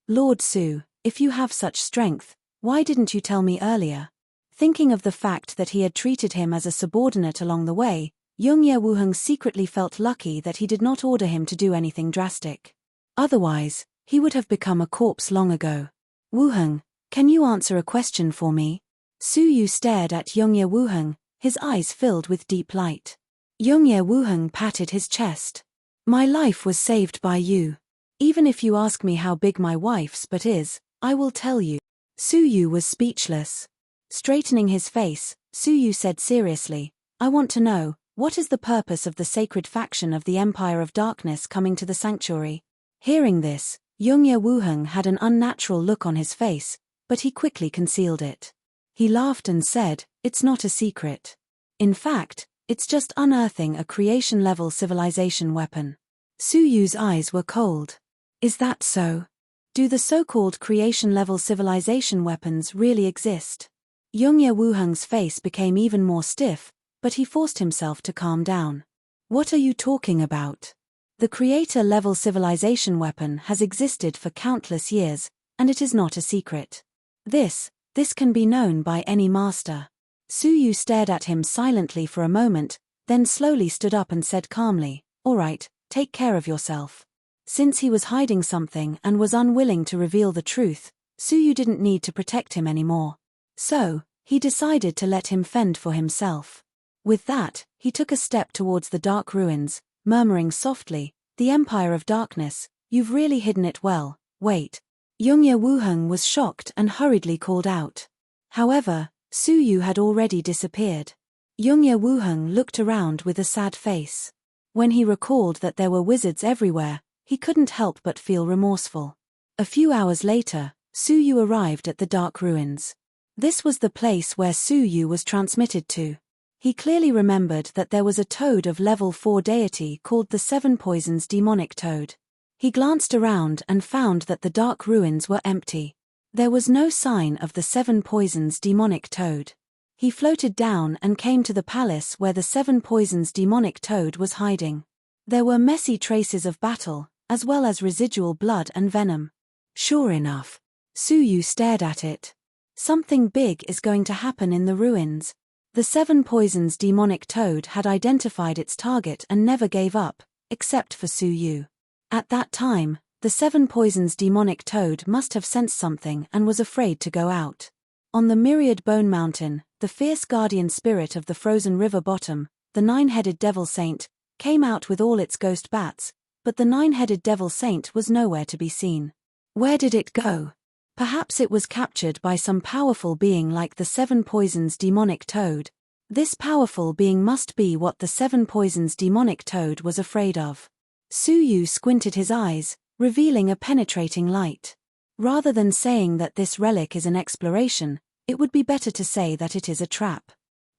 Lord Su, if you have such strength, why didn't you tell me earlier? Thinking of the fact that he had treated him as a subordinate along the way, Yongye Wuheng secretly felt lucky that he did not order him to do anything drastic. Otherwise, he would have become a corpse long ago. Wuheng, can you answer a question for me? Su Yu stared at Yongye Wuheng, his eyes filled with deep light. Yongye Wuheng patted his chest. My life was saved by you. Even if you ask me how big my wife's butt is, I will tell you. Su Yu was speechless. Straightening his face, Su Yu said seriously, I want to know, what is the purpose of the sacred faction of the Empire of Darkness coming to the sanctuary? Hearing this, Yongye Wuheng had an unnatural look on his face, but he quickly concealed it. He laughed and said, it's not a secret. In fact, it's just unearthing a creation-level civilization weapon. Su Yu's eyes were cold. Is that so? Do the so-called creation-level civilization weapons really exist? Yongye Wuheng's face became even more stiff, but he forced himself to calm down. What are you talking about? The creator-level civilization weapon has existed for countless years, and it is not a secret. This can be known by any master. Su Yu stared at him silently for a moment, then slowly stood up and said calmly, all right, take care of yourself. Since he was hiding something and was unwilling to reveal the truth, Su Yu didn't need to protect him anymore. So, he decided to let him fend for himself. With that, he took a step towards the dark ruins, murmuring softly, the Empire of Darkness, you've really hidden it well, wait. Yongye Wuheng was shocked and hurriedly called out. However, Su Yu had already disappeared. Yongye Wuheng looked around with a sad face. When he recalled that there were wizards everywhere, he couldn't help but feel remorseful. A few hours later, Su Yu arrived at the dark ruins. This was the place where Su Yu was transmitted to. He clearly remembered that there was a toad of level 4 deity called the 7 Poisons demonic toad. He glanced around and found that the dark ruins were empty. There was no sign of the 7 Poisons demonic toad. He floated down and came to the palace where the 7 Poisons demonic toad was hiding. There were messy traces of battle, as well as residual blood and venom. Sure enough, Su Yu stared at it. Something big is going to happen in the ruins. The 7 Poisons demonic toad had identified its target and never gave up, except for Su Yu. At that time, the 7 Poisons demonic toad must have sensed something and was afraid to go out. On the myriad bone mountain, the fierce guardian spirit of the frozen river bottom, the 9-headed devil saint, came out with all its ghost bats, but the 9-headed devil saint was nowhere to be seen. Where did it go? Perhaps it was captured by some powerful being like the 7 Poisons demonic toad. This powerful being must be what the 7 Poisons demonic toad was afraid of. Su Yu squinted his eyes, revealing a penetrating light. Rather than saying that this relic is an exploration, it would be better to say that it is a trap.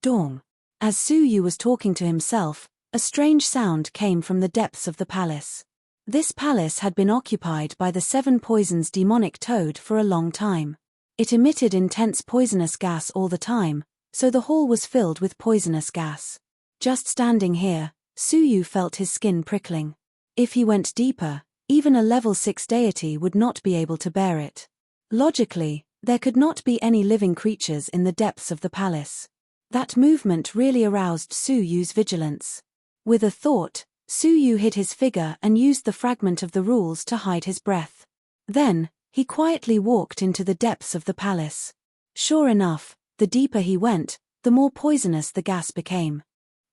Dong. As Su Yu was talking to himself, a strange sound came from the depths of the palace. This palace had been occupied by the 7 Poisons demonic toad for a long time. It emitted intense poisonous gas all the time, so the hall was filled with poisonous gas. Just standing here, Su Yu felt his skin prickling. If he went deeper, even a level 6 deity would not be able to bear it. Logically, there could not be any living creatures in the depths of the palace. That movement really aroused Su Yu's vigilance. With a thought, Su Yu hid his figure and used the fragment of the rules to hide his breath. Then, he quietly walked into the depths of the palace. Sure enough, the deeper he went, the more poisonous the gas became.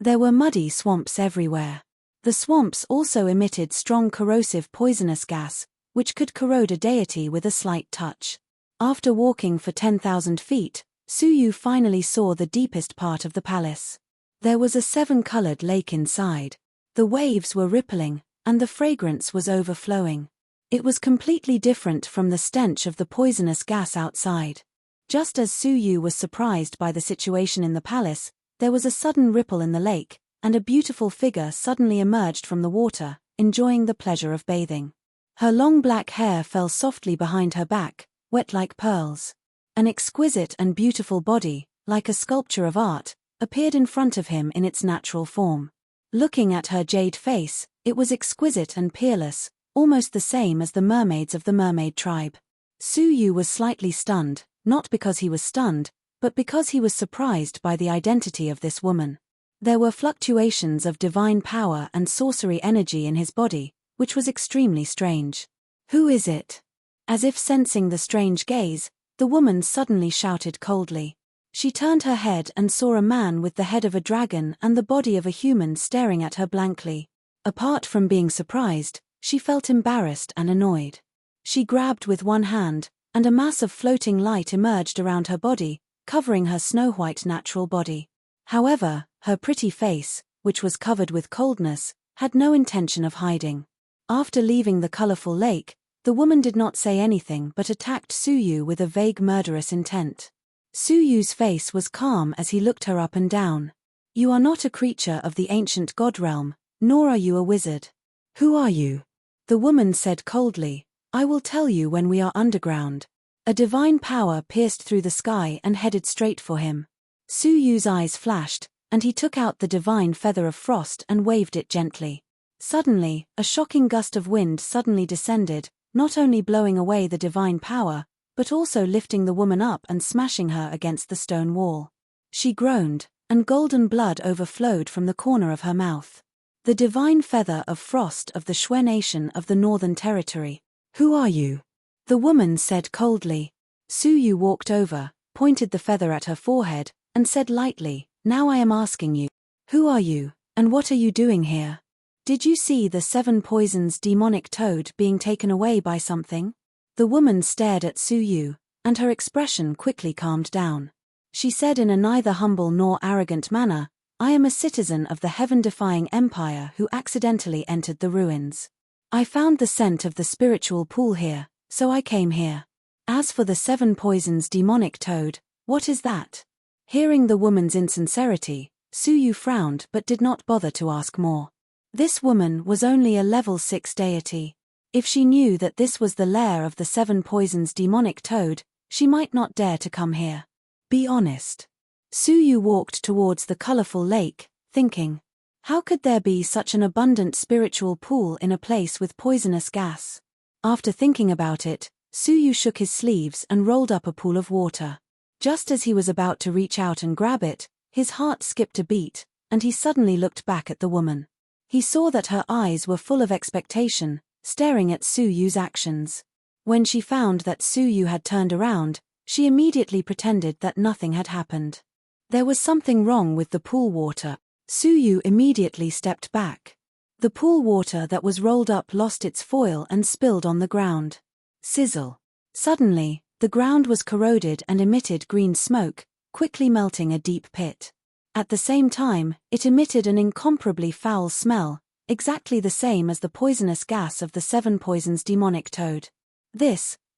There were muddy swamps everywhere. The swamps also emitted strong corrosive poisonous gas, which could corrode a deity with a slight touch. After walking for 10,000 feet, Su Yu finally saw the deepest part of the palace. There was a 7-colored lake inside. The waves were rippling, and the fragrance was overflowing. It was completely different from the stench of the poisonous gas outside. Just as Su Yu was surprised by the situation in the palace, there was a sudden ripple in the lake, and a beautiful figure suddenly emerged from the water, enjoying the pleasure of bathing. Her long black hair fell softly behind her back, wet like pearls. An exquisite and beautiful body, like a sculpture of art, appeared in front of him in its natural form. Looking at her jade face, it was exquisite and peerless, almost the same as the mermaids of the mermaid tribe. Su Yu was slightly stunned, not because he was stunned, but because he was surprised by the identity of this woman. There were fluctuations of divine power and sorcery energy in his body, which was extremely strange. "Who is it?" As if sensing the strange gaze, the woman suddenly shouted coldly. She turned her head and saw a man with the head of a dragon and the body of a human staring at her blankly. Apart from being surprised, she felt embarrassed and annoyed. She grabbed with one hand, and a mass of floating light emerged around her body, covering her snow-white natural body. However, her pretty face, which was covered with coldness, had no intention of hiding. After leaving the colorful lake, the woman did not say anything but attacked Su Yu with a vague murderous intent. Su Yu's face was calm as he looked her up and down. "You are not a creature of the ancient god realm, nor are you a wizard. Who are you?" The woman said coldly, "I will tell you when we are underground." A divine power pierced through the sky and headed straight for him. Su Yu's eyes flashed, and he took out the divine feather of frost and waved it gently. Suddenly, a shocking gust of wind suddenly descended, not only blowing away the divine power, but also lifting the woman up and smashing her against the stone wall. She groaned, and golden blood overflowed from the corner of her mouth. The divine feather of frost of the Shui nation of the Northern Territory. "Who are you?" the woman said coldly. Su Yu walked over, pointed the feather at her forehead, and said lightly, "Now I am asking you. Who are you, and what are you doing here? Did you see the 7 poisons demonic toad being taken away by something?" The woman stared at Su Yu, and her expression quickly calmed down. She said in a neither humble nor arrogant manner, "I am a citizen of the heaven-defying empire who accidentally entered the ruins. I found the scent of the spiritual pool here, so I came here. As for the 7 poisons demonic toad, what is that?" Hearing the woman's insincerity, Su Yu frowned but did not bother to ask more. This woman was only a level 6 deity. If she knew that this was the lair of the 7 poisons demonic toad, she might not dare to come here. Be honest. Su Yu walked towards the colorful lake, thinking, how could there be such an abundant spiritual pool in a place with poisonous gas? After thinking about it, Su Yu shook his sleeves and rolled up a pool of water. Just as he was about to reach out and grab it, his heart skipped a beat, and he suddenly looked back at the woman. He saw that her eyes were full of expectation, staring at Su Yu's actions. When she found that Su Yu had turned around, she immediately pretended that nothing had happened. There was something wrong with the pool water. Su Yu immediately stepped back. The pool water that was rolled up lost its foil and spilled on the ground. Sizzle. Suddenly, the ground was corroded and emitted green smoke, quickly melting a deep pit. At the same time, it emitted an incomparably foul smell, exactly the same as the poisonous gas of the 7 poisons demonic toad.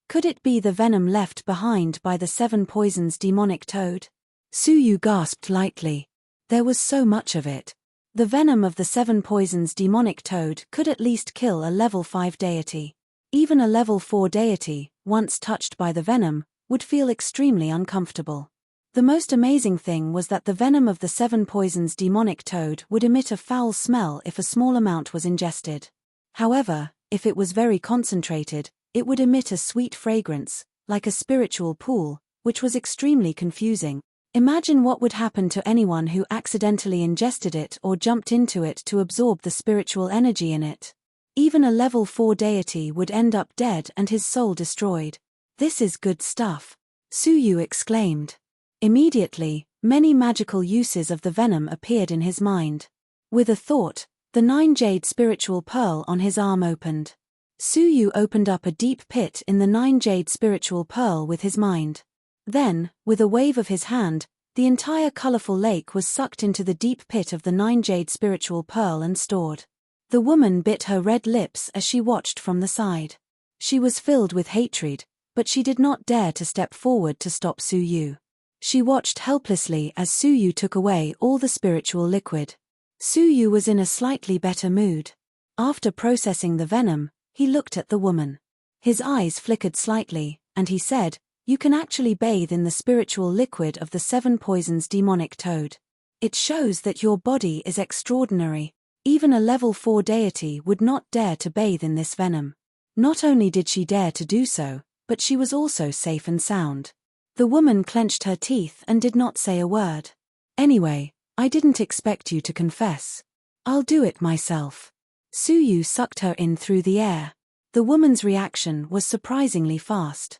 Could it be the venom left behind by the 7 poisons demonic toad? Su Yu gasped lightly. There was so much of it. The venom of the 7 poisons demonic toad could at least kill a level 5 deity. Even a level 4 deity, once touched by the venom, would feel extremely uncomfortable. The most amazing thing was that the venom of the 7 poisons demonic toad would emit a foul smell if a small amount was ingested. However, if it was very concentrated, it would emit a sweet fragrance, like a spiritual pool, which was extremely confusing. Imagine what would happen to anyone who accidentally ingested it or jumped into it to absorb the spiritual energy in it. Even a level 4 deity would end up dead and his soul destroyed. This is good stuff, Su Yu exclaimed. Immediately, many magical uses of the venom appeared in his mind. With a thought, the 9-jade spiritual pearl on his arm opened. Su Yu opened up a deep pit in the 9-jade spiritual pearl with his mind. Then, with a wave of his hand, the entire colorful lake was sucked into the deep pit of the 9-jade spiritual pearl and stored. The woman bit her red lips as she watched from the side. She was filled with hatred, but she did not dare to step forward to stop Su Yu. She watched helplessly as Su Yu took away all the spiritual liquid. Su Yu was in a slightly better mood. After processing the venom, he looked at the woman. His eyes flickered slightly, and he said, "You can actually bathe in the spiritual liquid of the 7 poisons demonic toad. It shows that your body is extraordinary. Even a level 4 deity would not dare to bathe in this venom." Not only did she dare to do so, but she was also safe and sound. The woman clenched her teeth and did not say a word. "Anyway, I didn't expect you to confess. I'll do it myself." Su Yu sucked her in through the air. The woman's reaction was surprisingly fast.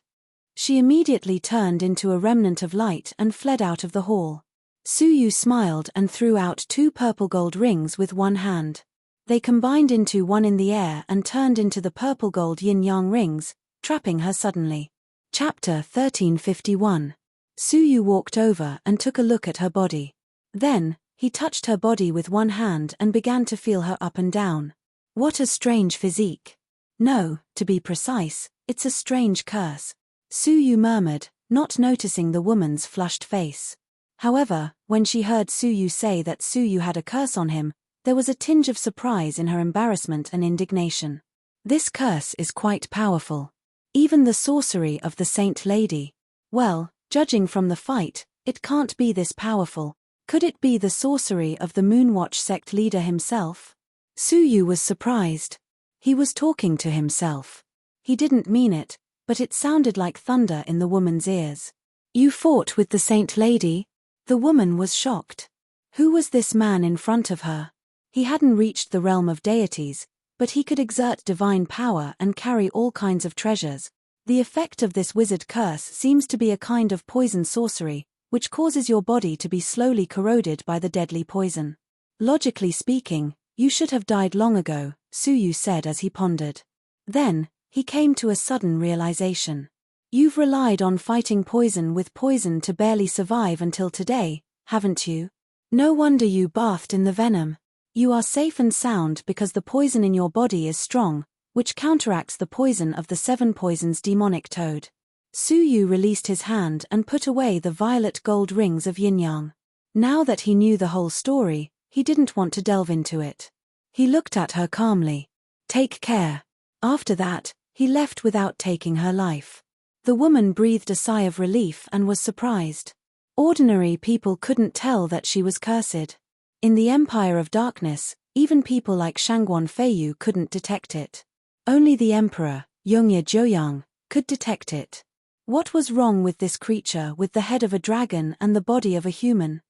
She immediately turned into a remnant of light and fled out of the hall. Su Yu smiled and threw out 2 purple gold rings with one hand. They combined into one in the air and turned into the purple gold yin-yang rings, trapping her suddenly. Chapter 1351. Su Yu walked over and took a look at her body. Then, he touched her body with one hand and began to feel her up and down. What a strange physique. No, to be precise, it's a strange curse, Su Yu murmured, not noticing the woman's flushed face. However, when she heard Su Yu say that Su Yu had a curse on him, there was a tinge of surprise in her embarrassment and indignation. This curse is quite powerful. Even the sorcery of the Saint Lady. Well, judging from the fight, it can't be this powerful. Could it be the sorcery of the Moonwatch sect leader himself? Su Yu was surprised. He was talking to himself. He didn't mean it, but it sounded like thunder in the woman's ears. "You fought with the Saint Lady?" The woman was shocked. Who was this man in front of her? He hadn't reached the realm of deities, but he could exert divine power and carry all kinds of treasures. The effect of this wizard curse seems to be a kind of poison sorcery, which causes your body to be slowly corroded by the deadly poison. Logically speaking, you should have died long ago, Su Yu said as he pondered. Then, he came to a sudden realization. You've relied on fighting poison with poison to barely survive until today, haven't you? No wonder you bathed in the venom. You are safe and sound because the poison in your body is strong, which counteracts the poison of the 7 poisons demonic toad. Su Yu released his hand and put away the violet gold rings of yin-yang. Now that he knew the whole story, he didn't want to delve into it. He looked at her calmly. "Take care." After that, he left without taking her life. The woman breathed a sigh of relief and was surprised. Ordinary people couldn't tell that she was cursed. In the Empire of Darkness, even people like Shangguan Feiyu couldn't detect it. Only the Emperor, Yongye Joyang, could detect it. What was wrong with this creature with the head of a dragon and the body of a human?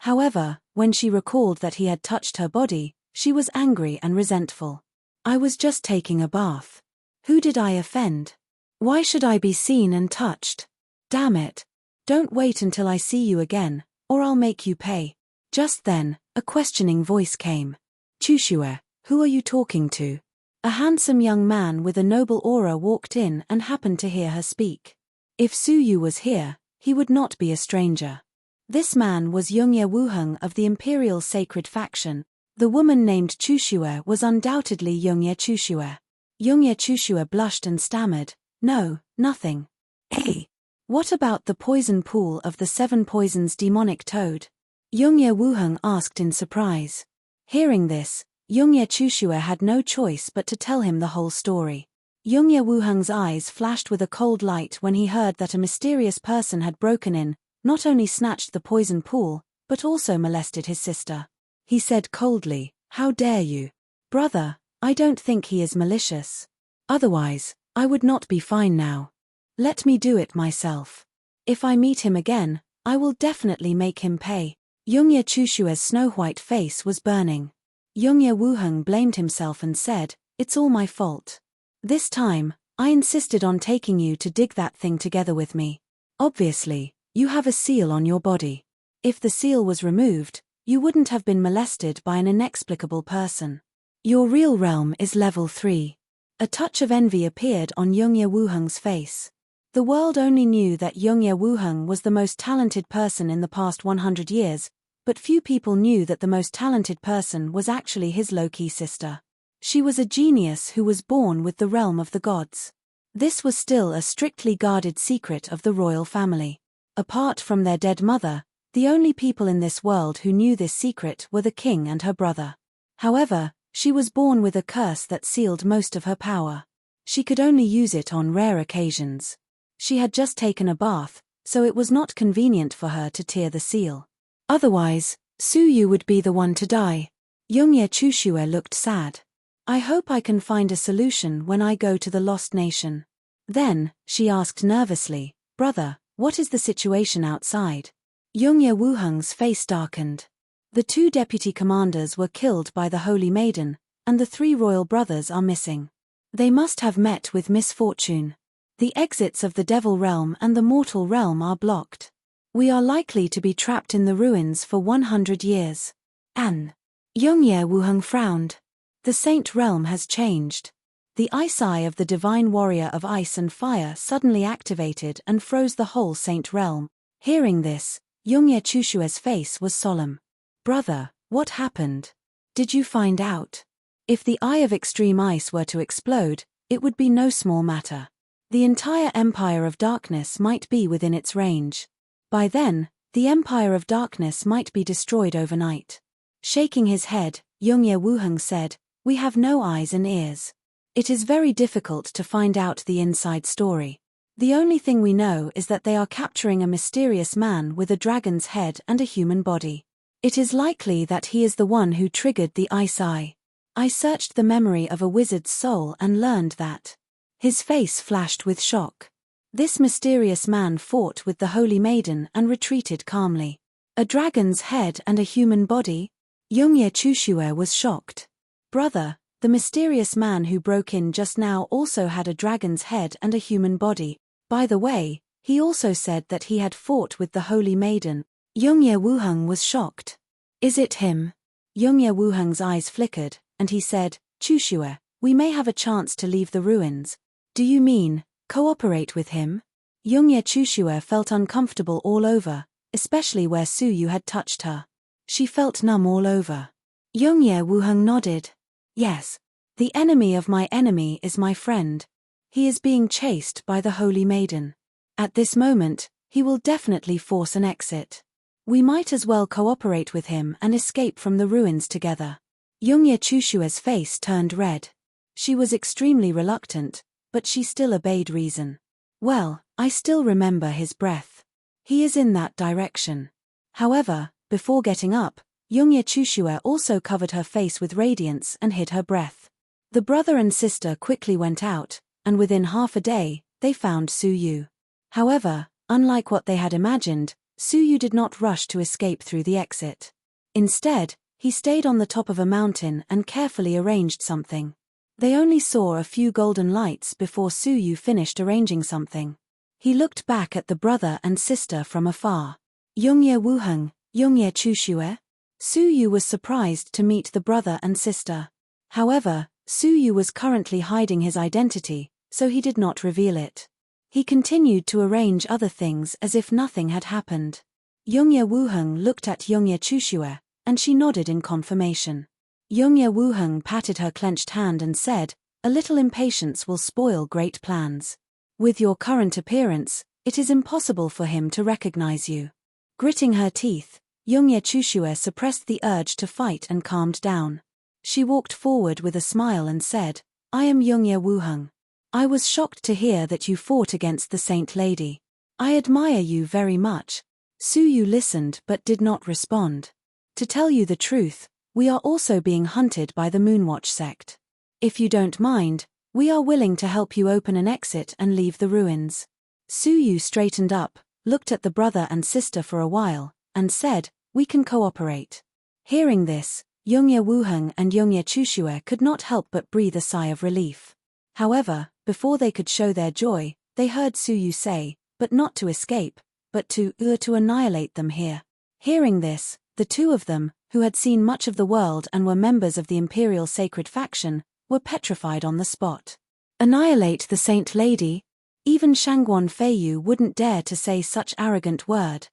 However, when she recalled that he had touched her body, she was angry and resentful. "I was just taking a bath. Who did I offend? Why should I be seen and touched? Damn it. Don't wait until I see you again, or I'll make you pay." Just then, a questioning voice came. "Chushue, who are you talking to?" A handsome young man with a noble aura walked in and happened to hear her speak. If Su Yu was here, he would not be a stranger. This man was Yongye Wuheng of the Imperial Sacred Faction. The woman named Chushue was undoubtedly Yongye Chushue. Yongye Chushue blushed and stammered, "No, nothing." "Hey, what about the poison pool of the 7 poisons demonic toad?" Yongye Wuheng asked in surprise. Hearing this, Yongye Chushue had no choice but to tell him the whole story. Yongye Wuheng's eyes flashed with a cold light when he heard that a mysterious person had broken in, not only snatched the poison pool, but also molested his sister. He said coldly, "How dare you? Brother, I don't think he is malicious. Otherwise, I would not be fine now. Let me do it myself. If I meet him again, I will definitely make him pay." Yongye Chushue's snow-white face was burning. Yongye Wuheng blamed himself and said, "It's all my fault. This time, I insisted on taking you to dig that thing together with me. Obviously, you have a seal on your body. If the seal was removed, you wouldn't have been molested by an inexplicable person. Your real realm is level 3. A touch of envy appeared on Yongye Wuheng's face. The world only knew that Yongye Wuheng was the most talented person in the past 100 years, but few people knew that the most talented person was actually his low-key sister. She was a genius who was born with the realm of the gods. This was still a strictly guarded secret of the royal family. Apart from their dead mother, the only people in this world who knew this secret were the king and her brother. However, she was born with a curse that sealed most of her power. She could only use it on rare occasions. She had just taken a bath, so it was not convenient for her to tear the seal. Otherwise, Suyu would be the one to die. Youngye Chushue looked sad. I hope I can find a solution when I go to the Lost Nation. Then, she asked nervously, Brother, what is the situation outside? Youngye Wuheng's face darkened. The 2 deputy commanders were killed by the Holy Maiden, and the 3 royal brothers are missing. They must have met with misfortune. The exits of the Devil Realm and the Mortal Realm are blocked. We are likely to be trapped in the ruins for 100 years. Youngye Wuheng frowned. The Saint Realm has changed. The ice eye of the divine warrior of ice and fire suddenly activated and froze the whole Saint Realm. Hearing this, Youngye Chushue's face was solemn. Brother, what happened? Did you find out? If the eye of extreme ice were to explode, it would be no small matter. The entire Empire of Darkness might be within its range. By then, the Empire of Darkness might be destroyed overnight. Shaking his head, Youngye Wuheng said, We have no eyes and ears. It is very difficult to find out the inside story. The only thing we know is that they are capturing a mysterious man with a dragon's head and a human body. It is likely that he is the one who triggered the ice eye. I searched the memory of a wizard's soul and learned that. His face flashed with shock. This mysterious man fought with the Holy Maiden and retreated calmly. A dragon's head and a human body? Youngye Chushue was shocked. Brother, the mysterious man who broke in just now also had a dragon's head and a human body. By the way, he also said that he had fought with the Holy Maiden. Youngye Wuheng was shocked. Is it him? Youngye Wuheng's eyes flickered, and he said, Chushue, we may have a chance to leave the ruins. Do you mean, cooperate with him? Youngye Chushue felt uncomfortable all over, especially where Suyu had touched her. She felt numb all over. Youngye Wuheng nodded. Yes. The enemy of my enemy is my friend. He is being chased by the Holy Maiden. At this moment, he will definitely force an exit. We might as well cooperate with him and escape from the ruins together. Youngye Chushue's face turned red. She was extremely reluctant, but she still obeyed reason. Well, I still remember his breath. He is in that direction. However, before getting up, Youngye Chushue also covered her face with radiance and hid her breath. The brother and sister quickly went out, and within half a day, they found Suyu. However, unlike what they had imagined, Suyu did not rush to escape through the exit. Instead, he stayed on the top of a mountain and carefully arranged something. They only saw a few golden lights before Suyu finished arranging something. He looked back at the brother and sister from afar. Youngye Wuheng, Youngye Chushue? Suyu was surprised to meet the brother and sister. However, Suyu was currently hiding his identity, so he did not reveal it. He continued to arrange other things as if nothing had happened. Youngye Wuheng looked at Youngye Chushue, and she nodded in confirmation. Youngye Wuheng patted her clenched hand and said, A little impatience will spoil great plans. With your current appearance, it is impossible for him to recognize you. Gritting her teeth, Youngye Chushue suppressed the urge to fight and calmed down. She walked forward with a smile and said, I am Youngye Wuheng. I was shocked to hear that you fought against the Saint Lady. I admire you very much. Suyu listened but did not respond. To tell you the truth, we are also being hunted by the Moonwatch sect. If you don't mind, we are willing to help you open an exit and leave the ruins. Suyu straightened up, looked at the brother and sister for a while, and said, We can cooperate. Hearing this, Youngye Wuheng and Youngye Chushue could not help but breathe a sigh of relief. However, before they could show their joy, they heard Suyu say, but not to escape, but to annihilate them here. Hearing this, the two of them, who had seen much of the world and were members of the Imperial Sacred Faction, were petrified on the spot. Annihilate the Saint Lady? Even Shangguan Feiyu wouldn't dare to say such arrogant word.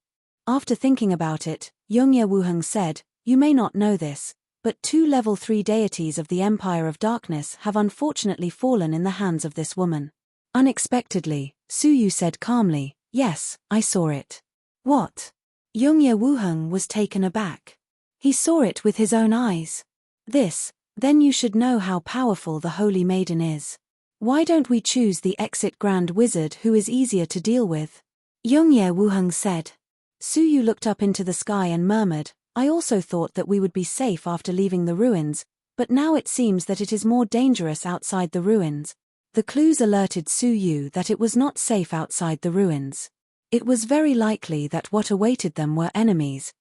After thinking about it, Youngye Wuheng said, You may not know this, but 2 level 3 deities of the Empire of Darkness have unfortunately fallen in the hands of this woman. Unexpectedly, Su Yu said calmly, "Yes, I saw it." "What?" Yongye Wuheng was taken aback. He saw it with his own eyes. Then you should know how powerful the Holy Maiden is. Why don't we choose the exit Grand Wizard who is easier to deal with? Yongye Wuheng said. Su Yu looked up into the sky and murmured, "I also thought that we would be safe after leaving the ruins, but now it seems that it is more dangerous outside the ruins." The clues alerted Su Yu that it was not safe outside the ruins. It was very likely that what awaited them were enemies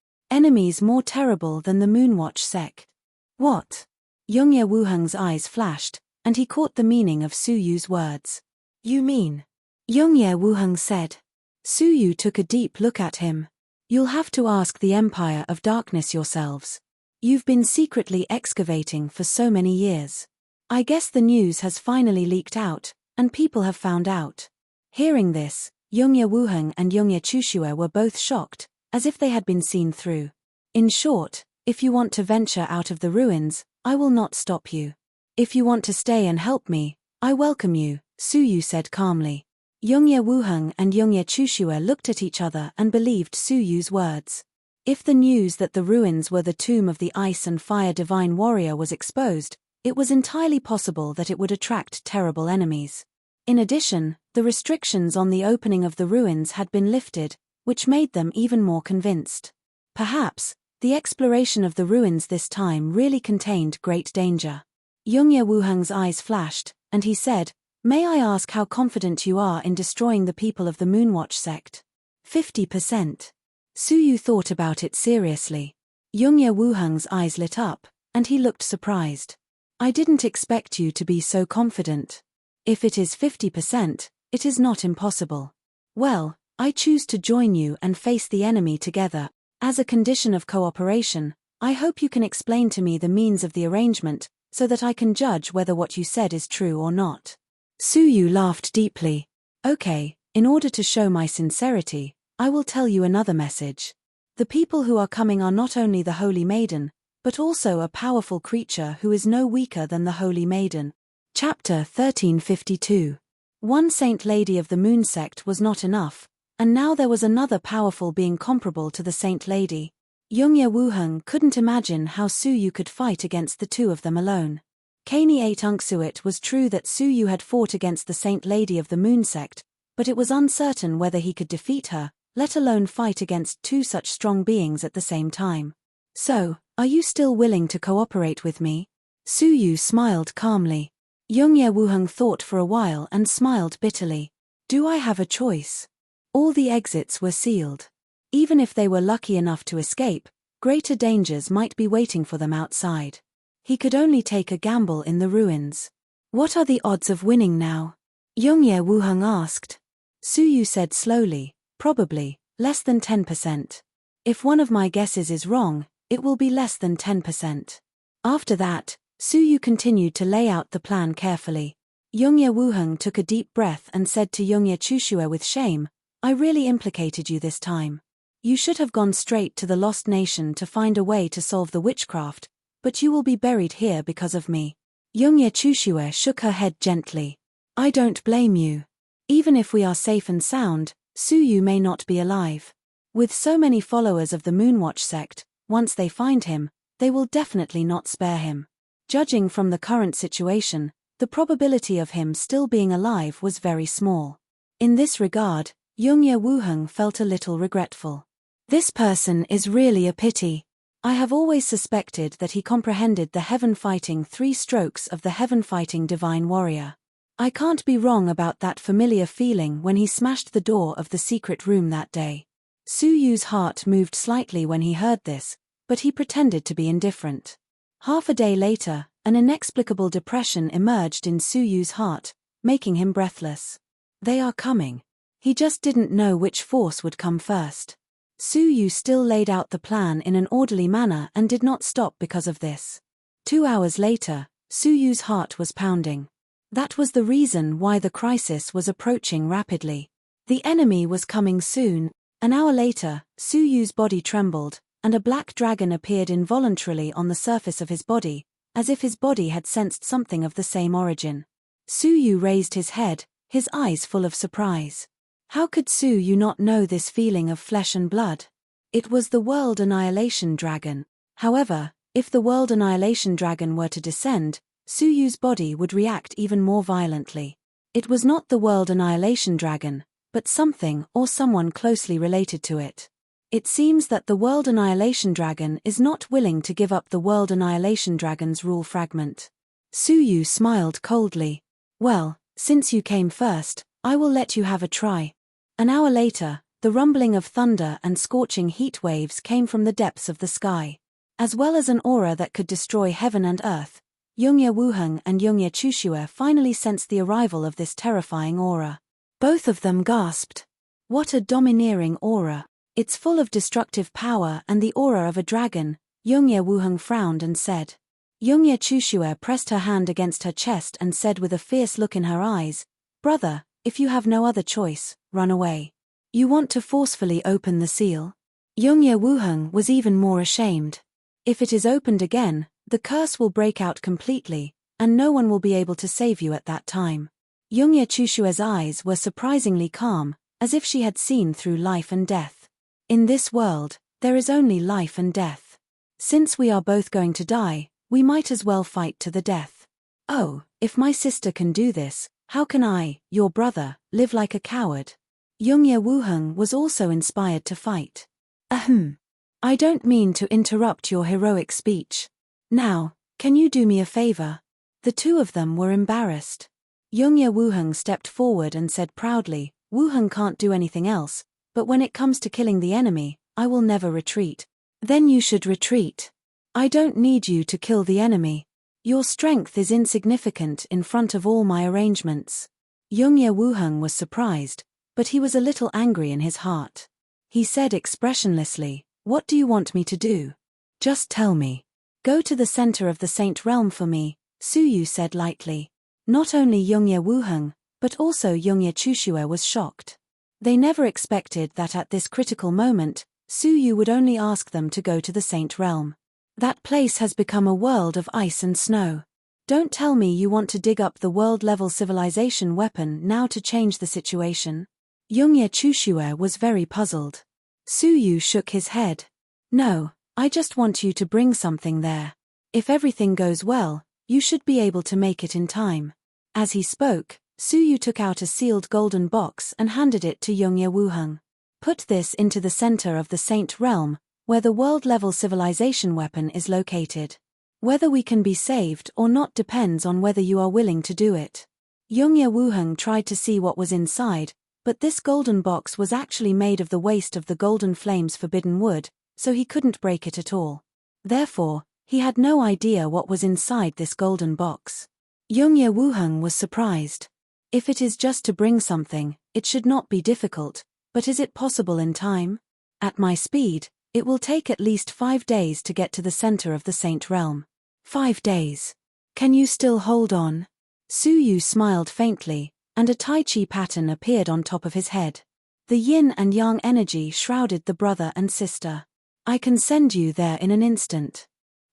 more terrible than the Moonwatch sect. What? Yongye Wuheng's eyes flashed, and he caught the meaning of Su Yu's words. "You mean?" Yongye Wuheng said. Su Yu took a deep look at him. "You'll have to ask the Empire of Darkness yourselves. You've been secretly excavating for so many years. I guess the news has finally leaked out, and people have found out." Hearing this, Yongye Wuheng and Yongye Chushue were both shocked, as if they had been seen through. "In short, if you want to venture out of the ruins, I will not stop you. If you want to stay and help me, I welcome you," Su Yu said calmly. Yongye Wuheng and Yongye Chushue looked at each other and believed Su Yu's words. If the news that the ruins were the tomb of the Ice and Fire Divine Warrior was exposed, it was entirely possible that it would attract terrible enemies. In addition, the restrictions on the opening of the ruins had been lifted, which made them even more convinced. Perhaps, the exploration of the ruins this time really contained great danger. Yongye Wuheng's eyes flashed, and he said, "May I ask how confident you are in destroying the people of the Moonwatch sect?" 50%. Su Yu thought about it seriously. Yongye Wuheng's eyes lit up, and he looked surprised. "I didn't expect you to be so confident. If it is 50%, it is not impossible. Well, I choose to join you and face the enemy together. As a condition of cooperation, I hope you can explain to me the means of the arrangement, so that I can judge whether what you said is true or not." Su Yu laughed deeply. "Okay, in order to show my sincerity, I will tell you another message. The people who are coming are not only the Holy Maiden, but also a powerful creature who is no weaker than the Holy Maiden." Chapter 1352. One Saint Lady of the Moon sect was not enough, and now there was another powerful being comparable to the Saint Lady. Yongye Wuheng couldn't imagine how Su Yu could fight against the two of them alone. Kani 8 Unxu, it was true that Su Yu had fought against the Saint Lady of the Moon sect, but it was uncertain whether he could defeat her, let alone fight against two such strong beings at the same time. "So, are you still willing to cooperate with me?" Su Yu smiled calmly. Yongye Wuheng thought for a while and smiled bitterly. "Do I have a choice?" All the exits were sealed. Even if they were lucky enough to escape, greater dangers might be waiting for them outside. He could only take a gamble in the ruins. "What are the odds of winning now?" Yongye Wuheng asked. Su Yu said slowly, "Probably less than 10%. If one of my guesses is wrong, it will be less than 10%. After that, Su Yu continued to lay out the plan carefully. Yongye Wuheng took a deep breath and said to Yongye Chushue with shame, "I really implicated you this time. You should have gone straight to the Lost Nation to find a way to solve the witchcraft, but you will be buried here because of me." Yongye Chushue shook her head gently. "I don't blame you. Even if we are safe and sound, Su Yu may not be alive. With so many followers of the Moonwatch sect, once they find him, they will definitely not spare him. Judging from the current situation, the probability of him still being alive was very small." In this regard, Yongye Wuheng felt a little regretful. "This person is really a pity. I have always suspected that he comprehended the heaven-fighting 3 strokes of the heaven-fighting divine warrior. I can't be wrong about that familiar feeling when he smashed the door of the secret room that day." Su Yu's heart moved slightly when he heard this, but he pretended to be indifferent. Half a day later, an inexplicable depression emerged in Su Yu's heart, making him breathless. They are coming. He just didn't know which force would come first. Su Yu still laid out the plan in an orderly manner and did not stop because of this. 2 hours later, Su Yu's heart was pounding. That was the reason why the crisis was approaching rapidly. The enemy was coming soon. An hour later, Su Yu's body trembled, and a black dragon appeared involuntarily on the surface of his body, as if his body had sensed something of the same origin. Su Yu raised his head, his eyes full of surprise. How could Su Yu not know this feeling of flesh and blood? It was the World Annihilation Dragon. However, if the World Annihilation Dragon were to descend, Su Yu's body would react even more violently. It was not the World Annihilation Dragon, but something or someone closely related to it. It seems that the World Annihilation Dragon is not willing to give up the World Annihilation Dragon's rule fragment. Su Yu smiled coldly. Well, since you came first, I will let you have a try. An hour later, the rumbling of thunder and scorching heat waves came from the depths of the sky. As well as an aura that could destroy heaven and earth, Yongye Wuheng and Yongye Chushue finally sensed the arrival of this terrifying aura. Both of them gasped. What a domineering aura! It's full of destructive power and the aura of a dragon. Yongye Wuheng frowned and said. Yongye Chushue pressed her hand against her chest and said with a fierce look in her eyes, "Brother, if you have no other choice, run away. You want to forcefully open the seal?" Yongye Wuheng was even more ashamed. If it is opened again, the curse will break out completely, and no one will be able to save you at that time. Yongye Chushue's eyes were surprisingly calm, as if she had seen through life and death. In this world, there is only life and death. Since we are both going to die, we might as well fight to the death. Oh, if my sister can do this, how can I, your brother, live like a coward? Yongye Wuheng was also inspired to fight. Ahem. I don't mean to interrupt your heroic speech. Now, can you do me a favor? The two of them were embarrassed. Yongye Wuheng stepped forward and said proudly, Wuheng can't do anything else, but when it comes to killing the enemy, I will never retreat. Then you should retreat. I don't need you to kill the enemy. Your strength is insignificant in front of all my arrangements. Yongye Wuheng was surprised, but he was a little angry in his heart. He said expressionlessly, What do you want me to do? Just tell me. Go to the center of the Saint Realm for me, Su Yu said lightly. Not only Yongye Wuheng, but also Yongye Chushue was shocked. They never expected that at this critical moment, Su Yu would only ask them to go to the Saint Realm. That place has become a world of ice and snow. Don't tell me you want to dig up the world-level civilization weapon now to change the situation. Yongye Chushue was very puzzled. Su Yu shook his head. No, I just want you to bring something there. If everything goes well, you should be able to make it in time. As he spoke, Su Yu took out a sealed golden box and handed it to Yongye Wuheng. Put this into the center of the Saint Realm, where the world-level civilization weapon is located. Whether we can be saved or not depends on whether you are willing to do it. Yongye Wuheng tried to see what was inside, but this golden box was actually made of the waste of the Golden Flame's forbidden wood, so he couldn't break it at all. Therefore, he had no idea what was inside this golden box. Yongye Wuheng was surprised. If it is just to bring something, it should not be difficult, but is it possible in time? At my speed, it will take at least 5 days to get to the center of the Saint Realm. 5 days. Can you still hold on? Su Yu smiled faintly, and a Tai Chi pattern appeared on top of his head. The yin and yang energy shrouded the brother and sister. I can send you there in an instant.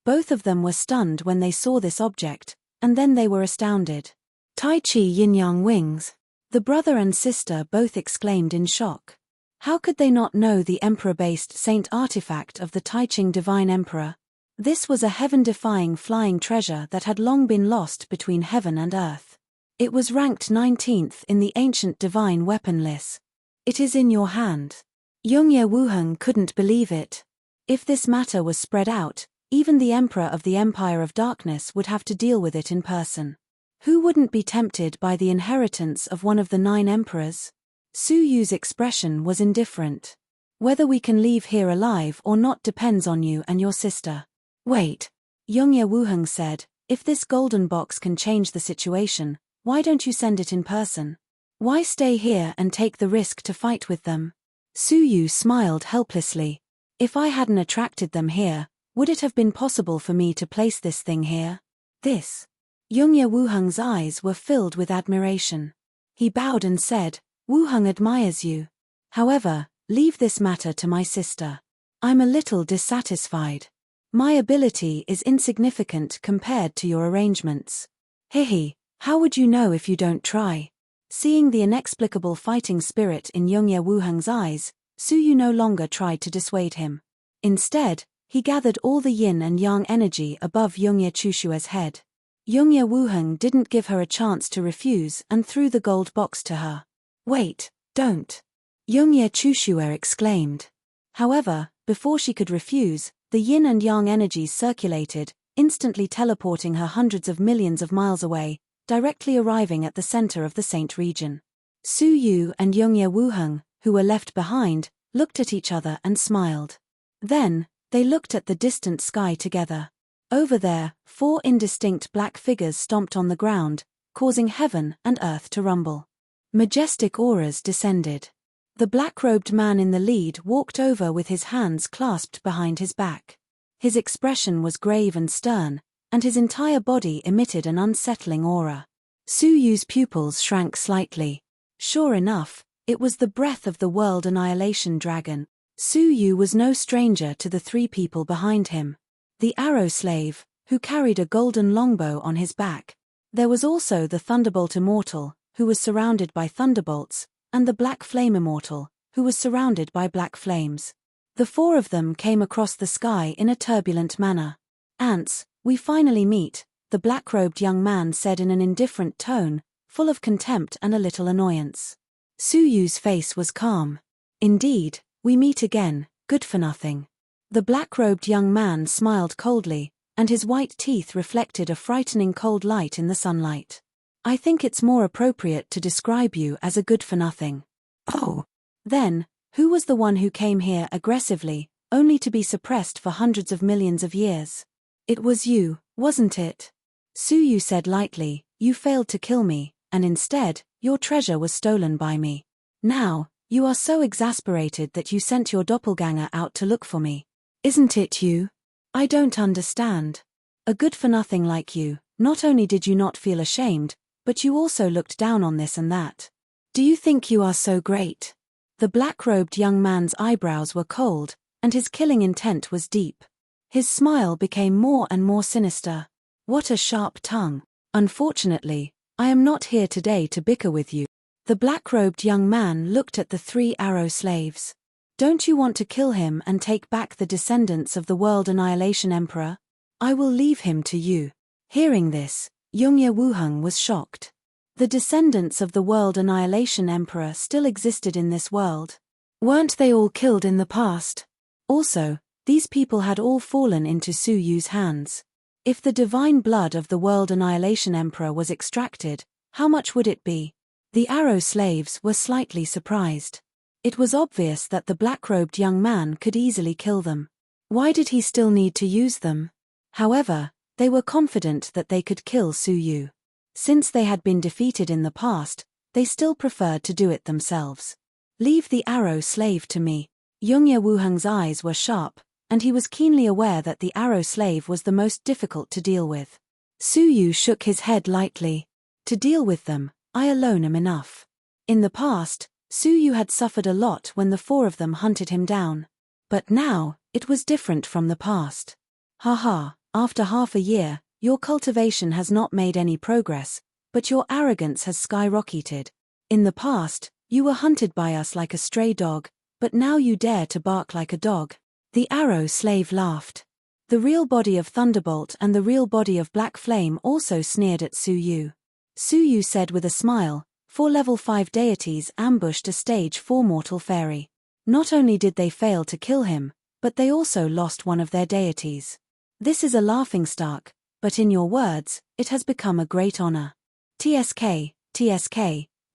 Both of them were stunned when they saw this object, and then they were astounded. Tai Chi yin-yang wings. The brother and sister both exclaimed in shock. How could they not know the emperor-based saint artifact of the Taiching Divine Emperor? This was a heaven-defying flying treasure that had long been lost between heaven and earth. It was ranked 19th in the ancient divine weapon list. It is in your hand. Yongye Wuheng couldn't believe it. If this matter was spread out, even the Emperor of the Empire of Darkness would have to deal with it in person. Who wouldn't be tempted by the inheritance of one of the 9 emperors? Su Yu's expression was indifferent. Whether we can leave here alive or not depends on you and your sister. Wait. Yongye Wuheng said, if this golden box can change the situation, why don't you send it in person? Why stay here and take the risk to fight with them? Su Yu smiled helplessly. If I hadn't attracted them here, would it have been possible for me to place this thing here? This. Yongye Wuheng's eyes were filled with admiration. He bowed and said, Wuheng admires you. However, leave this matter to my sister. I'm a little dissatisfied. My ability is insignificant compared to your arrangements. Hihi, how would you know if you don't try? Seeing the inexplicable fighting spirit in Yongye Wuheng's eyes, Suyu no longer tried to dissuade him. Instead, he gathered all the yin and yang energy above Yongye Chushue's head. Yongye Wuheng didn't give her a chance to refuse and threw the gold box to her. "Wait, don't!" Yongye Chushue exclaimed. However, before she could refuse, the yin and yang energies circulated, instantly teleporting her hundreds of millions of miles away, directly arriving at the center of the Saint region. Suyu and Yongye Wuheng, who were left behind, looked at each other and smiled. Then, they looked at the distant sky together. Over there, 4 indistinct black figures stomped on the ground, causing heaven and earth to rumble. Majestic auras descended. The black-robed man in the lead walked over with his hands clasped behind his back. His expression was grave and stern, and his entire body emitted an unsettling aura. Suyu's pupils shrank slightly. Sure enough, it was the breath of the world annihilation dragon. Suyu was no stranger to the 3 people behind him. The arrow slave, who carried a golden longbow on his back. There was also the Thunderbolt Immortal, who was surrounded by thunderbolts, and the Black Flame Immortal, who was surrounded by black flames. The 4 of them came across the sky in a turbulent manner. "Ants, we finally meet," the black-robed young man said in an indifferent tone, full of contempt and a little annoyance. Suyu's face was calm. "Indeed, we meet again, good for nothing." The black-robed young man smiled coldly, and his white teeth reflected a frightening cold light in the sunlight. "I think it's more appropriate to describe you as a good-for-nothing." "Oh. Then, who was the one who came here aggressively, only to be suppressed for hundreds of millions of years?" "It was you, wasn't it?" Suyu said lightly. "You failed to kill me, and instead, your treasure was stolen by me. Now, you are so exasperated that you sent your doppelganger out to look for me. Isn't it you? I don't understand. A good-for-nothing like you, not only did you not feel ashamed, but you also looked down on this and that. Do you think you are so great?" The black-robed young man's eyebrows were cold, and his killing intent was deep. His smile became more and more sinister. "What a sharp tongue. Unfortunately, I am not here today to bicker with you." The black-robed young man looked at the 3 arrow slaves. "Don't you want to kill him and take back the descendants of the World Annihilation Emperor? I will leave him to you." Hearing this, Yongye Wuheng was shocked. The descendants of the World Annihilation Emperor still existed in this world. Weren't they all killed in the past? Also, these people had all fallen into Suyu's hands. If the divine blood of the World Annihilation Emperor was extracted, how much would it be? The arrow slaves were slightly surprised. It was obvious that the black-robed young man could easily kill them. Why did he still need to use them? However, they were confident that they could kill Suyu. Since they had been defeated in the past, they still preferred to do it themselves. "Leave the arrow slave to me." Yongye Wuheng's eyes were sharp, and he was keenly aware that the arrow slave was the most difficult to deal with. Suyu shook his head lightly. "To deal with them, I alone am enough." In the past, Suyu had suffered a lot when the 4 of them hunted him down. But now, it was different from the past. "Haha, after half a year, your cultivation has not made any progress, but your arrogance has skyrocketed. In the past, you were hunted by us like a stray dog, but now you dare to bark like a dog." The arrow slave laughed. The real body of Thunderbolt and the real body of Black Flame also sneered at Suyu. Suyu said with a smile, 4 level 5 deities ambushed a stage 4 mortal fairy. Not only did they fail to kill him, but they also lost one of their deities. This is a laughingstock, but in your words, it has become a great honor. TSK,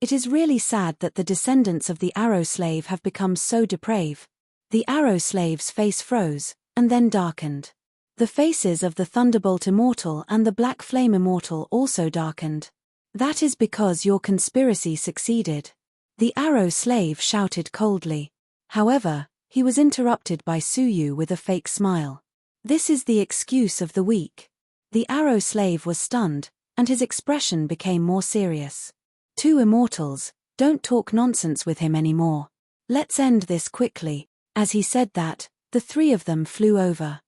it is really sad that the descendants of the arrow slave have become so depraved. The arrow slave's face froze, and then darkened. The faces of the Thunderbolt Immortal and the Black Flame Immortal also darkened. "That is because your conspiracy succeeded," the arrow slave shouted coldly. However, he was interrupted by Suyu with a fake smile. "This is the excuse of the weak." The arrow slave was stunned, and his expression became more serious. "2 immortals, don't talk nonsense with him anymore. Let's end this quickly." As he said that, the 3 of them flew over.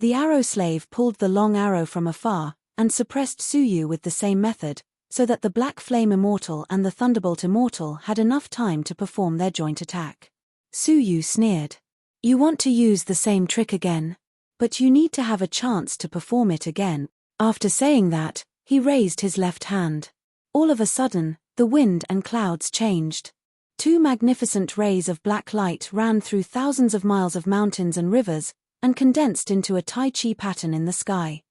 The arrow slave pulled the long arrow from afar, and suppressed Suyu with the same method, so that the Black Flame Immortal and the Thunderbolt Immortal had enough time to perform their joint attack. Su Yu sneered. You want to use the same trick again? But you need to have a chance to perform it again. After saying that, he raised his left hand. All of a sudden, the wind and clouds changed. Two magnificent rays of black light ran through thousands of miles of mountains and rivers, and condensed into a Tai Chi pattern in the sky.